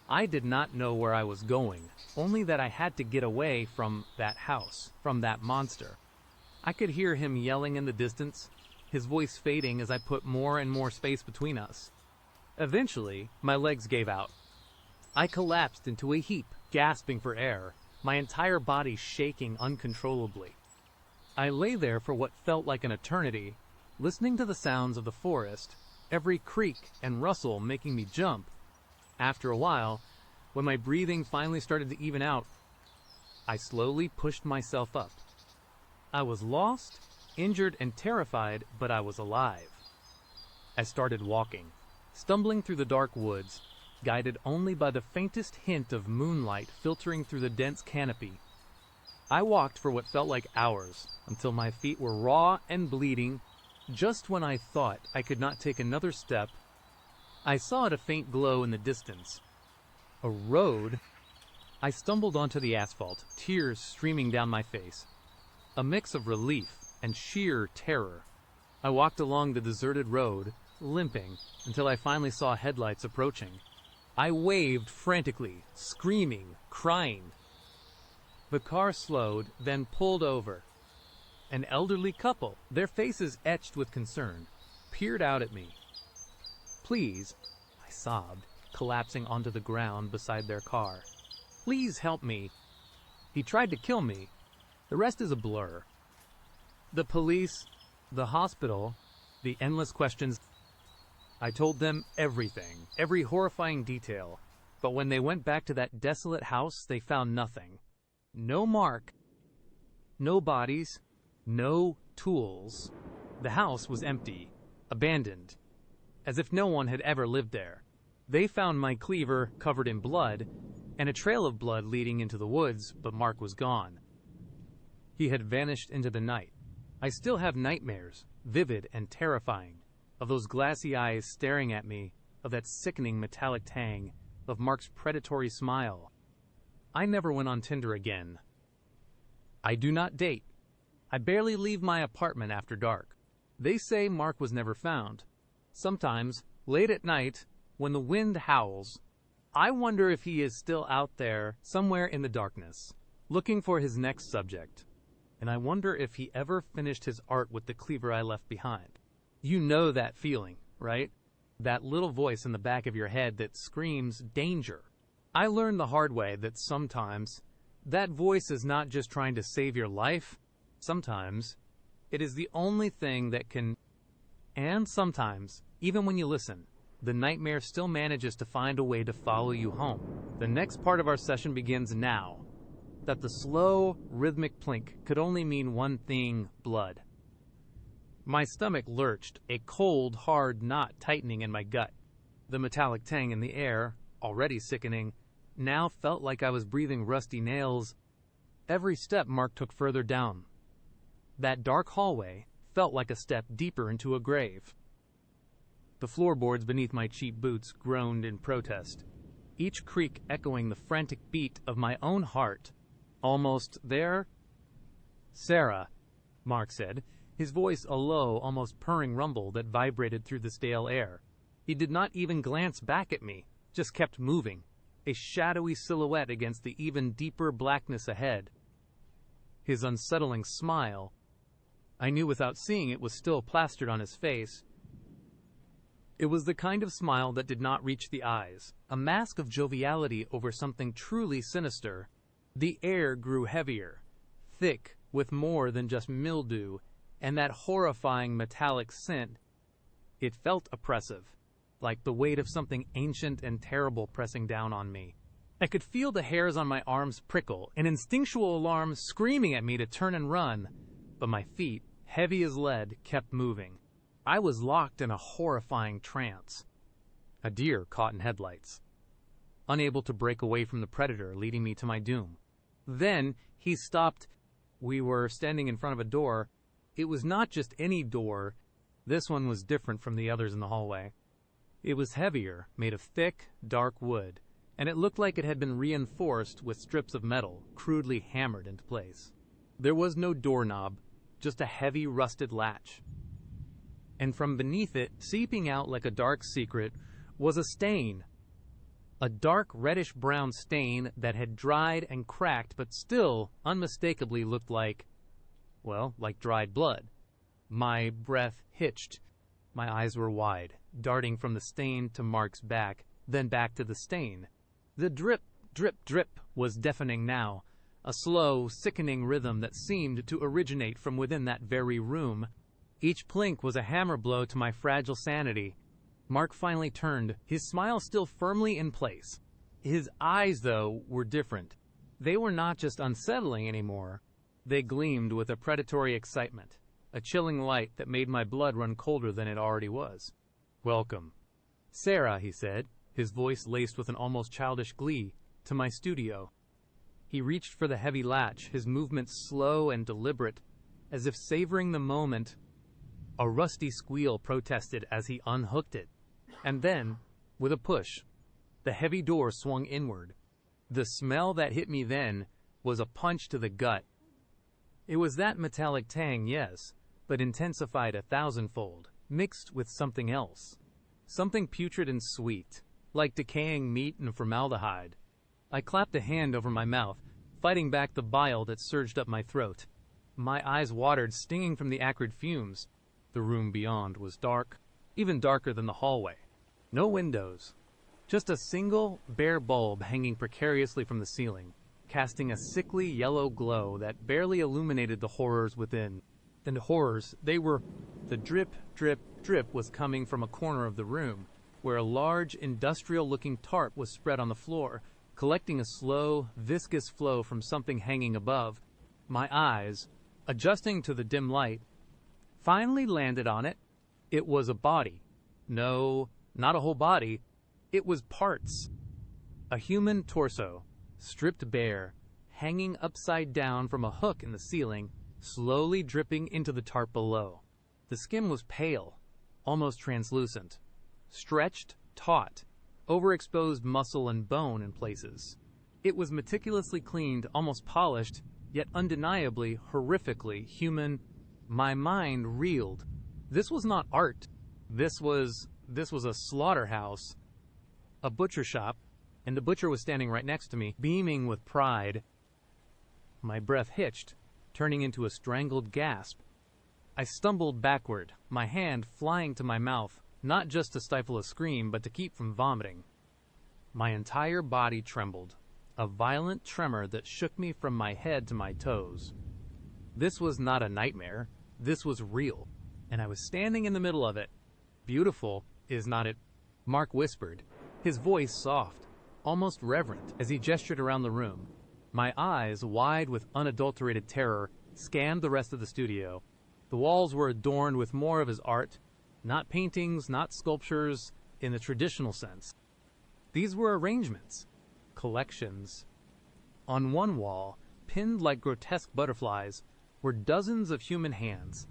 I did not know where I was going, only that I had to get away from that house, from that monster. I could hear him yelling in the distance, his voice fading as I put more and more space between us. Eventually, my legs gave out. I collapsed into a heap, gasping for air, my entire body shaking uncontrollably. I lay there for what felt like an eternity, listening to the sounds of the forest, every creak and rustle making me jump. After a while, when my breathing finally started to even out, I slowly pushed myself up. I was lost, injured, and terrified, but I was alive. I started walking, stumbling through the dark woods, guided only by the faintest hint of moonlight filtering through the dense canopy. I walked for what felt like hours, until my feet were raw and bleeding. Just when I thought I could not take another step, I saw a faint glow in the distance. A road. I stumbled onto the asphalt, tears streaming down my face. A mix of relief and sheer terror. I walked along the deserted road, limping, until I finally saw headlights approaching. I waved frantically, screaming, crying. The car slowed, then pulled over. An elderly couple, their faces etched with concern, peered out at me. "Please," I sobbed, collapsing onto the ground beside their car. "Please help me. He tried to kill me. The rest is a blur." The police, the hospital, the endless questions. I told them everything, every horrifying detail. But when they went back to that desolate house, they found nothing. No Mark. No bodies. No tools. The house was empty, abandoned, as if no one had ever lived there. They found my cleaver covered in blood, and a trail of blood leading into the woods, but Mark was gone. He had vanished into the night. I still have nightmares, vivid and terrifying, of those glassy eyes staring at me, of that sickening metallic tang, of Mark's predatory smile. I never went on Tinder again. I do not date. I barely leave my apartment after dark. They say Mark was never found. Sometimes, late at night, when the wind howls, I wonder if he is still out there, somewhere in the darkness, looking for his next subject. And I wonder if he ever finished his art with the cleaver I left behind. You know that feeling, right? That little voice in the back of your head that screams danger. I learned the hard way that sometimes that voice is not just trying to save your life. Sometimes it is the only thing that can. And sometimes, even when you listen, the nightmare still manages to find a way to follow you home. The next part of our session begins now. That the slow, rhythmic plink could only mean one thing: blood. My stomach lurched, a cold, hard knot tightening in my gut. The metallic tang in the air, already sickening, now felt like I was breathing rusty nails. Every step Mark took further down. That dark hallway felt like a step deeper into a grave. The floorboards beneath my cheap boots groaned in protest, each creak echoing the frantic beat of my own heart. Almost there? "Sarah," Mark said, his voice a low, almost purring rumble that vibrated through the stale air. He did not even glance back at me, just kept moving, a shadowy silhouette against the even deeper blackness ahead. His unsettling smile, I knew without seeing it, was still plastered on his face. It was the kind of smile that did not reach the eyes, a mask of joviality over something truly sinister. The air grew heavier, thick with more than just mildew, and that horrifying metallic scent. It felt oppressive, like the weight of something ancient and terrible pressing down on me. I could feel the hairs on my arms prickle, an instinctual alarm screaming at me to turn and run, but my feet, heavy as lead, kept moving. I was locked in a horrifying trance. A deer caught in headlights, unable to break away from the predator leading me to my doom. Then he stopped. We were standing in front of a door. It was not just any door. This one was different from the others in the hallway. It was heavier, made of thick, dark wood, and it looked like it had been reinforced with strips of metal, crudely hammered into place. There was no doorknob, just a heavy, rusted latch. And from beneath it, seeping out like a dark secret, was a stain. A dark reddish-brown stain that had dried and cracked, but still unmistakably looked like dried blood. My breath hitched. My eyes were wide, darting from the stain to Mark's back, then back to the stain. The drip, drip, drip was deafening now, a slow, sickening rhythm that seemed to originate from within that very room. Each plink was a hammer blow to my fragile sanity. Mark finally turned, his smile still firmly in place. His eyes, though, were different. They were not just unsettling anymore. They gleamed with a predatory excitement, a chilling light that made my blood run colder than it already was. "Welcome, Sarah," he said, his voice laced with an almost childish glee, "to my studio." He reached for the heavy latch, his movements slow and deliberate, as if savoring the moment. A rusty squeal protested as he unhooked it. And then, with a push, the heavy door swung inward. The smell that hit me then was a punch to the gut. It was that metallic tang, yes, but intensified 1,000-fold, mixed with something else. Something putrid and sweet, like decaying meat and formaldehyde. I clapped a hand over my mouth, fighting back the bile that surged up my throat. My eyes watered, stinging from the acrid fumes. The room beyond was dark, even darker than the hallway. No windows, just a single, bare bulb hanging precariously from the ceiling, casting a sickly yellow glow that barely illuminated the horrors within. And horrors, they were. The drip, drip, drip was coming from a corner of the room, where a large, industrial-looking tarp was spread on the floor, collecting a slow, viscous flow from something hanging above. My eyes, adjusting to the dim light, finally landed on it. It was a body. No, not a whole body. It was parts. A human torso, stripped bare, hanging upside down from a hook in the ceiling, slowly dripping into the tarp below. The skin was pale, almost translucent, stretched, taut, overexposed muscle and bone in places. It was meticulously cleaned, almost polished, yet undeniably, horrifically human. My mind reeled. This was not art. This was a slaughterhouse, a butcher shop, and the butcher was standing right next to me, beaming with pride. My breath hitched, turning into a strangled gasp. I stumbled backward, my hand flying to my mouth, not just to stifle a scream, but to keep from vomiting. My entire body trembled, a violent tremor that shook me from my head to my toes. This was not a nightmare. This was real, and I was standing in the middle of it. "Beautiful, is not it?" Mark whispered, his voice soft, almost reverent, as he gestured around the room. My eyes, wide with unadulterated terror, scanned the rest of the studio. The walls were adorned with more of his art, not paintings, not sculptures, in the traditional sense. These were arrangements, collections. On one wall, pinned like grotesque butterflies, were dozens of human hands.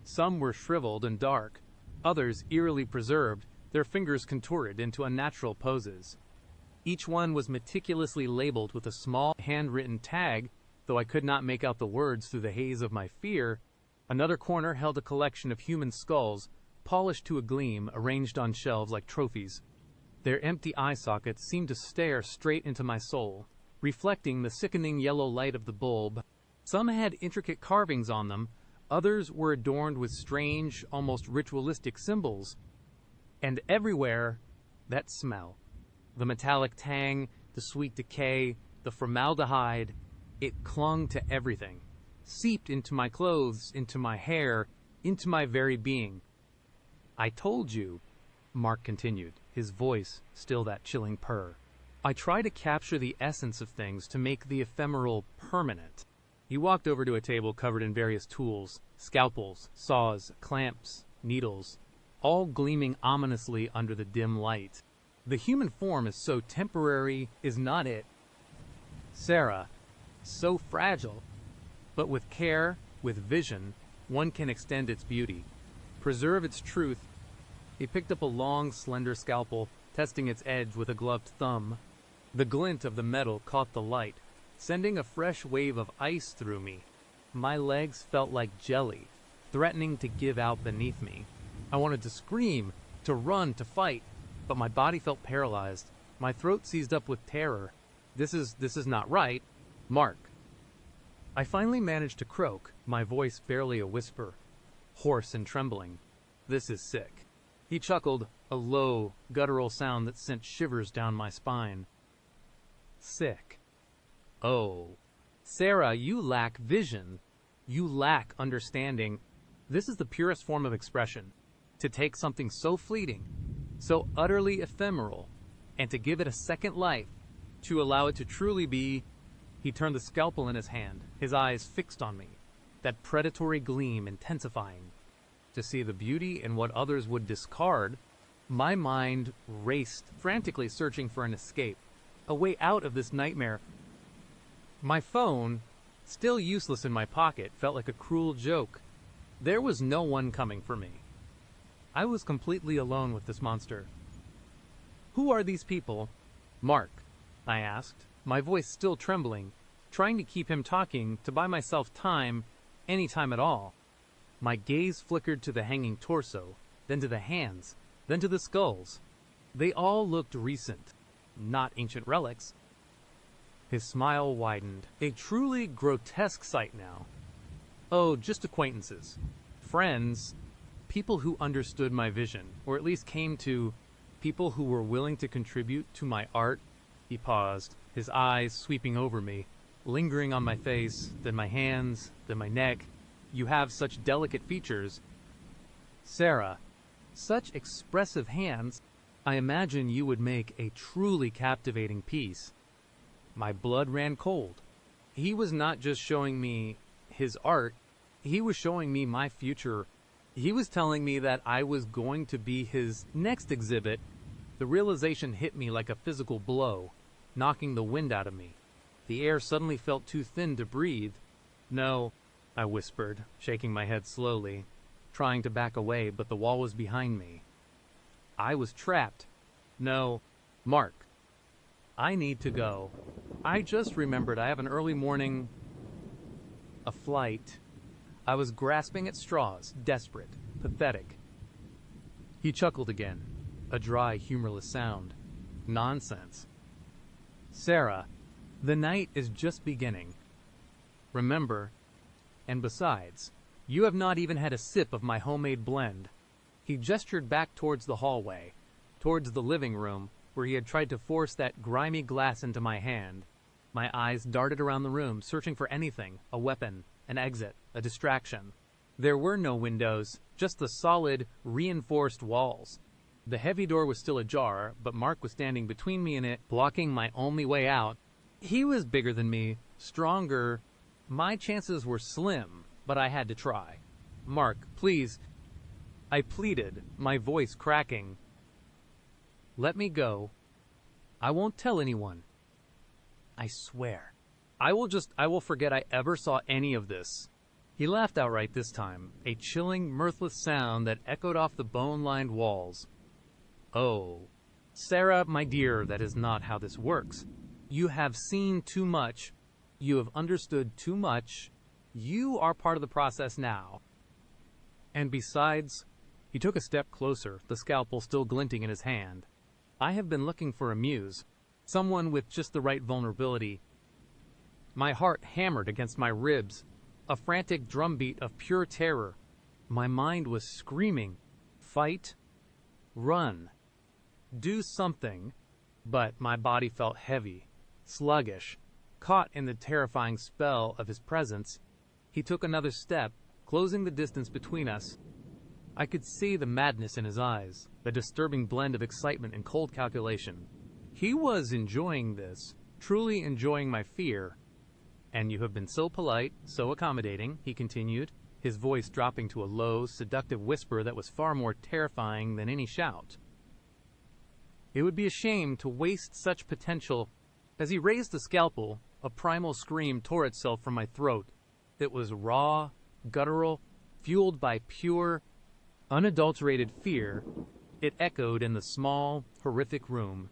Some were shriveled and dark, others eerily preserved, their fingers contorted into unnatural poses. Each one was meticulously labeled with a small handwritten tag, though I could not make out the words through the haze of my fear. Another corner held a collection of human skulls, polished to a gleam, arranged on shelves like trophies. Their empty eye sockets seemed to stare straight into my soul, reflecting the sickening yellow light of the bulb. Some had intricate carvings on them, others were adorned with strange, almost ritualistic symbols. And everywhere, that smell. The metallic tang, the sweet decay, the formaldehyde, it clung to everything, seeped into my clothes, into my hair, into my very being. "I told you," Mark continued, his voice still that chilling purr. "I try to capture the essence of things to make the ephemeral permanent." He walked over to a table covered in various tools, scalpels, saws, clamps, needles, all gleaming ominously under the dim light. "The human form is so temporary, is not it, Sarah? So fragile. But with care, with vision, one can extend its beauty, preserve its truth." He picked up a long, slender scalpel, testing its edge with a gloved thumb. The glint of the metal caught the light, sending a fresh wave of ice through me. My legs felt like jelly, threatening to give out beneath me. I wanted to scream, to run, to fight, but my body felt paralyzed. My throat seized up with terror. This is not right. "Mark." I finally managed to croak, my voice barely a whisper, hoarse and trembling. "This is sick." He chuckled, a low, guttural sound that sent shivers down my spine. "Sick. Oh. Sarah, you lack vision. You lack understanding. This is the purest form of expression. To take something so fleeting, so utterly ephemeral, and to give it a second life, to allow it to truly be." He turned the scalpel in his hand, his eyes fixed on me, that predatory gleam intensifying. To see the beauty in what others would discard, my mind raced, frantically searching for an escape, a way out of this nightmare. My phone, still useless in my pocket, felt like a cruel joke. There was no one coming for me. I was completely alone with this monster. "Who are these people?" "Mark," I asked, my voice still trembling, trying to keep him talking, to buy myself time, any time at all. My gaze flickered to the hanging torso, then to the hands, then to the skulls. They all looked recent, not ancient relics. His smile widened. "A truly grotesque sight now. Oh, just acquaintances. Friends. People who understood my vision, or at least came to. People who were willing to contribute to my art." He paused, his eyes sweeping over me, lingering on my face, then my hands, then my neck. "You have such delicate features, Sarah. Such expressive hands. I imagine you would make a truly captivating piece." My blood ran cold. He was not just showing me his art, he was showing me my future. He was telling me that I was going to be his next exhibit. The realization hit me like a physical blow, knocking the wind out of me. The air suddenly felt too thin to breathe. "No," I whispered, shaking my head slowly, trying to back away, but the wall was behind me. I was trapped. "No, Mark. I need to go. I just remembered I have an early morning... a flight." I was grasping at straws, desperate, pathetic. He chuckled again, a dry, humorless sound. "Nonsense. Sarah, the night is just beginning. Remember, and besides, you have not even had a sip of my homemade blend." He gestured back towards the hallway, towards the living room, where he had tried to force that grimy glass into my hand. My eyes darted around the room, searching for anything, a weapon, an exit, a distraction. There were no windows, just the solid, reinforced walls. The heavy door was still ajar, but Mark was standing between me and it, blocking my only way out. He was bigger than me, stronger. My chances were slim, but I had to try. "Mark, please," I pleaded, my voice cracking. "Let me go. I won't tell anyone. I swear. I will forget I ever saw any of this. He laughed outright this time, a chilling, mirthless sound that echoed off the bone-lined walls. Oh, Sarah, my dear, that is not how this works. You have seen too much. You have understood too much. You are part of the process now. And besides, he took a step closer, the scalpel still glinting in his hand. I have been looking for a muse, someone with just the right vulnerability. My heart hammered against my ribs, a frantic drumbeat of pure terror. My mind was screaming, fight, run, do something, but my body felt heavy, sluggish, caught in the terrifying spell of his presence. He took another step, closing the distance between us. I could see the madness in his eyes, the disturbing blend of excitement and cold calculation. He was enjoying this, truly enjoying my fear. And you have been so polite, so accommodating, he continued, his voice dropping to a low, seductive whisper that was far more terrifying than any shout. It would be a shame to waste such potential. As he raised the scalpel, a primal scream tore itself from my throat. It was raw, guttural, fueled by pure, unadulterated fear. It echoed in the small, horrific room,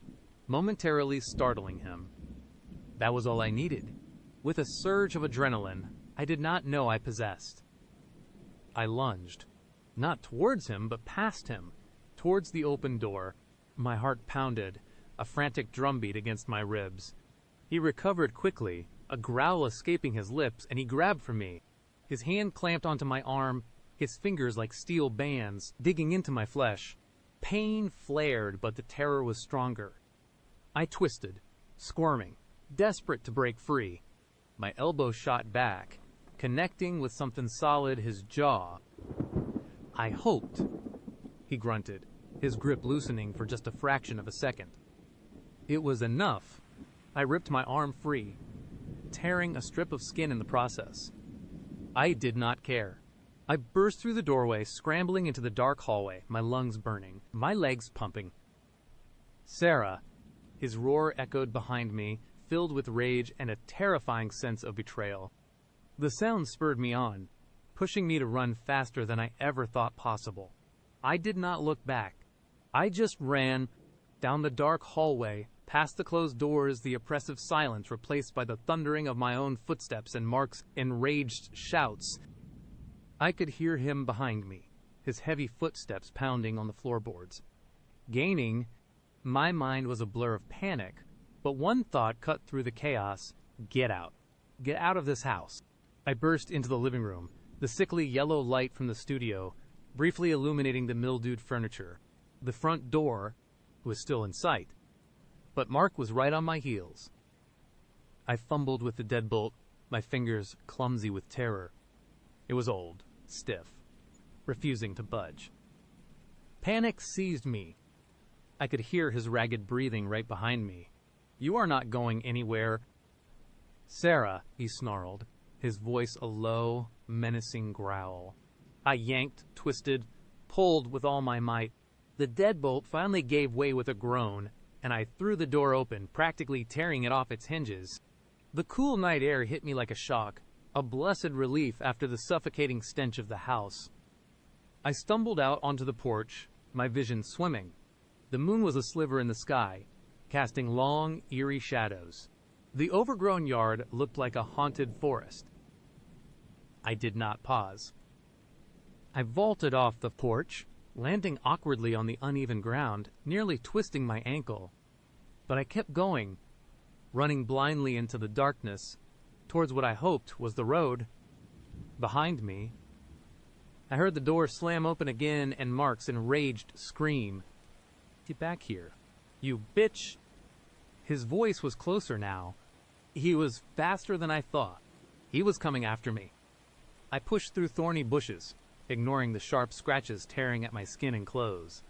momentarily startling him. That was all I needed. With a surge of adrenaline I did not know I possessed. I lunged, not towards him, but past him, towards the open door. My heart pounded, a frantic drumbeat against my ribs. He recovered quickly, a growl escaping his lips, and he grabbed for me. His hand clamped onto my arm, his fingers like steel bands, digging into my flesh. Pain flared, but the terror was stronger. I twisted, squirming, desperate to break free. My elbow shot back, connecting with something solid, his jaw. I hoped, he grunted, his grip loosening for just a fraction of a second. It was enough. I ripped my arm free, tearing a strip of skin in the process. I did not care. I burst through the doorway, scrambling into the dark hallway, my lungs burning, my legs pumping. Sarah, his roar echoed behind me, filled with rage and a terrifying sense of betrayal. The sound spurred me on, pushing me to run faster than I ever thought possible. I did not look back. I just ran down the dark hallway, past the closed doors, the oppressive silence replaced by the thundering of my own footsteps and Mark's enraged shouts. I could hear him behind me, his heavy footsteps pounding on the floorboards. Gaining, my mind was a blur of panic, but one thought cut through the chaos: get out. Get out of this house. I burst into the living room, the sickly yellow light from the studio briefly illuminating the mildewed furniture. The front door was still in sight, but Mark was right on my heels. I fumbled with the deadbolt, my fingers clumsy with terror. It was old, stiff, refusing to budge. Panic seized me. I could hear his ragged breathing right behind me. You are not going anywhere. Sarah, he snarled, his voice a low, menacing growl. I yanked, twisted, pulled with all my might. The deadbolt finally gave way with a groan, and I threw the door open, practically tearing it off its hinges. The cool night air hit me like a shock, a blessed relief after the suffocating stench of the house. I stumbled out onto the porch, my vision swimming. The moon was a sliver in the sky, casting long, eerie shadows. The overgrown yard looked like a haunted forest. I did not pause. I vaulted off the porch, landing awkwardly on the uneven ground, nearly twisting my ankle. But I kept going, running blindly into the darkness, towards what I hoped was the road. Behind me, I heard the door slam open again and Mark's enraged scream. Get back here, you bitch! His voice was closer now. He was faster than I thought. He was coming after me. I pushed through thorny bushes, ignoring the sharp scratches tearing at my skin and clothes.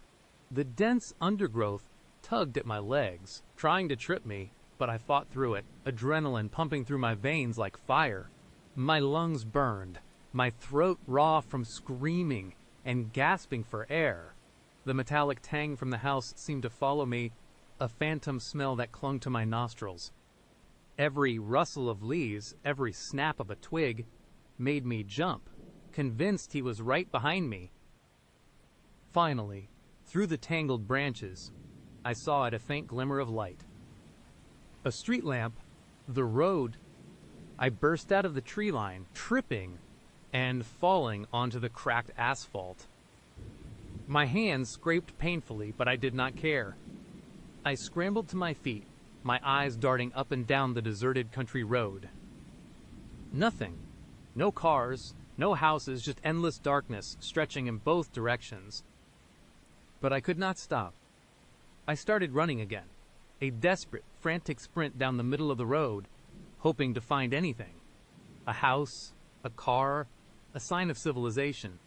The dense undergrowth tugged at my legs, trying to trip me, but I fought through it, adrenaline pumping through my veins like fire. My lungs burned, my throat raw from screaming and gasping for air. The metallic tang from the house seemed to follow me, a phantom smell that clung to my nostrils. Every rustle of leaves, every snap of a twig, made me jump, convinced he was right behind me. Finally, through the tangled branches, I saw a faint glimmer of light. A street lamp, the road. I burst out of the tree line, tripping and falling onto the cracked asphalt. My hands scraped painfully, but I did not care. I scrambled to my feet, my eyes darting up and down the deserted country road. Nothing. No cars, no houses, just endless darkness stretching in both directions. But I could not stop. I started running again, a desperate, frantic sprint down the middle of the road, hoping to find anything. A house, a car, a sign of civilization.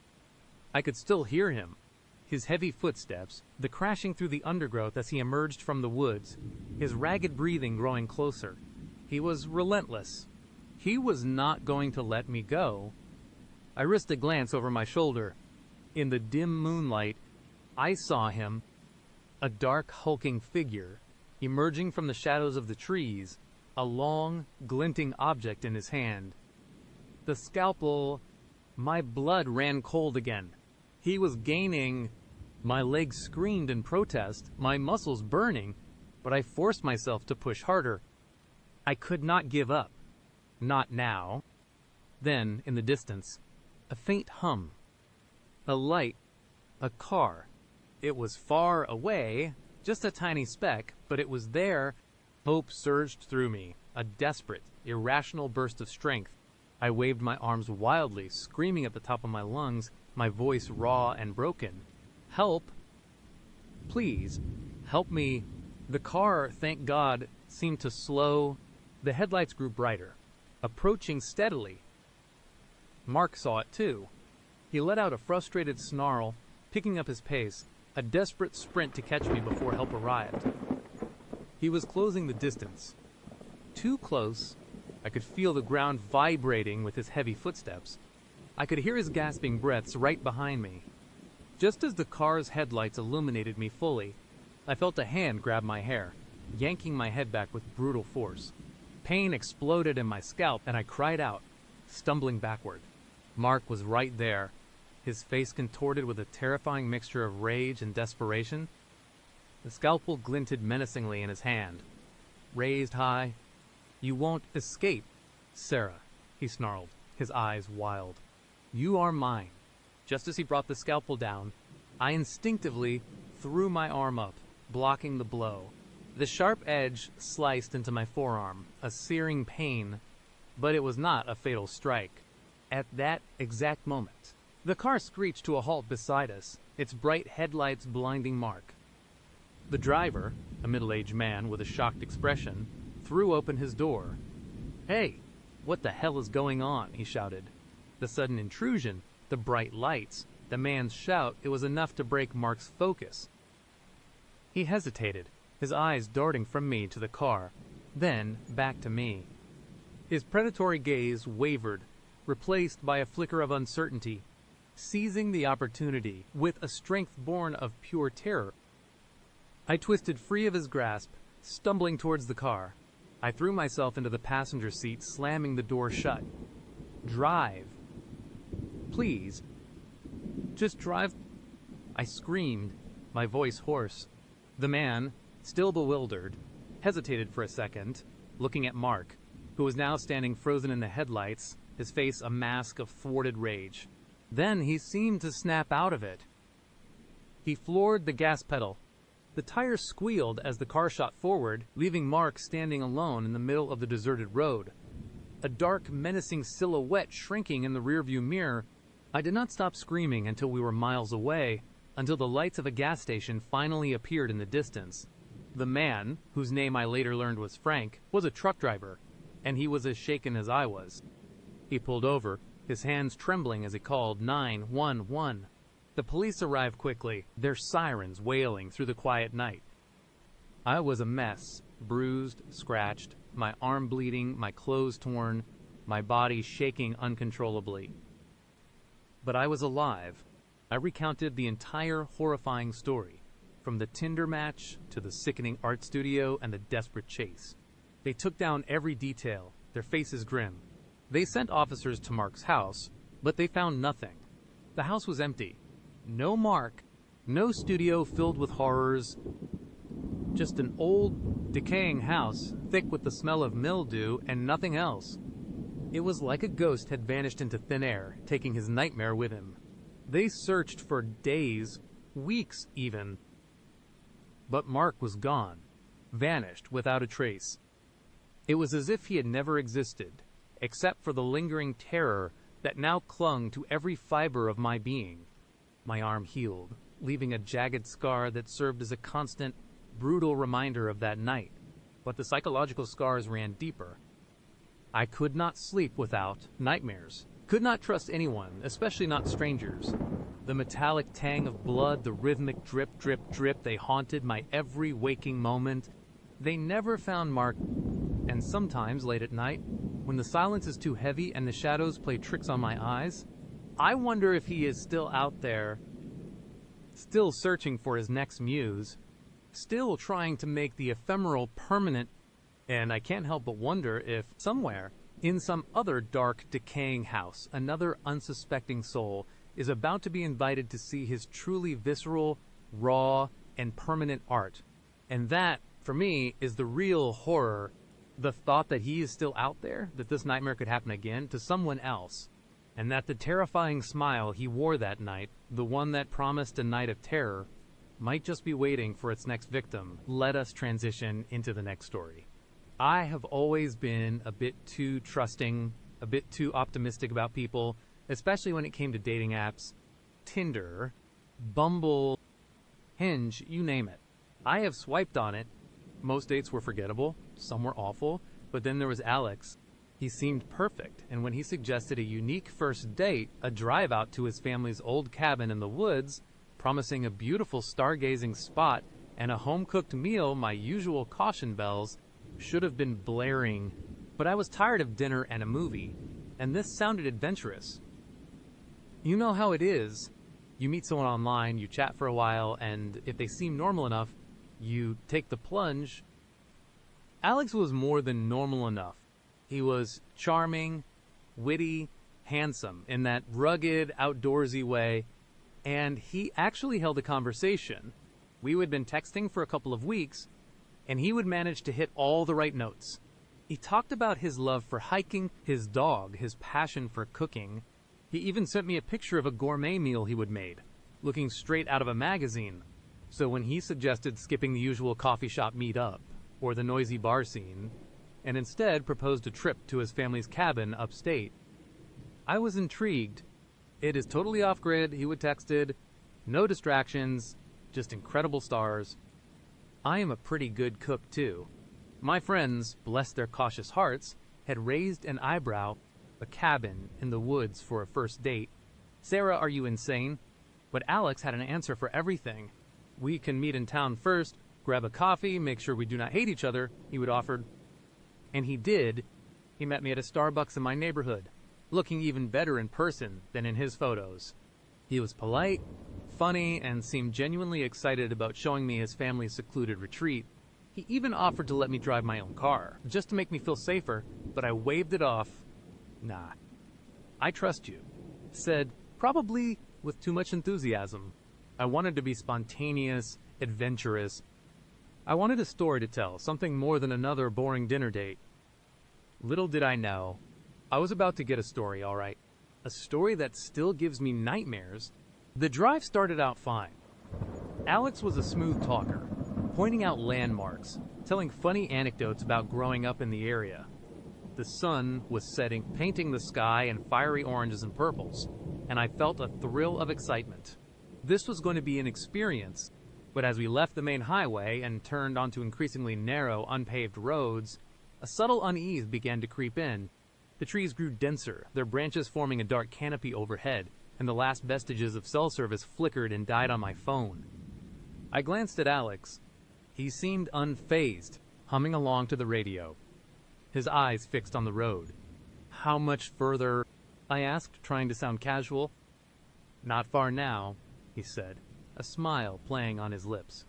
I could still hear him, his heavy footsteps, the crashing through the undergrowth as he emerged from the woods, his ragged breathing growing closer. He was relentless. He was not going to let me go. I risked a glance over my shoulder. In the dim moonlight, I saw him, a dark, hulking figure, emerging from the shadows of the trees, a long, glinting object in his hand. The scalpel. My blood ran cold again. He was gaining. My legs screamed in protest, my muscles burning, but I forced myself to push harder. I could not give up. Not now. Then, in the distance, a faint hum. A light. A car. It was far away, just a tiny speck, but it was there. Hope surged through me, a desperate, irrational burst of strength. I waved my arms wildly, screaming at the top of my lungs, my voice raw and broken. Help! Please, help me. The car, thank God, seemed to slow. The headlights grew brighter, approaching steadily. Mark saw it too. He let out a frustrated snarl, picking up his pace, a desperate sprint to catch me before help arrived. He was closing the distance. Too close. I could feel the ground vibrating with his heavy footsteps. I could hear his gasping breaths right behind me. Just as the car's headlights illuminated me fully, I felt a hand grab my hair, yanking my head back with brutal force. Pain exploded in my scalp, and I cried out, stumbling backward. Mark was right there, his face contorted with a terrifying mixture of rage and desperation. The scalpel glinted menacingly in his hand, raised high. "You won't escape, Sarah," he snarled, his eyes wild. "You are mine." Just as he brought the scalpel down, I instinctively threw my arm up, blocking the blow. The sharp edge sliced into my forearm, a searing pain, but it was not a fatal strike. At that exact moment, the car screeched to a halt beside us, its bright headlights blinding Mark. The driver, a middle-aged man with a shocked expression, threw open his door. "Hey, what the hell is going on?" he shouted. The sudden intrusion, the bright lights, the man's shout, it was enough to break Mark's focus. He hesitated, his eyes darting from me to the car, then back to me. His predatory gaze wavered, replaced by a flicker of uncertainty. Seizing the opportunity, with a strength born of pure terror, I twisted free of his grasp, stumbling towards the car. I threw myself into the passenger seat, slamming the door shut. "Drive. Please. Just drive." I screamed, my voice hoarse. The man, still bewildered, hesitated for a second, looking at Mark, who was now standing frozen in the headlights, his face a mask of thwarted rage. Then he seemed to snap out of it. He floored the gas pedal. The tires squealed as the car shot forward, leaving Mark standing alone in the middle of the deserted road. A dark, menacing silhouette shrinking in the rearview mirror. I did not stop screaming until we were miles away, until the lights of a gas station finally appeared in the distance. The man, whose name I later learned was Frank, was a truck driver, and he was as shaken as I was. He pulled over, his hands trembling as he called 911. The police arrived quickly, their sirens wailing through the quiet night. I was a mess, bruised, scratched, my arm bleeding, my clothes torn, my body shaking uncontrollably. But I was alive. I recounted the entire horrifying story, from the Tinder match to the sickening art studio and the desperate chase. They took down every detail, their faces grim. They sent officers to Mark's house, but they found nothing. The house was empty. No Mark, no studio filled with horrors, just an old, decaying house, thick with the smell of mildew and nothing else. It was like a ghost had vanished into thin air, taking his nightmare with him. They searched for days, weeks even. But Mark was gone, vanished without a trace. It was as if he had never existed, except for the lingering terror that now clung to every fiber of my being. My arm healed, leaving a jagged scar that served as a constant, brutal reminder of that night. But the psychological scars ran deeper. I could not sleep without nightmares. Could not trust anyone, especially not strangers. The metallic tang of blood, the rhythmic drip, drip, drip, they haunted my every waking moment. They never found Mark, and sometimes late at night, when the silence is too heavy and the shadows play tricks on my eyes, I wonder if he is still out there, still searching for his next muse, still trying to make the ephemeral permanent, and I can't help but wonder if somewhere, in some other dark, decaying house, another unsuspecting soul is about to be invited to see his truly visceral, raw, and permanent art. And that, for me, is the real horror. The thought that he is still out there, that this nightmare could happen again to someone else, and that the terrifying smile he wore that night, the one that promised a night of terror, might just be waiting for its next victim. Let us transition into the next story. I have always been a bit too trusting, a bit too optimistic about people, especially when it came to dating apps. Tinder, Bumble, Hinge, you name it. I have swiped on it. Most dates were forgettable, some were awful, but then there was Alex. He seemed perfect, and when he suggested a unique first date, a drive out to his family's old cabin in the woods, promising a beautiful stargazing spot and a home-cooked meal, my usual caution bells should have been blaring. But I was tired of dinner and a movie, and this sounded adventurous. You know how it is. You meet someone online, you chat for a while, and if they seem normal enough, you take the plunge. Alex was more than normal enough. He was charming, witty, handsome in that rugged, outdoorsy way, and he actually held a conversation. We had been texting for a couple of weeks, and he would manage to hit all the right notes. He talked about his love for hiking, his dog, his passion for cooking. He even sent me a picture of a gourmet meal he would made, looking straight out of a magazine. So when he suggested skipping the usual coffee shop meet-up, or the noisy bar scene, and instead proposed a trip to his family's cabin upstate, I was intrigued. It is totally off-grid, he would texted, no distractions, just incredible stars. I am a pretty good cook too. My friends, bless their cautious hearts, had raised an eyebrow. A cabin in the woods for a first date. Sarah, are you insane? But Alex had an answer for everything. We can meet in town first, grab a coffee, make sure we do not hate each other, he would offer. And he did. He met me at a Starbucks in my neighborhood, looking even better in person than in his photos. He was polite, funny, and seemed genuinely excited about showing me his family's secluded retreat. He even offered to let me drive my own car, just to make me feel safer, but I waved it off. Nah, I trust you, said, probably with too much enthusiasm. I wanted to be spontaneous, adventurous. I wanted a story to tell, something more than another boring dinner date. Little did I know, I was about to get a story, all right. A story that still gives me nightmares. The drive started out fine. Alex was a smooth talker, pointing out landmarks, telling funny anecdotes about growing up in the area. The sun was setting, painting the sky in fiery oranges and purples, and I felt a thrill of excitement. This was going to be an experience, but as we left the main highway and turned onto increasingly narrow, unpaved roads, a subtle unease began to creep in. The trees grew denser, their branches forming a dark canopy overhead, and the last vestiges of cell service flickered and died on my phone. I glanced at Alex. He seemed unfazed, humming along to the radio, his eyes fixed on the road. How much further? I asked, trying to sound casual. Not far now, he said, a smile playing on his lips.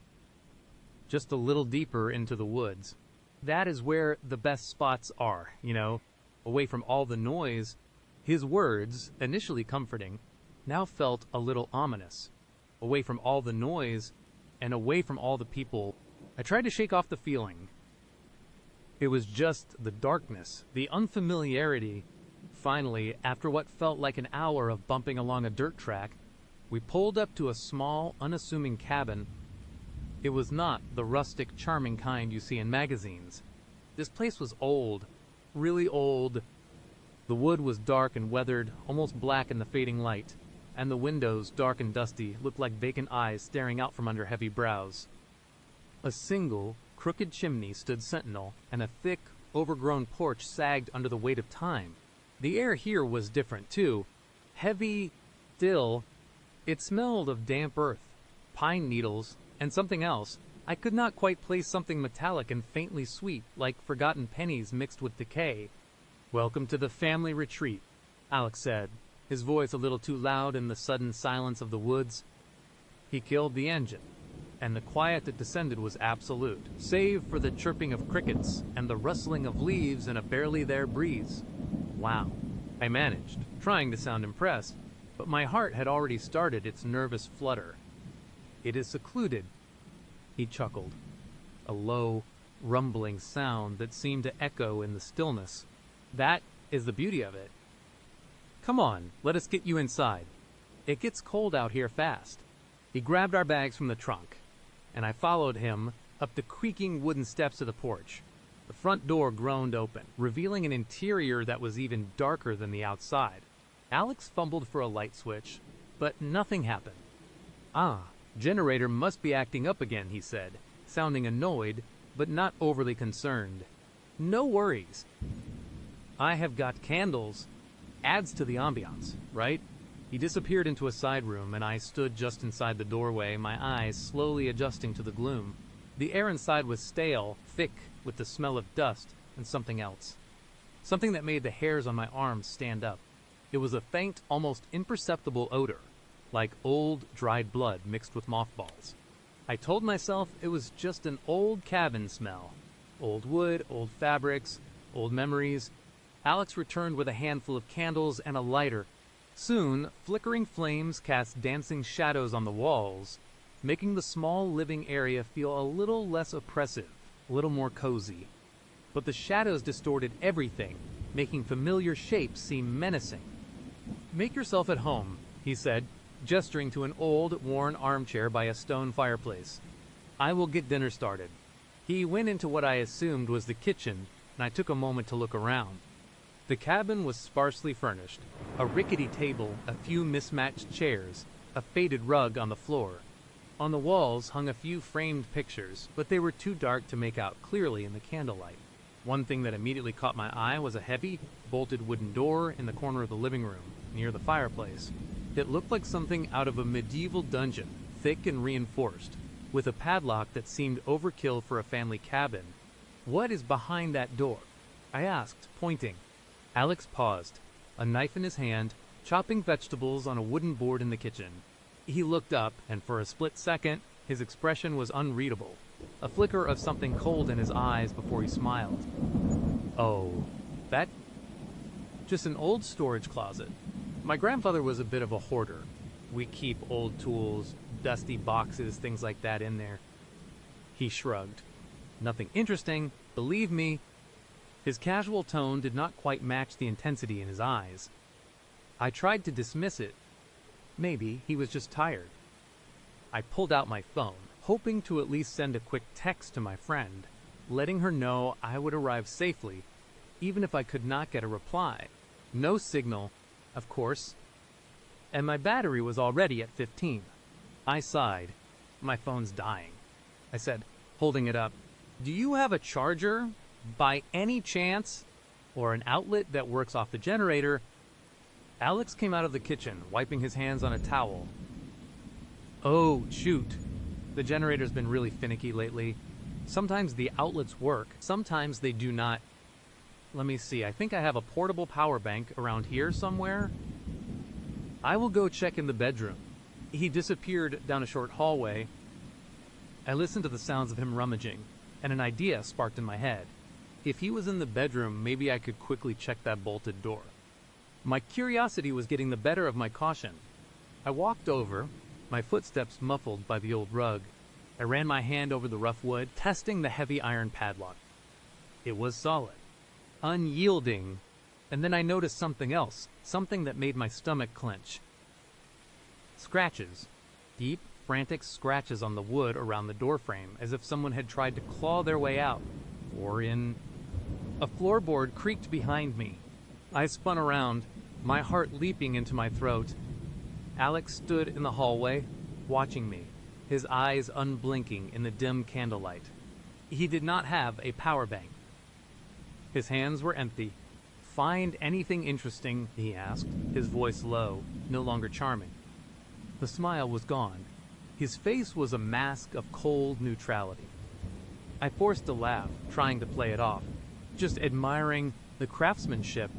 Just a little deeper into the woods. That is where the best spots are, away from all the noise. His words, initially comforting, now felt a little ominous. Away from all the noise and away from all the people. I tried to shake off the feeling. It was just the darkness, the unfamiliarity. Finally, after what felt like an hour of bumping along a dirt track, we pulled up to a small, unassuming cabin. It was not the rustic, charming kind you see in magazines. This place was old, really old. The wood was dark and weathered, almost black in the fading light, and the windows, dark and dusty, looked like vacant eyes staring out from under heavy brows. A single, crooked chimney stood sentinel, and a thick, overgrown porch sagged under the weight of time. The air here was different, too. Heavy, still. It smelled of damp earth, pine needles, and something else. I could not quite place something metallic and faintly sweet, like forgotten pennies mixed with decay. "Welcome to the family retreat," Alex said, his voice a little too loud in the sudden silence of the woods. He killed the engine, and the quiet that descended was absolute, save for the chirping of crickets and the rustling of leaves in a barely there breeze. Wow, I managed, trying to sound impressed, but my heart had already started its nervous flutter. "It is secluded," he chuckled, a low, rumbling sound that seemed to echo in the stillness. "That is the beauty of it. Come on, let us get you inside. It gets cold out here fast." He grabbed our bags from the trunk, and I followed him up the creaking wooden steps to the porch. The front door groaned open, revealing an interior that was even darker than the outside. Alex fumbled for a light switch, but nothing happened. "Ah, generator must be acting up again," he said, sounding annoyed, but not overly concerned. "No worries. I have got candles. Adds to the ambiance, right?" He disappeared into a side room, and I stood just inside the doorway, my eyes slowly adjusting to the gloom. The air inside was stale, thick, with the smell of dust and something else. Something that made the hairs on my arms stand up. It was a faint, almost imperceptible odor, like old, dried blood mixed with mothballs. I told myself it was just an old cabin smell. Old wood, old fabrics, old memories. Alex returned with a handful of candles and a lighter. Soon, flickering flames cast dancing shadows on the walls, making the small living area feel a little less oppressive, a little more cozy. But the shadows distorted everything, making familiar shapes seem menacing. "Make yourself at home," he said, gesturing to an old, worn armchair by a stone fireplace. "I will get dinner started." He went into what I assumed was the kitchen, and I took a moment to look around. The cabin was sparsely furnished, a rickety table, a few mismatched chairs, a faded rug on the floor. On the walls hung a few framed pictures, but they were too dark to make out clearly in the candlelight. One thing that immediately caught my eye was a heavy, bolted wooden door in the corner of the living room, near the fireplace. It looked like something out of a medieval dungeon, thick and reinforced, with a padlock that seemed overkill for a family cabin. "What is behind that door?" I asked, pointing. Alex paused, a knife in his hand, chopping vegetables on a wooden board in the kitchen. He looked up, and for a split second, his expression was unreadable, a flicker of something cold in his eyes before he smiled. "Oh, that? Just an old storage closet. My grandfather was a bit of a hoarder. We keep old tools, dusty boxes, things like that in there." He shrugged. "Nothing interesting, believe me." His casual tone did not quite match the intensity in his eyes. I tried to dismiss it. Maybe he was just tired. I pulled out my phone, hoping to at least send a quick text to my friend, letting her know I would arrive safely, even if I could not get a reply. No signal, of course, and my battery was already at 15. I sighed. "My phone's dying," I said, holding it up. "Do you have a charger, by any chance? Or an outlet that works off the generator?" Alex came out of the kitchen, wiping his hands on a towel. "Oh, shoot. The generator's been really finicky lately. Sometimes the outlets work, sometimes they do not. Let me see, I think I have a portable power bank around here somewhere. I will go check in the bedroom." He disappeared down a short hallway. I listened to the sounds of him rummaging, and an idea sparked in my head. If he was in the bedroom, maybe I could quickly check that bolted door. My curiosity was getting the better of my caution. I walked over, my footsteps muffled by the old rug. I ran my hand over the rough wood, testing the heavy iron padlock. It was solid, unyielding, and then I noticed something else, something that made my stomach clench. Scratches. Deep, frantic scratches on the wood around the doorframe, as if someone had tried to claw their way out, or in. A floorboard creaked behind me. I spun around, my heart leaping into my throat. Alex stood in the hallway, watching me, his eyes unblinking in the dim candlelight. He did not have a power bank. His hands were empty. "Find anything interesting?" he asked, his voice low, no longer charming. The smile was gone. His face was a mask of cold neutrality. I forced a laugh, trying to play it off, just admiring the craftsmanship.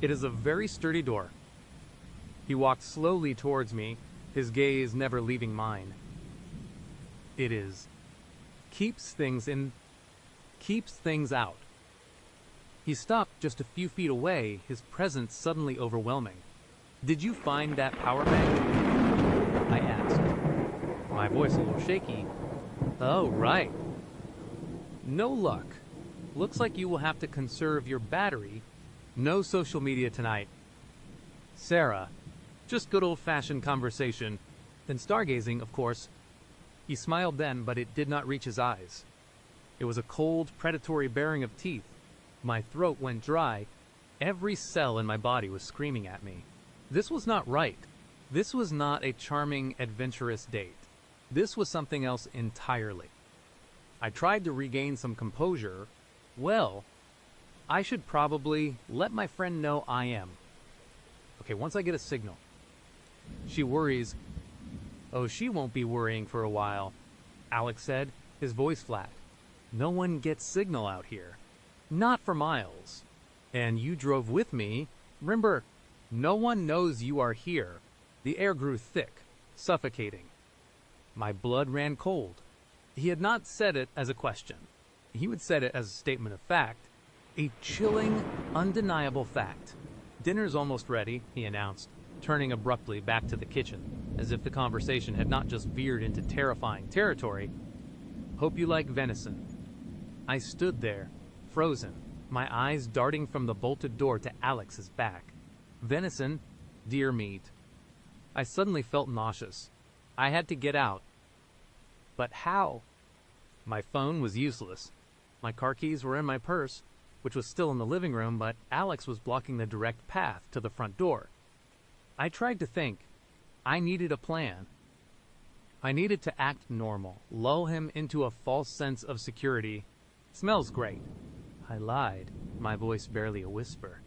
"It is a very sturdy door." He walked slowly towards me, his gaze never leaving mine. "It is. Keeps things out." He stopped just a few feet away, his presence suddenly overwhelming. "Did you find that power bank?" I asked, my voice a little shaky. "Oh, right. No luck. Looks like you will have to conserve your battery. No social media tonight. Sarah, just good old-fashioned conversation. Then stargazing, of course." He smiled then, but it did not reach his eyes. It was a cold, predatory baring of teeth. My throat went dry. Every cell in my body was screaming at me. This was not right. This was not a charming, adventurous date. This was something else entirely. I tried to regain some composure. Well, I should probably let my friend know I am. Okay, once I get a signal. She worries. "Oh, she won't be worrying for a while," Alex said, his voice flat. "No one gets signal out here. Not for miles. And you drove with me. Remember, no one knows you are here." The air grew thick, suffocating. My blood ran cold. He had not said it as a question. He would said it as a statement of fact. A chilling, undeniable fact. "Dinner's almost ready," he announced, turning abruptly back to the kitchen, as if the conversation had not just veered into terrifying territory. "Hope you like venison." I stood there, frozen, my eyes darting from the bolted door to Alex's back. Venison, deer meat. I suddenly felt nauseous. I had to get out. But how? My phone was useless. My car keys were in my purse, which was still in the living room, but Alex was blocking the direct path to the front door. I tried to think. I needed a plan. I needed to act normal, lull him into a false sense of security. "Smells great." I lied, my voice barely a whisper.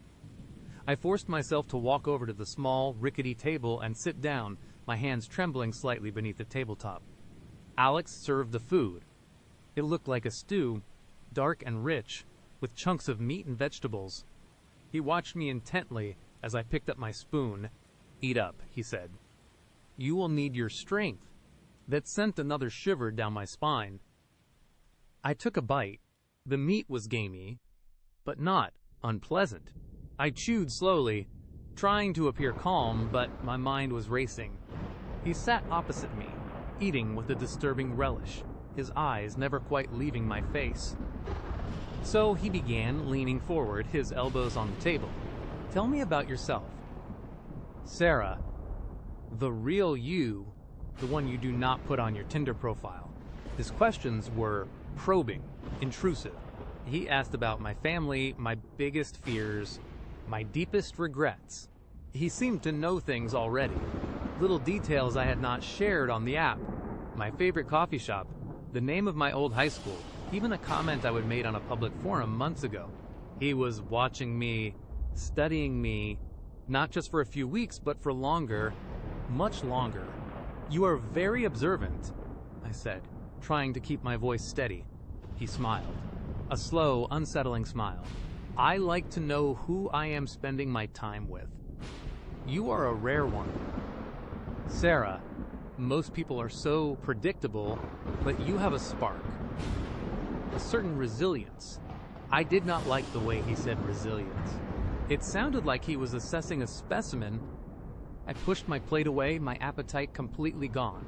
I forced myself to walk over to the small, rickety table and sit down, my hands trembling slightly beneath the tabletop. Alex served the food. It looked like a stew, dark and rich, with chunks of meat and vegetables. He watched me intently as I picked up my spoon. "Eat up," he said. "You will need your strength." That sent another shiver down my spine. I took a bite. The meat was gamey, but not unpleasant. I chewed slowly, trying to appear calm, but my mind was racing. He sat opposite me, eating with a disturbing relish, his eyes never quite leaving my face. So he began, leaning forward, his elbows on the table. "Tell me about yourself. Sarah, the real you, the one you do not put on your Tinder profile." His questions were probing, intrusive. He asked about my family, my biggest fears, my deepest regrets. He seemed to know things already. Little details I had not shared on the app. My favorite coffee shop, the name of my old high school, even a comment I would made on a public forum months ago. He was watching me, studying me, not just for a few weeks, but for longer, much longer. "You are very observant," I said, trying to keep my voice steady. He smiled, a slow, unsettling smile. "I like to know who I am spending my time with. You are a rare one. Sarah, most people are so predictable, but you have a spark." a certain resilience. I did not like the way he said resilience. It sounded like he was assessing a specimen. I pushed my plate away, my appetite completely gone.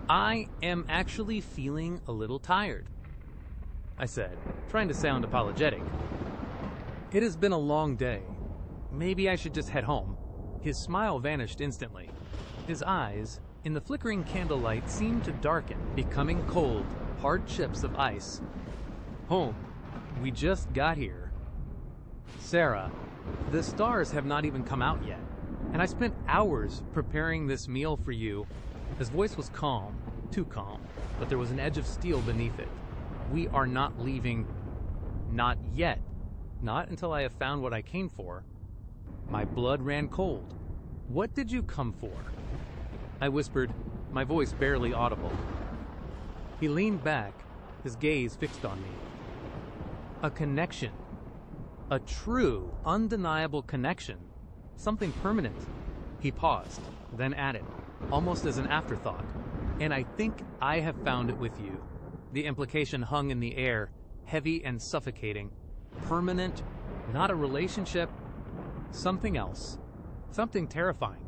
I am actually feeling a little tired, I said, trying to sound apologetic. It has been a long day. Maybe I should just head home. His smile vanished instantly. His eyes, in the flickering candlelight, seemed to darken, becoming cold, hard chips of ice. Home. We just got here. Sarah, the stars have not even come out yet, and I spent hours preparing this meal for you. His voice was calm, too calm, but there was an edge of steel beneath it. We are not leaving. Not yet. Not until I have found what I came for. My blood ran cold. What did you come for? I whispered, my voice barely audible. He leaned back, his gaze fixed on me. A connection. A true, undeniable connection. Something permanent. He paused, then added, almost as an afterthought, and I think I have found it with you. The implication hung in the air, heavy and suffocating. Permanent, not a relationship, something else. Something terrifying.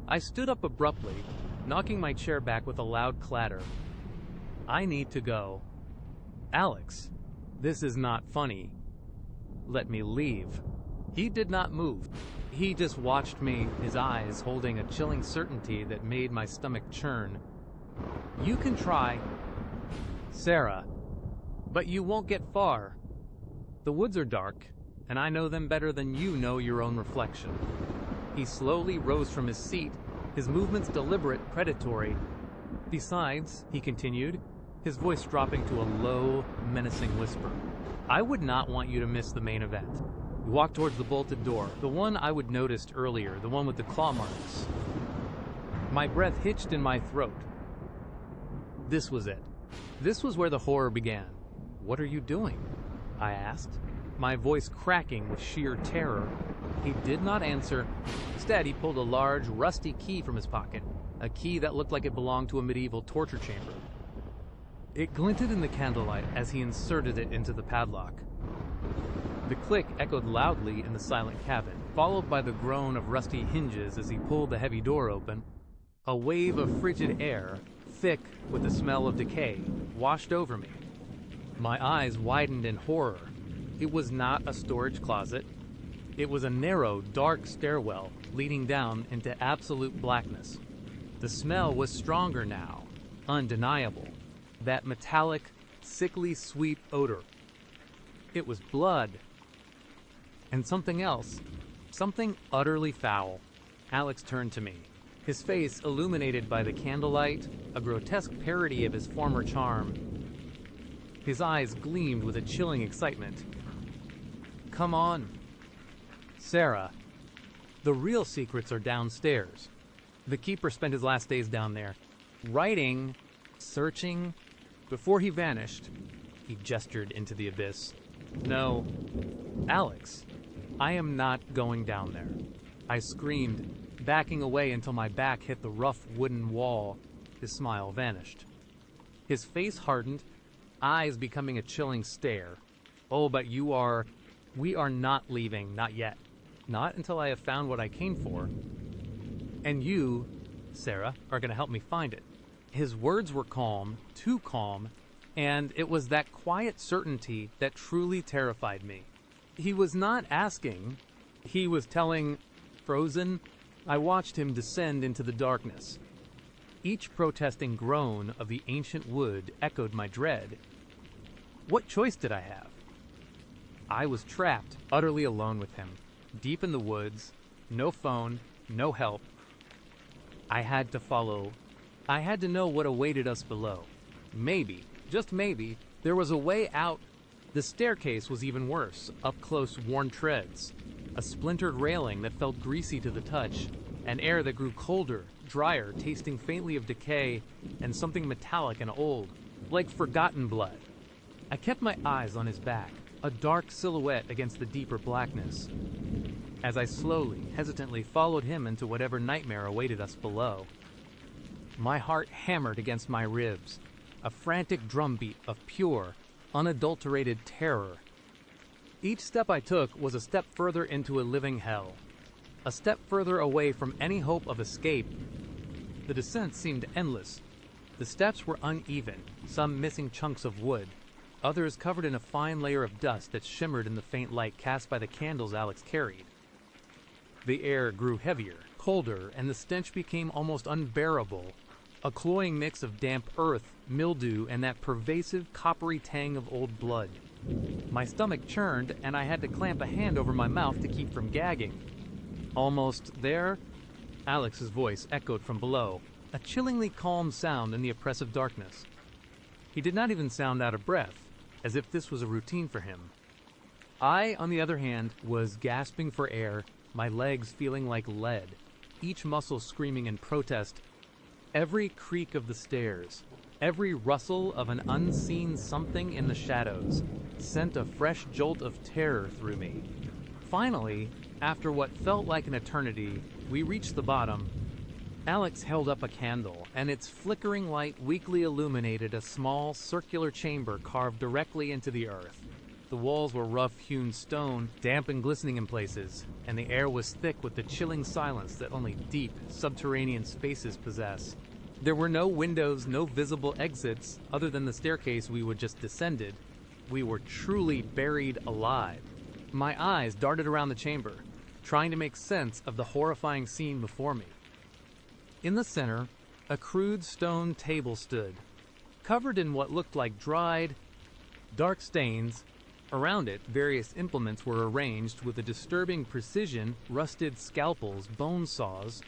I stood up abruptly, knocking my chair back with a loud clatter. I need to go. Alex, this is not funny. Let me leave. He did not move. He just watched me, his eyes holding a chilling certainty that made my stomach churn. You can try, Sarah, but you won't get far. The woods are dark, and I know them better than you know your own reflection. He slowly rose from his seat, his movements deliberate, predatory. Besides, he continued, his voice dropping to a low, menacing whisper, I would not want you to miss the main event. We walked towards the bolted door, the one I would noticed earlier, the one with the claw marks. My breath hitched in my throat. This was it. This was where the horror began. What are you doing? I asked, my voice cracking with sheer terror. He did not answer. Instead, he pulled a large, rusty key from his pocket, a key that looked like it belonged to a medieval torture chamber. It glinted in the candlelight as he inserted it into the padlock. The click echoed loudly in the silent cabin, followed by the groan of rusty hinges as he pulled the heavy door open. A wave of frigid air, thick with the smell of decay, washed over me. My eyes widened in horror. It was not a storage closet. It was a narrow, dark stairwell leading down into absolute blackness. The smell was stronger now, undeniable. That metallic, sickly sweet odor. It was blood. And something else. Something utterly foul. Alex turned to me, his face illuminated by the candlelight, a grotesque parody of his former charm. His eyes gleamed with a chilling excitement. Come on. Sarah, the real secrets are downstairs. The keeper spent his last days down there, writing, searching. Before he vanished, he gestured into the abyss. No, Alex, I am not going down there. I screamed, backing away until my back hit the rough wooden wall. His smile vanished. His face hardened, eyes becoming a chilling stare. Oh, but we are not leaving, not yet. Not until I have found what I came for. And you, Sarah, are going to help me find it. His words were calm, too calm, and it was that quiet certainty that truly terrified me. He was not asking. He was telling, frozen. I watched him descend into the darkness. Each protesting groan of the ancient wood echoed my dread. What choice did I have? I was trapped, utterly alone with him, deep in the woods, no phone, no help. I had to follow. I had to know what awaited us below. Maybe, just maybe, there was a way out. The staircase was even worse, up close, worn treads, a splintered railing that felt greasy to the touch, an air that grew colder, drier, tasting faintly of decay, and something metallic and old, like forgotten blood. I kept my eyes on his back, a dark silhouette against the deeper blackness, as I slowly, hesitantly followed him into whatever nightmare awaited us below. My heart hammered against my ribs, a frantic drumbeat of pure, unadulterated terror. Each step I took was a step further into a living hell, a step further away from any hope of escape. The descent seemed endless. The steps were uneven, some missing chunks of wood, others covered in a fine layer of dust that shimmered in the faint light cast by the candles Alex carried. The air grew heavier, colder, and the stench became almost unbearable, a cloying mix of damp earth, mildew, and that pervasive coppery tang of old blood. My stomach churned, and I had to clamp a hand over my mouth to keep from gagging. Almost there, Alex's voice echoed from below, a chillingly calm sound in the oppressive darkness. He did not even sound out of breath, as if this was a routine for him. I, on the other hand, was gasping for air, my legs feeling like lead, each muscle screaming in protest. Every creak of the stairs, every rustle of an unseen something in the shadows, sent a fresh jolt of terror through me. Finally, after what felt like an eternity, we reached the bottom. Alex held up a candle, and its flickering light weakly illuminated a small, circular chamber carved directly into the earth. The walls were rough-hewn stone, damp and glistening in places, and the air was thick with the chilling silence that only deep, subterranean spaces possess. There were no windows, no visible exits, other than the staircase we had just descended. We were truly buried alive. My eyes darted around the chamber, trying to make sense of the horrifying scene before me. In the center, a crude stone table stood, covered in what looked like dried, dark stains. Around it, various implements were arranged with a disturbing precision: rusted scalpels, bone saws,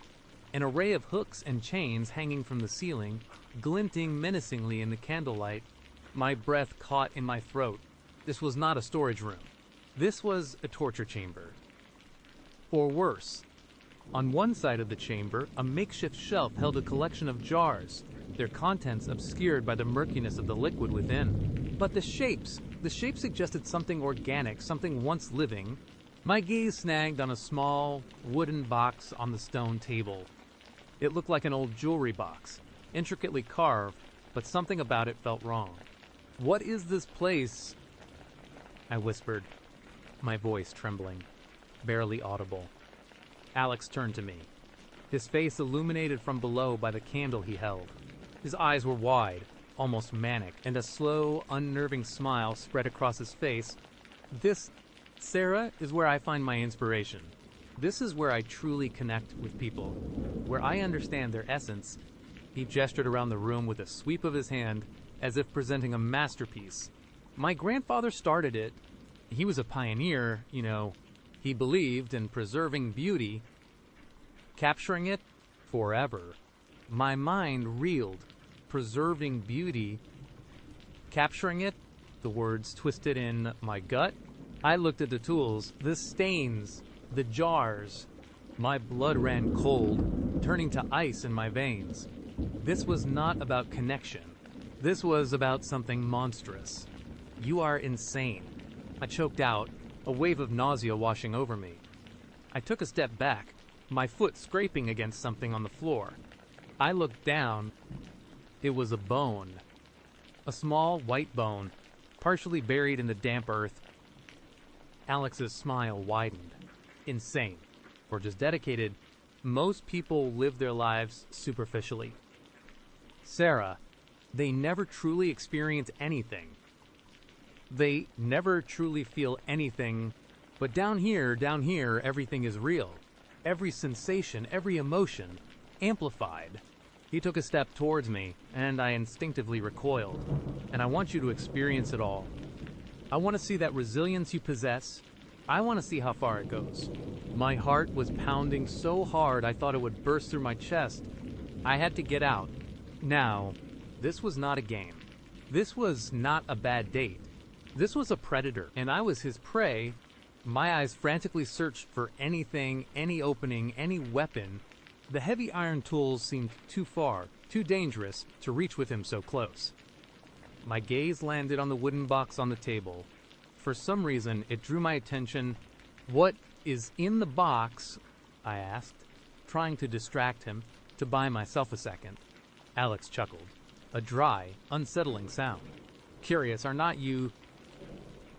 an array of hooks and chains hanging from the ceiling, glinting menacingly in the candlelight. My breath caught in my throat. This was not a storage room. This was a torture chamber. Or worse. On one side of the chamber, a makeshift shelf held a collection of jars, their contents obscured by the murkiness of the liquid within. But the shapes suggested something organic, something once living. My gaze snagged on a small, wooden box on the stone table. It looked like an old jewelry box, intricately carved, but something about it felt wrong. "What is this place?" I whispered, my voice trembling, barely audible. Alex turned to me, his face illuminated from below by the candle he held. His eyes were wide, almost manic, and a slow, unnerving smile spread across his face. "This, Sarah, is where I find my inspiration. This is where I truly connect with people, where I understand their essence." He gestured around the room with a sweep of his hand, as if presenting a masterpiece. "My grandfather started it. He was a pioneer, you know. He believed in preserving beauty, capturing it forever." My mind reeled. Preserving beauty, capturing it, the words twisted in my gut. I looked at the tools, the stains, the jars. My blood ran cold, turning to ice in my veins. This was not about connection. This was about something monstrous. "You are insane," I choked out, a wave of nausea washing over me. I took a step back, my foot scraping against something on the floor. I looked down. It was a bone. A small white bone, partially buried in the damp earth. Alex's smile widened. "Insane, or just dedicated. Most people live their lives superficially. Sarah, they never truly experience anything. They never truly feel anything. But down here, everything is real. Every sensation, every emotion, amplified." He took a step towards me, and I instinctively recoiled. "And I want you to experience it all. I want to see that resilience you possess. I want to see how far it goes." My heart was pounding so hard I thought it would burst through my chest. I had to get out. Now, this was not a game. This was not a bad date. This was a predator, and I was his prey. My eyes frantically searched for anything, any opening, any weapon. The heavy iron tools seemed too far, too dangerous, to reach with him so close. My gaze landed on the wooden box on the table. For some reason, it drew my attention. "What is in the box?" I asked, trying to distract him, to buy myself a second. Alex chuckled, a dry, unsettling sound. Curious, are not you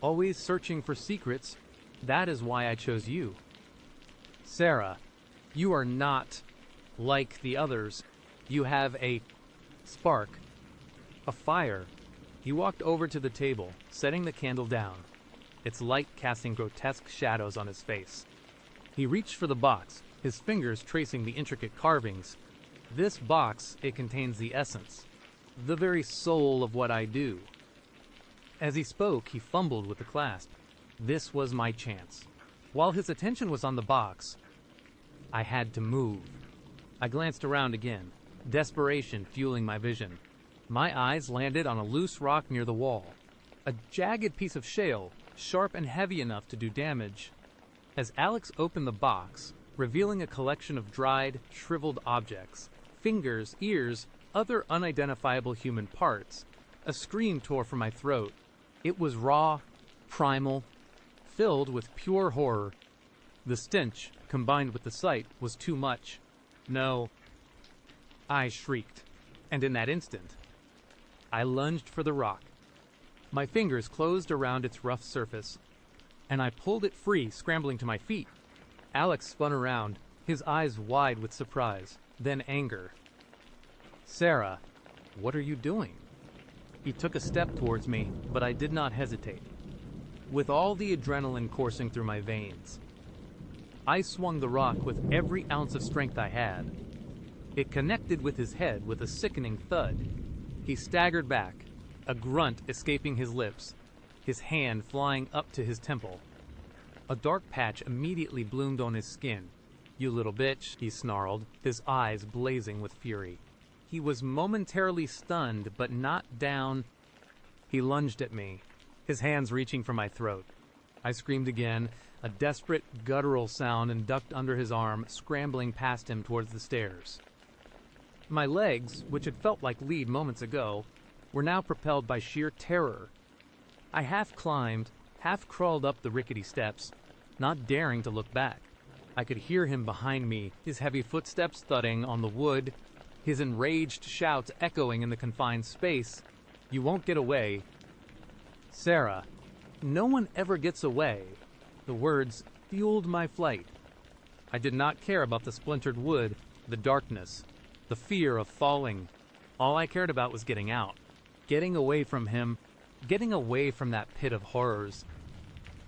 always searching for secrets? That is why I chose you. Sarah, you are not like the others. You have a spark, a fire. He walked over to the table, setting the candle down, its light casting grotesque shadows on his face. He reached for the box, his fingers tracing the intricate carvings. This box, it contains the essence, the very soul of what I do. As he spoke, he fumbled with the clasp. This was my chance. While his attention was on the box, I had to move. I glanced around again, desperation fueling my vision. My eyes landed on a loose rock near the wall, a jagged piece of shale, sharp and heavy enough to do damage. As Alex opened the box, revealing a collection of dried, shriveled objects, fingers, ears, other unidentifiable human parts, a scream tore from my throat. It was raw, primal, filled with pure horror. The stench, combined with the sight, was too much. No. I shrieked, and in that instant, I lunged for the rock. My fingers closed around its rough surface, and I pulled it free, scrambling to my feet. Alex spun around, his eyes wide with surprise, then anger. Sarah, what are you doing? He took a step towards me, but I did not hesitate. With all the adrenaline coursing through my veins, I swung the rock with every ounce of strength I had. It connected with his head with a sickening thud. He staggered back, a grunt escaping his lips, his hand flying up to his temple. A dark patch immediately bloomed on his skin. You little bitch, he snarled, his eyes blazing with fury. He was momentarily stunned, but not down. He lunged at me, his hands reaching for my throat. I screamed again, a desperate, guttural sound, and ducked under his arm, scrambling past him towards the stairs. My legs, which had felt like lead moments ago, were now propelled by sheer terror. I half climbed, half crawled up the rickety steps, not daring to look back. I could hear him behind me, his heavy footsteps thudding on the wood, his enraged shouts echoing in the confined space. You won't get away. Sarah, no one ever gets away. The words fueled my flight. I did not care about the splintered wood, the darkness, the fear of falling. All I cared about was getting out, getting away from him, getting away from that pit of horrors.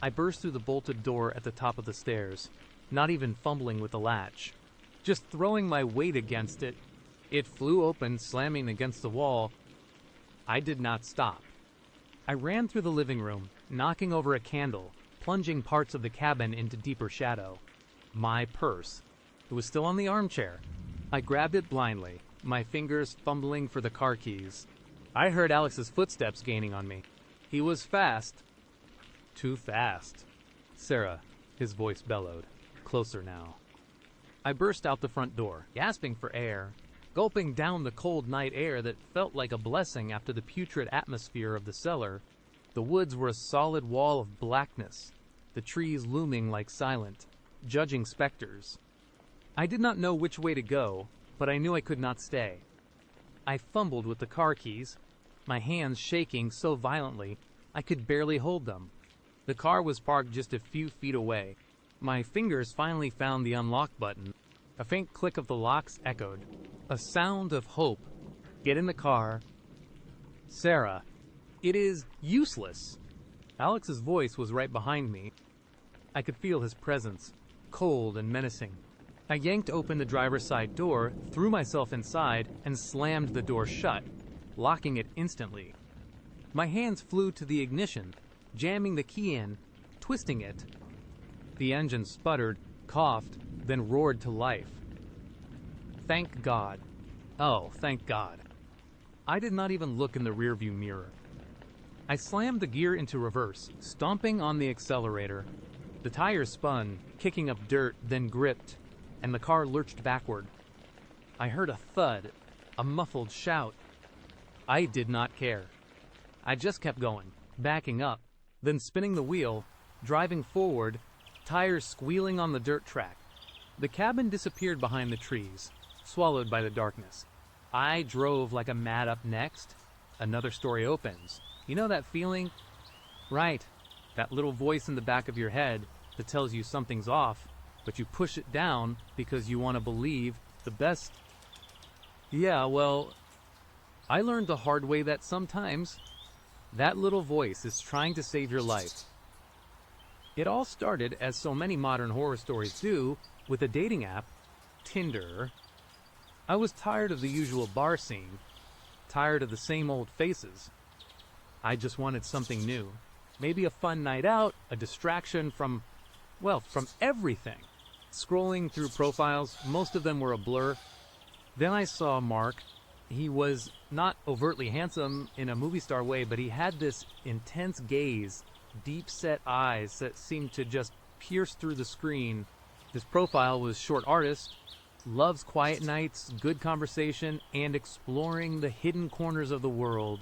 I burst through the bolted door at the top of the stairs, not even fumbling with the latch, just throwing my weight against it. It flew open, slamming against the wall. I did not stop. I ran through the living room, knocking over a candle, plunging parts of the cabin into deeper shadow. My purse. It was still on the armchair. I grabbed it blindly, my fingers fumbling for the car keys. I heard Alex's footsteps gaining on me. He was fast. Too fast. Sarah, his voice bellowed. Closer now. I burst out the front door, gasping for air, gulping down the cold night air that felt like a blessing after the putrid atmosphere of the cellar. The woods were a solid wall of blackness, the trees looming like silent, judging specters. I did not know which way to go, but I knew I could not stay. I fumbled with the car keys, my hands shaking so violently I could barely hold them. The car was parked just a few feet away. My fingers finally found the unlock button. A faint click of the locks echoed. A sound of hope. Get in the car. Sarah, it is useless. Alex's voice was right behind me. I could feel his presence, cold and menacing. I yanked open the driver's side door, threw myself inside, and slammed the door shut, locking it instantly. My hands flew to the ignition, jamming the key in, twisting it. The engine sputtered, coughed, then roared to life. Thank God. Oh, thank God. I did not even look in the rearview mirror. I slammed the gear into reverse, stomping on the accelerator. The tires spun, kicking up dirt, then gripped, and the car lurched backward. I heard a thud, a muffled shout. I did not care. I just kept going, backing up, then spinning the wheel, driving forward, tires squealing on the dirt track. The cabin disappeared behind the trees, swallowed by the darkness. I drove like a mad up next, another story opens. You know that feeling? Right. That little voice in the back of your head that tells you something's off, but you push it down because you want to believe the best. Yeah, well, I learned the hard way that sometimes that little voice is trying to save your life. It all started, as so many modern horror stories do, with a dating app, Tinder. I was tired of the usual bar scene, tired of the same old faces. I just wanted something new. Maybe a fun night out, a distraction from everything. Scrolling through profiles, most of them were a blur. Then I saw Mark. He was not overtly handsome in a movie star way, but he had this intense gaze, deep-set eyes that seemed to just pierce through the screen. His profile was short artist, loves quiet nights, good conversation, and exploring the hidden corners of the world.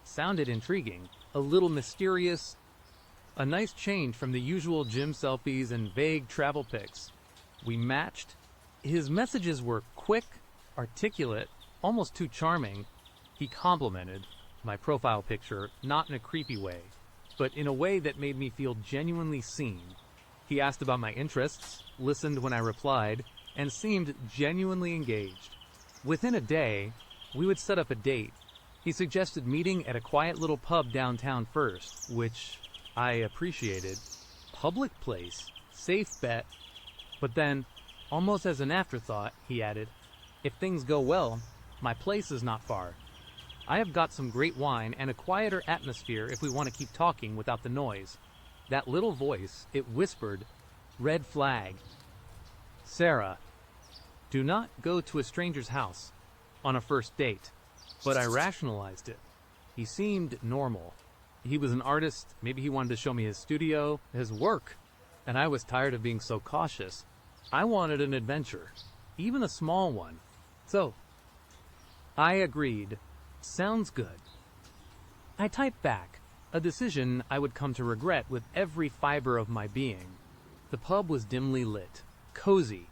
Sounded intriguing, a little mysterious, a nice change from the usual gym selfies and vague travel pics. We matched. His messages were quick, articulate, almost too charming. He complimented my profile picture, not in a creepy way, but in a way that made me feel genuinely seen. He asked about my interests, listened when I replied, and seemed genuinely engaged. Within a day, we would set up a date. He suggested meeting at a quiet little pub downtown first, which I appreciated. Public place, safe bet. But then, almost as an afterthought, he added, "If things go well, my place is not far. I have got some great wine and a quieter atmosphere if we want to keep talking without the noise." That little voice, it whispered, "Red flag. Sarah, do not go to a stranger's house on a first date." But I rationalized it. He seemed normal. He was an artist. Maybe he wanted to show me his studio, his work. And I was tired of being so cautious. I wanted an adventure, even a small one. So, I agreed. Sounds good. I typed back, a decision I would come to regret with every fiber of my being. The pub was dimly lit, cozy.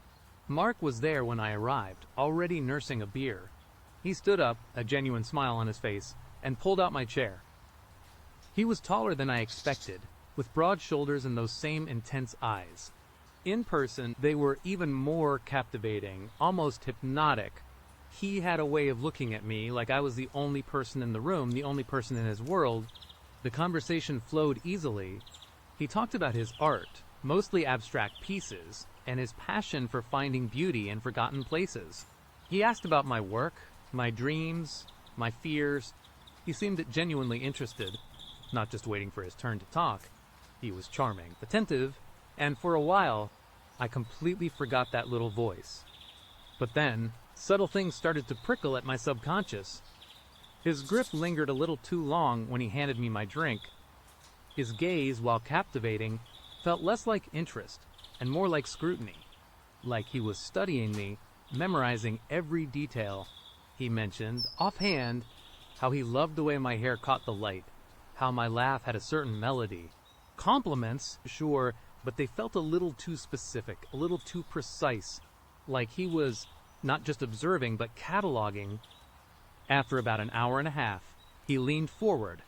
Mark was there when I arrived, already nursing a beer. He stood up, a genuine smile on his face, and pulled out my chair. He was taller than I expected, with broad shoulders and those same intense eyes. In person, they were even more captivating, almost hypnotic. He had a way of looking at me like I was the only person in the room, the only person in his world. The conversation flowed easily. He talked about his art, mostly abstract pieces, and his passion for finding beauty in forgotten places. He asked about my work, my dreams, my fears. He seemed genuinely interested, not just waiting for his turn to talk. He was charming, attentive, and for a while, I completely forgot that little voice. But then, subtle things started to prickle at my subconscious. His grip lingered a little too long when he handed me my drink. His gaze, while captivating, felt less like interest and more like scrutiny, like he was studying me, memorizing every detail. He mentioned, offhand, how he loved the way my hair caught the light, how my laugh had a certain melody. Compliments, sure, but they felt a little too specific, a little too precise, like he was not just observing, but cataloging. After about an hour and a half, he leaned forward,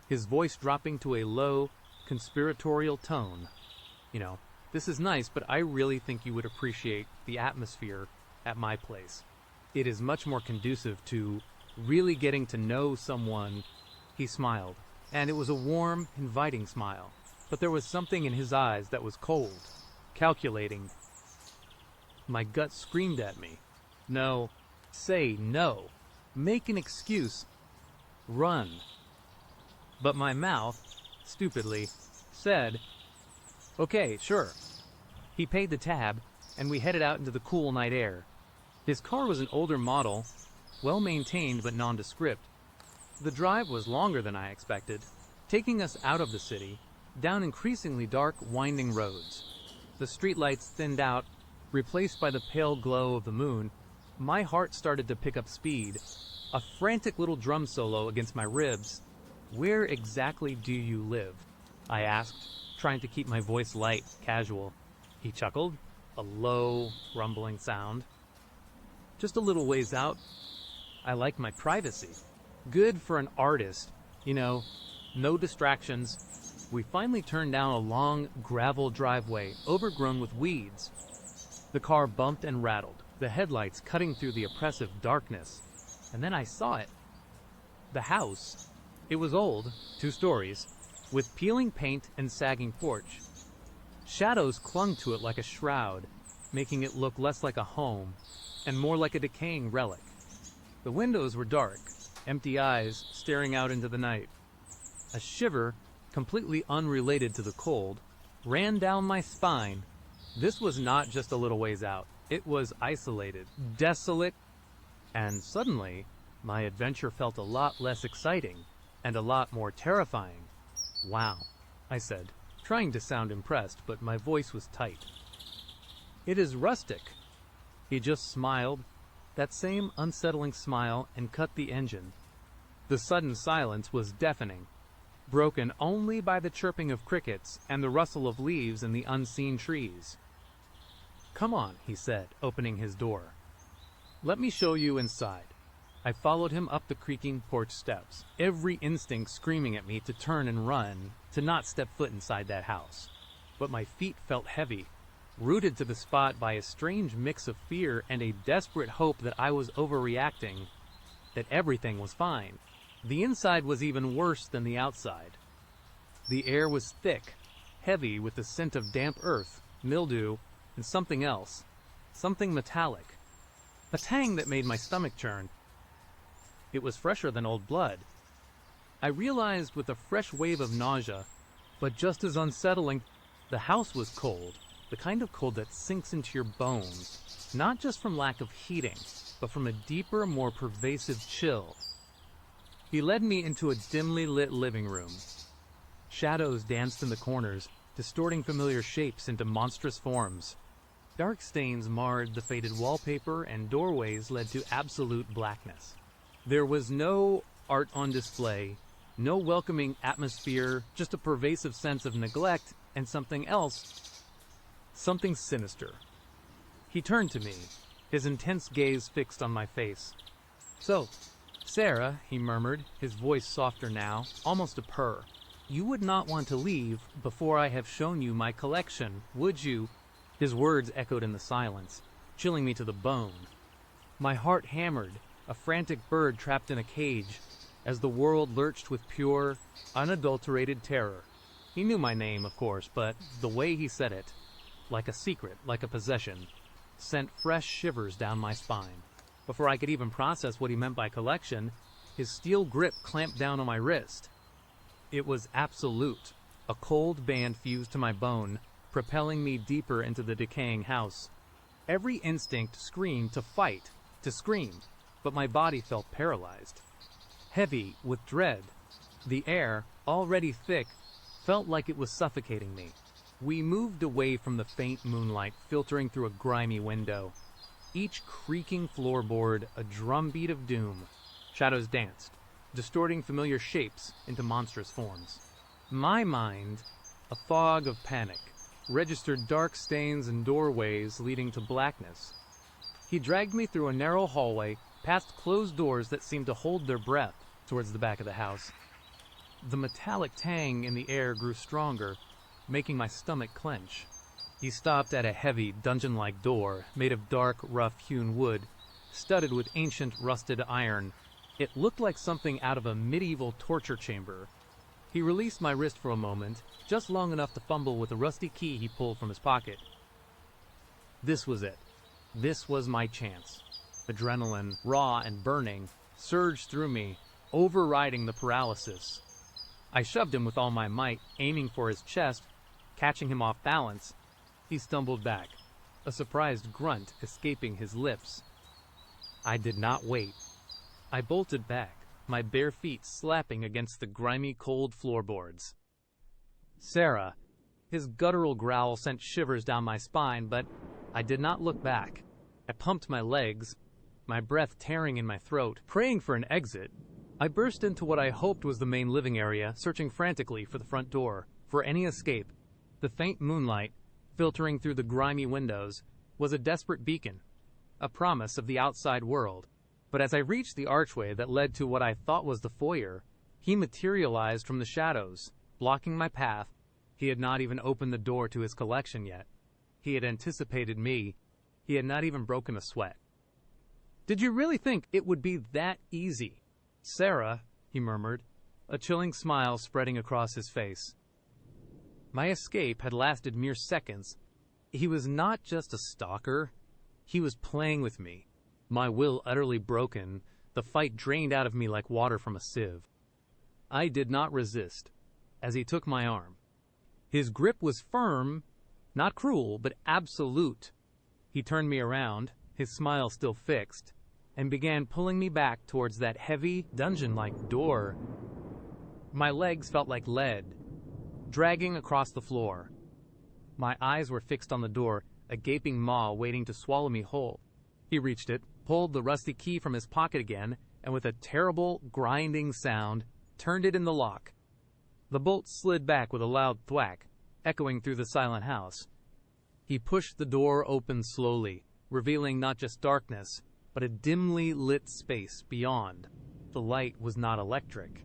his voice dropping to a low, conspiratorial tone. "You know, this is nice, but I really think you would appreciate the atmosphere at my place. It is much more conducive to really getting to know someone." He smiled, and it was a warm, inviting smile, but there was something in his eyes that was cold, calculating. My gut screamed at me. No. Say no. Make an excuse. Run. But my mouth, stupidly, said, "Okay, sure." He paid the tab, and we headed out into the cool night air. His car was an older model, well-maintained but nondescript. The drive was longer than I expected, taking us out of the city, down increasingly dark, winding roads. The streetlights thinned out, replaced by the pale glow of the moon. My heart started to pick up speed, a frantic little drum solo against my ribs. "Where exactly do you live?" I asked, trying to keep my voice light, casual. He chuckled, a low, rumbling sound. "Just a little ways out. I like my privacy." Good for an artist. You know, no distractions. We finally turned down a long gravel driveway overgrown with weeds. The car bumped and rattled, the headlights cutting through the oppressive darkness. And then I saw it. The house. It was old, 2 stories, with peeling paint and sagging porch. Shadows clung to it like a shroud, making it look less like a home and more like a decaying relic. The windows were dark, empty eyes staring out into the night. A shiver, completely unrelated to the cold, ran down my spine. This was not just a little ways out. It was isolated, desolate, and suddenly, my adventure felt a lot less exciting and a lot more terrifying. "Wow," I said, trying to sound impressed, but my voice was tight. "It is rustic." He just smiled, that same unsettling smile, and cut the engine. The sudden silence was deafening, broken only by the chirping of crickets and the rustle of leaves in the unseen trees. "Come on," he said, opening his door. "Let me show you inside." I followed him up the creaking porch steps, every instinct screaming at me to turn and run, to not step foot inside that house. But my feet felt heavy, rooted to the spot by a strange mix of fear and a desperate hope that I was overreacting, that everything was fine. The inside was even worse than the outside. The air was thick, heavy with the scent of damp earth, mildew, and something else, something metallic. A tang that made my stomach churn. It was fresher than old blood. I realized with a fresh wave of nausea, but just as unsettling, the house was cold, the kind of cold that sinks into your bones, not just from lack of heating, but from a deeper, more pervasive chill. He led me into a dimly lit living room. Shadows danced in the corners, distorting familiar shapes into monstrous forms. Dark stains marred the faded wallpaper, and doorways led to absolute blackness. There was no art on display, no welcoming atmosphere, just a pervasive sense of neglect and something else, something sinister. He turned to me, his intense gaze fixed on my face. "So, Sarah," he murmured, his voice softer now, almost a purr, "you would not want to leave before I have shown you my collection, would you?" His words echoed in the silence, chilling me to the bone. My heart hammered, a frantic bird trapped in a cage, as the world lurched with pure, unadulterated terror. He knew my name, of course, but the way he said it, like a secret, like a possession, sent fresh shivers down my spine. Before I could even process what he meant by collection, his steel grip clamped down on my wrist. It was absolute, a cold band fused to my bone, propelling me deeper into the decaying house. Every instinct screamed to fight, to scream, but my body felt paralyzed. Heavy with dread, the air, already thick, felt like it was suffocating me. We moved away from the faint moonlight filtering through a grimy window. Each creaking floorboard a drumbeat of doom. Shadows danced, distorting familiar shapes into monstrous forms. My mind, a fog of panic, registered dark stains and doorways leading to blackness. He dragged me through a narrow hallway, past closed doors that seemed to hold their breath, towards the back of the house. The metallic tang in the air grew stronger, making my stomach clench. He stopped at a heavy, dungeon-like door, made of dark, rough-hewn wood, studded with ancient, rusted iron. It looked like something out of a medieval torture chamber. He released my wrist for a moment, just long enough to fumble with a rusty key he pulled from his pocket. This was it. This was my chance. Adrenaline, raw and burning, surged through me, overriding the paralysis. I shoved him with all my might, aiming for his chest, catching him off balance. He stumbled back, a surprised grunt escaping his lips. I did not wait. I bolted back, my bare feet slapping against the grimy, cold floorboards. "Sarah." His guttural growl sent shivers down my spine, but I did not look back. I pumped my legs, my breath tearing in my throat, praying for an exit. I burst into what I hoped was the main living area, searching frantically for the front door, for any escape. The faint moonlight, filtering through the grimy windows, was a desperate beacon, a promise of the outside world. But as I reached the archway that led to what I thought was the foyer, he materialized from the shadows, blocking my path. He had not even opened the door to his collection yet. He had anticipated me. He had not even broken a sweat. "Did you really think it would be that easy?" "Sarah," he murmured, a chilling smile spreading across his face. My escape had lasted mere seconds. He was not just a stalker. He was playing with me. My will utterly broken, the fight drained out of me like water from a sieve. I did not resist, as he took my arm. His grip was firm, not cruel, but absolute. He turned me around, his smile still fixed, and began pulling me back towards that heavy, dungeon-like door. My legs felt like lead, dragging across the floor. My eyes were fixed on the door, a gaping maw waiting to swallow me whole. He reached it, pulled the rusty key from his pocket again, and with a terrible, grinding sound, turned it in the lock. The bolt slid back with a loud thwack, echoing through the silent house. He pushed the door open slowly, revealing not just darkness, but a dimly lit space beyond. The light was not electric.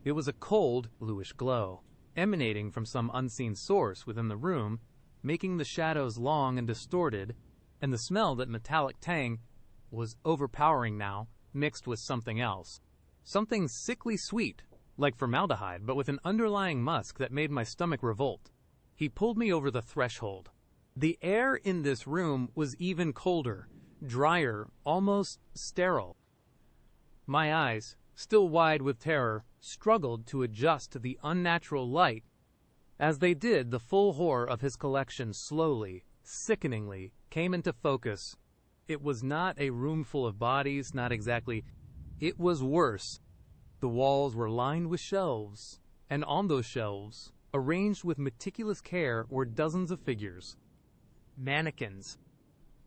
It was a cold, bluish glow, emanating from some unseen source within the room, making the shadows long and distorted, and the smell, that metallic tang, was overpowering now, mixed with something else. Something sickly sweet, like formaldehyde, but with an underlying musk that made my stomach revolt. He pulled me over the threshold. The air in this room was even colder, drier, almost sterile. My eyes, still wide with terror, struggled to adjust to the unnatural light. As they did, the full horror of his collection slowly, sickeningly, came into focus. It was not a room full of bodies, not exactly. It was worse. The walls were lined with shelves, and on those shelves, arranged with meticulous care, were dozens of figures. Mannequins.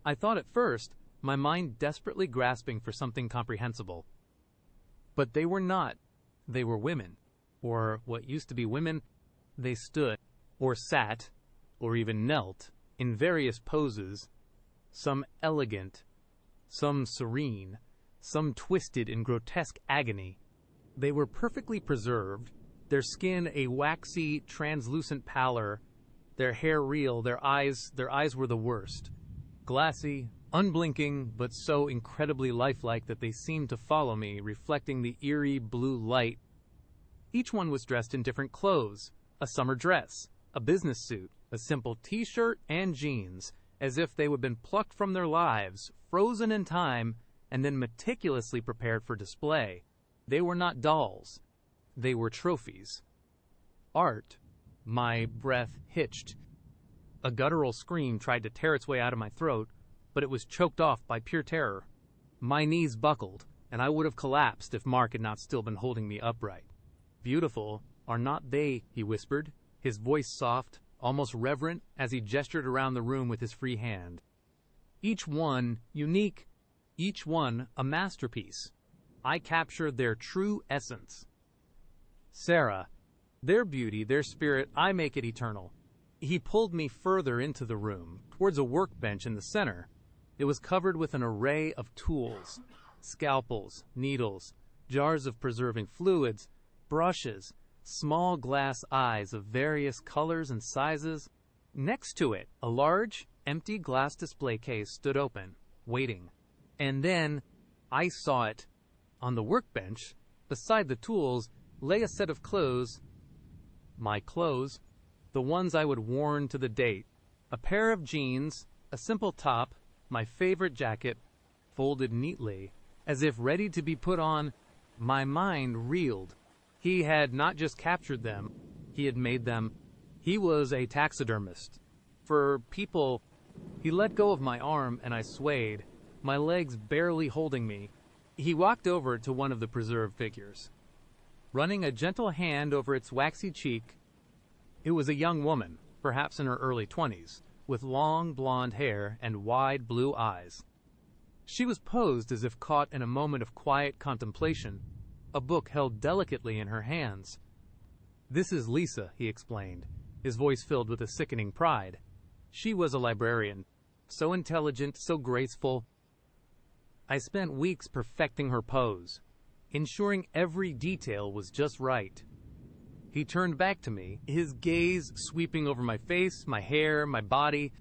I thought at first, my mind desperately grasping for something comprehensible. But they were not. They were women. Or what used to be women. They stood, or sat, or even knelt, in various poses, some elegant, some serene, some twisted in grotesque agony. They were perfectly preserved, their skin a waxy, translucent pallor, their hair real, their eyes were the worst. Glassy, unblinking, but so incredibly lifelike that they seemed to follow me, reflecting the eerie blue light. Each one was dressed in different clothes, a summer dress, a business suit, a simple t-shirt, and jeans, as if they had been plucked from their lives, frozen in time, and then meticulously prepared for display. They were not dolls. They were trophies. Art. My breath hitched. A guttural scream tried to tear its way out of my throat, but it was choked off by pure terror. My knees buckled, and I would have collapsed if Mark had not still been holding me upright. "Beautiful, are not they?" he whispered, his voice soft, almost reverent, as he gestured around the room with his free hand. Each one unique, each one a masterpiece. I captured their true essence. "Sarah, their beauty, their spirit, I make it eternal." He pulled me further into the room, towards a workbench in the center. It was covered with an array of tools, scalpels, needles, jars of preserving fluids, brushes, small glass eyes of various colors and sizes. Next to it, a large, empty glass display case stood open, waiting. And then, I saw it. On the workbench, beside the tools, lay a set of clothes. My clothes, the ones I would worn to the date. A pair of jeans, a simple top, my favorite jacket, folded neatly, as if ready to be put on. My mind reeled. He had not just captured them, he had made them. He was a taxidermist. For people, he let go of my arm and I swayed, my legs barely holding me. He walked over to one of the preserved figures. Running a gentle hand over its waxy cheek, it was a young woman, perhaps in her early 20s, with long blonde hair and wide blue eyes. She was posed as if caught in a moment of quiet contemplation, a book held delicately in her hands. "This is Lisa," he explained, his voice filled with a sickening pride. She was a librarian, so intelligent, so graceful. I spent weeks perfecting her pose, ensuring every detail was just right. He turned back to me, his gaze sweeping over my face, my hair, my body.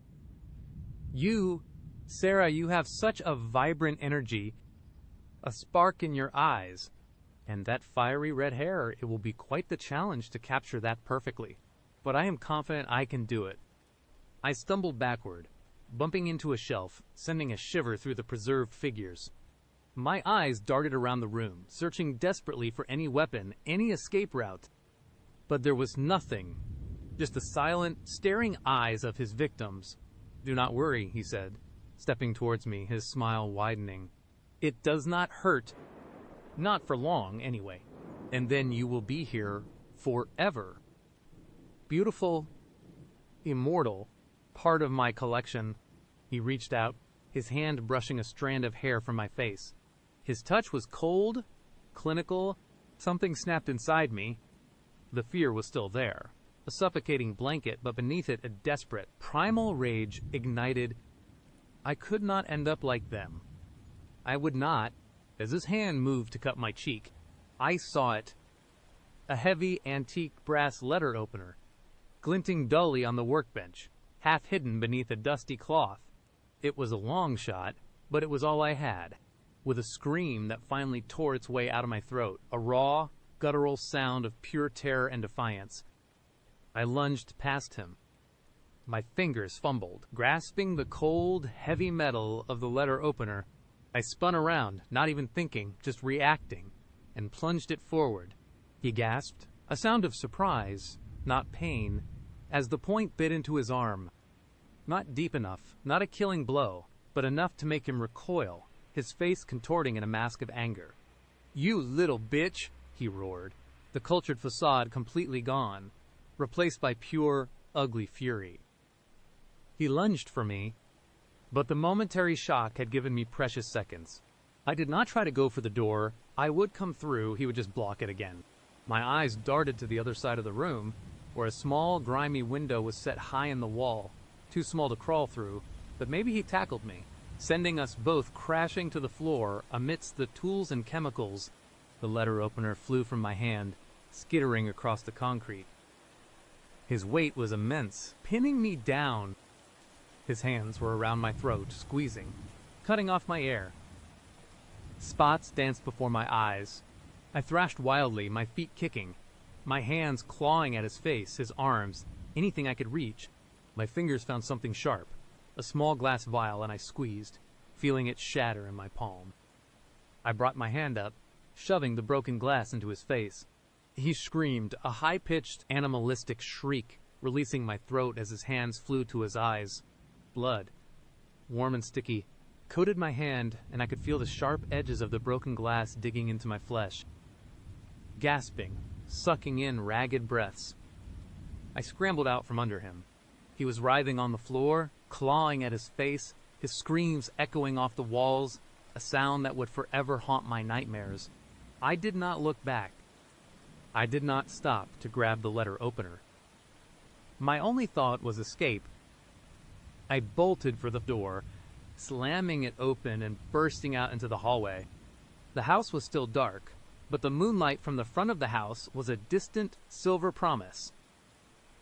Sarah, you have such a vibrant energy, a spark in your eyes, and that fiery red hair. It will be quite the challenge to capture that perfectly, but I am confident I can do it. I stumbled backward, bumping into a shelf, sending a shiver through the preserved figures. My eyes darted around the room, searching desperately for any weapon, any escape route. But there was nothing, just the silent, staring eyes of his victims. "Do not worry," he said, stepping towards me, his smile widening. "It does not hurt. Not for long, anyway. And then you will be here forever. Beautiful, immortal, part of my collection." He reached out, his hand brushing a strand of hair from my face. His touch was cold, clinical. Something snapped inside me. The fear was still there, a suffocating blanket, but beneath it a desperate, primal rage ignited. I could not end up like them. I would not. As his hand moved to cut my cheek, I saw it. A heavy, antique brass letter opener, glinting dully on the workbench, half hidden beneath a dusty cloth. It was a long shot, but it was all I had. With a scream that finally tore its way out of my throat, a raw, guttural sound of pure terror and defiance, I lunged past him. My fingers fumbled, grasping the cold, heavy metal of the letter opener. I spun around, not even thinking, just reacting, and plunged it forward. He gasped, a sound of surprise, not pain, as the point bit into his arm. Not deep enough, not a killing blow, but enough to make him recoil, his face contorting in a mask of anger. "You little bitch!" he roared, the cultured facade completely gone, replaced by pure, ugly fury. He lunged for me, but the momentary shock had given me precious seconds. I did not try to go for the door. I would come through, he would just block it again. My eyes darted to the other side of the room, where a small, grimy window was set high in the wall, too small to crawl through, but maybe he tackled me, sending us both crashing to the floor amidst the tools and chemicals. The letter opener flew from my hand, skittering across the concrete. His weight was immense, pinning me down. His hands were around my throat, squeezing, cutting off my air. Spots danced before my eyes. I thrashed wildly, my feet kicking, my hands clawing at his face, his arms, anything I could reach. My fingers found something sharp, a small glass vial, and I squeezed, feeling it shatter in my palm. I brought my hand up, shoving the broken glass into his face. He screamed, a high-pitched, animalistic shriek, releasing my throat as his hands flew to his eyes. Blood, warm and sticky, coated my hand, and I could feel the sharp edges of the broken glass digging into my flesh. Gasping, sucking in ragged breaths, I scrambled out from under him. He was writhing on the floor, clawing at his face, his screams echoing off the walls, a sound that would forever haunt my nightmares. I did not look back. I did not stop to grab the letter opener. My only thought was escape. I bolted for the door, slamming it open and bursting out into the hallway. The house was still dark, but the moonlight from the front of the house was a distant silver promise.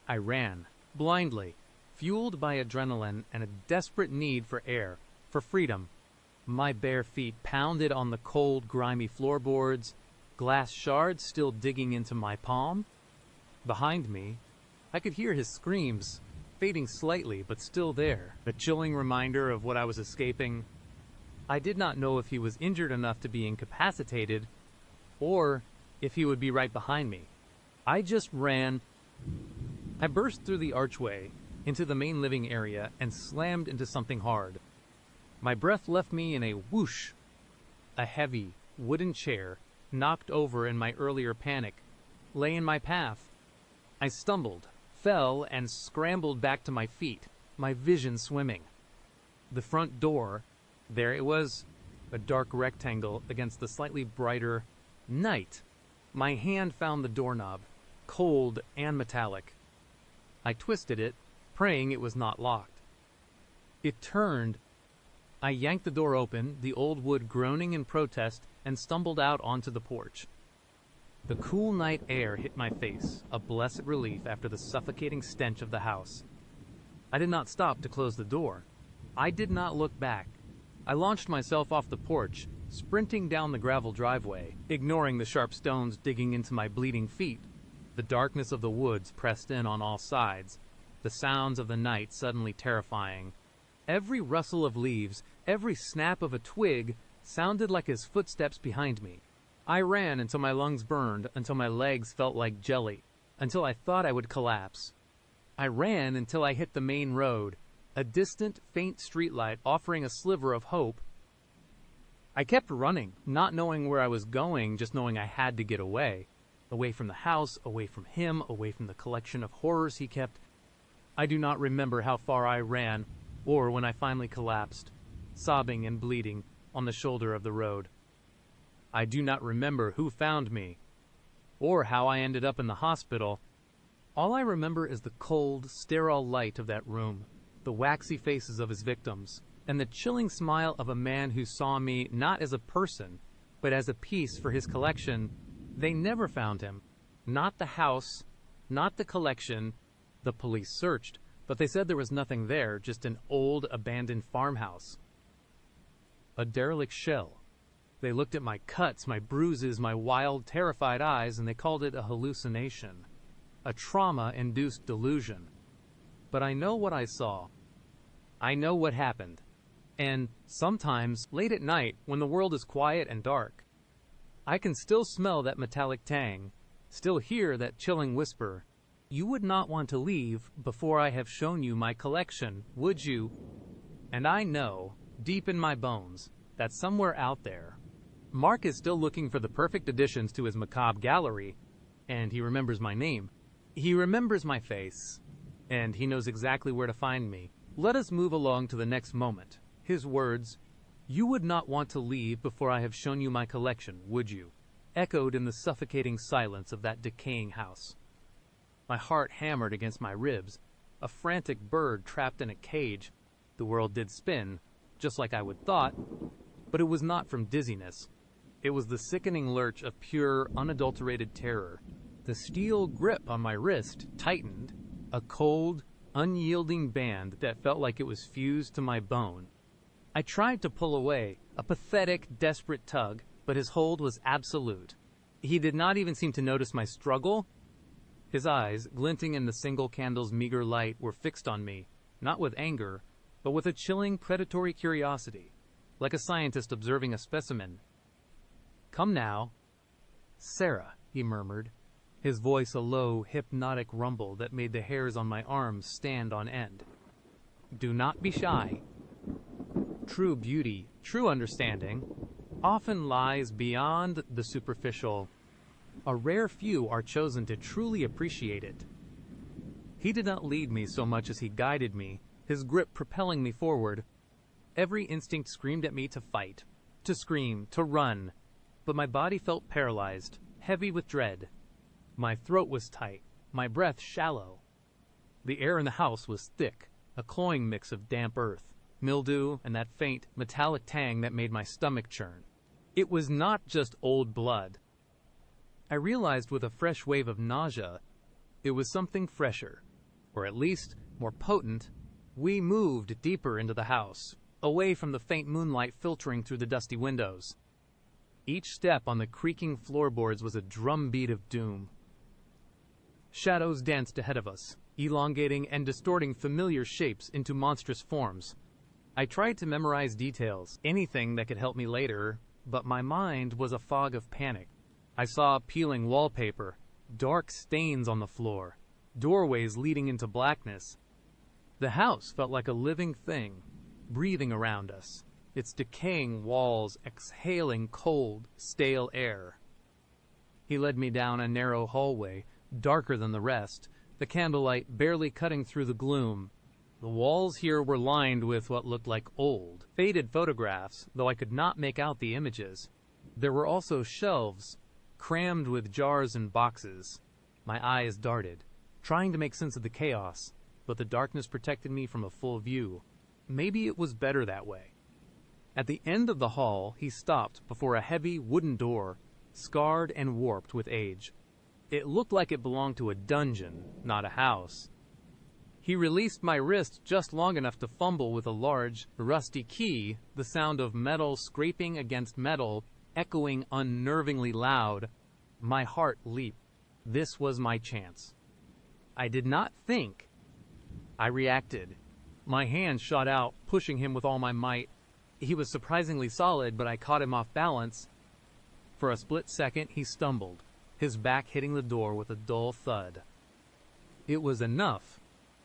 I ran, blindly, fueled by adrenaline and a desperate need for air, for freedom. My bare feet pounded on the cold, grimy floorboards, glass shards still digging into my palm. Behind me, I could hear his screams, fading slightly but still there, a chilling reminder of what I was escaping. I did not know if he was injured enough to be incapacitated, or if he would be right behind me. I just ran. I burst through the archway, into the main living area, and slammed into something hard. My breath left me in a whoosh. A heavy, wooden chair, knocked over in my earlier panic, lay in my path. I stumbled, fell, and scrambled back to my feet, my vision swimming. The front door, there it was, a dark rectangle against the slightly brighter night. My hand found the doorknob, cold and metallic. I twisted it, praying it was not locked. It turned. I yanked the door open, the old wood groaning in protest, and stumbled out onto the porch. The cool night air hit my face, a blessed relief after the suffocating stench of the house. I did not stop to close the door. I did not look back. I launched myself off the porch, sprinting down the gravel driveway, ignoring the sharp stones digging into my bleeding feet. The darkness of the woods pressed in on all sides, the sounds of the night suddenly terrifying. Every rustle of leaves, every snap of a twig, sounded like his footsteps behind me. I ran until my lungs burned, until my legs felt like jelly, until I thought I would collapse. I ran until I hit the main road, a distant, faint streetlight offering a sliver of hope. I kept running, not knowing where I was going, just knowing I had to get away. Away from the house, away from him, away from the collection of horrors he kept. I do not remember how far I ran, or when I finally collapsed, sobbing and bleeding, on the shoulder of the road. I do not remember who found me, or how I ended up in the hospital. All I remember is the cold, sterile light of that room, the waxy faces of his victims, and the chilling smile of a man who saw me not as a person, but as a piece for his collection. They never found him. Not the house, not the collection. The police searched, but they said there was nothing there, just an old, abandoned farmhouse. A derelict shell. They looked at my cuts, my bruises, my wild, terrified eyes, and they called it a hallucination, a trauma-induced delusion. But I know what I saw. I know what happened. And sometimes, late at night, when the world is quiet and dark, I can still smell that metallic tang, still hear that chilling whisper. You would not want to leave before I have shown you my collection, would you? And I know, deep in my bones, that somewhere out there, Mark is still looking for the perfect additions to his macabre gallery, and he remembers my name. He remembers my face, and he knows exactly where to find me. Let us move along to the next moment. His words, "You would not want to leave before I have shown you my collection, would you?" echoed in the suffocating silence of that decaying house. My heart hammered against my ribs, a frantic bird trapped in a cage. The world did spin, just like I would thought, but it was not from dizziness. It was the sickening lurch of pure, unadulterated terror. The steel grip on my wrist tightened, a cold, unyielding band that felt like it was fused to my bone. I tried to pull away, a pathetic, desperate tug, but his hold was absolute. He did not even seem to notice my struggle. His eyes, glinting in the single candle's meager light, were fixed on me, not with anger, but with a chilling, predatory curiosity, like a scientist observing a specimen. "Come now." "Sarah," he murmured, his voice a low, hypnotic rumble that made the hairs on my arms stand on end. "Do not be shy. True beauty, true understanding, often lies beyond the superficial. A rare few are chosen to truly appreciate it." He did not lead me so much as he guided me, his grip propelling me forward. Every instinct screamed at me to fight, to scream, to run, but my body felt paralyzed, heavy with dread. My throat was tight, my breath shallow. The air in the house was thick, a cloying mix of damp earth, mildew, and that faint, metallic tang that made my stomach churn. It was not just old blood. I realized with a fresh wave of nausea, it was something fresher, or at least more potent. We moved deeper into the house, away from the faint moonlight filtering through the dusty windows. Each step on the creaking floorboards was a drumbeat of doom. Shadows danced ahead of us, elongating and distorting familiar shapes into monstrous forms. I tried to memorize details, anything that could help me later, but my mind was a fog of panic. I saw peeling wallpaper, dark stains on the floor, doorways leading into blackness. The house felt like a living thing, breathing around us, its decaying walls exhaling cold, stale air. He led me down a narrow hallway, darker than the rest, the candlelight barely cutting through the gloom. The walls here were lined with what looked like old, faded photographs, though I could not make out the images. There were also shelves, crammed with jars and boxes. My eyes darted, trying to make sense of the chaos, but the darkness protected me from a full view. Maybe it was better that way. At the end of the hall, he stopped before a heavy wooden door, scarred and warped with age. It looked like it belonged to a dungeon, not a house. He released my wrist just long enough to fumble with a large, rusty key, the sound of metal scraping against metal, echoing unnervingly loud. My heart leaped. This was my chance. I did not think. I reacted. My hand shot out, pushing him with all my might. He was surprisingly solid, but I caught him off balance. For a split second, he stumbled, his back hitting the door with a dull thud. It was enough.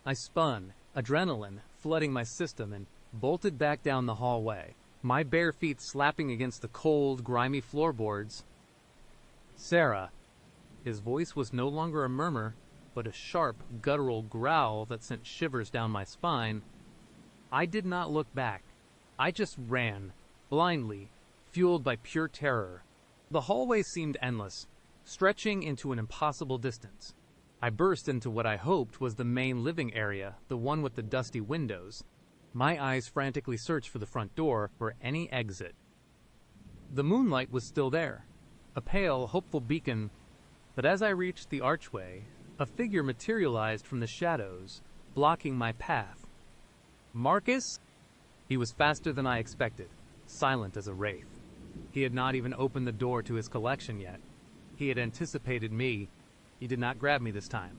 I spun, adrenaline flooding my system, and bolted back down the hallway, my bare feet slapping against the cold, grimy floorboards. Sarah. His voice was no longer a murmur, but a sharp, guttural growl that sent shivers down my spine. I did not look back. I just ran, blindly, fueled by pure terror. The hallway seemed endless, stretching into an impossible distance. I burst into what I hoped was the main living area, the one with the dusty windows. My eyes frantically searched for the front door, for any exit. The moonlight was still there, a pale, hopeful beacon, but as I reached the archway, a figure materialized from the shadows, blocking my path. Marcus? He was faster than I expected, silent as a wraith. He had not even opened the door to his collection yet. He had anticipated me. He did not grab me this time.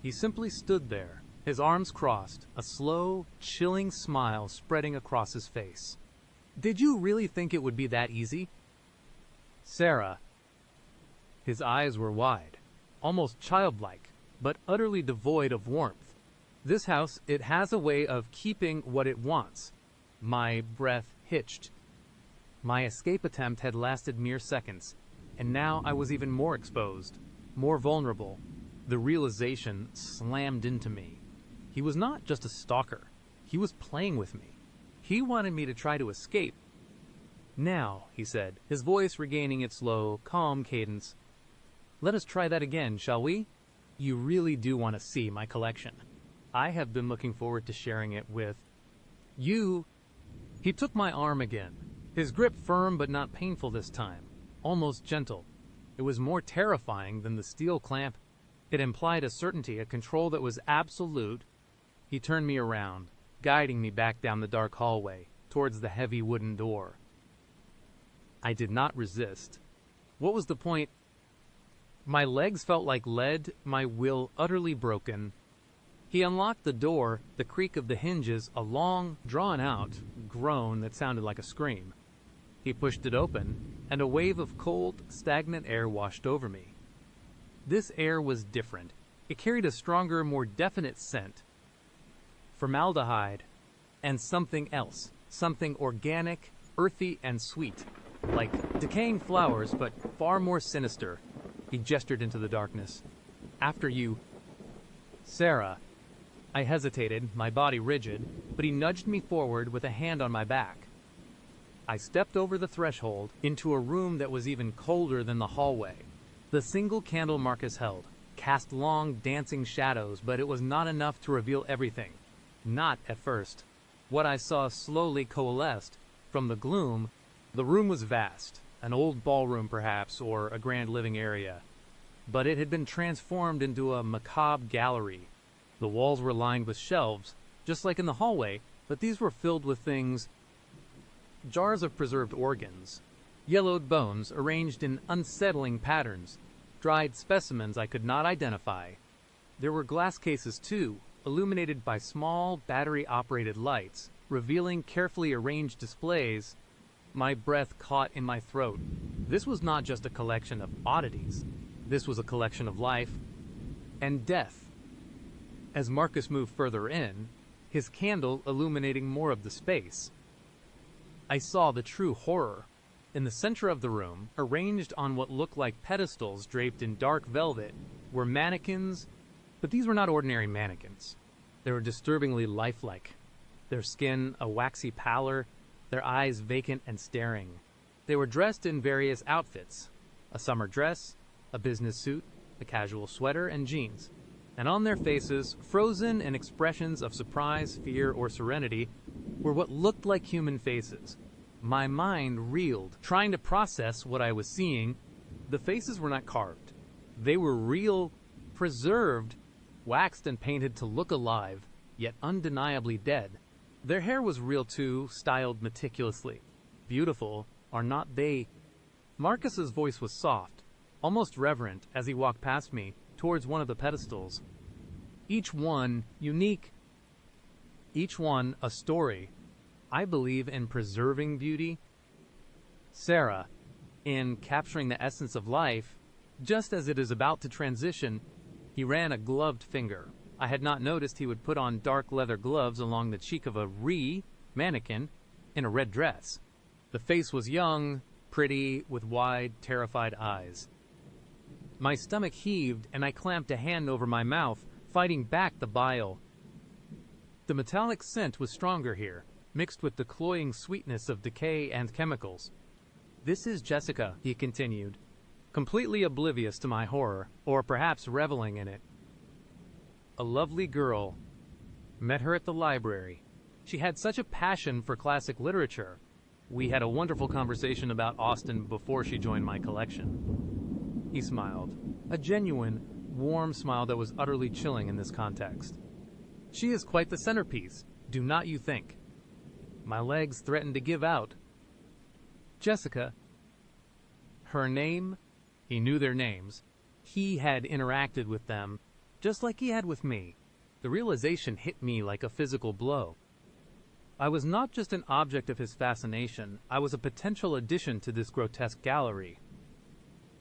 He simply stood there, his arms crossed, a slow, chilling smile spreading across his face. Did you really think it would be that easy? Sarah. His eyes were wide, almost childlike, but utterly devoid of warmth. This house, it has a way of keeping what it wants. My breath hitched. My escape attempt had lasted mere seconds, and now I was even more exposed, more vulnerable. The realization slammed into me. He was not just a stalker. He was playing with me. He wanted me to try to escape. Now, he said, his voice regaining its low, calm cadence, let us try that again, shall we? You really do want to see my collection. I have been looking forward to sharing it with you. He took my arm again, his grip firm but not painful this time, almost gentle. It was more terrifying than the steel clamp. It implied a certainty, a control that was absolute. He turned me around, guiding me back down the dark hallway, towards the heavy wooden door. I did not resist. What was the point? My legs felt like lead, my will utterly broken. He unlocked the door, the creak of the hinges, a long, drawn-out groan that sounded like a scream. He pushed it open, and a wave of cold, stagnant air washed over me. This air was different. It carried a stronger, more definite scent. Formaldehyde, and something else, something organic, earthy, and sweet, like decaying flowers, but far more sinister. He gestured into the darkness. After you, Sarah. I hesitated, my body rigid, but he nudged me forward with a hand on my back. I stepped over the threshold into a room that was even colder than the hallway. The single candle Marcus held cast long, dancing shadows, but it was not enough to reveal everything. Not at first. What I saw slowly coalesced. From the gloom, the room was vast, an old ballroom perhaps, or a grand living area. But it had been transformed into a macabre gallery. The walls were lined with shelves, just like in the hallway, but these were filled with things. Jars of preserved organs, yellowed bones arranged in unsettling patterns, dried specimens I could not identify. There were glass cases too, illuminated by small battery-operated lights, revealing carefully arranged displays. My breath caught in my throat. This was not just a collection of oddities. This was a collection of life and death. As Marcus moved further in, his candle illuminating more of the space, I saw the true horror. In the center of the room, arranged on what looked like pedestals draped in dark velvet, were mannequins, but these were not ordinary mannequins. They were disturbingly lifelike, their skin a waxy pallor, their eyes vacant and staring. They were dressed in various outfits, a summer dress, a business suit, a casual sweater, and jeans. And on their faces, frozen in expressions of surprise, fear, or serenity, were what looked like human faces. My mind reeled, trying to process what I was seeing. The faces were not carved. They were real, preserved, waxed and painted to look alive, yet undeniably dead. Their hair was real too, styled meticulously. Beautiful, are not they? Marcus's voice was soft, almost reverent, as he walked past me, towards one of the pedestals. Each one unique, each one a story. I believe in preserving beauty. Sarah, in capturing the essence of life, just as it is about to transition. He ran a gloved finger. I had not noticed he would put on dark leather gloves along the cheek of a mannequin in a red dress. The face was young, pretty, with wide, terrified eyes. My stomach heaved, and I clamped a hand over my mouth, fighting back the bile. The metallic scent was stronger here, mixed with the cloying sweetness of decay and chemicals. "This is Jessica," he continued, completely oblivious to my horror, or perhaps reveling in it. "A lovely girl. Met her at the library. She had such a passion for classic literature. We had a wonderful conversation about Austen before she joined my collection." He smiled, a genuine, warm smile that was utterly chilling in this context. "She is quite the centerpiece, do not you think?" My legs threatened to give out. "Jessica." Her name? He knew their names. He had interacted with them, just like he had with me. The realization hit me like a physical blow. I was not just an object of his fascination, I was a potential addition to this grotesque gallery.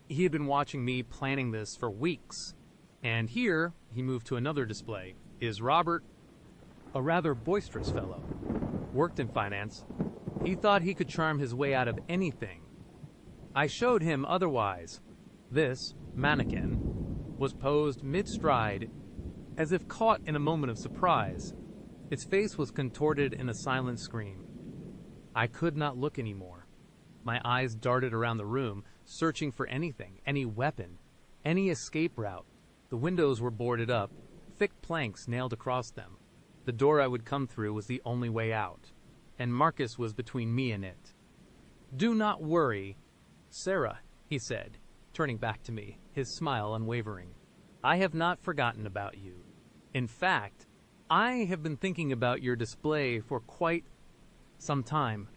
He had been watching me planning this for weeks. And here, he moved to another display, is Robert, a rather boisterous fellow. Worked in finance. He thought he could charm his way out of anything. I showed him otherwise. This mannequin was posed mid-stride, as if caught in a moment of surprise. Its face was contorted in a silent scream. I could not look anymore. My eyes darted around the room, searching for anything, any weapon, any escape route. The windows were boarded up, thick planks nailed across them. The door I would come through was the only way out, and Marcus was between me and it. "Do not worry, Sarah," he said, turning back to me, his smile unwavering. "I have not forgotten about you. In fact, I have been thinking about your display for quite some time."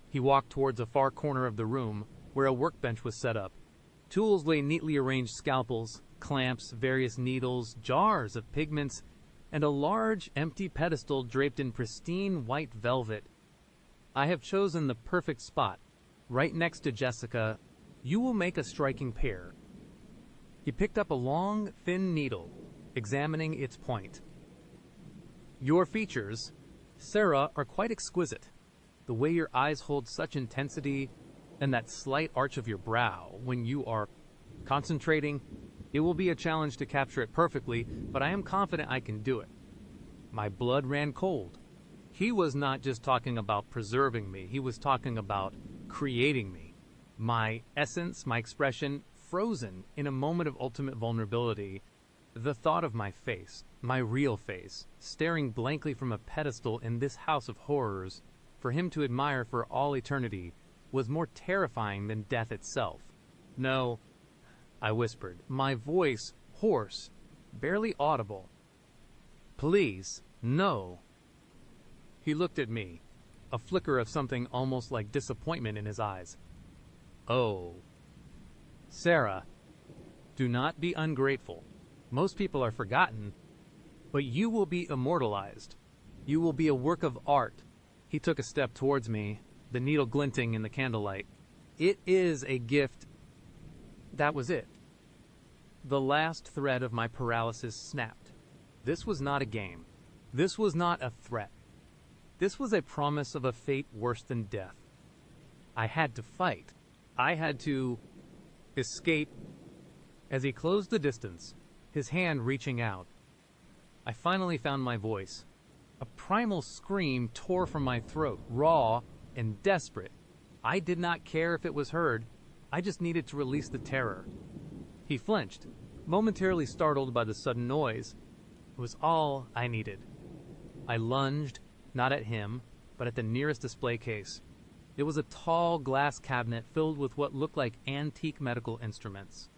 He walked towards a far corner of the room, where a workbench was set up. Tools lay neatly arranged: scalpels, clamps, various needles, jars of pigments, and a large, empty pedestal draped in pristine white velvet. "I have chosen the perfect spot, right next to Jessica. You will make a striking pair." He picked up a long, thin needle, examining its point. "Your features, Sarah, are quite exquisite. The way your eyes hold such intensity, and that slight arch of your brow when you are concentrating. It will be a challenge to capture it perfectly, but I am confident I can do it." My blood ran cold. He was not just talking about preserving me, he was talking about creating me. My essence, my expression, frozen in a moment of ultimate vulnerability. The thought of my face, my real face, staring blankly from a pedestal in this house of horrors, for him to admire for all eternity, was more terrifying than death itself. "No," I whispered, my voice hoarse, barely audible. "Please, no." He looked at me, a flicker of something almost like disappointment in his eyes. "Oh. Sarah, do not be ungrateful. Most people are forgotten, but you will be immortalized. You will be a work of art." He took a step towards me, the needle glinting in the candlelight. "It is a gift." That was it. The last thread of my paralysis snapped. This was not a game. This was not a threat. This was a promise of a fate worse than death. I had to fight. I had to escape. As he closed the distance, his hand reaching out, I finally found my voice. A primal scream tore from my throat, raw and desperate. I did not care if it was heard. I just needed to release the terror. He flinched, momentarily startled by the sudden noise. It was all I needed. I lunged, not at him, but at the nearest display case. It was a tall glass cabinet filled with what looked like antique medical instruments.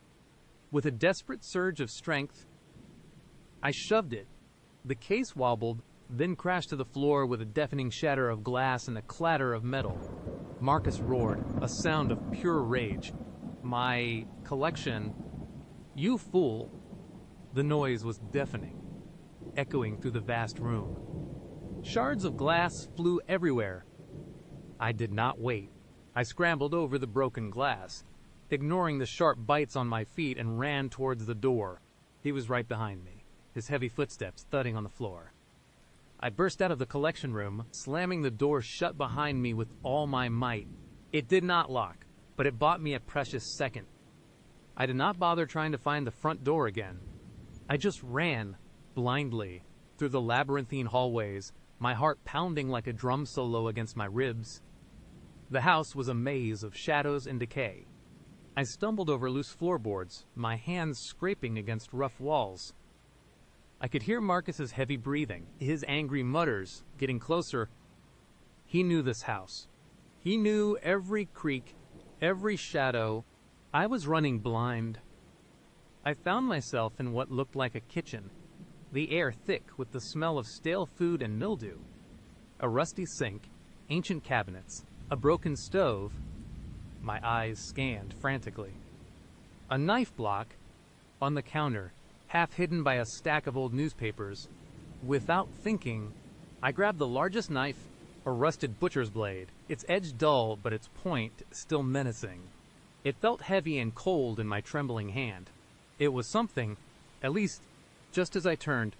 With a desperate surge of strength, I shoved it. The case wobbled, then crashed to the floor with a deafening shatter of glass and a clatter of metal. Marcus roared, a sound of pure rage. My collection... You fool! The noise was deafening, echoing through the vast room. Shards of glass flew everywhere. I did not wait. I scrambled over the broken glass, ignoring the sharp bites on my feet, and ran towards the door. He was right behind me, his heavy footsteps thudding on the floor. I burst out of the collection room, slamming the door shut behind me with all my might. It did not lock, but it bought me a precious second. I did not bother trying to find the front door again. I just ran, blindly, through the labyrinthine hallways, my heart pounding like a drum solo against my ribs. The house was a maze of shadows and decay. I stumbled over loose floorboards, my hands scraping against rough walls. I could hear Marcus's heavy breathing, his angry mutters, getting closer. He knew this house. He knew every creak, every shadow. I was running blind. I found myself in what looked like a kitchen, the air thick with the smell of stale food and mildew. A rusty sink, ancient cabinets, a broken stove. My eyes scanned frantically. A knife block on the counter, half hidden by a stack of old newspapers. Without thinking, I grabbed the largest knife, a rusted butcher's blade, its edge dull but its point still menacing. It felt heavy and cold in my trembling hand. It was something, at least just as I turned,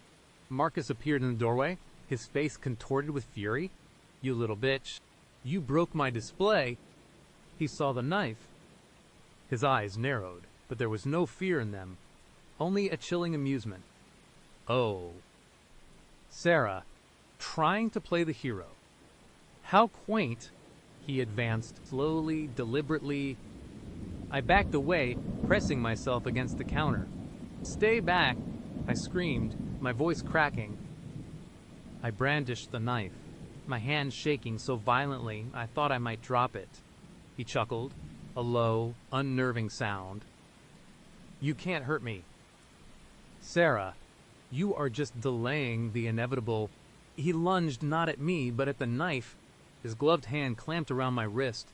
Marcus appeared in the doorway, his face contorted with fury. "You little bitch. You broke my display." He saw the knife. His eyes narrowed, but there was no fear in them, only a chilling amusement. Oh. Sarah, trying to play the hero. How quaint. He advanced, slowly, deliberately. I backed away, pressing myself against the counter. "Stay back," I screamed, my voice cracking. I brandished the knife, my hand shaking so violently I thought I might drop it. He chuckled, a low, unnerving sound. "You can't hurt me." "Sarah, you are just delaying the inevitable." He lunged not at me, but at the knife. His gloved hand clamped around my wrist,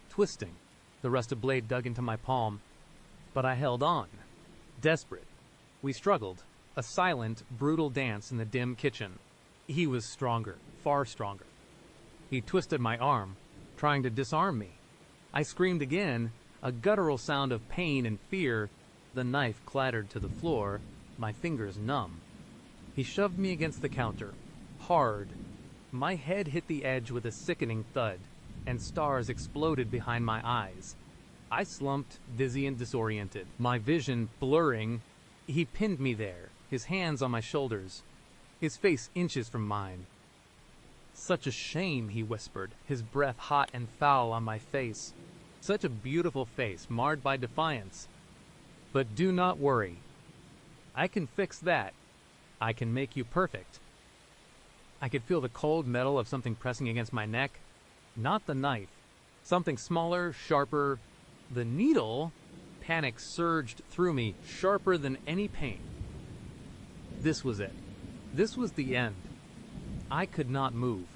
twisting. The rusted blade dug into my palm, but I held on, desperate. We struggled, a silent, brutal dance in the dim kitchen. He was stronger, far stronger. He twisted my arm, trying to disarm me. I screamed again, a guttural sound of pain and fear. The knife clattered to the floor, my fingers numb. He shoved me against the counter, hard. My head hit the edge with a sickening thud, and stars exploded behind my eyes. I slumped, dizzy and disoriented, my vision blurring. He pinned me there, his hands on my shoulders, his face inches from mine. "Such a shame," he whispered, his breath hot and foul on my face. Such a beautiful face, marred by defiance. "But do not worry. I can fix that. I can make you perfect." I could feel the cold metal of something pressing against my neck. Not the knife. Something smaller, sharper. The needle. Panic surged through me, sharper than any pain. This was it. This was the end. I could not move.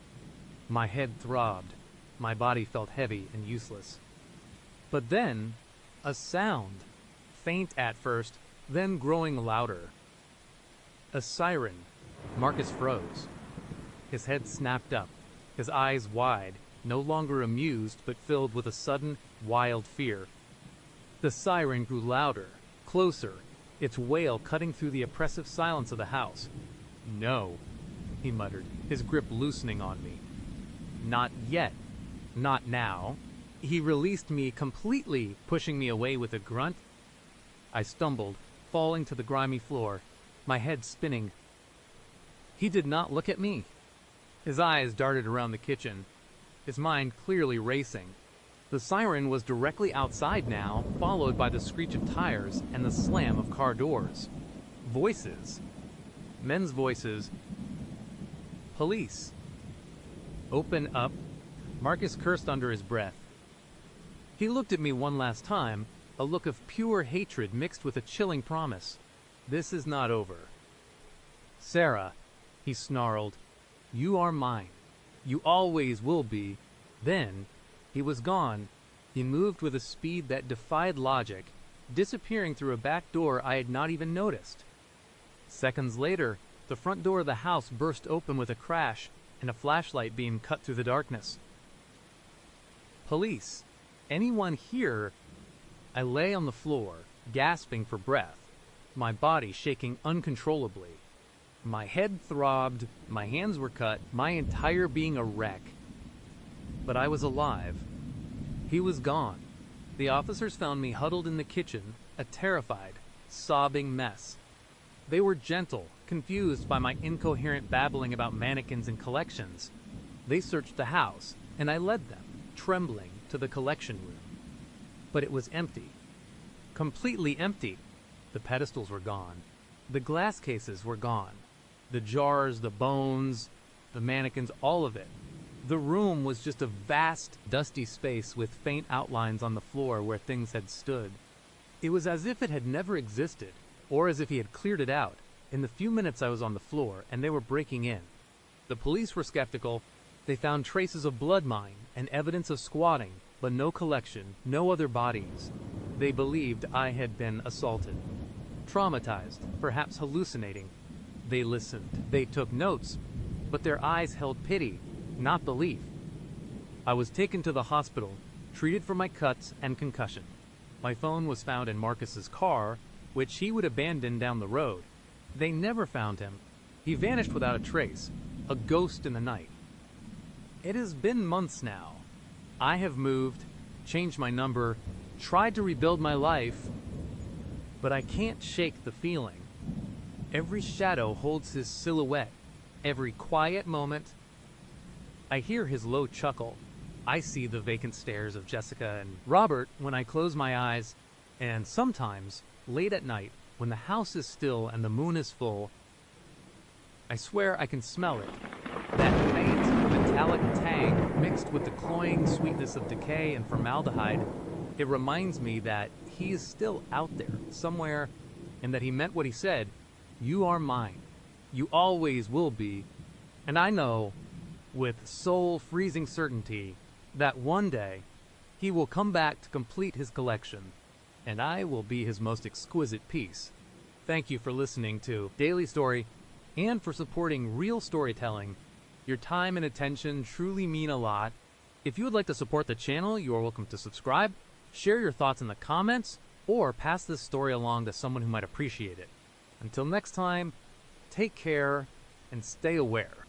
My head throbbed. My body felt heavy and useless. But then, a sound. Faint at first, then growing louder. A siren. Marcus froze. His head snapped up, his eyes wide, no longer amused but filled with a sudden, wild fear. The siren grew louder, closer, its wail cutting through the oppressive silence of the house. "No," he muttered, his grip loosening on me. "Not yet. Not now." He released me completely, pushing me away with a grunt. I stumbled, falling to the grimy floor, my head spinning. He did not look at me. His eyes darted around the kitchen, his mind clearly racing. The siren was directly outside now, followed by the screech of tires and the slam of car doors. Voices. Men's voices. "Police. Open up. Marcus cursed under his breath. He looked at me one last time, a look of pure hatred mixed with a chilling promise. This is not over. Sarah, he snarled, you are mine. You always will be. Then, he was gone. He moved with a speed that defied logic, disappearing through a back door I had not even noticed. Seconds later, the front door of the house burst open with a crash, and a flashlight beam cut through the darkness. Police. Anyone here? I lay on the floor, gasping for breath, my body shaking uncontrollably. My head throbbed, my hands were cut, my entire being a wreck. But I was alive. He was gone. The officers found me huddled in the kitchen, a terrified, sobbing mess. They were gentle, confused by my incoherent babbling about mannequins and collections. They searched the house, and I led them, trembling, to the collection room. But it was empty. Completely empty. The pedestals were gone. The glass cases were gone. The jars, the bones, the mannequins, all of it. The room was just a vast, dusty space with faint outlines on the floor where things had stood. It was as if it had never existed, or as if he had cleared it out, in the few minutes I was on the floor and they were breaking in. The police were skeptical. They found traces of blood mine and evidence of squatting, but no collection, no other bodies. They believed I had been assaulted. Traumatized, perhaps hallucinating. They listened. They took notes, but their eyes held pity, not belief. I was taken to the hospital, treated for my cuts and concussion. My phone was found in Marcus's car, which he would abandon down the road. They never found him. He vanished without a trace, a ghost in the night. It has been months now. I have moved, changed my number, tried to rebuild my life, but I can't shake the feeling. Every shadow holds his silhouette, every quiet moment. I hear his low chuckle. I see the vacant stares of Jessica and Robert when I close my eyes, and sometimes, late at night, when the house is still and the moon is full, I swear I can smell it. That faint, metallic tang mixed with the cloying sweetness of decay and formaldehyde. It reminds me that he is still out there, somewhere, and that he meant what he said. You are mine. You always will be. And I know, with soul-freezing certainty, that one day he will come back to complete his collection, and I will be his most exquisite piece. Thank you for listening to Daily Story and for supporting real storytelling. Your time and attention truly mean a lot. If you would like to support the channel, you are welcome to subscribe, share your thoughts in the comments, or pass this story along to someone who might appreciate it. Until next time, take care and stay aware.